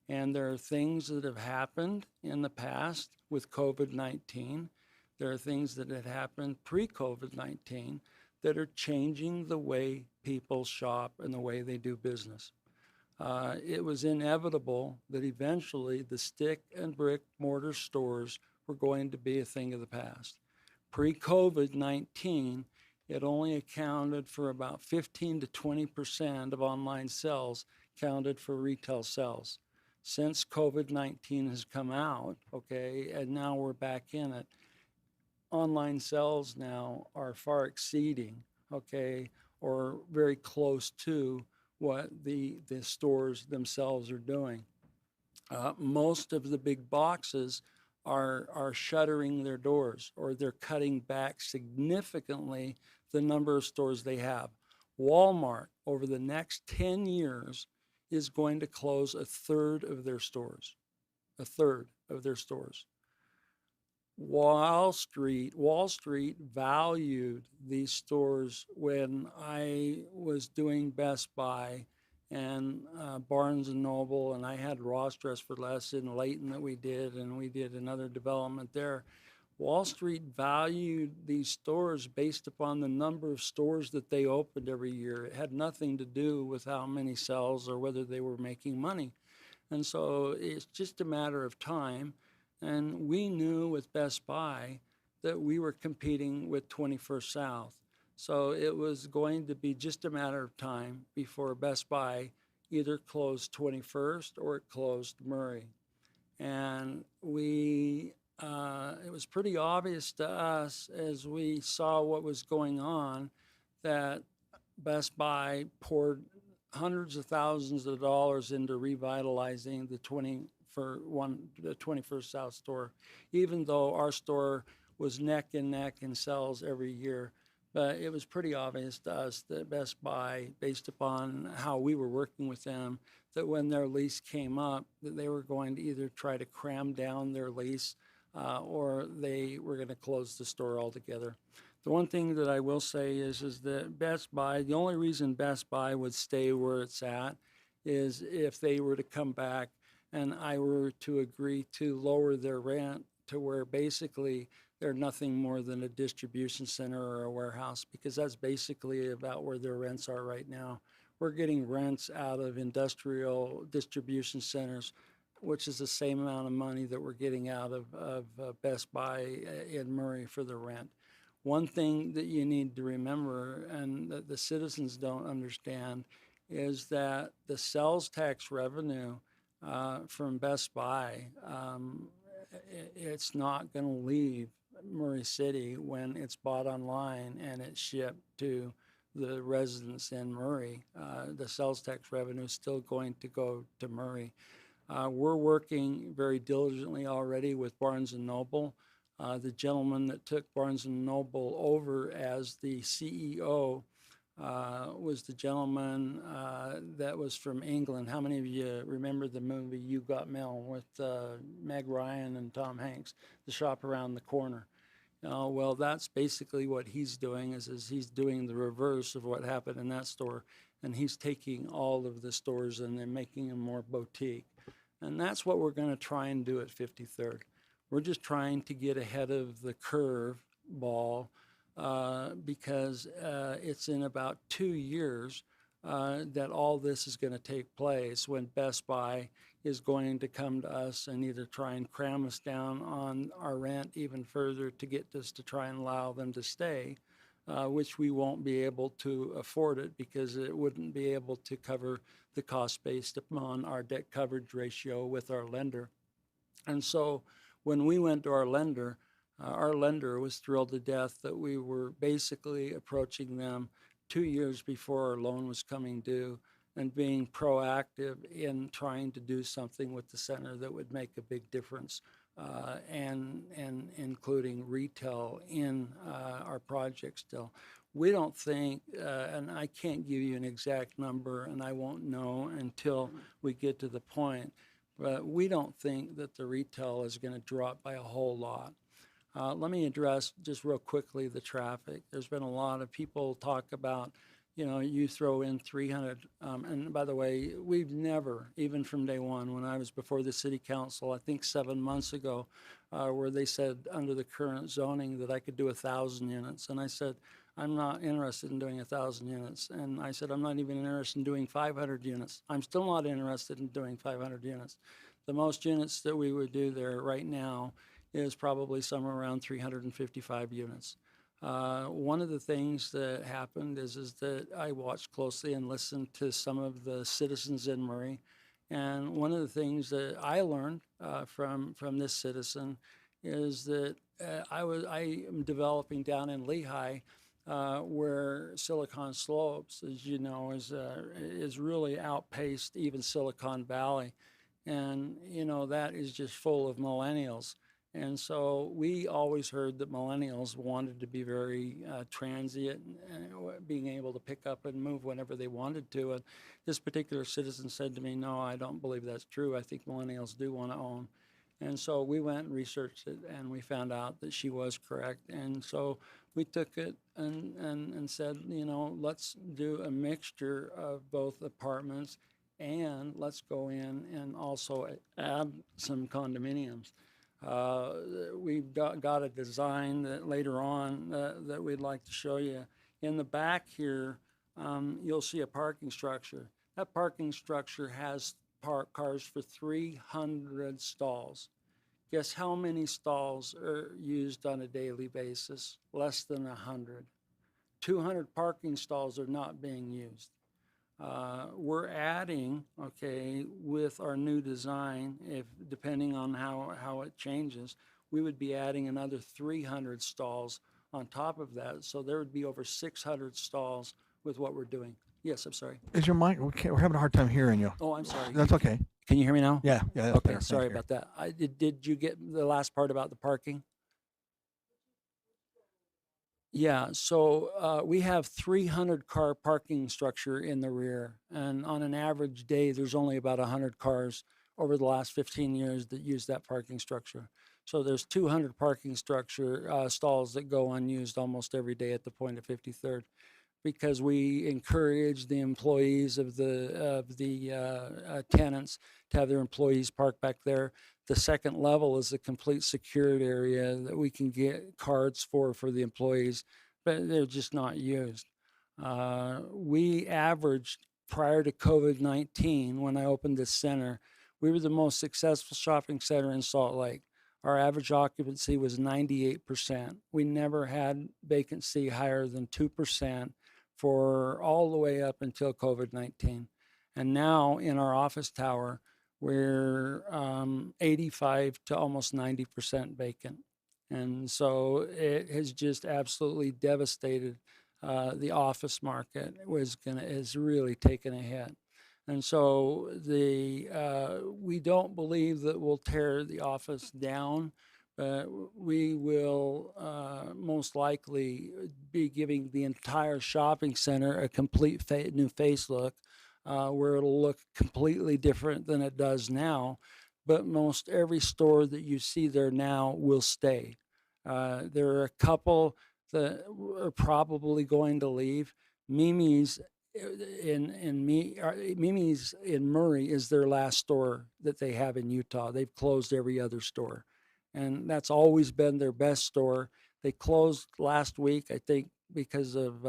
And there are things that have happened in the past with COVID-19. There are things that had happened pre-COVID-19 that are changing the way people shop and the way they do business. It was inevitable that eventually the stick and brick mortar stores were going to be a thing of the past. Pre-COVID-19, it only accounted for about 15 to 20% of online sales counted for retail sales. Since COVID-19 has come out, okay, and now we're back in it, online sales now are far exceeding, okay, or very close to what the stores themselves are doing. Most of the big boxes are shuttering their doors, or they're cutting back significantly the number of stores they have. Walmart, over the next 10 years, is going to close a third of their stores. A third of their stores. Wall Street valued these stores when I was doing Best Buy and Barnes and Noble, and I had Ross Dress for Less in Layton that we did, and we did another development there. Wall Street valued these stores based upon the number of stores that they opened every year. It had nothing to do with how many sales or whether they were making money. And so it's just a matter of time. And we knew with Best Buy that we were competing with 21st South. So it was going to be just a matter of time before Best Buy either closed 21st or it closed Murray. And it was pretty obvious to us as we saw what was going on that Best Buy poured hundreds of thousands of dollars into revitalizing the 21st South store, even though our store was neck and neck in sales every year. But it was pretty obvious to us that Best Buy, based upon how we were working with them, that when their lease came up, that they were going to either try to cram down their lease or they were going to close the store altogether. The one thing that I will say is that Best Buy, the only reason Best Buy would stay where it's at is if they were to come back and I were to agree to lower their rent to where basically they're nothing more than a distribution center or a warehouse, because that's basically about where their rents are right now. We're getting rents out of industrial distribution centers, which is the same amount of money that we're getting out of Best Buy in Murray for the rent. One thing that you need to remember, and that the citizens don't understand, is that the sales tax revenue from Best Buy, it's not going to leave Murray City when it's bought online and it's shipped to the residents in Murray. The sales tax revenue is still going to go to Murray. We're working very diligently already with Barnes & Noble. The gentleman that took Barnes & Noble over as the CEO was the gentleman that was from England. How many of you remember the movie You Got Mail with Meg Ryan and Tom Hanks, The Shop Around the Corner? Well, that's basically what he's doing, is he's doing the reverse of what happened in that store, and he's taking all of the stores and then making them more boutique. And that's what we're going to try and do at 53rd. We're just trying to get ahead of the curve ball because it's in about 2 years that all this is going to take place, when Best Buy is going to come to us and either try and cram us down on our rent even further to get us to try and allow them to stay, which we won't be able to afford it because it wouldn't be able to cover the cost based upon our debt coverage ratio with our lender. And so when we went to our lender was thrilled to death that we were basically approaching them 2 years before our loan was coming due and being proactive in trying to do something with the center that would make a big difference, and including retail in our project still. We don't think, and I can't give you an exact number, and I won't know until we get to the point, but we don't think that the retail is going to drop by a whole lot. Let me address just real quickly the traffic. There's been a lot of people talk about, you throw in 300. And by the way, we've never, even from day one, when I was before the city council, I think 7 months ago, where they said under the current zoning that I could do 1,000 units. And I said, I'm not interested in doing 1,000 units. And I said, I'm not even interested in doing 500 units. I'm still not interested in doing 500 units. The most units that we would do there right now is probably somewhere around 355 units. One of the things that happened is that I watched closely and listened to some of the citizens in Murray. And one of the things that I learned from this citizen is that I am developing down in Lehigh, where Silicon Slopes, as you know, is really outpaced even Silicon Valley. And, that is just full of millennials. And so we always heard that millennials wanted to be very transient, and being able to pick up and move whenever they wanted to. And this particular citizen said to me, no, I don't believe that's true. I think millennials do want to own. And so we went and researched it, and we found out that she was correct. And so we took it and said, let's do a mixture of both apartments, and let's go in and also add some condominiums. We've got a design that later on that we'd like to show you. In the back here, you'll see a parking structure. That parking structure has parked cars for 300 stalls. Guess how many stalls are used on a daily basis? Less than 100. 200 parking stalls are not being used. We're adding, with our new design, depending on how it changes, we would be adding another 300 stalls on top of that. So there would be over 600 stalls with what we're doing. Yes, I'm sorry. Is your mic? We're having a hard time hearing you. Oh, I'm sorry. That's okay. Can you hear me now? Yeah, that's Okay, better. sorry Thank you. about that. Did you get the last part about the parking? Yeah, so we have 300 car parking structure in the rear, and on an average day, there's only about 100 cars over the last 15 years that use that parking structure. So there's 200 parking structure stalls that go unused almost every day at the point of 53rd, because we encourage the employees of the tenants to have their employees park back there. The second level is a complete secured area that we can get cards for the employees, but they're just not used. We averaged, prior to COVID-19, when I opened this center, we were the most successful shopping center in Salt Lake. Our average occupancy was 98%. We never had vacancy higher than 2% for all the way up until COVID-19. And now in our office tower, we're 85 to almost 90% vacant. And so it has just absolutely devastated the office market. Is really taken a hit. And so we don't believe that we'll tear the office down, but we will most likely be giving the entire shopping center a complete new face look, where it'll look completely different than it does now. But most every store that you see there now will stay. There are a couple that are probably going to leave. Mimi's Mimi's in Murray is their last store that they have in Utah. They've closed every other store, and that's always been their best store. They closed last week, I think, because of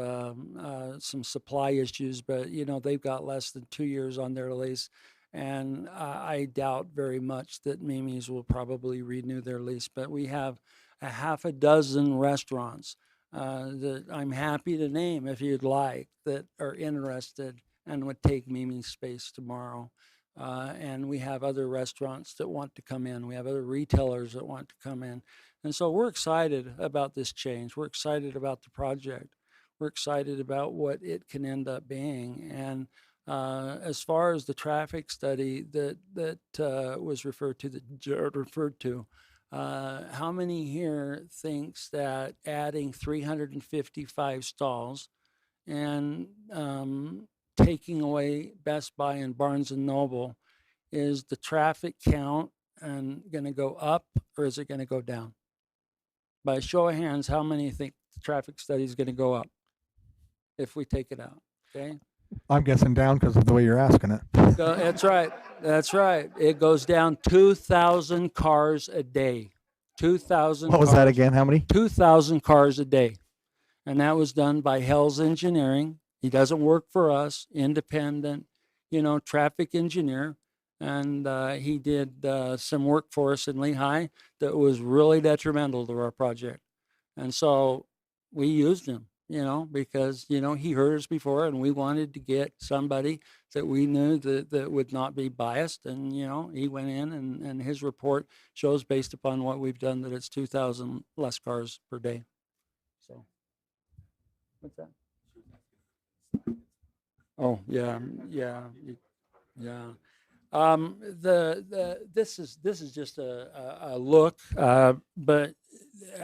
some supply issues, but they've got less than 2 years on their lease, and I doubt very much that Mimi's will probably renew their lease. But we have a half a dozen restaurants that I'm happy to name, if you'd like, that are interested and would take Mimi's space tomorrow. And we have other restaurants that want to come in. We have other retailers that want to come in. And so we're excited about this change. We're excited about the project. We're excited about what it can end up being. And as far as the traffic study that was referred to, that Jared referred to, how many here thinks that adding 355 stalls and taking away Best Buy and Barnes and Noble, is the traffic count and going to go up, or is it going to go down? by a show of hands, how many think the traffic study is going to go up if we take it out? Okay. I'm guessing down because of the way you're asking it. That's right. That's right. It goes down 2,000 cars a day. 2,000. What was that again? How many? 2,000 cars a day. And that was done by Hell's Engineering. He doesn't work for us, independent, traffic engineer. And he did some work for us in Lehigh that was really detrimental to our project. And so we used him, because, he heard us before and we wanted to get somebody that we knew that would not be biased. And, he went in and his report shows, based upon what we've done, that it's 2,000 less cars per day. So, what's that? Oh, yeah. This is just a look, but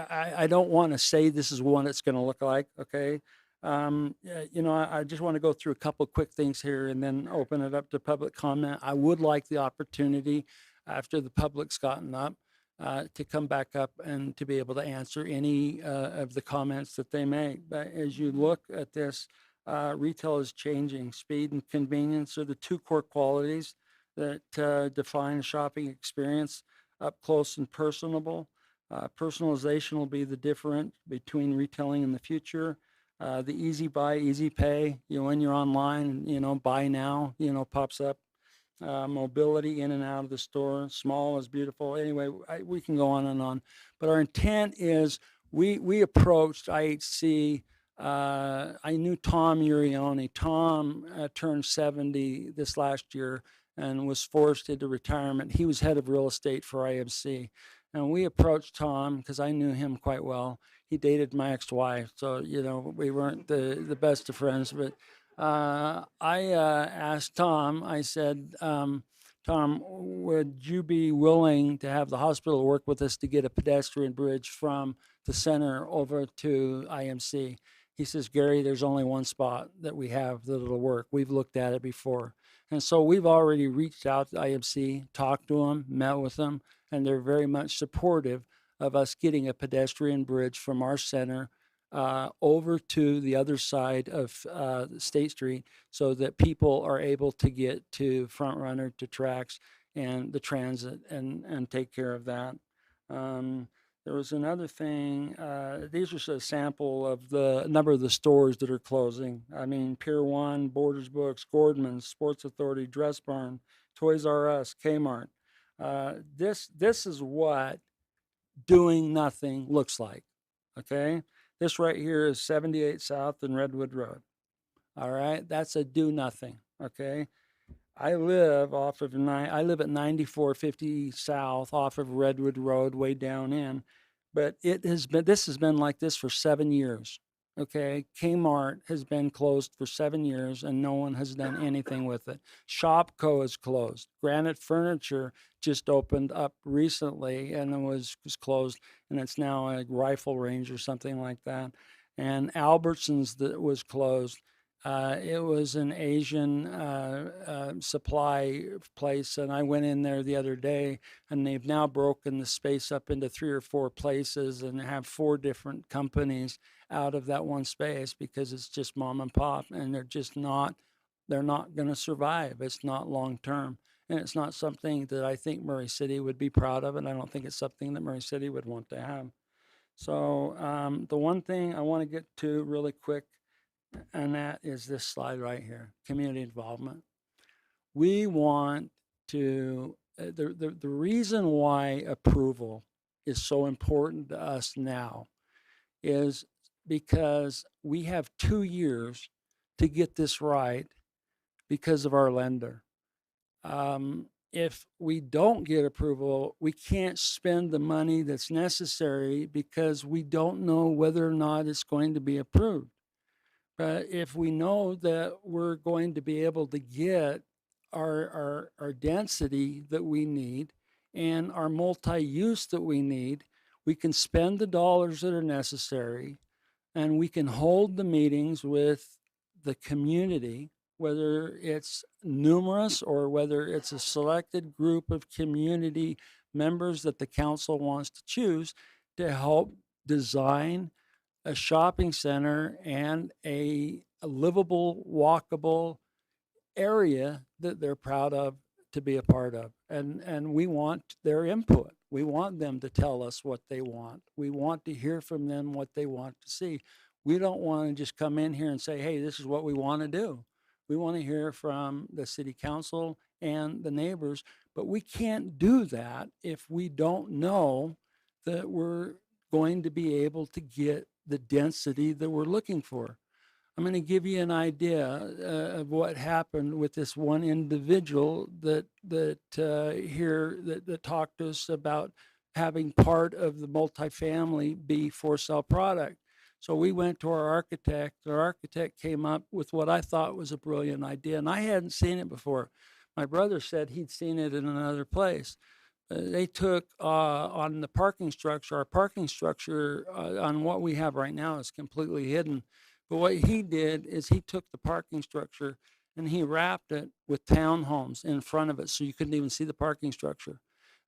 I don't want to say this is what it's going to look like. Okay. I just want to go through a couple of quick things here and then open it up to public comment. I would like the opportunity after the public's gotten up to come back up and to be able to answer any of the comments that they make. But as you look at this, retail is changing. Speed and convenience are the two core qualities that define a shopping experience, up close and personable. Personalization will be the difference between retailing in the future. The easy buy, easy pay, when you're online, buy now, pops up. Mobility in and out of the store, small is beautiful. Anyway, we can go on and on. But our intent is we approached IHC. I knew Tom Urione. Tom turned 70 this last year and was forced into retirement. He was head of real estate for IMC. And we approached Tom because I knew him quite well. He dated my ex-wife, so, we weren't the best of friends. But I asked Tom, I said, Tom, would you be willing to have the hospital work with us to get a pedestrian bridge from the center over to IMC? He says, Gary, there's only one spot that we have that it'll work. We've looked at it before. And so we've already reached out to IMC, talked to them, met with them, and they're very much supportive of us getting a pedestrian bridge from our center over to the other side of State Street so that people are able to get to Front Runner, to Trax, and the transit and take care of that. There was another thing. These are just a sample of the number of the stores that are closing. I mean, Pier 1, Borders Books, Gordman's, Sports Authority, Dress Barn, Toys R Us, Kmart. This is what doing nothing looks like. Okay, this right here is 78 South and Redwood Road. All right, that's a do nothing. Okay, I live at 9450 South off of Redwood Road, way down in, but this has been like this for 7 years. Okay, Kmart has been closed for 7 years and no one has done anything with it. Shopco is closed. Granite Furniture just opened up recently and it was closed, and it's now a rifle range or something like that. And Albertsons that was closed. It was an Asian supply place, and I went in there the other day, and they've now broken the space up into 3 or 4 places and have 4 different companies out of that one space because it's just mom and pop, and they're not going to survive. It's not long term, and it's not something that I think Murray City would be proud of, and I don't think it's something that Murray City would want to have. So the one thing I want to get to really quick, and that is this slide right here, community involvement. We want to, the reason why approval is so important to us now is because we have 2 years to get this right because of our lender. If we don't get approval, we can't spend the money that's necessary because we don't know whether or not it's going to be approved. But if we know that we're going to be able to get our density that we need and our multi-use that we need, we can spend the dollars that are necessary, and we can hold the meetings with the community, whether it's numerous or whether it's a selected group of community members that the council wants to choose, to help design a shopping center and a livable, walkable area that they're proud of to be a part of. And we want their input. We want them to tell us what they want. We want to hear from them what they want to see. We don't want to just come in here and say, hey, this is what we want to do. We want to hear from the city council and the neighbors, but we can't do that if we don't know that we're going to be able to get the density that we're looking for. I'm going to give you an idea of what happened with this one individual that talked to us about having part of the multifamily be for sale product. So we went to our architect. Our architect came up with what I thought was a brilliant idea, and I hadn't seen it before. My brother said he'd seen it in another place. They took on the parking structure. Our parking structure on what we have right now is completely hidden. But what he did is he took the parking structure and he wrapped it with townhomes in front of it, so you couldn't even see the parking structure.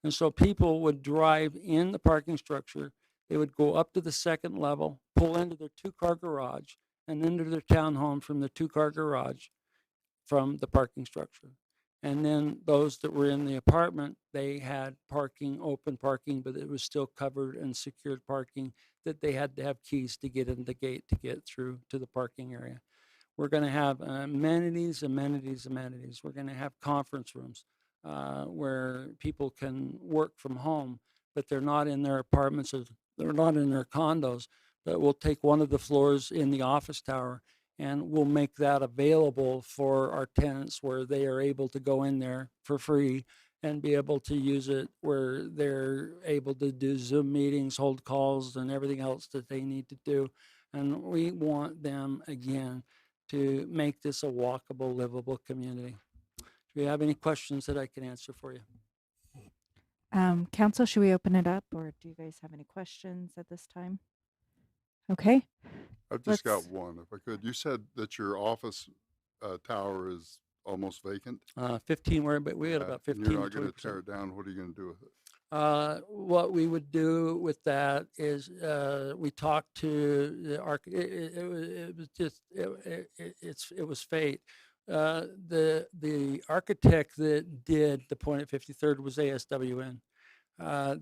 And so people would drive in the parking structure. They would go up to the second level, pull into their 2-car garage, and into their townhome from the 2-car garage from the parking structure. And then those that were in the apartment, they had parking, open parking, but it was still covered and secured parking that they had to have keys to get in the gate to get through to the parking area. We're going to have amenities. We're going to have conference rooms where people can work from home, but they're not in their apartments or they're not in their condos. But we'll take one of the floors in the office tower and we'll make that available for our tenants where they are able to go in there for free and be able to use it where they're able to do Zoom meetings, hold calls, and everything else that they need to do. And we want them, again, to make this a walkable, livable community. Do you have any questions that I can answer for you? Council, should we open it up, or do you guys have any questions at this time? Okay. I've just got one, if I could. You said that your office tower is almost vacant. 15, but we had about 15 You're to not going to 20%. tear it down. What are you going to do with it? What we would do with that is we talked to the it was just it was fate. The architect that did the point at 53rd was ASWN.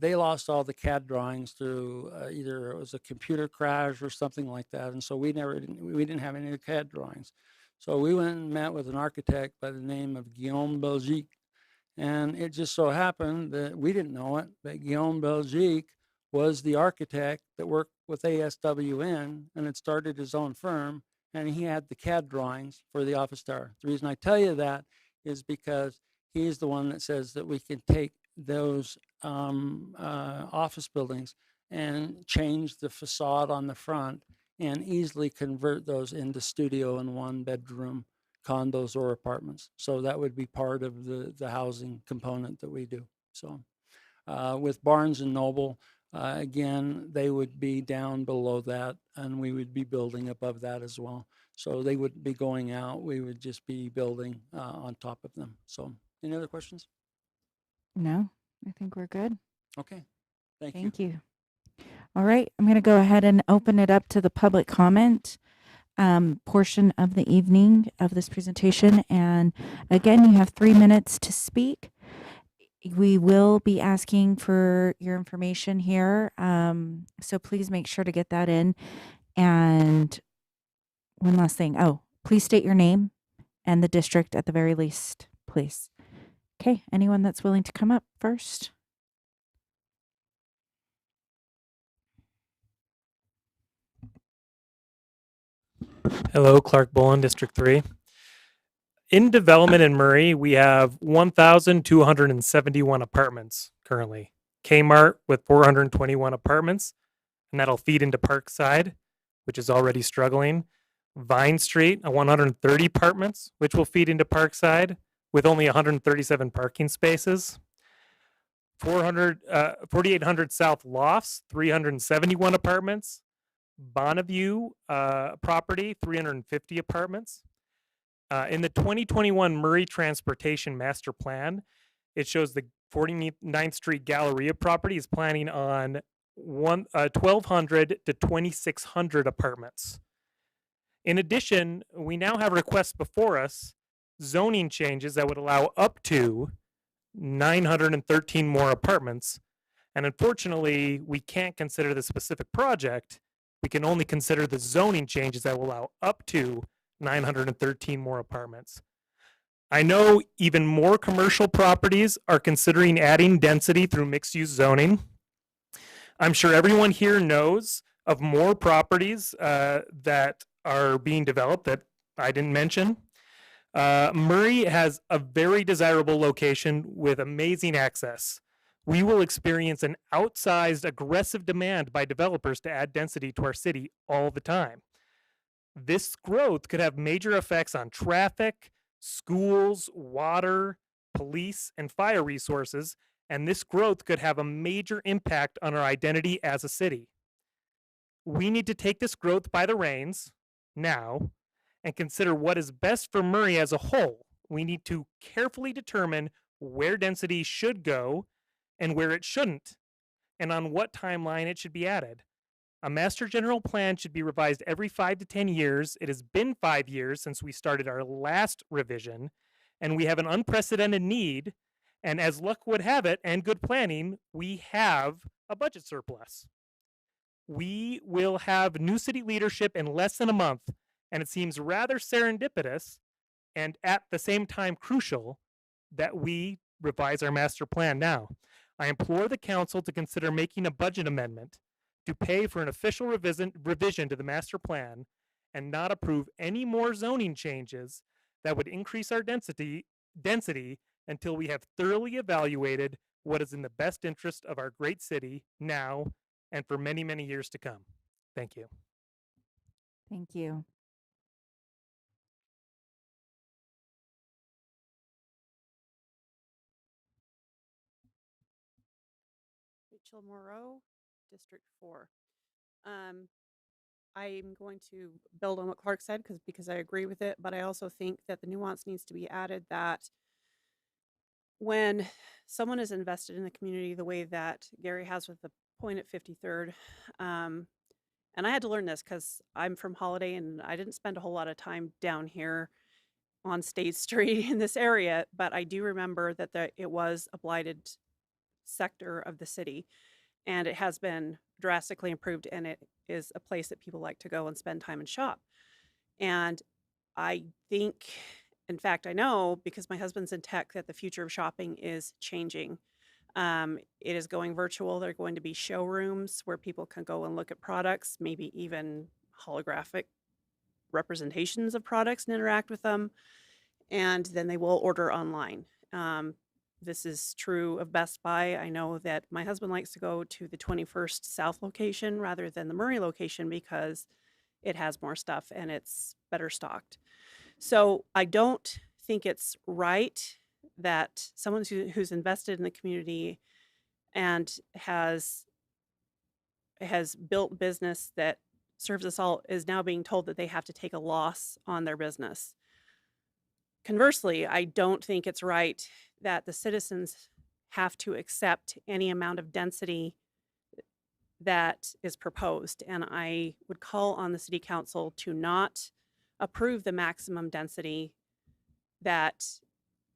They lost all the CAD drawings through either it was a computer crash or something like that, and so we didn't have any CAD drawings. So we went and met with an architect by the name of Guillaume Belgique. And it just so happened that we didn't know it, but Guillaume Belgique was the architect that worked with ASWN and had started his own firm, and he had the CAD drawings for the office tower. The reason I tell you that is because he's the one that says that we can take those office buildings and change the facade on the front and easily convert those into studio and 1-bedroom condos or apartments. So that would be part of the housing component that we do. So with Barnes and Noble, again, they would be down below that and we would be building above that as well. So they wouldn't be going out. We would just be building on top of them. So any other questions? No, I think we're good. Okay. Thank you. Thank you. All right, I'm going to go ahead and open it up to the public comment portion of the evening of this presentation. And again, you have 3 minutes to speak. We will be asking for your information here. So please make sure to get that in. And one last thing. Oh, please state your name and the district at the very least, please. Okay, anyone that's willing to come up first? Hello, Clark Bullen, District 3. In development in Murray, we have 1,271 apartments currently. Kmart with 421 apartments, and that'll feed into Parkside, which is already struggling. Vine Street, 130 apartments, which will feed into Parkside with only 137 parking spaces. 4,800 South Lofts, 371 apartments. Bonneview property, 350 apartments. In the 2021 Murray Transportation Master Plan, it shows the 49th Street Galleria property is planning on 1,200 to 2,600 apartments. In addition, we now have requests before us, zoning changes that would allow up to 913 more apartments. And unfortunately, we can't consider the specific project. We can only consider the zoning changes that will allow up to 913 more apartments. I know even more commercial properties are considering adding density through mixed-use zoning. I'm sure everyone here knows of more properties that are being developed that I didn't mention. Murray has a very desirable location with amazing access. We will experience an outsized aggressive demand by developers to add density to our city all the time. This growth could have major effects on traffic, schools, water, police, and fire resources, and this growth could have a major impact on our identity as a city. We need to take this growth by the reins now and consider what is best for Murray as a whole. We need to carefully determine where density should go and where it shouldn't, and on what timeline it should be added. A master general plan should be revised every 5 to 10 years. It has been 5 years since we started our last revision, and we have an unprecedented need. And as luck would have it, and good planning, we have a budget surplus. We will have new city leadership in less than a month, and it seems rather serendipitous and at the same time crucial that we revise our master plan now. I implore the council to consider making a budget amendment to pay for an official revision to the master plan and not approve any more zoning changes that would increase our density until we have thoroughly evaluated what is in the best interest of our great city now and for many, many years to come. Thank you. Thank you. Rachel Moreau, District 4. I'm going to build on what Clark said because I agree with it, but I also think that the nuance needs to be added that when someone is invested in the community the way that Gary has with the point at 53rd, and I had to learn this because I'm from Holiday and I didn't spend a whole lot of time down here on State Street in this area, but I do remember that it was a blighted sector of the city, and it has been drastically improved, and it is a place that people like to go and spend time and shop. And I think, in fact, I know because my husband's in tech that the future of shopping is changing. It is going virtual. There are going to be showrooms where people can go and look at products, maybe even holographic representations of products and interact with them. And then they will order online. This is true of Best Buy. I know that my husband likes to go to the 21st South location rather than the Murray location because it has more stuff and it's better stocked. So I don't think it's right that someone who's invested in the community and has built business that serves us all is now being told that they have to take a loss on their business. Conversely, I don't think it's right that the citizens have to accept any amount of density that is proposed. And I would call on the city council to not approve the maximum density that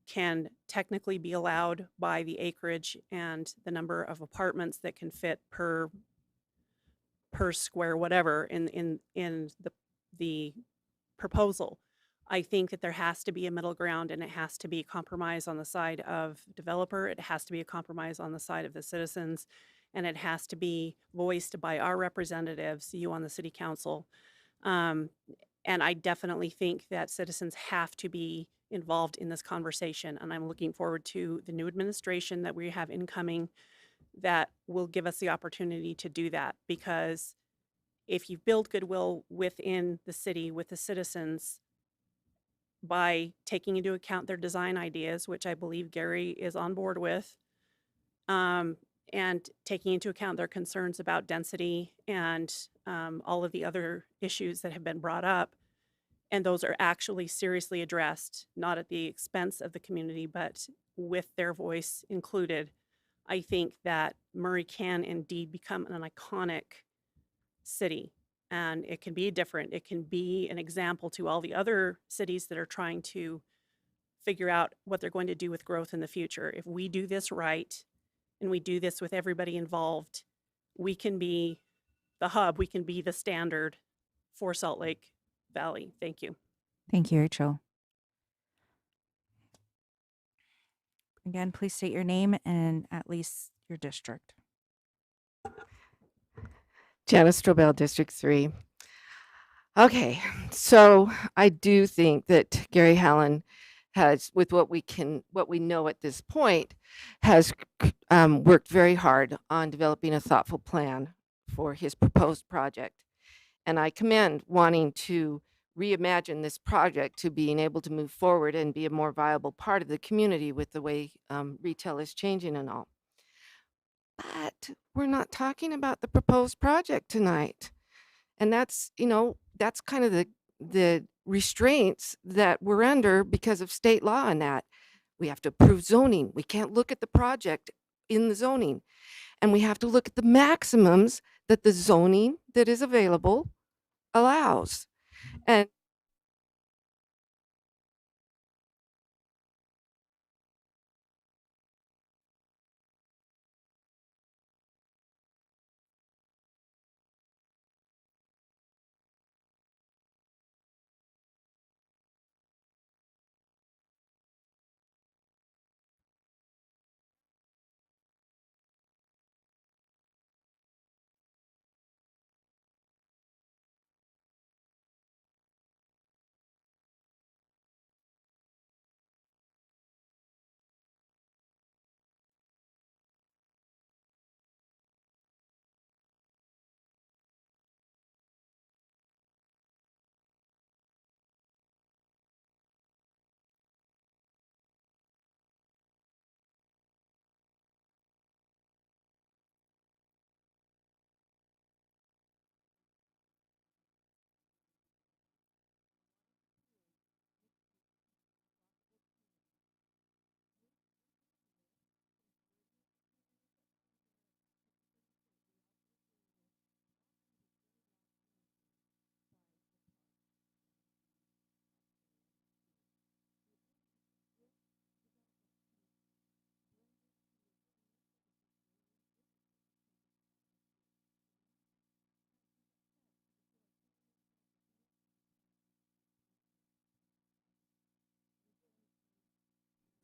can technically be allowed by the acreage and the number of apartments that can fit per square whatever in the proposal. I think that there has to be a middle ground, and it has to be a compromise on the side of developer. It has to be a compromise on the side of the citizens, and it has to be voiced by our representatives, you on the city council. And I definitely think that citizens have to be involved in this conversation, and I'm looking forward to the new administration that we have incoming that will give us the opportunity to do that, because if you build goodwill within the city with the citizens by taking into account their design ideas, which I believe Gary is on board with, and taking into account their concerns about density and all of the other issues that have been brought up, and those are actually seriously addressed, not at the expense of the community, but with their voice included, I think that Murray can indeed become an iconic city. And it can be different. It can be an example to all the other cities that are trying to figure out what they're going to do with growth in the future. If we do this right and we do this with everybody involved, we can be the hub, we can be the standard for Salt Lake Valley. Thank you. Thank you, Rachel. Again, please state your name and at least your district. Janice Strobel, District 3. Okay, so I do think that Gary Hallen has, with what we know at this point, has worked very hard on developing a thoughtful plan for his proposed project. And I commend wanting to reimagine this project to being able to move forward and be a more viable part of the community with the way retail is changing and all. But we're not talking about the proposed project tonight. And that's, that's kind of the restraints that we're under because of state law on that. We have to approve zoning. We can't look at the project in the zoning. And we have to look at the maximums that the zoning that is available allows. And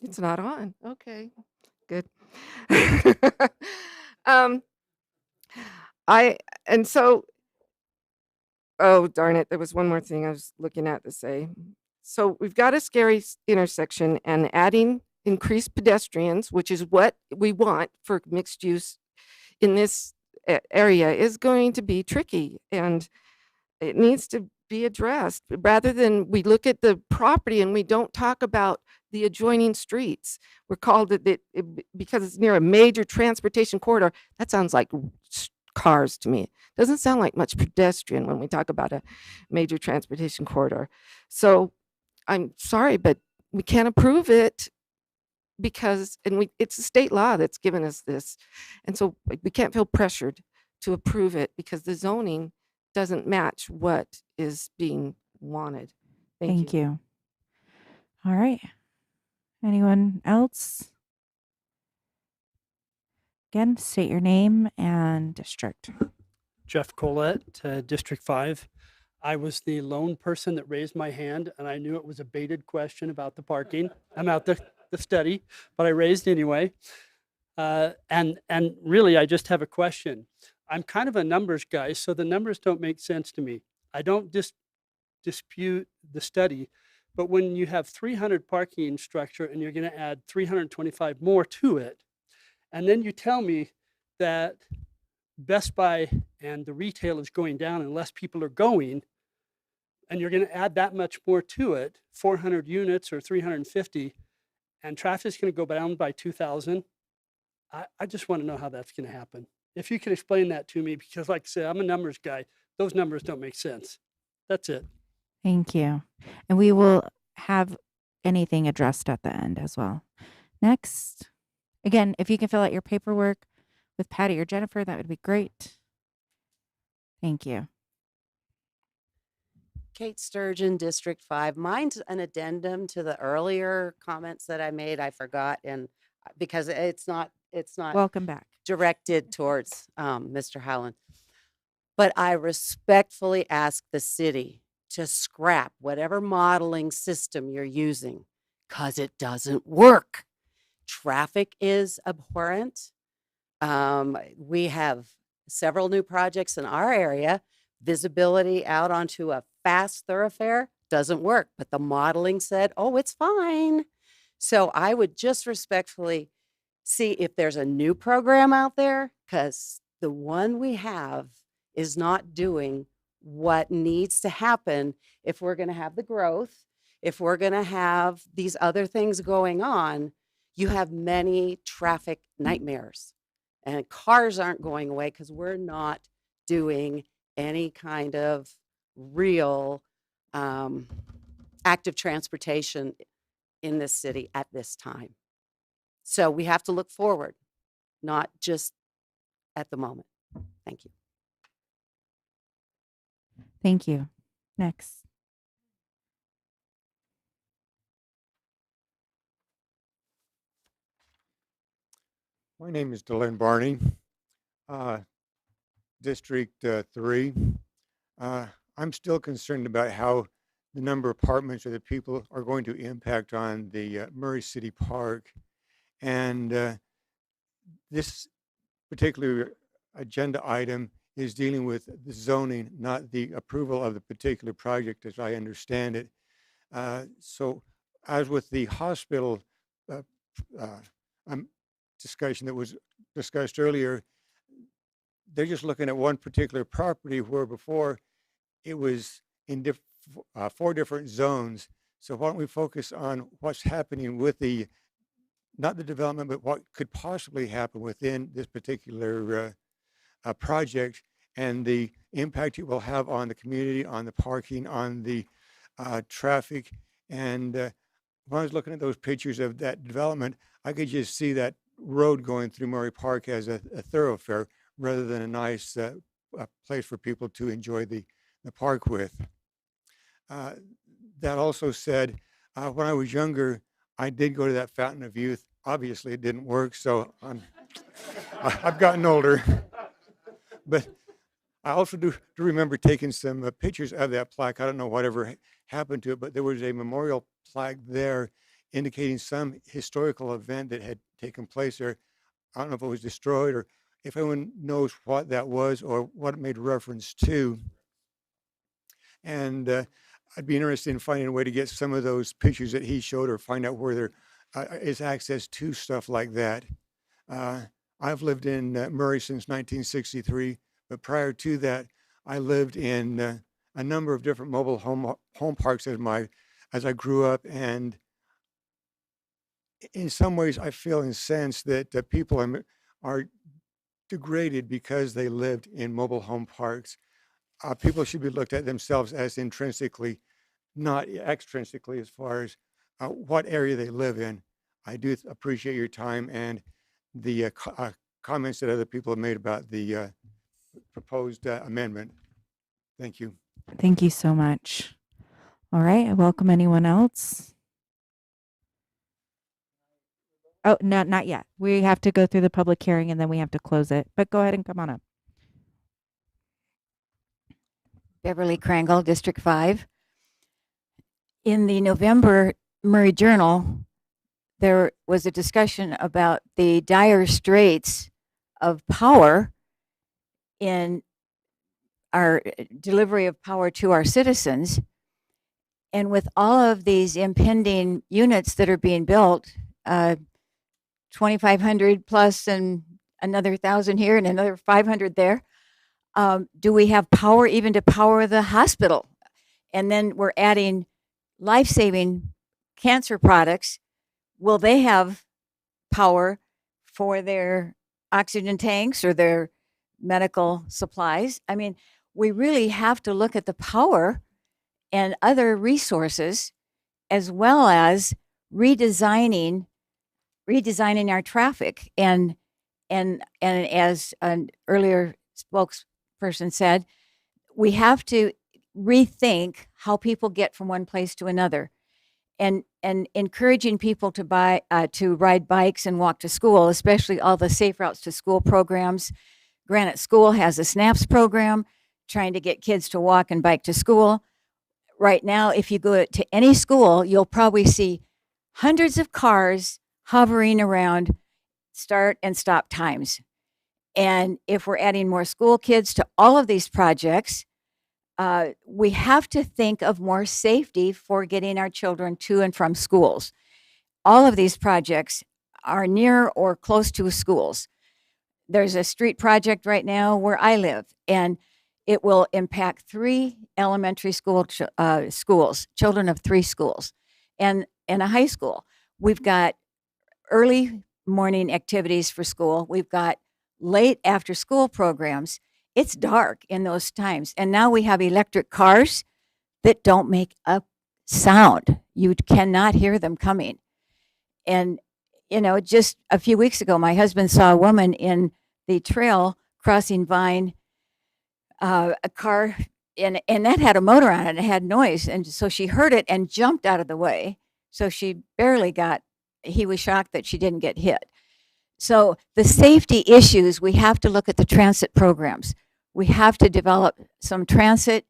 it's not on. Okay, good. um, and so, oh, darn it. There was one more thing I was looking at to say. So we've got a scary intersection, and adding increased pedestrians, which is what we want for mixed use in this area, is going to be tricky, and it needs to be addressed rather than we look at the property and we don't talk about the adjoining streets. We're called it because it's near a major transportation corridor. That sounds like cars to me. Doesn't sound like much pedestrian when we talk about a major transportation corridor. So I'm sorry, but we can't approve it because it's a state law that's given us this. And so we can't feel pressured to approve it because the zoning doesn't match what is being wanted. Thank you. All right. Anyone else? Again, state your name and district. Jeff Collette, District 5. I was the lone person that raised my hand, and I knew it was a baited question about the parking. I'm out the study, but I raised anyway. And really, I just have a question. I'm kind of a numbers guy, so the numbers don't make sense to me. I don't dispute the study, but when you have 300 parking structure and you're going to add 325 more to it, and then you tell me that Best Buy and the retail is going down and less people are going, and you're going to add that much more to it, 400 units or 350, and traffic's going to go down by 2,000, I just want to know how that's going to happen. If you could explain that to me, because like I said, I'm a numbers guy. Those numbers don't make sense. That's it. Thank you. And we will have anything addressed at the end as well. Next, Again, if you can fill out your paperwork with Patty or Jennifer, that would be great. Thank you. Kate Sturgeon, District 5. Mine's an addendum to the earlier comments that I made. I forgot, and because it's not Welcome back. directed towards Mr. Howland. But I respectfully ask the city to scrap whatever modeling system you're using because it doesn't work. Traffic is abhorrent. We have several new projects in our area. Visibility out onto a fast thoroughfare doesn't work, but the modeling said, oh, it's fine. So I would just respectfully see if there's a new program out there, because the one we have is not doing what needs to happen if we're going to have the growth, if we're going to have these other things going on. You have many traffic nightmares, and cars aren't going away because we're not doing any kind of real active transportation in this city at this time. So we have to look forward, not just at the moment. Thank you. Thank you. Next. My name is Dylan Barney, District 3. I'm still concerned about how the number of apartments or the people are going to impact on the Murray City Park. And this particular agenda item is dealing with the zoning, not the approval of the particular project as I understand it. So as with the hospital discussion that was discussed earlier, they're just looking at one particular property where before it was in 4 different zones. So why don't we focus on what's happening with the, not the development, but what could possibly happen within this particular project and the impact it will have on the community, on the parking, on the traffic. And when I was looking at those pictures of that development, I could just see that road going through Murray Park as a thoroughfare rather than a nice place for people to enjoy the park with. That also said, when I was younger, I did go to that Fountain of Youth. Obviously, it didn't work, so I've gotten older. But I also do remember taking some pictures of that plaque. I don't know whatever happened to it, but there was a memorial plaque there indicating some historical event that had taken place there. I don't know if it was destroyed or if anyone knows what that was or what it made reference to. And I'd be interested in finding a way to get some of those pictures that he showed or find out where there is access to stuff like that. I've lived in Murray since 1963, but prior to that, I lived in a number of different mobile home parks as I grew up. And in some ways, I feel incensed that people are degraded because they lived in mobile home parks. People should be looked at themselves as intrinsically, not extrinsically, as far as what area they live in. I do appreciate your time and the comments that other people have made about the proposed amendment. Thank you. Thank you so much. All right, I welcome anyone else. Oh, no, not yet. We have to go through the public hearing and then we have to close it. But go ahead and come on up. Beverly Krangle, District 5. In the November Murray Journal, there was a discussion about the dire straits of power in our delivery of power to our citizens. And with all of these impending units that are being built, 2,500 plus and another 1,000 here and another 500 there, do we have power even to power the hospital? And then we're adding life-saving cancer products. Will they have power for their oxygen tanks or their medical supplies? I mean, we really have to look at the power and other resources as well as redesigning redesigning our traffic. And as an earlier spokesperson said, we have to rethink how people get from one place to another, and encouraging people to ride bikes and walk to school, especially all the Safe Routes to School programs. Granite School has a SNAPS program trying to get kids to walk and bike to school. Right now, if you go to any school, you'll probably see hundreds of cars hovering around start and stop times. And if we're adding more school kids to all of these projects, we have to think of more safety for getting our children to and from schools. All of these projects are near or close to schools. There's a street project right now where I live, and it will impact 3 elementary school schools, children of 3 schools, and a high school. We've got early morning activities for school. We've got late after school programs. It's dark in those times. And now we have electric cars that don't make a sound. You cannot hear them coming. And, just a few weeks ago, my husband saw a woman in the trail crossing Vine, a car, and that had a motor on it and it had noise. And so she heard it and jumped out of the way. So she barely he was shocked that she didn't get hit. So the safety issues, we have to look at the transit programs. We have to develop some transit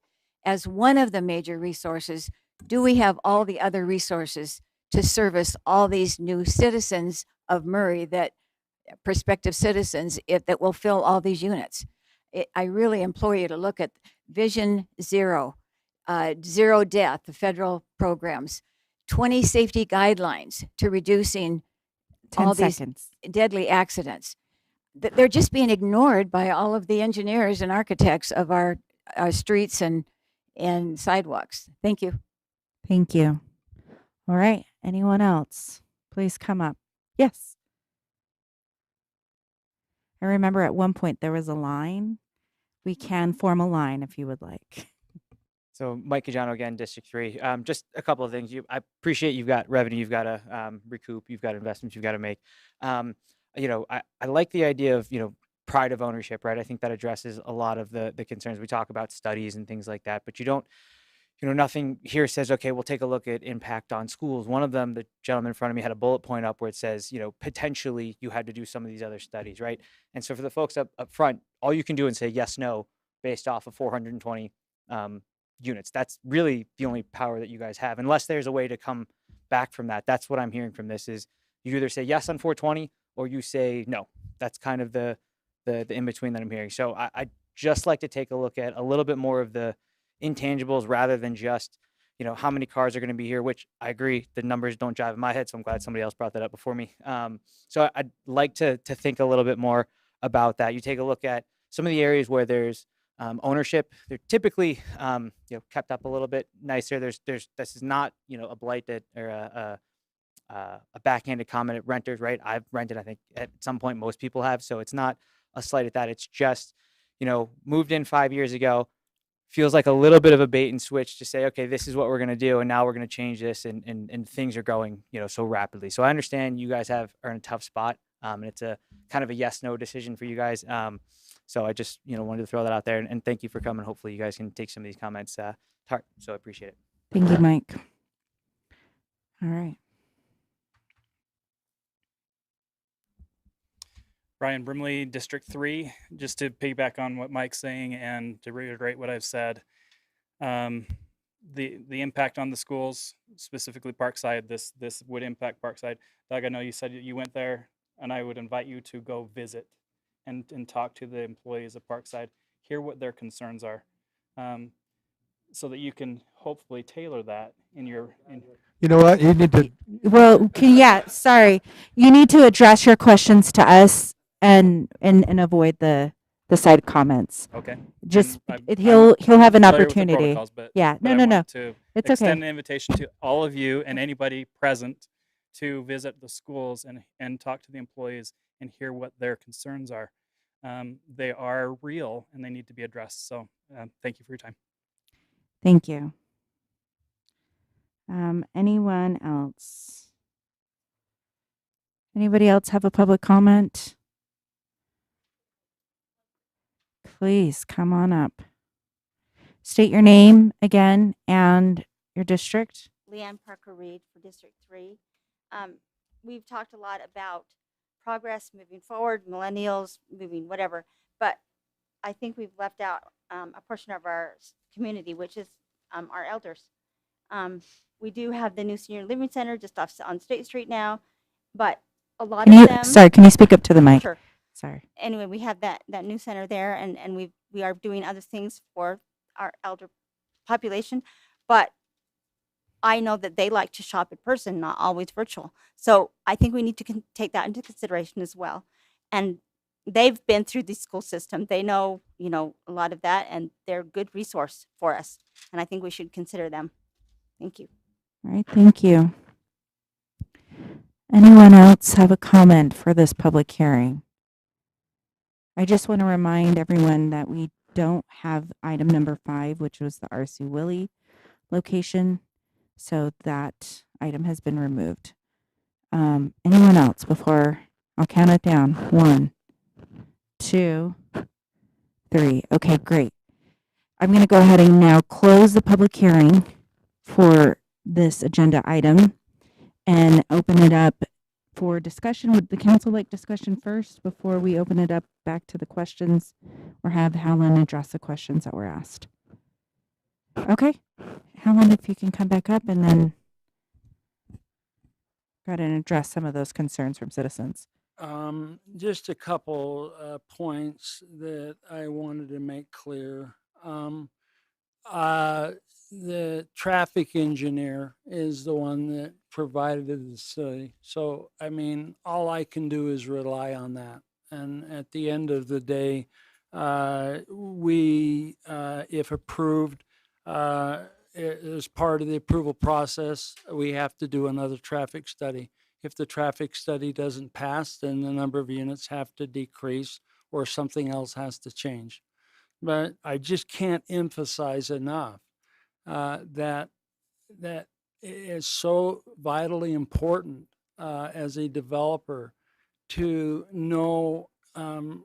as one of the major resources. Do we have all the other resources to service all these new citizens of Murray, prospective citizens, that will fill all these units? I really implore you to look at Vision Zero, Zero Death, the federal programs, 20 safety guidelines to reducing 10 all seconds. these deadly accidents. They're just being ignored by all of the engineers and architects of our streets and sidewalks. Thank you. Thank you. All right. Anyone else? Please come up. Yes. I remember at one point there was a line. We can form a line if you would like. So Mike Cajano again, District 3. Just a couple of things. I appreciate you've got revenue you've got to recoup, you've got investments you've got to make. I like the idea of, pride of ownership, right? I think that addresses a lot of the concerns. We talk about studies and things like that, but you don't, nothing here says, okay, we'll take a look at impact on schools. One of them, the gentleman in front of me had a bullet point up where it says, potentially you had to do some of these other studies, right? And so for the folks up front, all you can do and say yes, no, based off of 420 units. That's really the only power that you guys have, unless there's a way to come back from that. That's what I'm hearing from this is you either say yes on 420 or you say no. That's kind of the in-between that I'm hearing. So I just like to take a look at a little bit more of the intangibles rather than just, how many cars are going to be here, which I agree, the numbers don't jive in my head. So I'm glad somebody else brought that up before me. So I'd like to think a little bit more about that. You take a look at some of the areas where there's ownership. They're typically, kept up a little bit nicer. This is not, a blight that or a backhanded comment at renters, right? I've rented, I think at some point most people have. So it's not a slight at that. It's just, moved in 5 years ago, feels like a little bit of a bait and switch to say, okay, this is what we're going to do. And now we're going to change this and things are going, so rapidly. So I understand you guys are in a tough spot. And it's a kind of a yes, no decision for you guys. So I just, wanted to throw that out there and thank you for coming. Hopefully you guys can take some of these comments to heart. So I appreciate it. Thank you, Mike. All right. Brian Brimley, District 3. Just to piggyback on what Mike's saying and to reiterate what I've said, the impact on the schools, specifically Parkside, this would impact Parkside. Doug, I know you said you went there, and I would invite you to go visit and talk to the employees of Parkside, hear what their concerns are, so that you can hopefully tailor that in your. You know what? You need to. Well, sorry. You need to address your questions to us and avoid the side comments. Okay. Just I'm he'll have an familiar with the opportunity. protocols, but Yeah. I No. want to It's extend okay. an invitation to all of you and anybody present to visit the schools and talk to the employees and hear what their concerns are. They are real and they need to be addressed. So thank you for your time. Thank you. Anyone else? Anybody else have a public comment? Please come on up. State your name again and your district. Leanne Parker Reed for District 3. We've talked a lot about progress moving forward, millennials moving whatever, but I think we've left out a portion of our community, which is our elders. We do have the new senior living center just off on State Street now, but a lot Can of you, them. sorry, can you speak up to the mic? Sure. Sorry. Anyway, we have that new center there, and we are doing other things for our elder population, but I know that they like to shop in person, not always virtual. So I think we need to take that into consideration as well. And they've been through the school system. They know, a lot of that, and they're a good resource for us. And I think we should consider them. Thank you. All right, thank you. Anyone else have a comment for this public hearing? I just want to remind everyone that we don't have item number 5, which was the R.C. Willey location. So that item has been removed. Anyone else before I'll count it down? 1, 2, 3. Okay, great. I'm going to go ahead and now close the public hearing for this agenda item and open it up for discussion. Would the council like discussion first before we open it up back to the questions, or have Helen address the questions that were asked? Okay. Helen, if you can come back up and then go ahead and address some of those concerns from citizens. Just a couple points that I wanted to make clear. The traffic engineer is the one that provided the city. So, I mean, all I can do is rely on that. And at the end of the day, we, if approved, as part of the approval process, we have to do another traffic study. If the traffic study doesn't pass, then the number of units have to decrease or something else has to change. But I just can't emphasize enough that it is so vitally important as a developer to know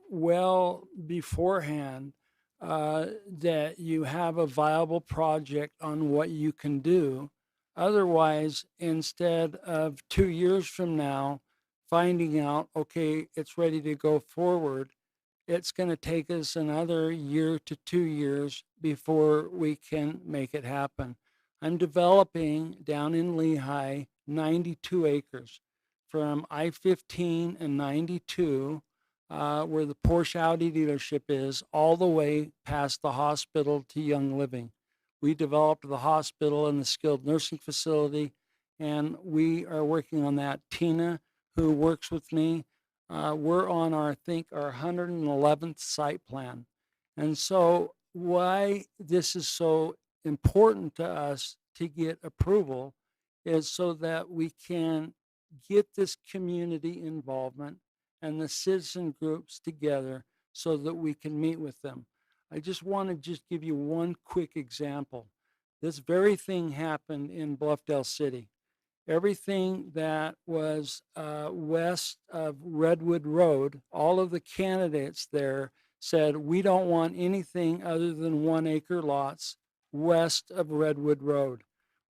well beforehand that you have a viable project on what you can do. Otherwise, instead of 2 years from now finding out, okay, it's ready to go forward, it's going to take us another year to 2 years before we can make it happen. I'm developing down in Lehigh 92 acres from I-15 and 92, where the Porsche Audi dealership is, all the way past the hospital to Young Living. We developed the hospital and the skilled nursing facility, and we are working on that. Tina, who works with me, we're on our 111th site plan. And so why this is so important to us to get approval is so that we can get this community involvement and the citizen groups together so that we can meet with them. I just want to give you one quick example. This very thing happened in Bluffdale City. Everything that was west of Redwood Road, all of the candidates there said, we don't want anything other than 1 acre lots west of Redwood Road.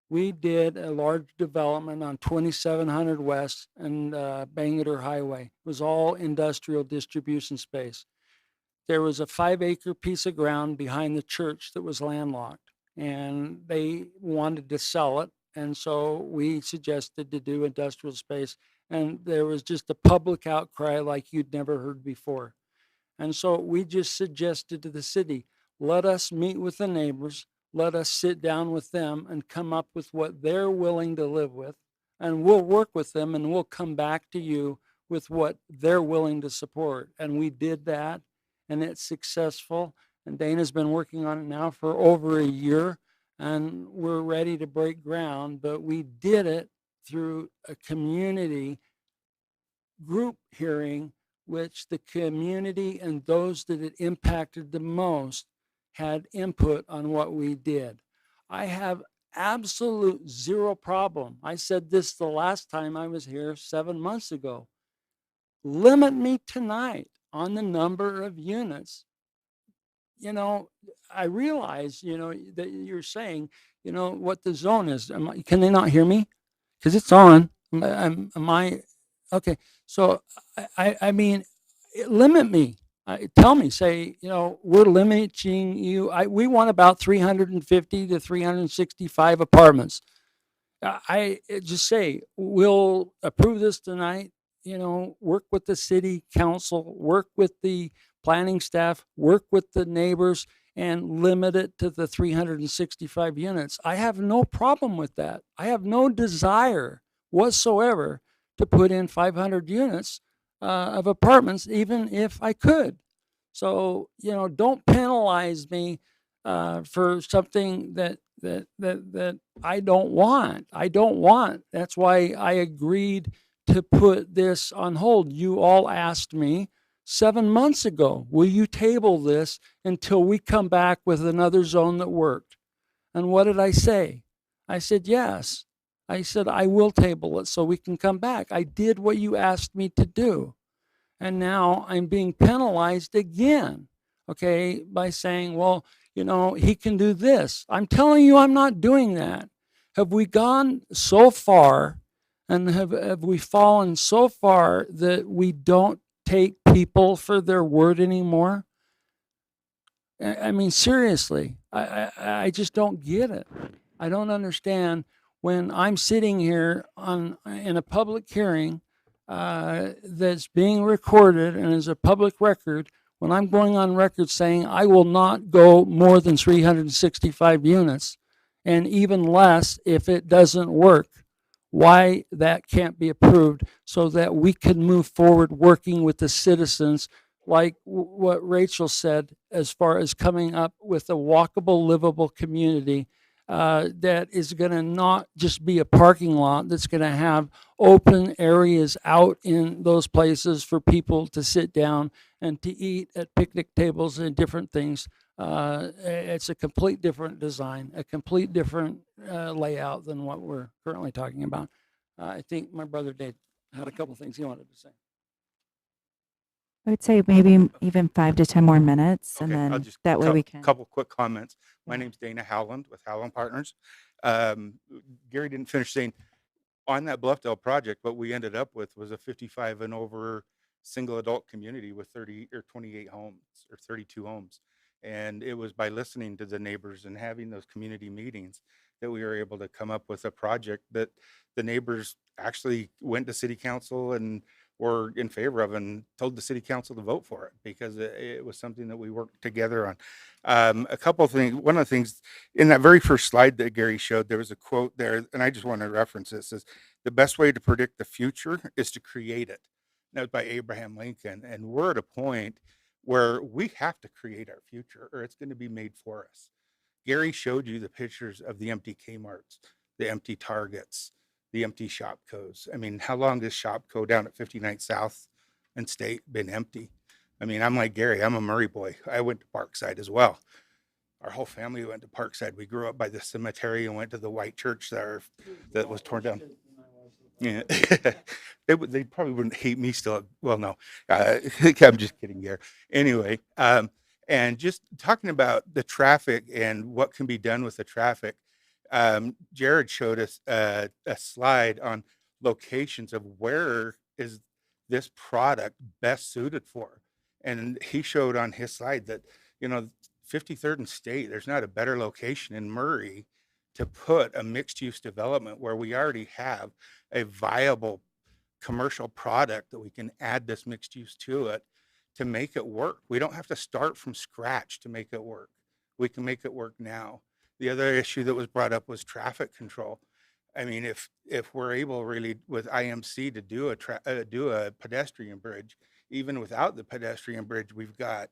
We did a large development on 2700 West and Bangerter Highway. It was all industrial distribution space. There was a 5 acre piece of ground behind the church that was landlocked, and they wanted to sell it. And so we suggested to do industrial space, and there was just a public outcry like you'd never heard before. And so we just suggested to the city, let us meet with the neighbors, let us sit down with them and come up with what they're willing to live with, and we'll work with them and we'll come back to you with what they're willing to support. And we did that, and it's successful. And Dana's been working on it now for over a year, and we're ready to break ground, but we did it through a community group hearing, which the community and those that it impacted the most had input on what we did. I have absolute zero problem. I said this the last time I was here 7 months ago. limit me tonight on the number of units. You know, I realize, you know, that you're saying, you know, what the zone is. Can they not hear me? Because it's on. Am I okay? So I mean, limit me. Tell me, say, you know, we're limiting you. We want about 350 to 365 apartments. Just say we'll approve this tonight. You know, work with the city council, work with the planning staff, work with the neighbors, and limit it to the 365 units. I have no problem with that. I have no desire whatsoever to put in 500 units of apartments, even if I could. So, you know, don't penalize me for something that I don't want. I don't want. That's why I agreed to put this on hold. You all asked me 7 months ago, will you table this until we come back with another zone that worked? And what did I say? I said, yes. I said, I will table it so we can come back. I did what you asked me to do. And now I'm being penalized again, okay, by saying, well, you know, he can do this. I'm telling you, I'm not doing that. Have we gone so far and have we fallen so far that we don't take people for their word anymore? I mean, seriously, I just don't get it. I don't understand when I'm sitting here in a public hearing that's being recorded and is a public record, when I'm going on record saying I will not go more than 365 units, and even less if it doesn't work, why that can't be approved so that we can move forward working with the citizens, like what Rachel said, as far as coming up with a walkable, livable community that is going to not just be a parking lot, that's going to have open areas out in those places for people to sit down and to eat at picnic tables and different things. It's a complete different design, a complete different layout than what we're currently talking about. I think my brother Dave had a couple things he wanted to say. I would say maybe even 5 to 10 more minutes, and Okay, I'll then just that way we can. couple quick comments. My Yeah. name's Dana Howland with Howland Partners. Gary didn't finish saying on that Bluffdale project, what we ended up with was a 55 and over single adult community with 30 or 28 homes or 32 homes. And it was by listening to the neighbors and having those community meetings that we were able to come up with a project that the neighbors actually went to city council and were in favor of and told the city council to vote for it because it was something that we worked together on. A couple of things. One of the things in that very first slide that Gary showed, there was a quote there, and I just want to reference it. It says, the best way to predict the future is to create it. That was by Abraham Lincoln. And we're at a point where we have to create our future or it's going to be made for us. Gary showed you the pictures of the empty Kmarts, the empty Targets, the empty Shopkos. I mean, how long has Shopko down at 59th South and State been empty? I mean, I'm like Gary, I'm a Murray boy. I went to Parkside as well. Our whole family went to Parkside. We grew up by the cemetery and went to the white church there that was torn down. Yeah, they probably wouldn't hate me still. Well, no, I'm just kidding, Gary. Anyway, and just talking about the traffic and what can be done with the traffic. Jared showed us a slide on locations of where is this product best suited for. And he showed on his slide that, you know, 53rd and State, there's not a better location in Murray to put a mixed use development where we already have a viable commercial product that we can add this mixed use to it to make it work. We don't have to start from scratch to make it work. We can make it work now. The other issue that was brought up was traffic control. I mean, if we're able really with IMC to do a pedestrian bridge, even without the pedestrian bridge, we've got,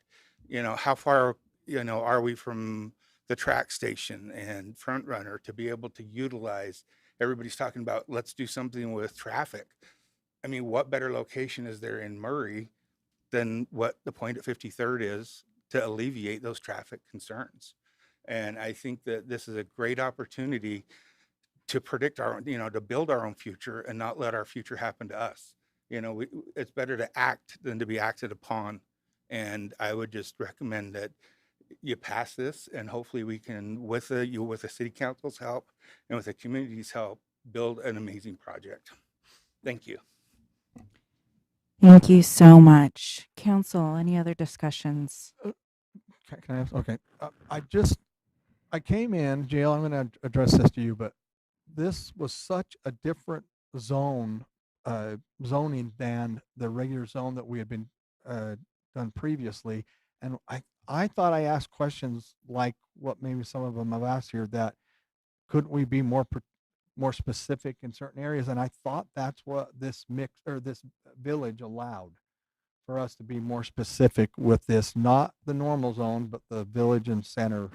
you know, how far, you know, are we from the track station and Front Runner to be able to utilize? Everybody's talking about let's do something with traffic. I mean, what better location is there in Murray than what the point at 53rd is to alleviate those traffic concerns? And I think that this is a great opportunity to predict our, you know, to build our own future and not let our future happen to us. You know, it's better to act than to be acted upon. And I would just recommend that you pass this, and hopefully we can, with the city council's help and with the community's help, build an amazing project. Thank you. Thank you so much. Council, any other discussions? Can I ask? Okay. I came in, Jill, I'm going to address this to you, but this was such a different zoning than the regular zone that we had been done previously. And I thought I asked questions like what maybe some of them have asked here, that couldn't we be more specific in certain areas? And I thought that's what this this village allowed, for us to be more specific with this, not the normal zone, but the village and center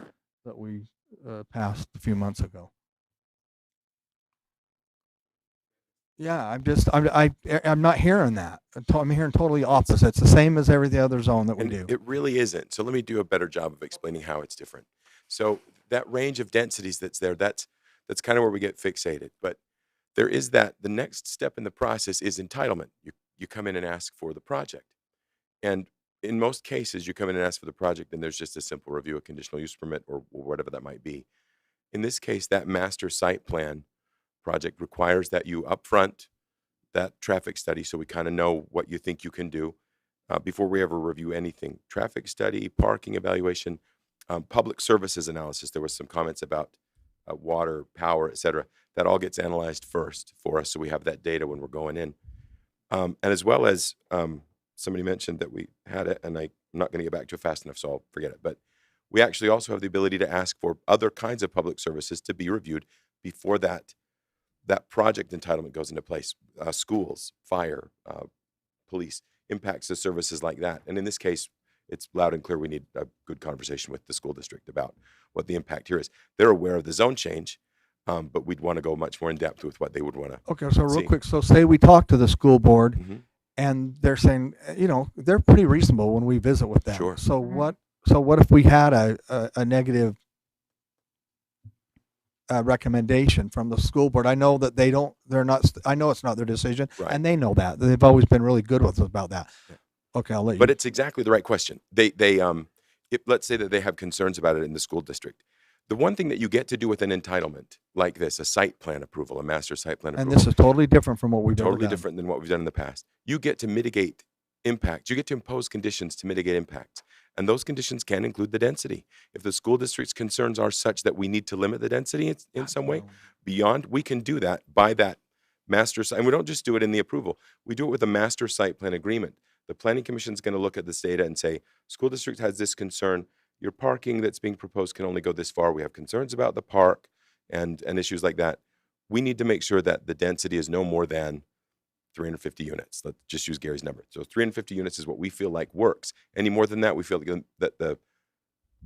that we passed a few months ago. Yeah, I'm not hearing that. I'm hearing totally opposite. It's the same as every other zone that we And do. it really isn't. So let me do a better job of explaining how it's different. So that range of densities that's there, that's kind of where we get fixated. But there is that, the next step in the process is entitlement. You come in and ask for the project. And in most cases, you come in and ask for the project, and there's just a simple review, a conditional use permit, or whatever that might be. In this case, that master site plan project requires that you upfront that traffic study, so we kind of know what you think you can do before we ever review anything. Traffic study, parking evaluation, public services analysis. There was some comments about water, power, et cetera. That all gets analyzed first for us, so we have that data when we're going in. And as well as somebody mentioned that we had it, and I'm not going to get back to it fast enough, so I'll forget it. But we actually also have the ability to ask for other kinds of public services to be reviewed before that project entitlement goes into place. Schools, fire, police, impacts to services like that. And in this case, it's loud and clear we need a good conversation with the school district about what the impact here is. They're aware of the zone change, but we'd want to go much more in depth with what they would want to Okay, so real see. quick, so say we talk to the school board, Mhm. and they're saying, they're pretty reasonable when we visit with them. Sure. So what if we had a negative recommendation from the school board? I know that I know it's not their decision, Right. and they know that. They've always been really good with us about that. Okay, I'll let you. But it's exactly the right question. Let's say that they have concerns about it in the school district. The one thing that you get to do with an entitlement like this, a site plan approval, a master site plan and approval, this is totally different from what we've ever totally done. different than what we've done in the past. You get to mitigate impacts. You get to impose conditions to mitigate impacts. And those conditions can include the density. If the school district's concerns are such that we need to limit the density in some way beyond, we can do that by that master site. And we don't just do it in the approval. We do it with a master site plan agreement. The planning commission is going to look at this data and say, school district has this concern. Your parking that's being proposed can only go this far. We have concerns about the park and issues like that. We need to make sure that the density is no more than 350 units. Let's just use Gary's number. So 350 units is what we feel like works. Any more than that, we feel that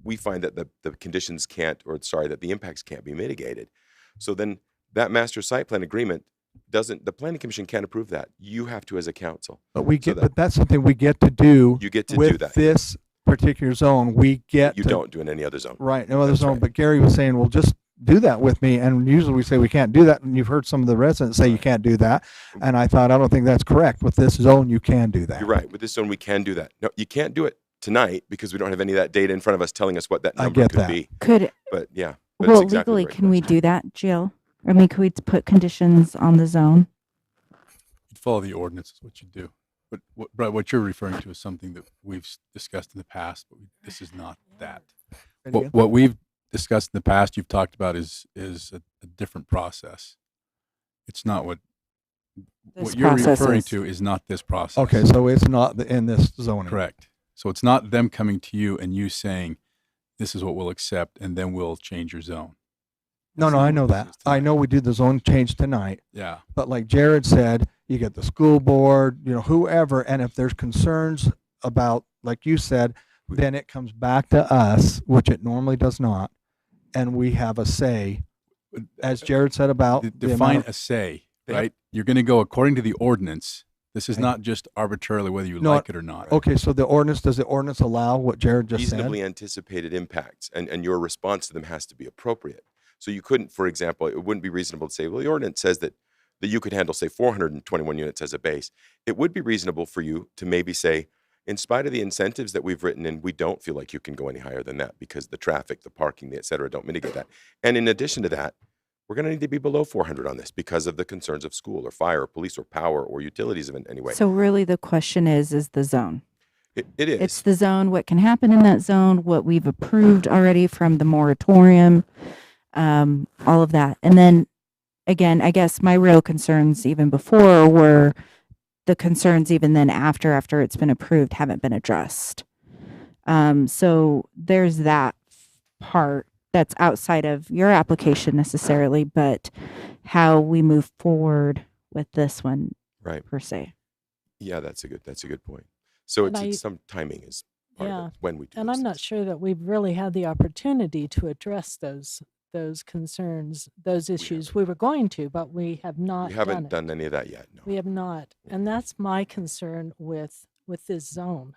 we find that the conditions that the impacts can't be mitigated. So then that master site plan agreement the planning commission can't approve that. You have to as a council. But that's something we get to do. You get to with do that. this particular zone. We get You to, don't do in any other zone. Right, no other That's zone. right. But Gary was saying, well, just do that with me. And usually we say we can't do that. And you've heard some of the residents say you can't do that. And I thought, I don't think that's correct. With this zone, you can do that. You're right. With this zone, we can do that. No, you can't do it tonight because we don't have any of that data in front of us telling us what that I number get could that. be. But yeah. But Well, it's exactly legally, the right can we do that, Jill? I mean, could we put conditions on the zone? You'd follow the ordinance is what you do. But Brett, what you're referring to is something that we've discussed in the past, but this is not that. Say it again? What we've discussed in the past, you've talked about is a different process. It's not what you're referring to is not this process. Okay, so it's not in this zoning. Correct. So it's not them coming to you and you saying, this is what we'll accept, and then we'll change your zone. No, I know that. I know we do the zone change tonight. Yeah. But like Jared said, you get the school board, whoever, and if there's concerns about, like you said, then it comes back to us, which it normally does not, and we have a say, as Jared said about the Define amount a of, say, They right? You're going to go according to the ordinance. This is Okay. not just arbitrarily whether you No, like it or not. Okay, so does the ordinance allow what Jared just Reasonably said? anticipated impacts, and your response to them has to be appropriate. So you couldn't, for example, it wouldn't be reasonable to say, well, the ordinance says that that you could handle, say, 421 units as a base, it would be reasonable for you to maybe say, in spite of the incentives that we've written in, we don't feel like you can go any higher than that because the traffic, the parking, et cetera, don't mitigate that. And in addition to that, we're going to need to be below 400 on this because of the concerns of school or fire or police or power or utilities in any way. So really the question is the zone. It is. It's the zone, what can happen in that zone, what we've approved already from the moratorium, all of that. And then again, I guess my real concerns even before were the concerns even then after it's been approved haven't been addressed. So there's that part that's outside of your application necessarily, but how we move forward with this one Right. per se. Yeah, that's a good point. So And it's some timing is part of yeah, it when we do and those I'm not things. sure that we've really had the opportunity to address those concerns, those issues. We were going to, but we have not We done haven't it. done any of that yet. No. We have not, and that's my concern with this zone.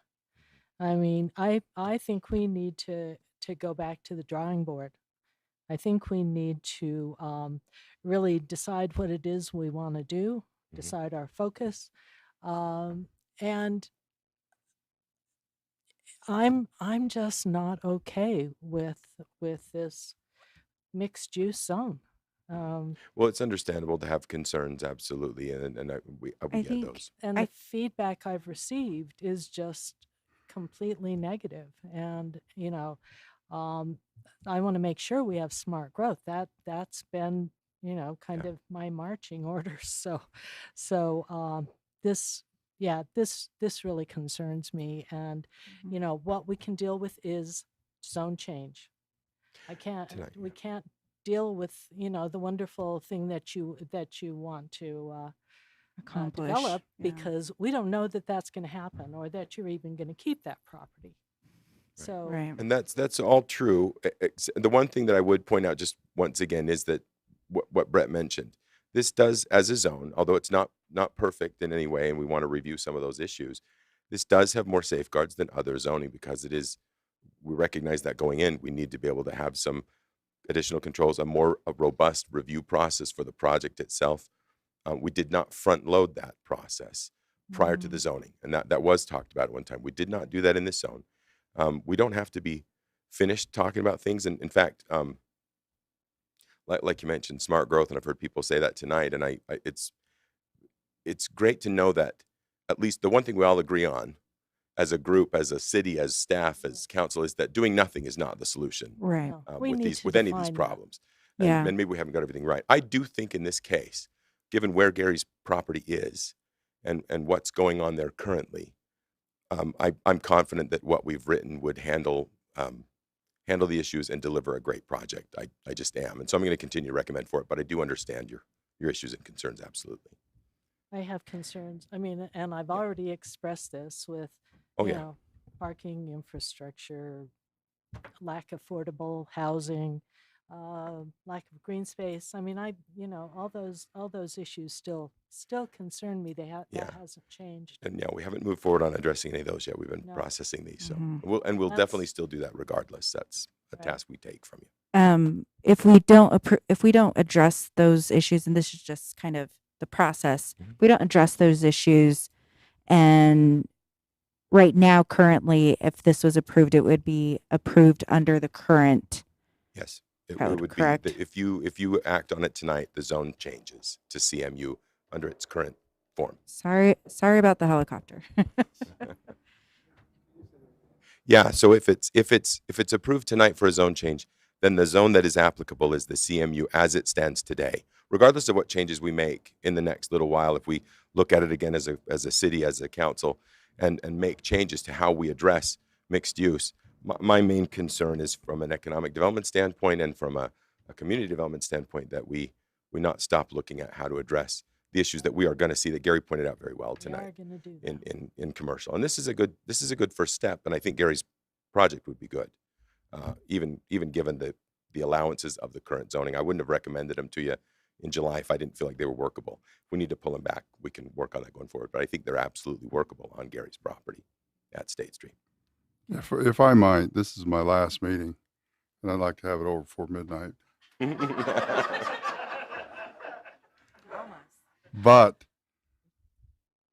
I mean, I think we need to go back to the drawing board. I think we need to really decide what it is we want to do, decide our focus, and I'm just not okay with this mixed use zone. Well, it's understandable to have concerns, absolutely, and we I get think those. And the feedback I've received is just completely negative. And I want to make sure we have smart growth. That's been kind of my marching orders. So this this really concerns me. And what we can deal with is zone change. Tonight, We can't deal with the wonderful thing that you want to Accomplish. develop Yeah. because we don't know that that's going to happen or that you're even going to keep that property. So Right. And that's all true. The one thing that I would point out just once again is that what Brett mentioned. This does, as a zone, although it's not perfect in any way, and we want to review some of those issues, this does have more safeguards than other zoning because it is, we recognize that going in, we need to be able to have some additional controls, a robust review process for the project itself. We did not front load that process prior to the zoning, and that was talked about at one time. We did not do that in this zone. We don't have to be finished talking about things, and in fact, like you mentioned, smart growth, and I've heard people say that tonight, and it's great to know that at least the one thing we all agree on as a group, as a city, as staff, as council, is that doing nothing is not the solution Right. no, we need to with any of these define that. problems. And, Yeah. and maybe we haven't got everything right. I do think in this case, given where Gary's property is and what's going on there currently, I'm confident that what we've written would handle the issues and deliver a great project. I just am. And so I'm going to continue to recommend for it, but I do understand your issues and concerns, absolutely. I have concerns. I mean, and I've already expressed this with Oh, yeah. parking infrastructure, lack of affordable housing, lack of green space. I mean, all those issues still concern me. Yeah. That hasn't changed. And yeah, we haven't moved forward on addressing any of those yet. We've been No. processing these. So Mhm. we'll definitely That's- still do that regardless. That's a Right. task we take from you. If we don't address those issues, and this is just kind of the process, if we don't address those issues, and right now, currently, if this was approved, it would be approved under the current Yes. It code, would correct? be, if you act on it tonight, the zone changes to CMU under its current form. Sorry about the helicopter. Yeah, so if it's approved tonight for a zone change, then the zone that is applicable is the CMU as it stands today. Regardless of what changes we make in the next little while, if we look at it again as a city, as a council, and make changes to how we address mixed use, my main concern is from an economic development standpoint and from a community development standpoint that we not stop looking at how to address the issues that we are going to see that Gary pointed out very well We are tonight going to do that. in commercial. And this is a good first step. And I think Gary's project would be good, even given the allowances of the current zoning. I wouldn't have recommended them to you in July if I didn't feel like they were workable. If we need to pull them back, we can work on that going forward. But I think they're absolutely workable on Gary's property at State Street. If I might, this is my last meeting, and I'd like to have it over before midnight. But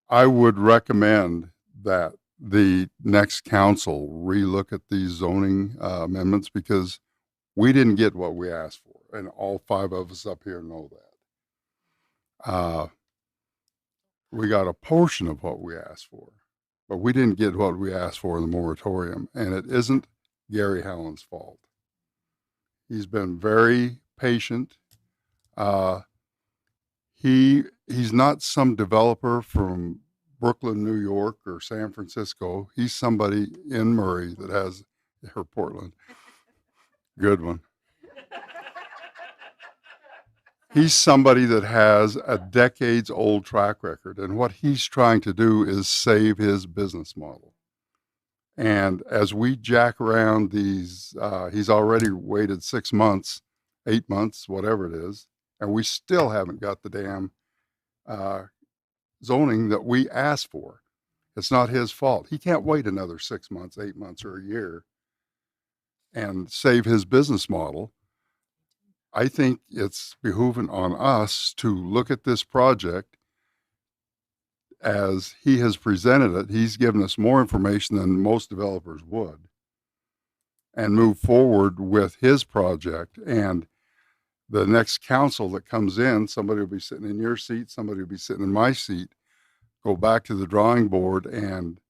I would recommend that the next council relook at these zoning amendments, because we didn't get what we asked for, and all 5 of us up here know that. We got a portion of what we asked for, but we didn't get what we asked for in the moratorium, and it isn't Gary Hallen's fault. He's been very patient. He's not some developer from Brooklyn, New York, or San Francisco. He's somebody in Murray that has, or Portland. Good one. He's somebody that has a decades old track record, and what he's trying to do is save his business model. And as we jack around these, he's already waited 6 months, 8 months, whatever it is, and we still haven't got the damn zoning that we asked for. It's not his fault. He can't wait another 6 months, 8 months, or a year and save his business model. I think it's behooving on us to look at this project as he has presented it. He's given us more information than most developers would, and move forward with his project. And the next council that comes in, somebody will be sitting in your seat, somebody will be sitting in my seat, go back to the drawing board and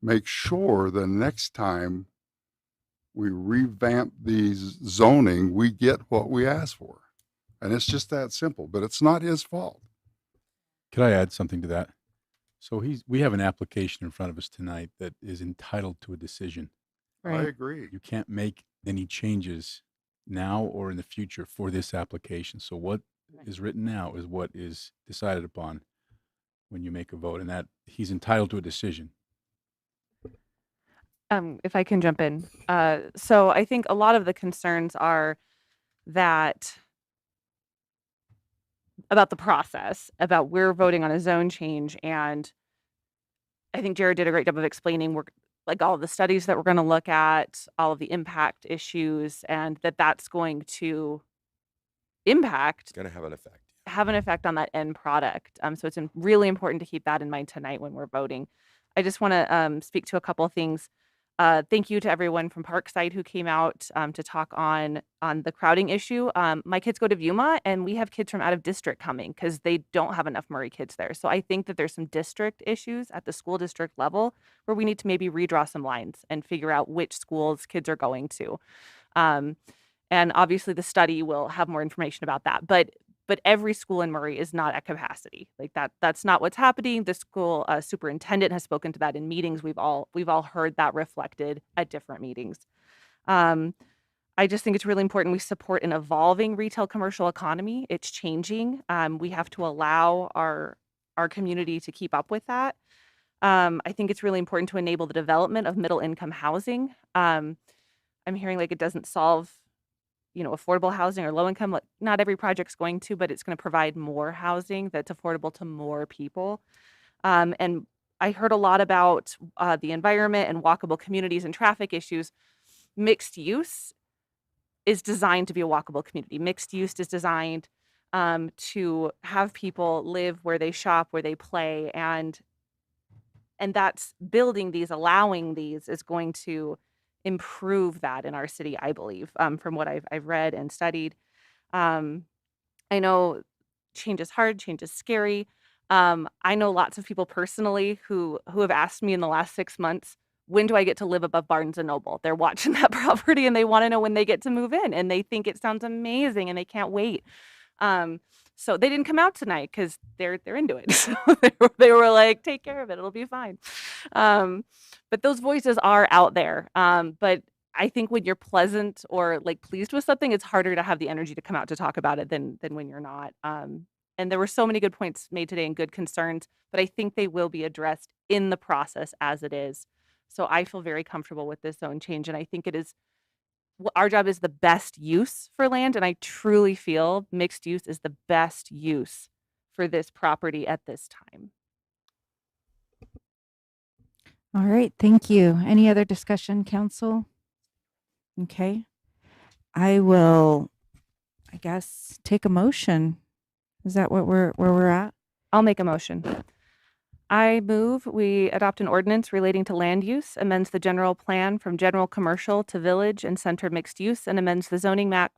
make sure the next time we revamp these zoning, we get what we asked for. And it's just that simple, but it's not his fault. Could I add something to that? So we have an application in front of us tonight that is entitled to a decision. I agree. You can't make any changes now or in the future for this application. So what is written now is what is decided upon when you make a vote, and that he's entitled to a decision. If I can jump in. So I think a lot of the concerns are that about the process, about we're voting on a zone change. And I think Jared did a great job of explaining like all of the studies that we're going to look at, all of the impact issues, and that's going to impact, It's going to have an effect. have an effect on that end product. So it's really important to keep that in mind tonight when we're voting. I just want to speak to a couple of things. Thank you to everyone from Parkside who came out to talk on the crowding issue. My kids go to Yuma, and we have kids from out of district coming because they don't have enough Murray kids there. So I think that there's some district issues at the school district level where we need to maybe redraw some lines and figure out which schools kids are going to. And obviously the study will have more information about that. But every school in Murray is not at capacity. Like that's not what's happening. The school superintendent has spoken to that in meetings. We've all heard that reflected at different meetings. I just think it's really important we support an evolving retail commercial economy. It's changing. We have to allow our community to keep up with that. I think it's really important to enable the development of middle income housing. I'm hearing like it doesn't solve affordable housing or low income. Like not every project's going to, but it's going to provide more housing that's affordable to more people. And I heard a lot about the environment and walkable communities and traffic issues. Mixed use is designed to be a walkable community. Mixed use is designed to have people live where they shop, where they play, and that's building these, allowing these is going to improve that in our city, I believe, from what I've read and studied. I know change is hard, change is scary. I know lots of people personally who have asked me in the last 6 months, when do I get to live above Barnes and Noble? They're watching that property and they want to know when they get to move in, and they think it sounds amazing and they can't wait. So they didn't come out tonight because they're into it. So they were like, take care of it, it'll be fine. But those voices are out there. But I think when you're pleasant or like pleased with something, it's harder to have the energy to come out to talk about it than when you're not. And there were so many good points made today and good concerns, but I think they will be addressed in the process as it is. So I feel very comfortable with this zone change, and I think it is our job is the best use for land, and I truly feel mixed use is the best use for this property at this time. All right, thank you. Any other discussion, council? Okay. I will, I guess, take a motion. Is that where we're at? I'll make a motion. I move we adopt an ordinance relating to land use, amends the general plan from general commercial to village and center mixed use, and amends the zoning map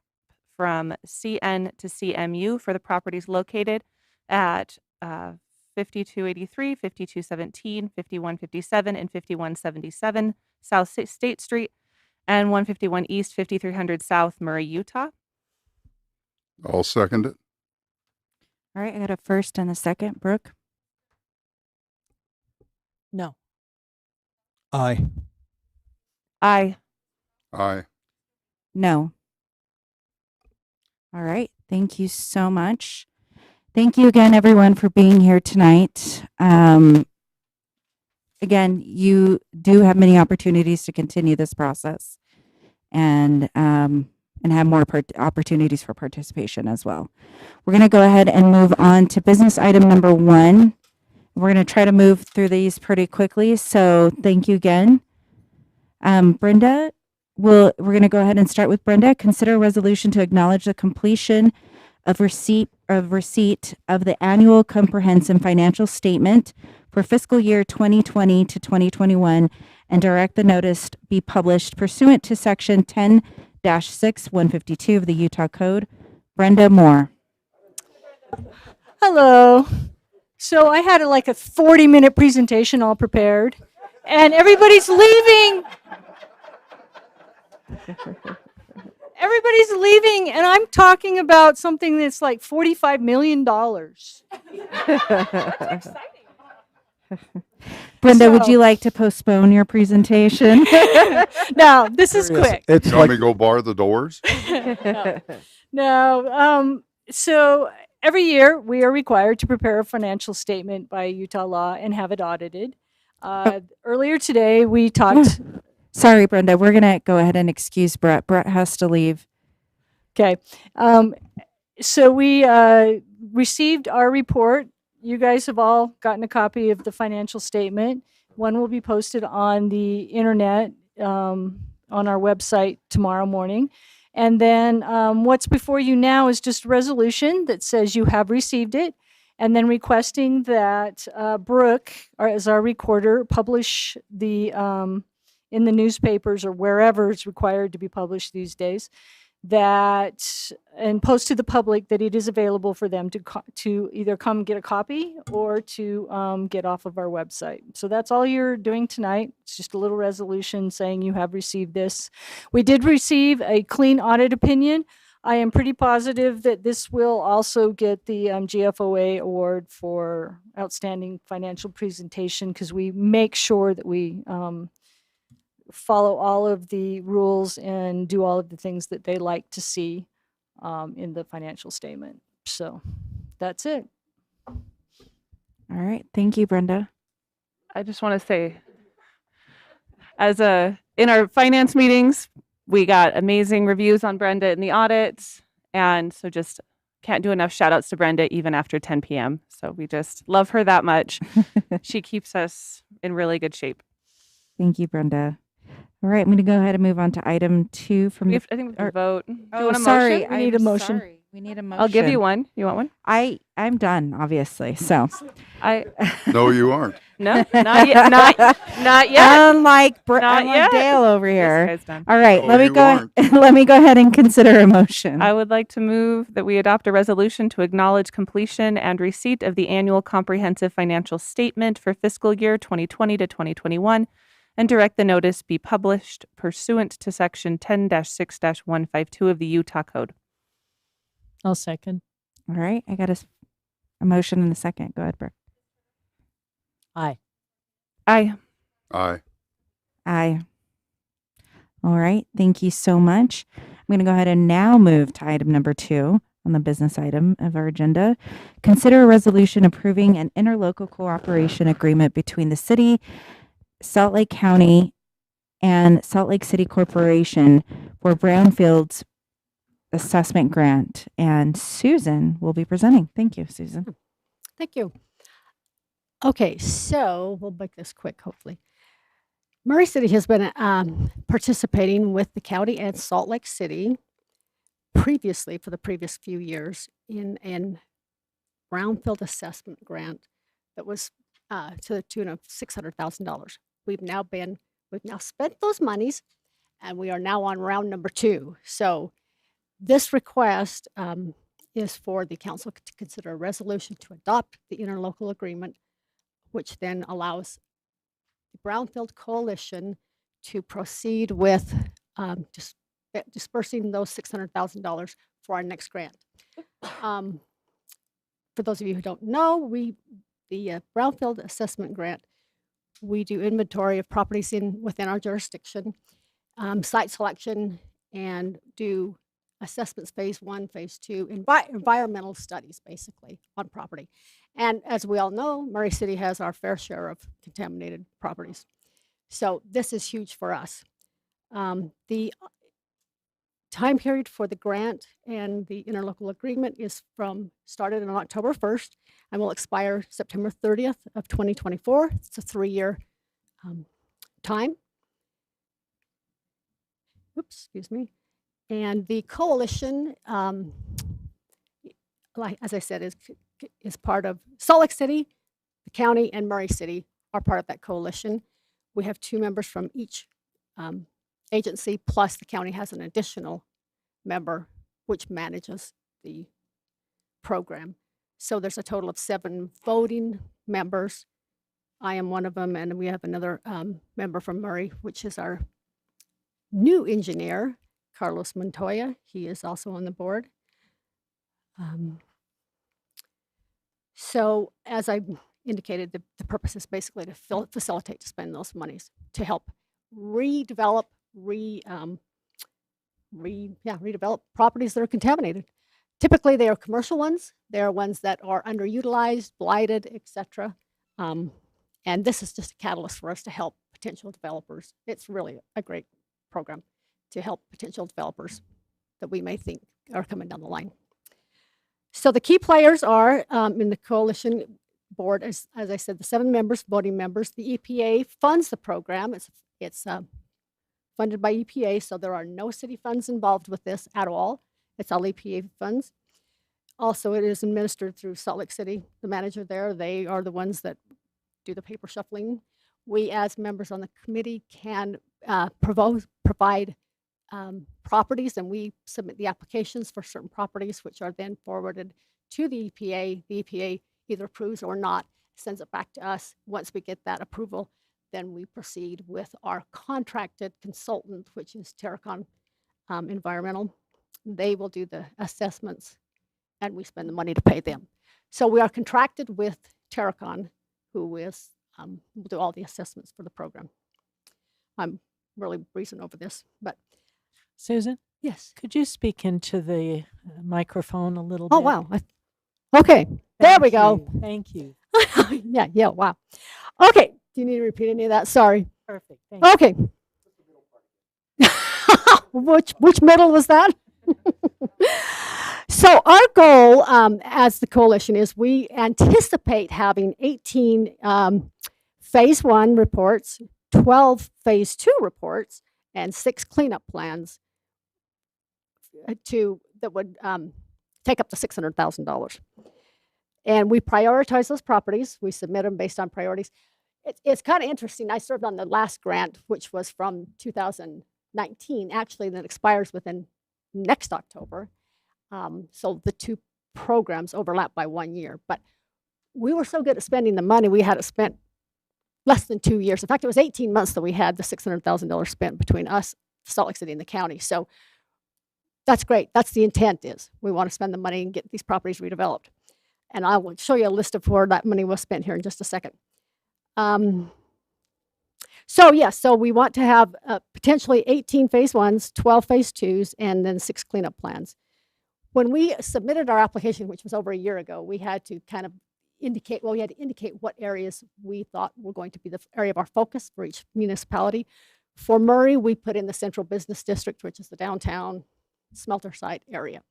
from CN to CMU for the properties located at 5283, 5217, 5157, and 5177 South State Street, and 151 East, 5300 South, Murray, Utah. I'll second it. All right, I got a first and a second. Brooke? No. Aye. Aye. Aye. No. All right. Thank you so much. Thank you again, everyone, for being here tonight. Again, you do have many opportunities to continue this process and have more opportunities for participation as well. We're going to go ahead and move on to business item number 1. We're going to try to move through these pretty quickly. So thank you again. Brenda, we're going to go ahead and start with Brenda. Consider a resolution to acknowledge the completion of receipt of the annual comprehensive financial statement for fiscal year 2020 to 2021 and direct the notice be published pursuant to section 10-6-152 of the Utah Code. Brenda Moore. Hello. So I had like a 40-minute presentation all prepared, and everybody's leaving. Everybody's leaving, and I'm talking about something that's like $45 million. That's exciting. Brenda, would you like to postpone your presentation? No, this is quick. You want me to go bar the doors? No. So every year we are required to prepare a financial statement by Utah law and have it audited. Earlier today we talked. Sorry, Brenda. We're going to go ahead and excuse Brett. Brett has to leave. Okay. So we received our report. You guys have all gotten a copy of the financial statement. One will be posted on the internet on our website tomorrow morning. And then what's before you now is just a resolution that says you have received it, and then requesting that Brooke, as our recorder, publish the in the newspapers or wherever it's required to be published these days, that and post to the public that it is available for them to either come get a copy or to get off of our website. So that's all you're doing tonight. It's just a little resolution saying you have received this. We did receive a clean audit opinion. I am pretty positive that this will also get the GFOA award for outstanding financial presentation, because we make sure that we follow all of the rules and do all of the things that they like to see in the financial statement. So that's it. All right. Thank you, Brenda. I just want to say, in our finance meetings, we got amazing reviews on Brenda in the audits. And so just can't do enough shout outs to Brenda even after 10 p.m. So we just love her that much. She keeps us in really good shape. Thank you, Brenda. All right, I'm going to go ahead and move on to item 2 from I think we have to vote. Do you want a sorry, motion? We need a motion. Sorry. We need a motion. I'll give you one. You want one? I'm done, obviously. So No, you aren't. No, not yet. Not yet. Unlike Not yet. Dale over here. guy's done. All right, No, let me you go. aren't. Let me go ahead and consider a motion. I would like to move that we adopt a resolution to acknowledge completion and receipt of the annual comprehensive financial statement for fiscal year 2020 to 2021 and direct the notice be published pursuant to section 10-6-152 of the Utah Code. I'll second. All right, I got a motion and a second. Go ahead, Brooke. Aye. Aye. Aye. Aye. All right, thank you so much. I'm going to go ahead and now move to item number 2 on the business item of our agenda. Consider a resolution approving an interlocal cooperation agreement between the city, Salt Lake County, and Salt Lake City Corporation for Brownfields assessment grant. And Susan will be presenting. Thank you, Susan. Thank you. Okay, so we'll make this quick, hopefully. Murray City has been participating with the county and Salt Lake City previously for the previous few years in brownfield assessment grant that was to the tune of $600,000. We've now spent those monies, and we are now on round number 2. So this request is for the council to consider a resolution to adopt the interlocal agreement, which then allows the Brownfield Coalition to proceed with dispersing those $600,000 for our next grant. For those of you who don't know, the Brownfield Assessment Grant, we do inventory of properties within our jurisdiction, site selection, and do assessments phase 1, phase 2, environmental studies basically on property. And as we all know, Murray City has our fair share of contaminated properties. So this is huge for us. The time period for the grant and the interlocal agreement is started on October 1st and will expire September 30th of 2024. It's a 3-year time. Oops, excuse me. And the coalition, as I said, is part of Salt Lake City, the county, and Murray City are part of that coalition. We have 2 members from each agency, plus the county has an additional member which manages the program. So there's a total of 7 voting members. I am one of them, and we have another member from Murray, which is our new engineer, Carlos Montoya. He is also on the board. So as I indicated, the purpose is basically to facilitate to spend those monies to help redevelop properties that are contaminated. Typically, they are commercial ones. They are ones that are underutilized, blighted, etc. And this is just a catalyst for us to help potential developers. It's really a great program to help potential developers that we may think are coming down the line. So the key players are in the coalition board, as I said, the 7 members, voting members. The EPA funds the program. It's funded by EPA, so there are no city funds involved with this at all. It's all EPA funds. Also, it is administered through Salt Lake City, the manager there. They are the ones that do the paper shuffling. We, as members on the committee, can provide properties, and we submit the applications for certain properties, which are then forwarded to the EPA. The EPA either approves or not, sends it back to us. Once we get that approval, then we proceed with our contracted consultant, which is Terracon Environmental. They will do the assessments, and we spend the money to pay them. So we are contracted with Terracon, who will do all the assessments for the program. I'm really breezing over this, but Susan? Yes. Could you speak into the microphone a little bit? Oh, wow. Okay, there we go. Thank you. Yeah, wow. Okay, do you need to repeat any of that? Sorry. Perfect. Thank you. Okay. Which middle was that? So our goal as the coalition is we anticipate having 18 phase 1 reports, 12 phase 2 reports, and 6 cleanup plans that would take up to $600,000. And we prioritize those properties. We submit them based on priorities. It's kind of interesting. I served on the last grant, which was from 2019, actually, that expires within next October. So the 2 programs overlap by 1 year. But we were so good at spending the money, we had it spent less than 2 years. In fact, it was 18 months that we had the $600,000 spent between us, Salt Lake City, and the county. So that's great. That's the intent is. We want to spend the money and get these properties redeveloped. And I will show you a list of where that money was spent here in just a second. So we want to have potentially 18 phase 1s, 12 phase 2s, and then 6 cleanup plans. When we submitted our application, which was over a year ago, we had to kind of indicate what areas we thought were going to be the area of our focus for each municipality. For Murray, we put in the Central Business District, which is the downtown smelter site area.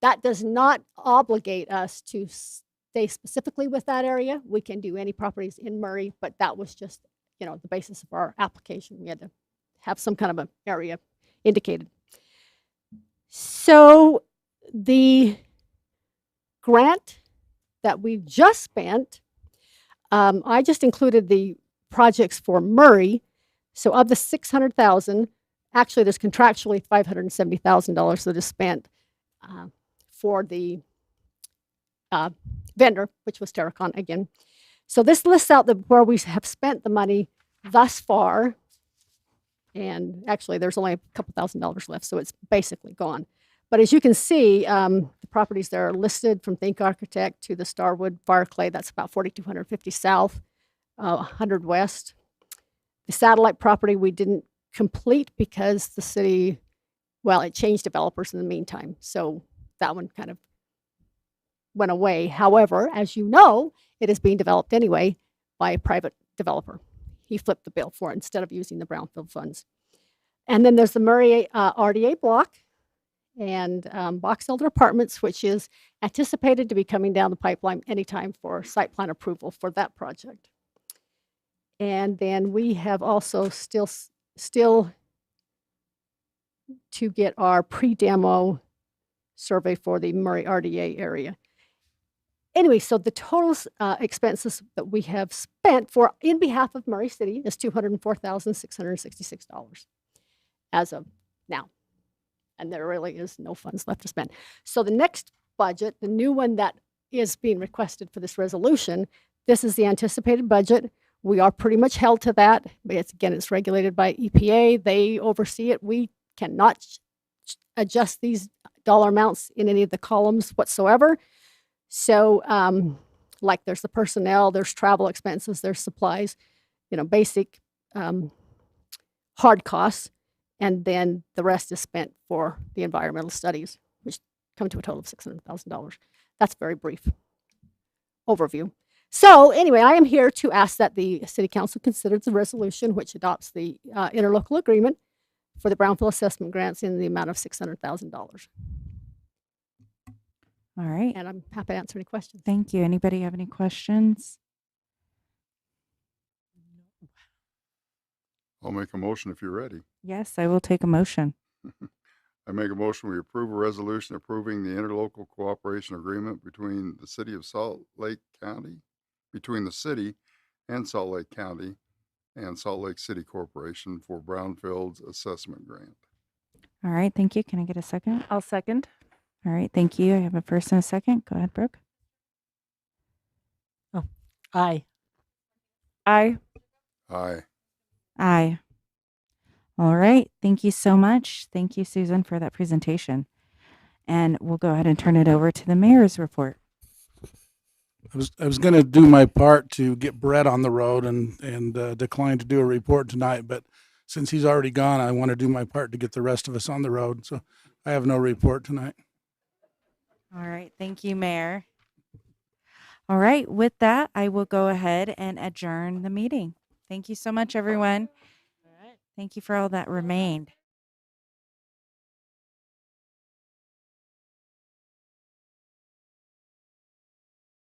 That does not obligate us to stay specifically with that area. We can do any properties in Murray, but that was just, the basis of our application. We had to have some kind of an area indicated. So the grant that we just spent, I just included the projects for Murray. So of the 600,000, actually there's contractually $570,000 that is spent for the vendor, which was Terracon again. So this lists out where we have spent the money thus far. And actually there's only a couple $1,000s left, so it's basically gone. But as you can see, the properties there are listed from Think Architect to the Starwood Barclay. That's about 4,250 south, 100 west. The satellite property we didn't complete because the city, well, it changed developers in the meantime. So that one kind of went away. However, as you know, it is being developed anyway by a private developer. He flipped the bill for it instead of using the brownfield funds. And then there's the Murray RDA block and Box Elder Apartments, which is anticipated to be coming down the pipeline anytime for site plan approval for that project. And then we have also still to get our pre-demo survey for the Murray RDA area. Anyway, so the total expenses that we have spent for in behalf of Murray City is $204,666 as of now. And there really is no funds left to spend. So the next budget, the new one that is being requested for this resolution, this is the anticipated budget. We are pretty much held to that. But it's regulated by EPA. They oversee it. We cannot adjust these dollar amounts in any of the columns whatsoever. So like there's the personnel, there's travel expenses, there's supplies, basic hard costs. And then the rest is spent for the environmental studies, which come to a total of $600,000. That's a very brief overview. So anyway, I am here to ask that the City Council consider the resolution which adopts the interlocal agreement for the brownfield assessment grants in the amount of $600,000. All right. And I'm happy to answer any questions. Thank you. Anybody have any questions? I'll make a motion if you're ready. Yes, I will take a motion. I make a motion, we approve a resolution approving the interlocal cooperation agreement between the city of Salt Lake County, between the city and Salt Lake County and Salt Lake City Corporation for Brownfields Assessment Grant. All right. Thank you. Can I get a second? I'll second. All right. Thank you. I have a first and a second. Go ahead, Brooke. Oh, aye. Aye. Aye. Aye. All right. Thank you so much. Thank you, Susan, for that presentation. And we'll go ahead and turn it over to the mayor's report. I was going to do my part to get Brett on the road and decline to do a report tonight, but since he's already gone, I want to do my part to get the rest of us on the road. So I have no report tonight. All right. Thank you, Mayor. All right. With that, I will go ahead and adjourn the meeting. Thank you so much, everyone. Thank you for all that remained.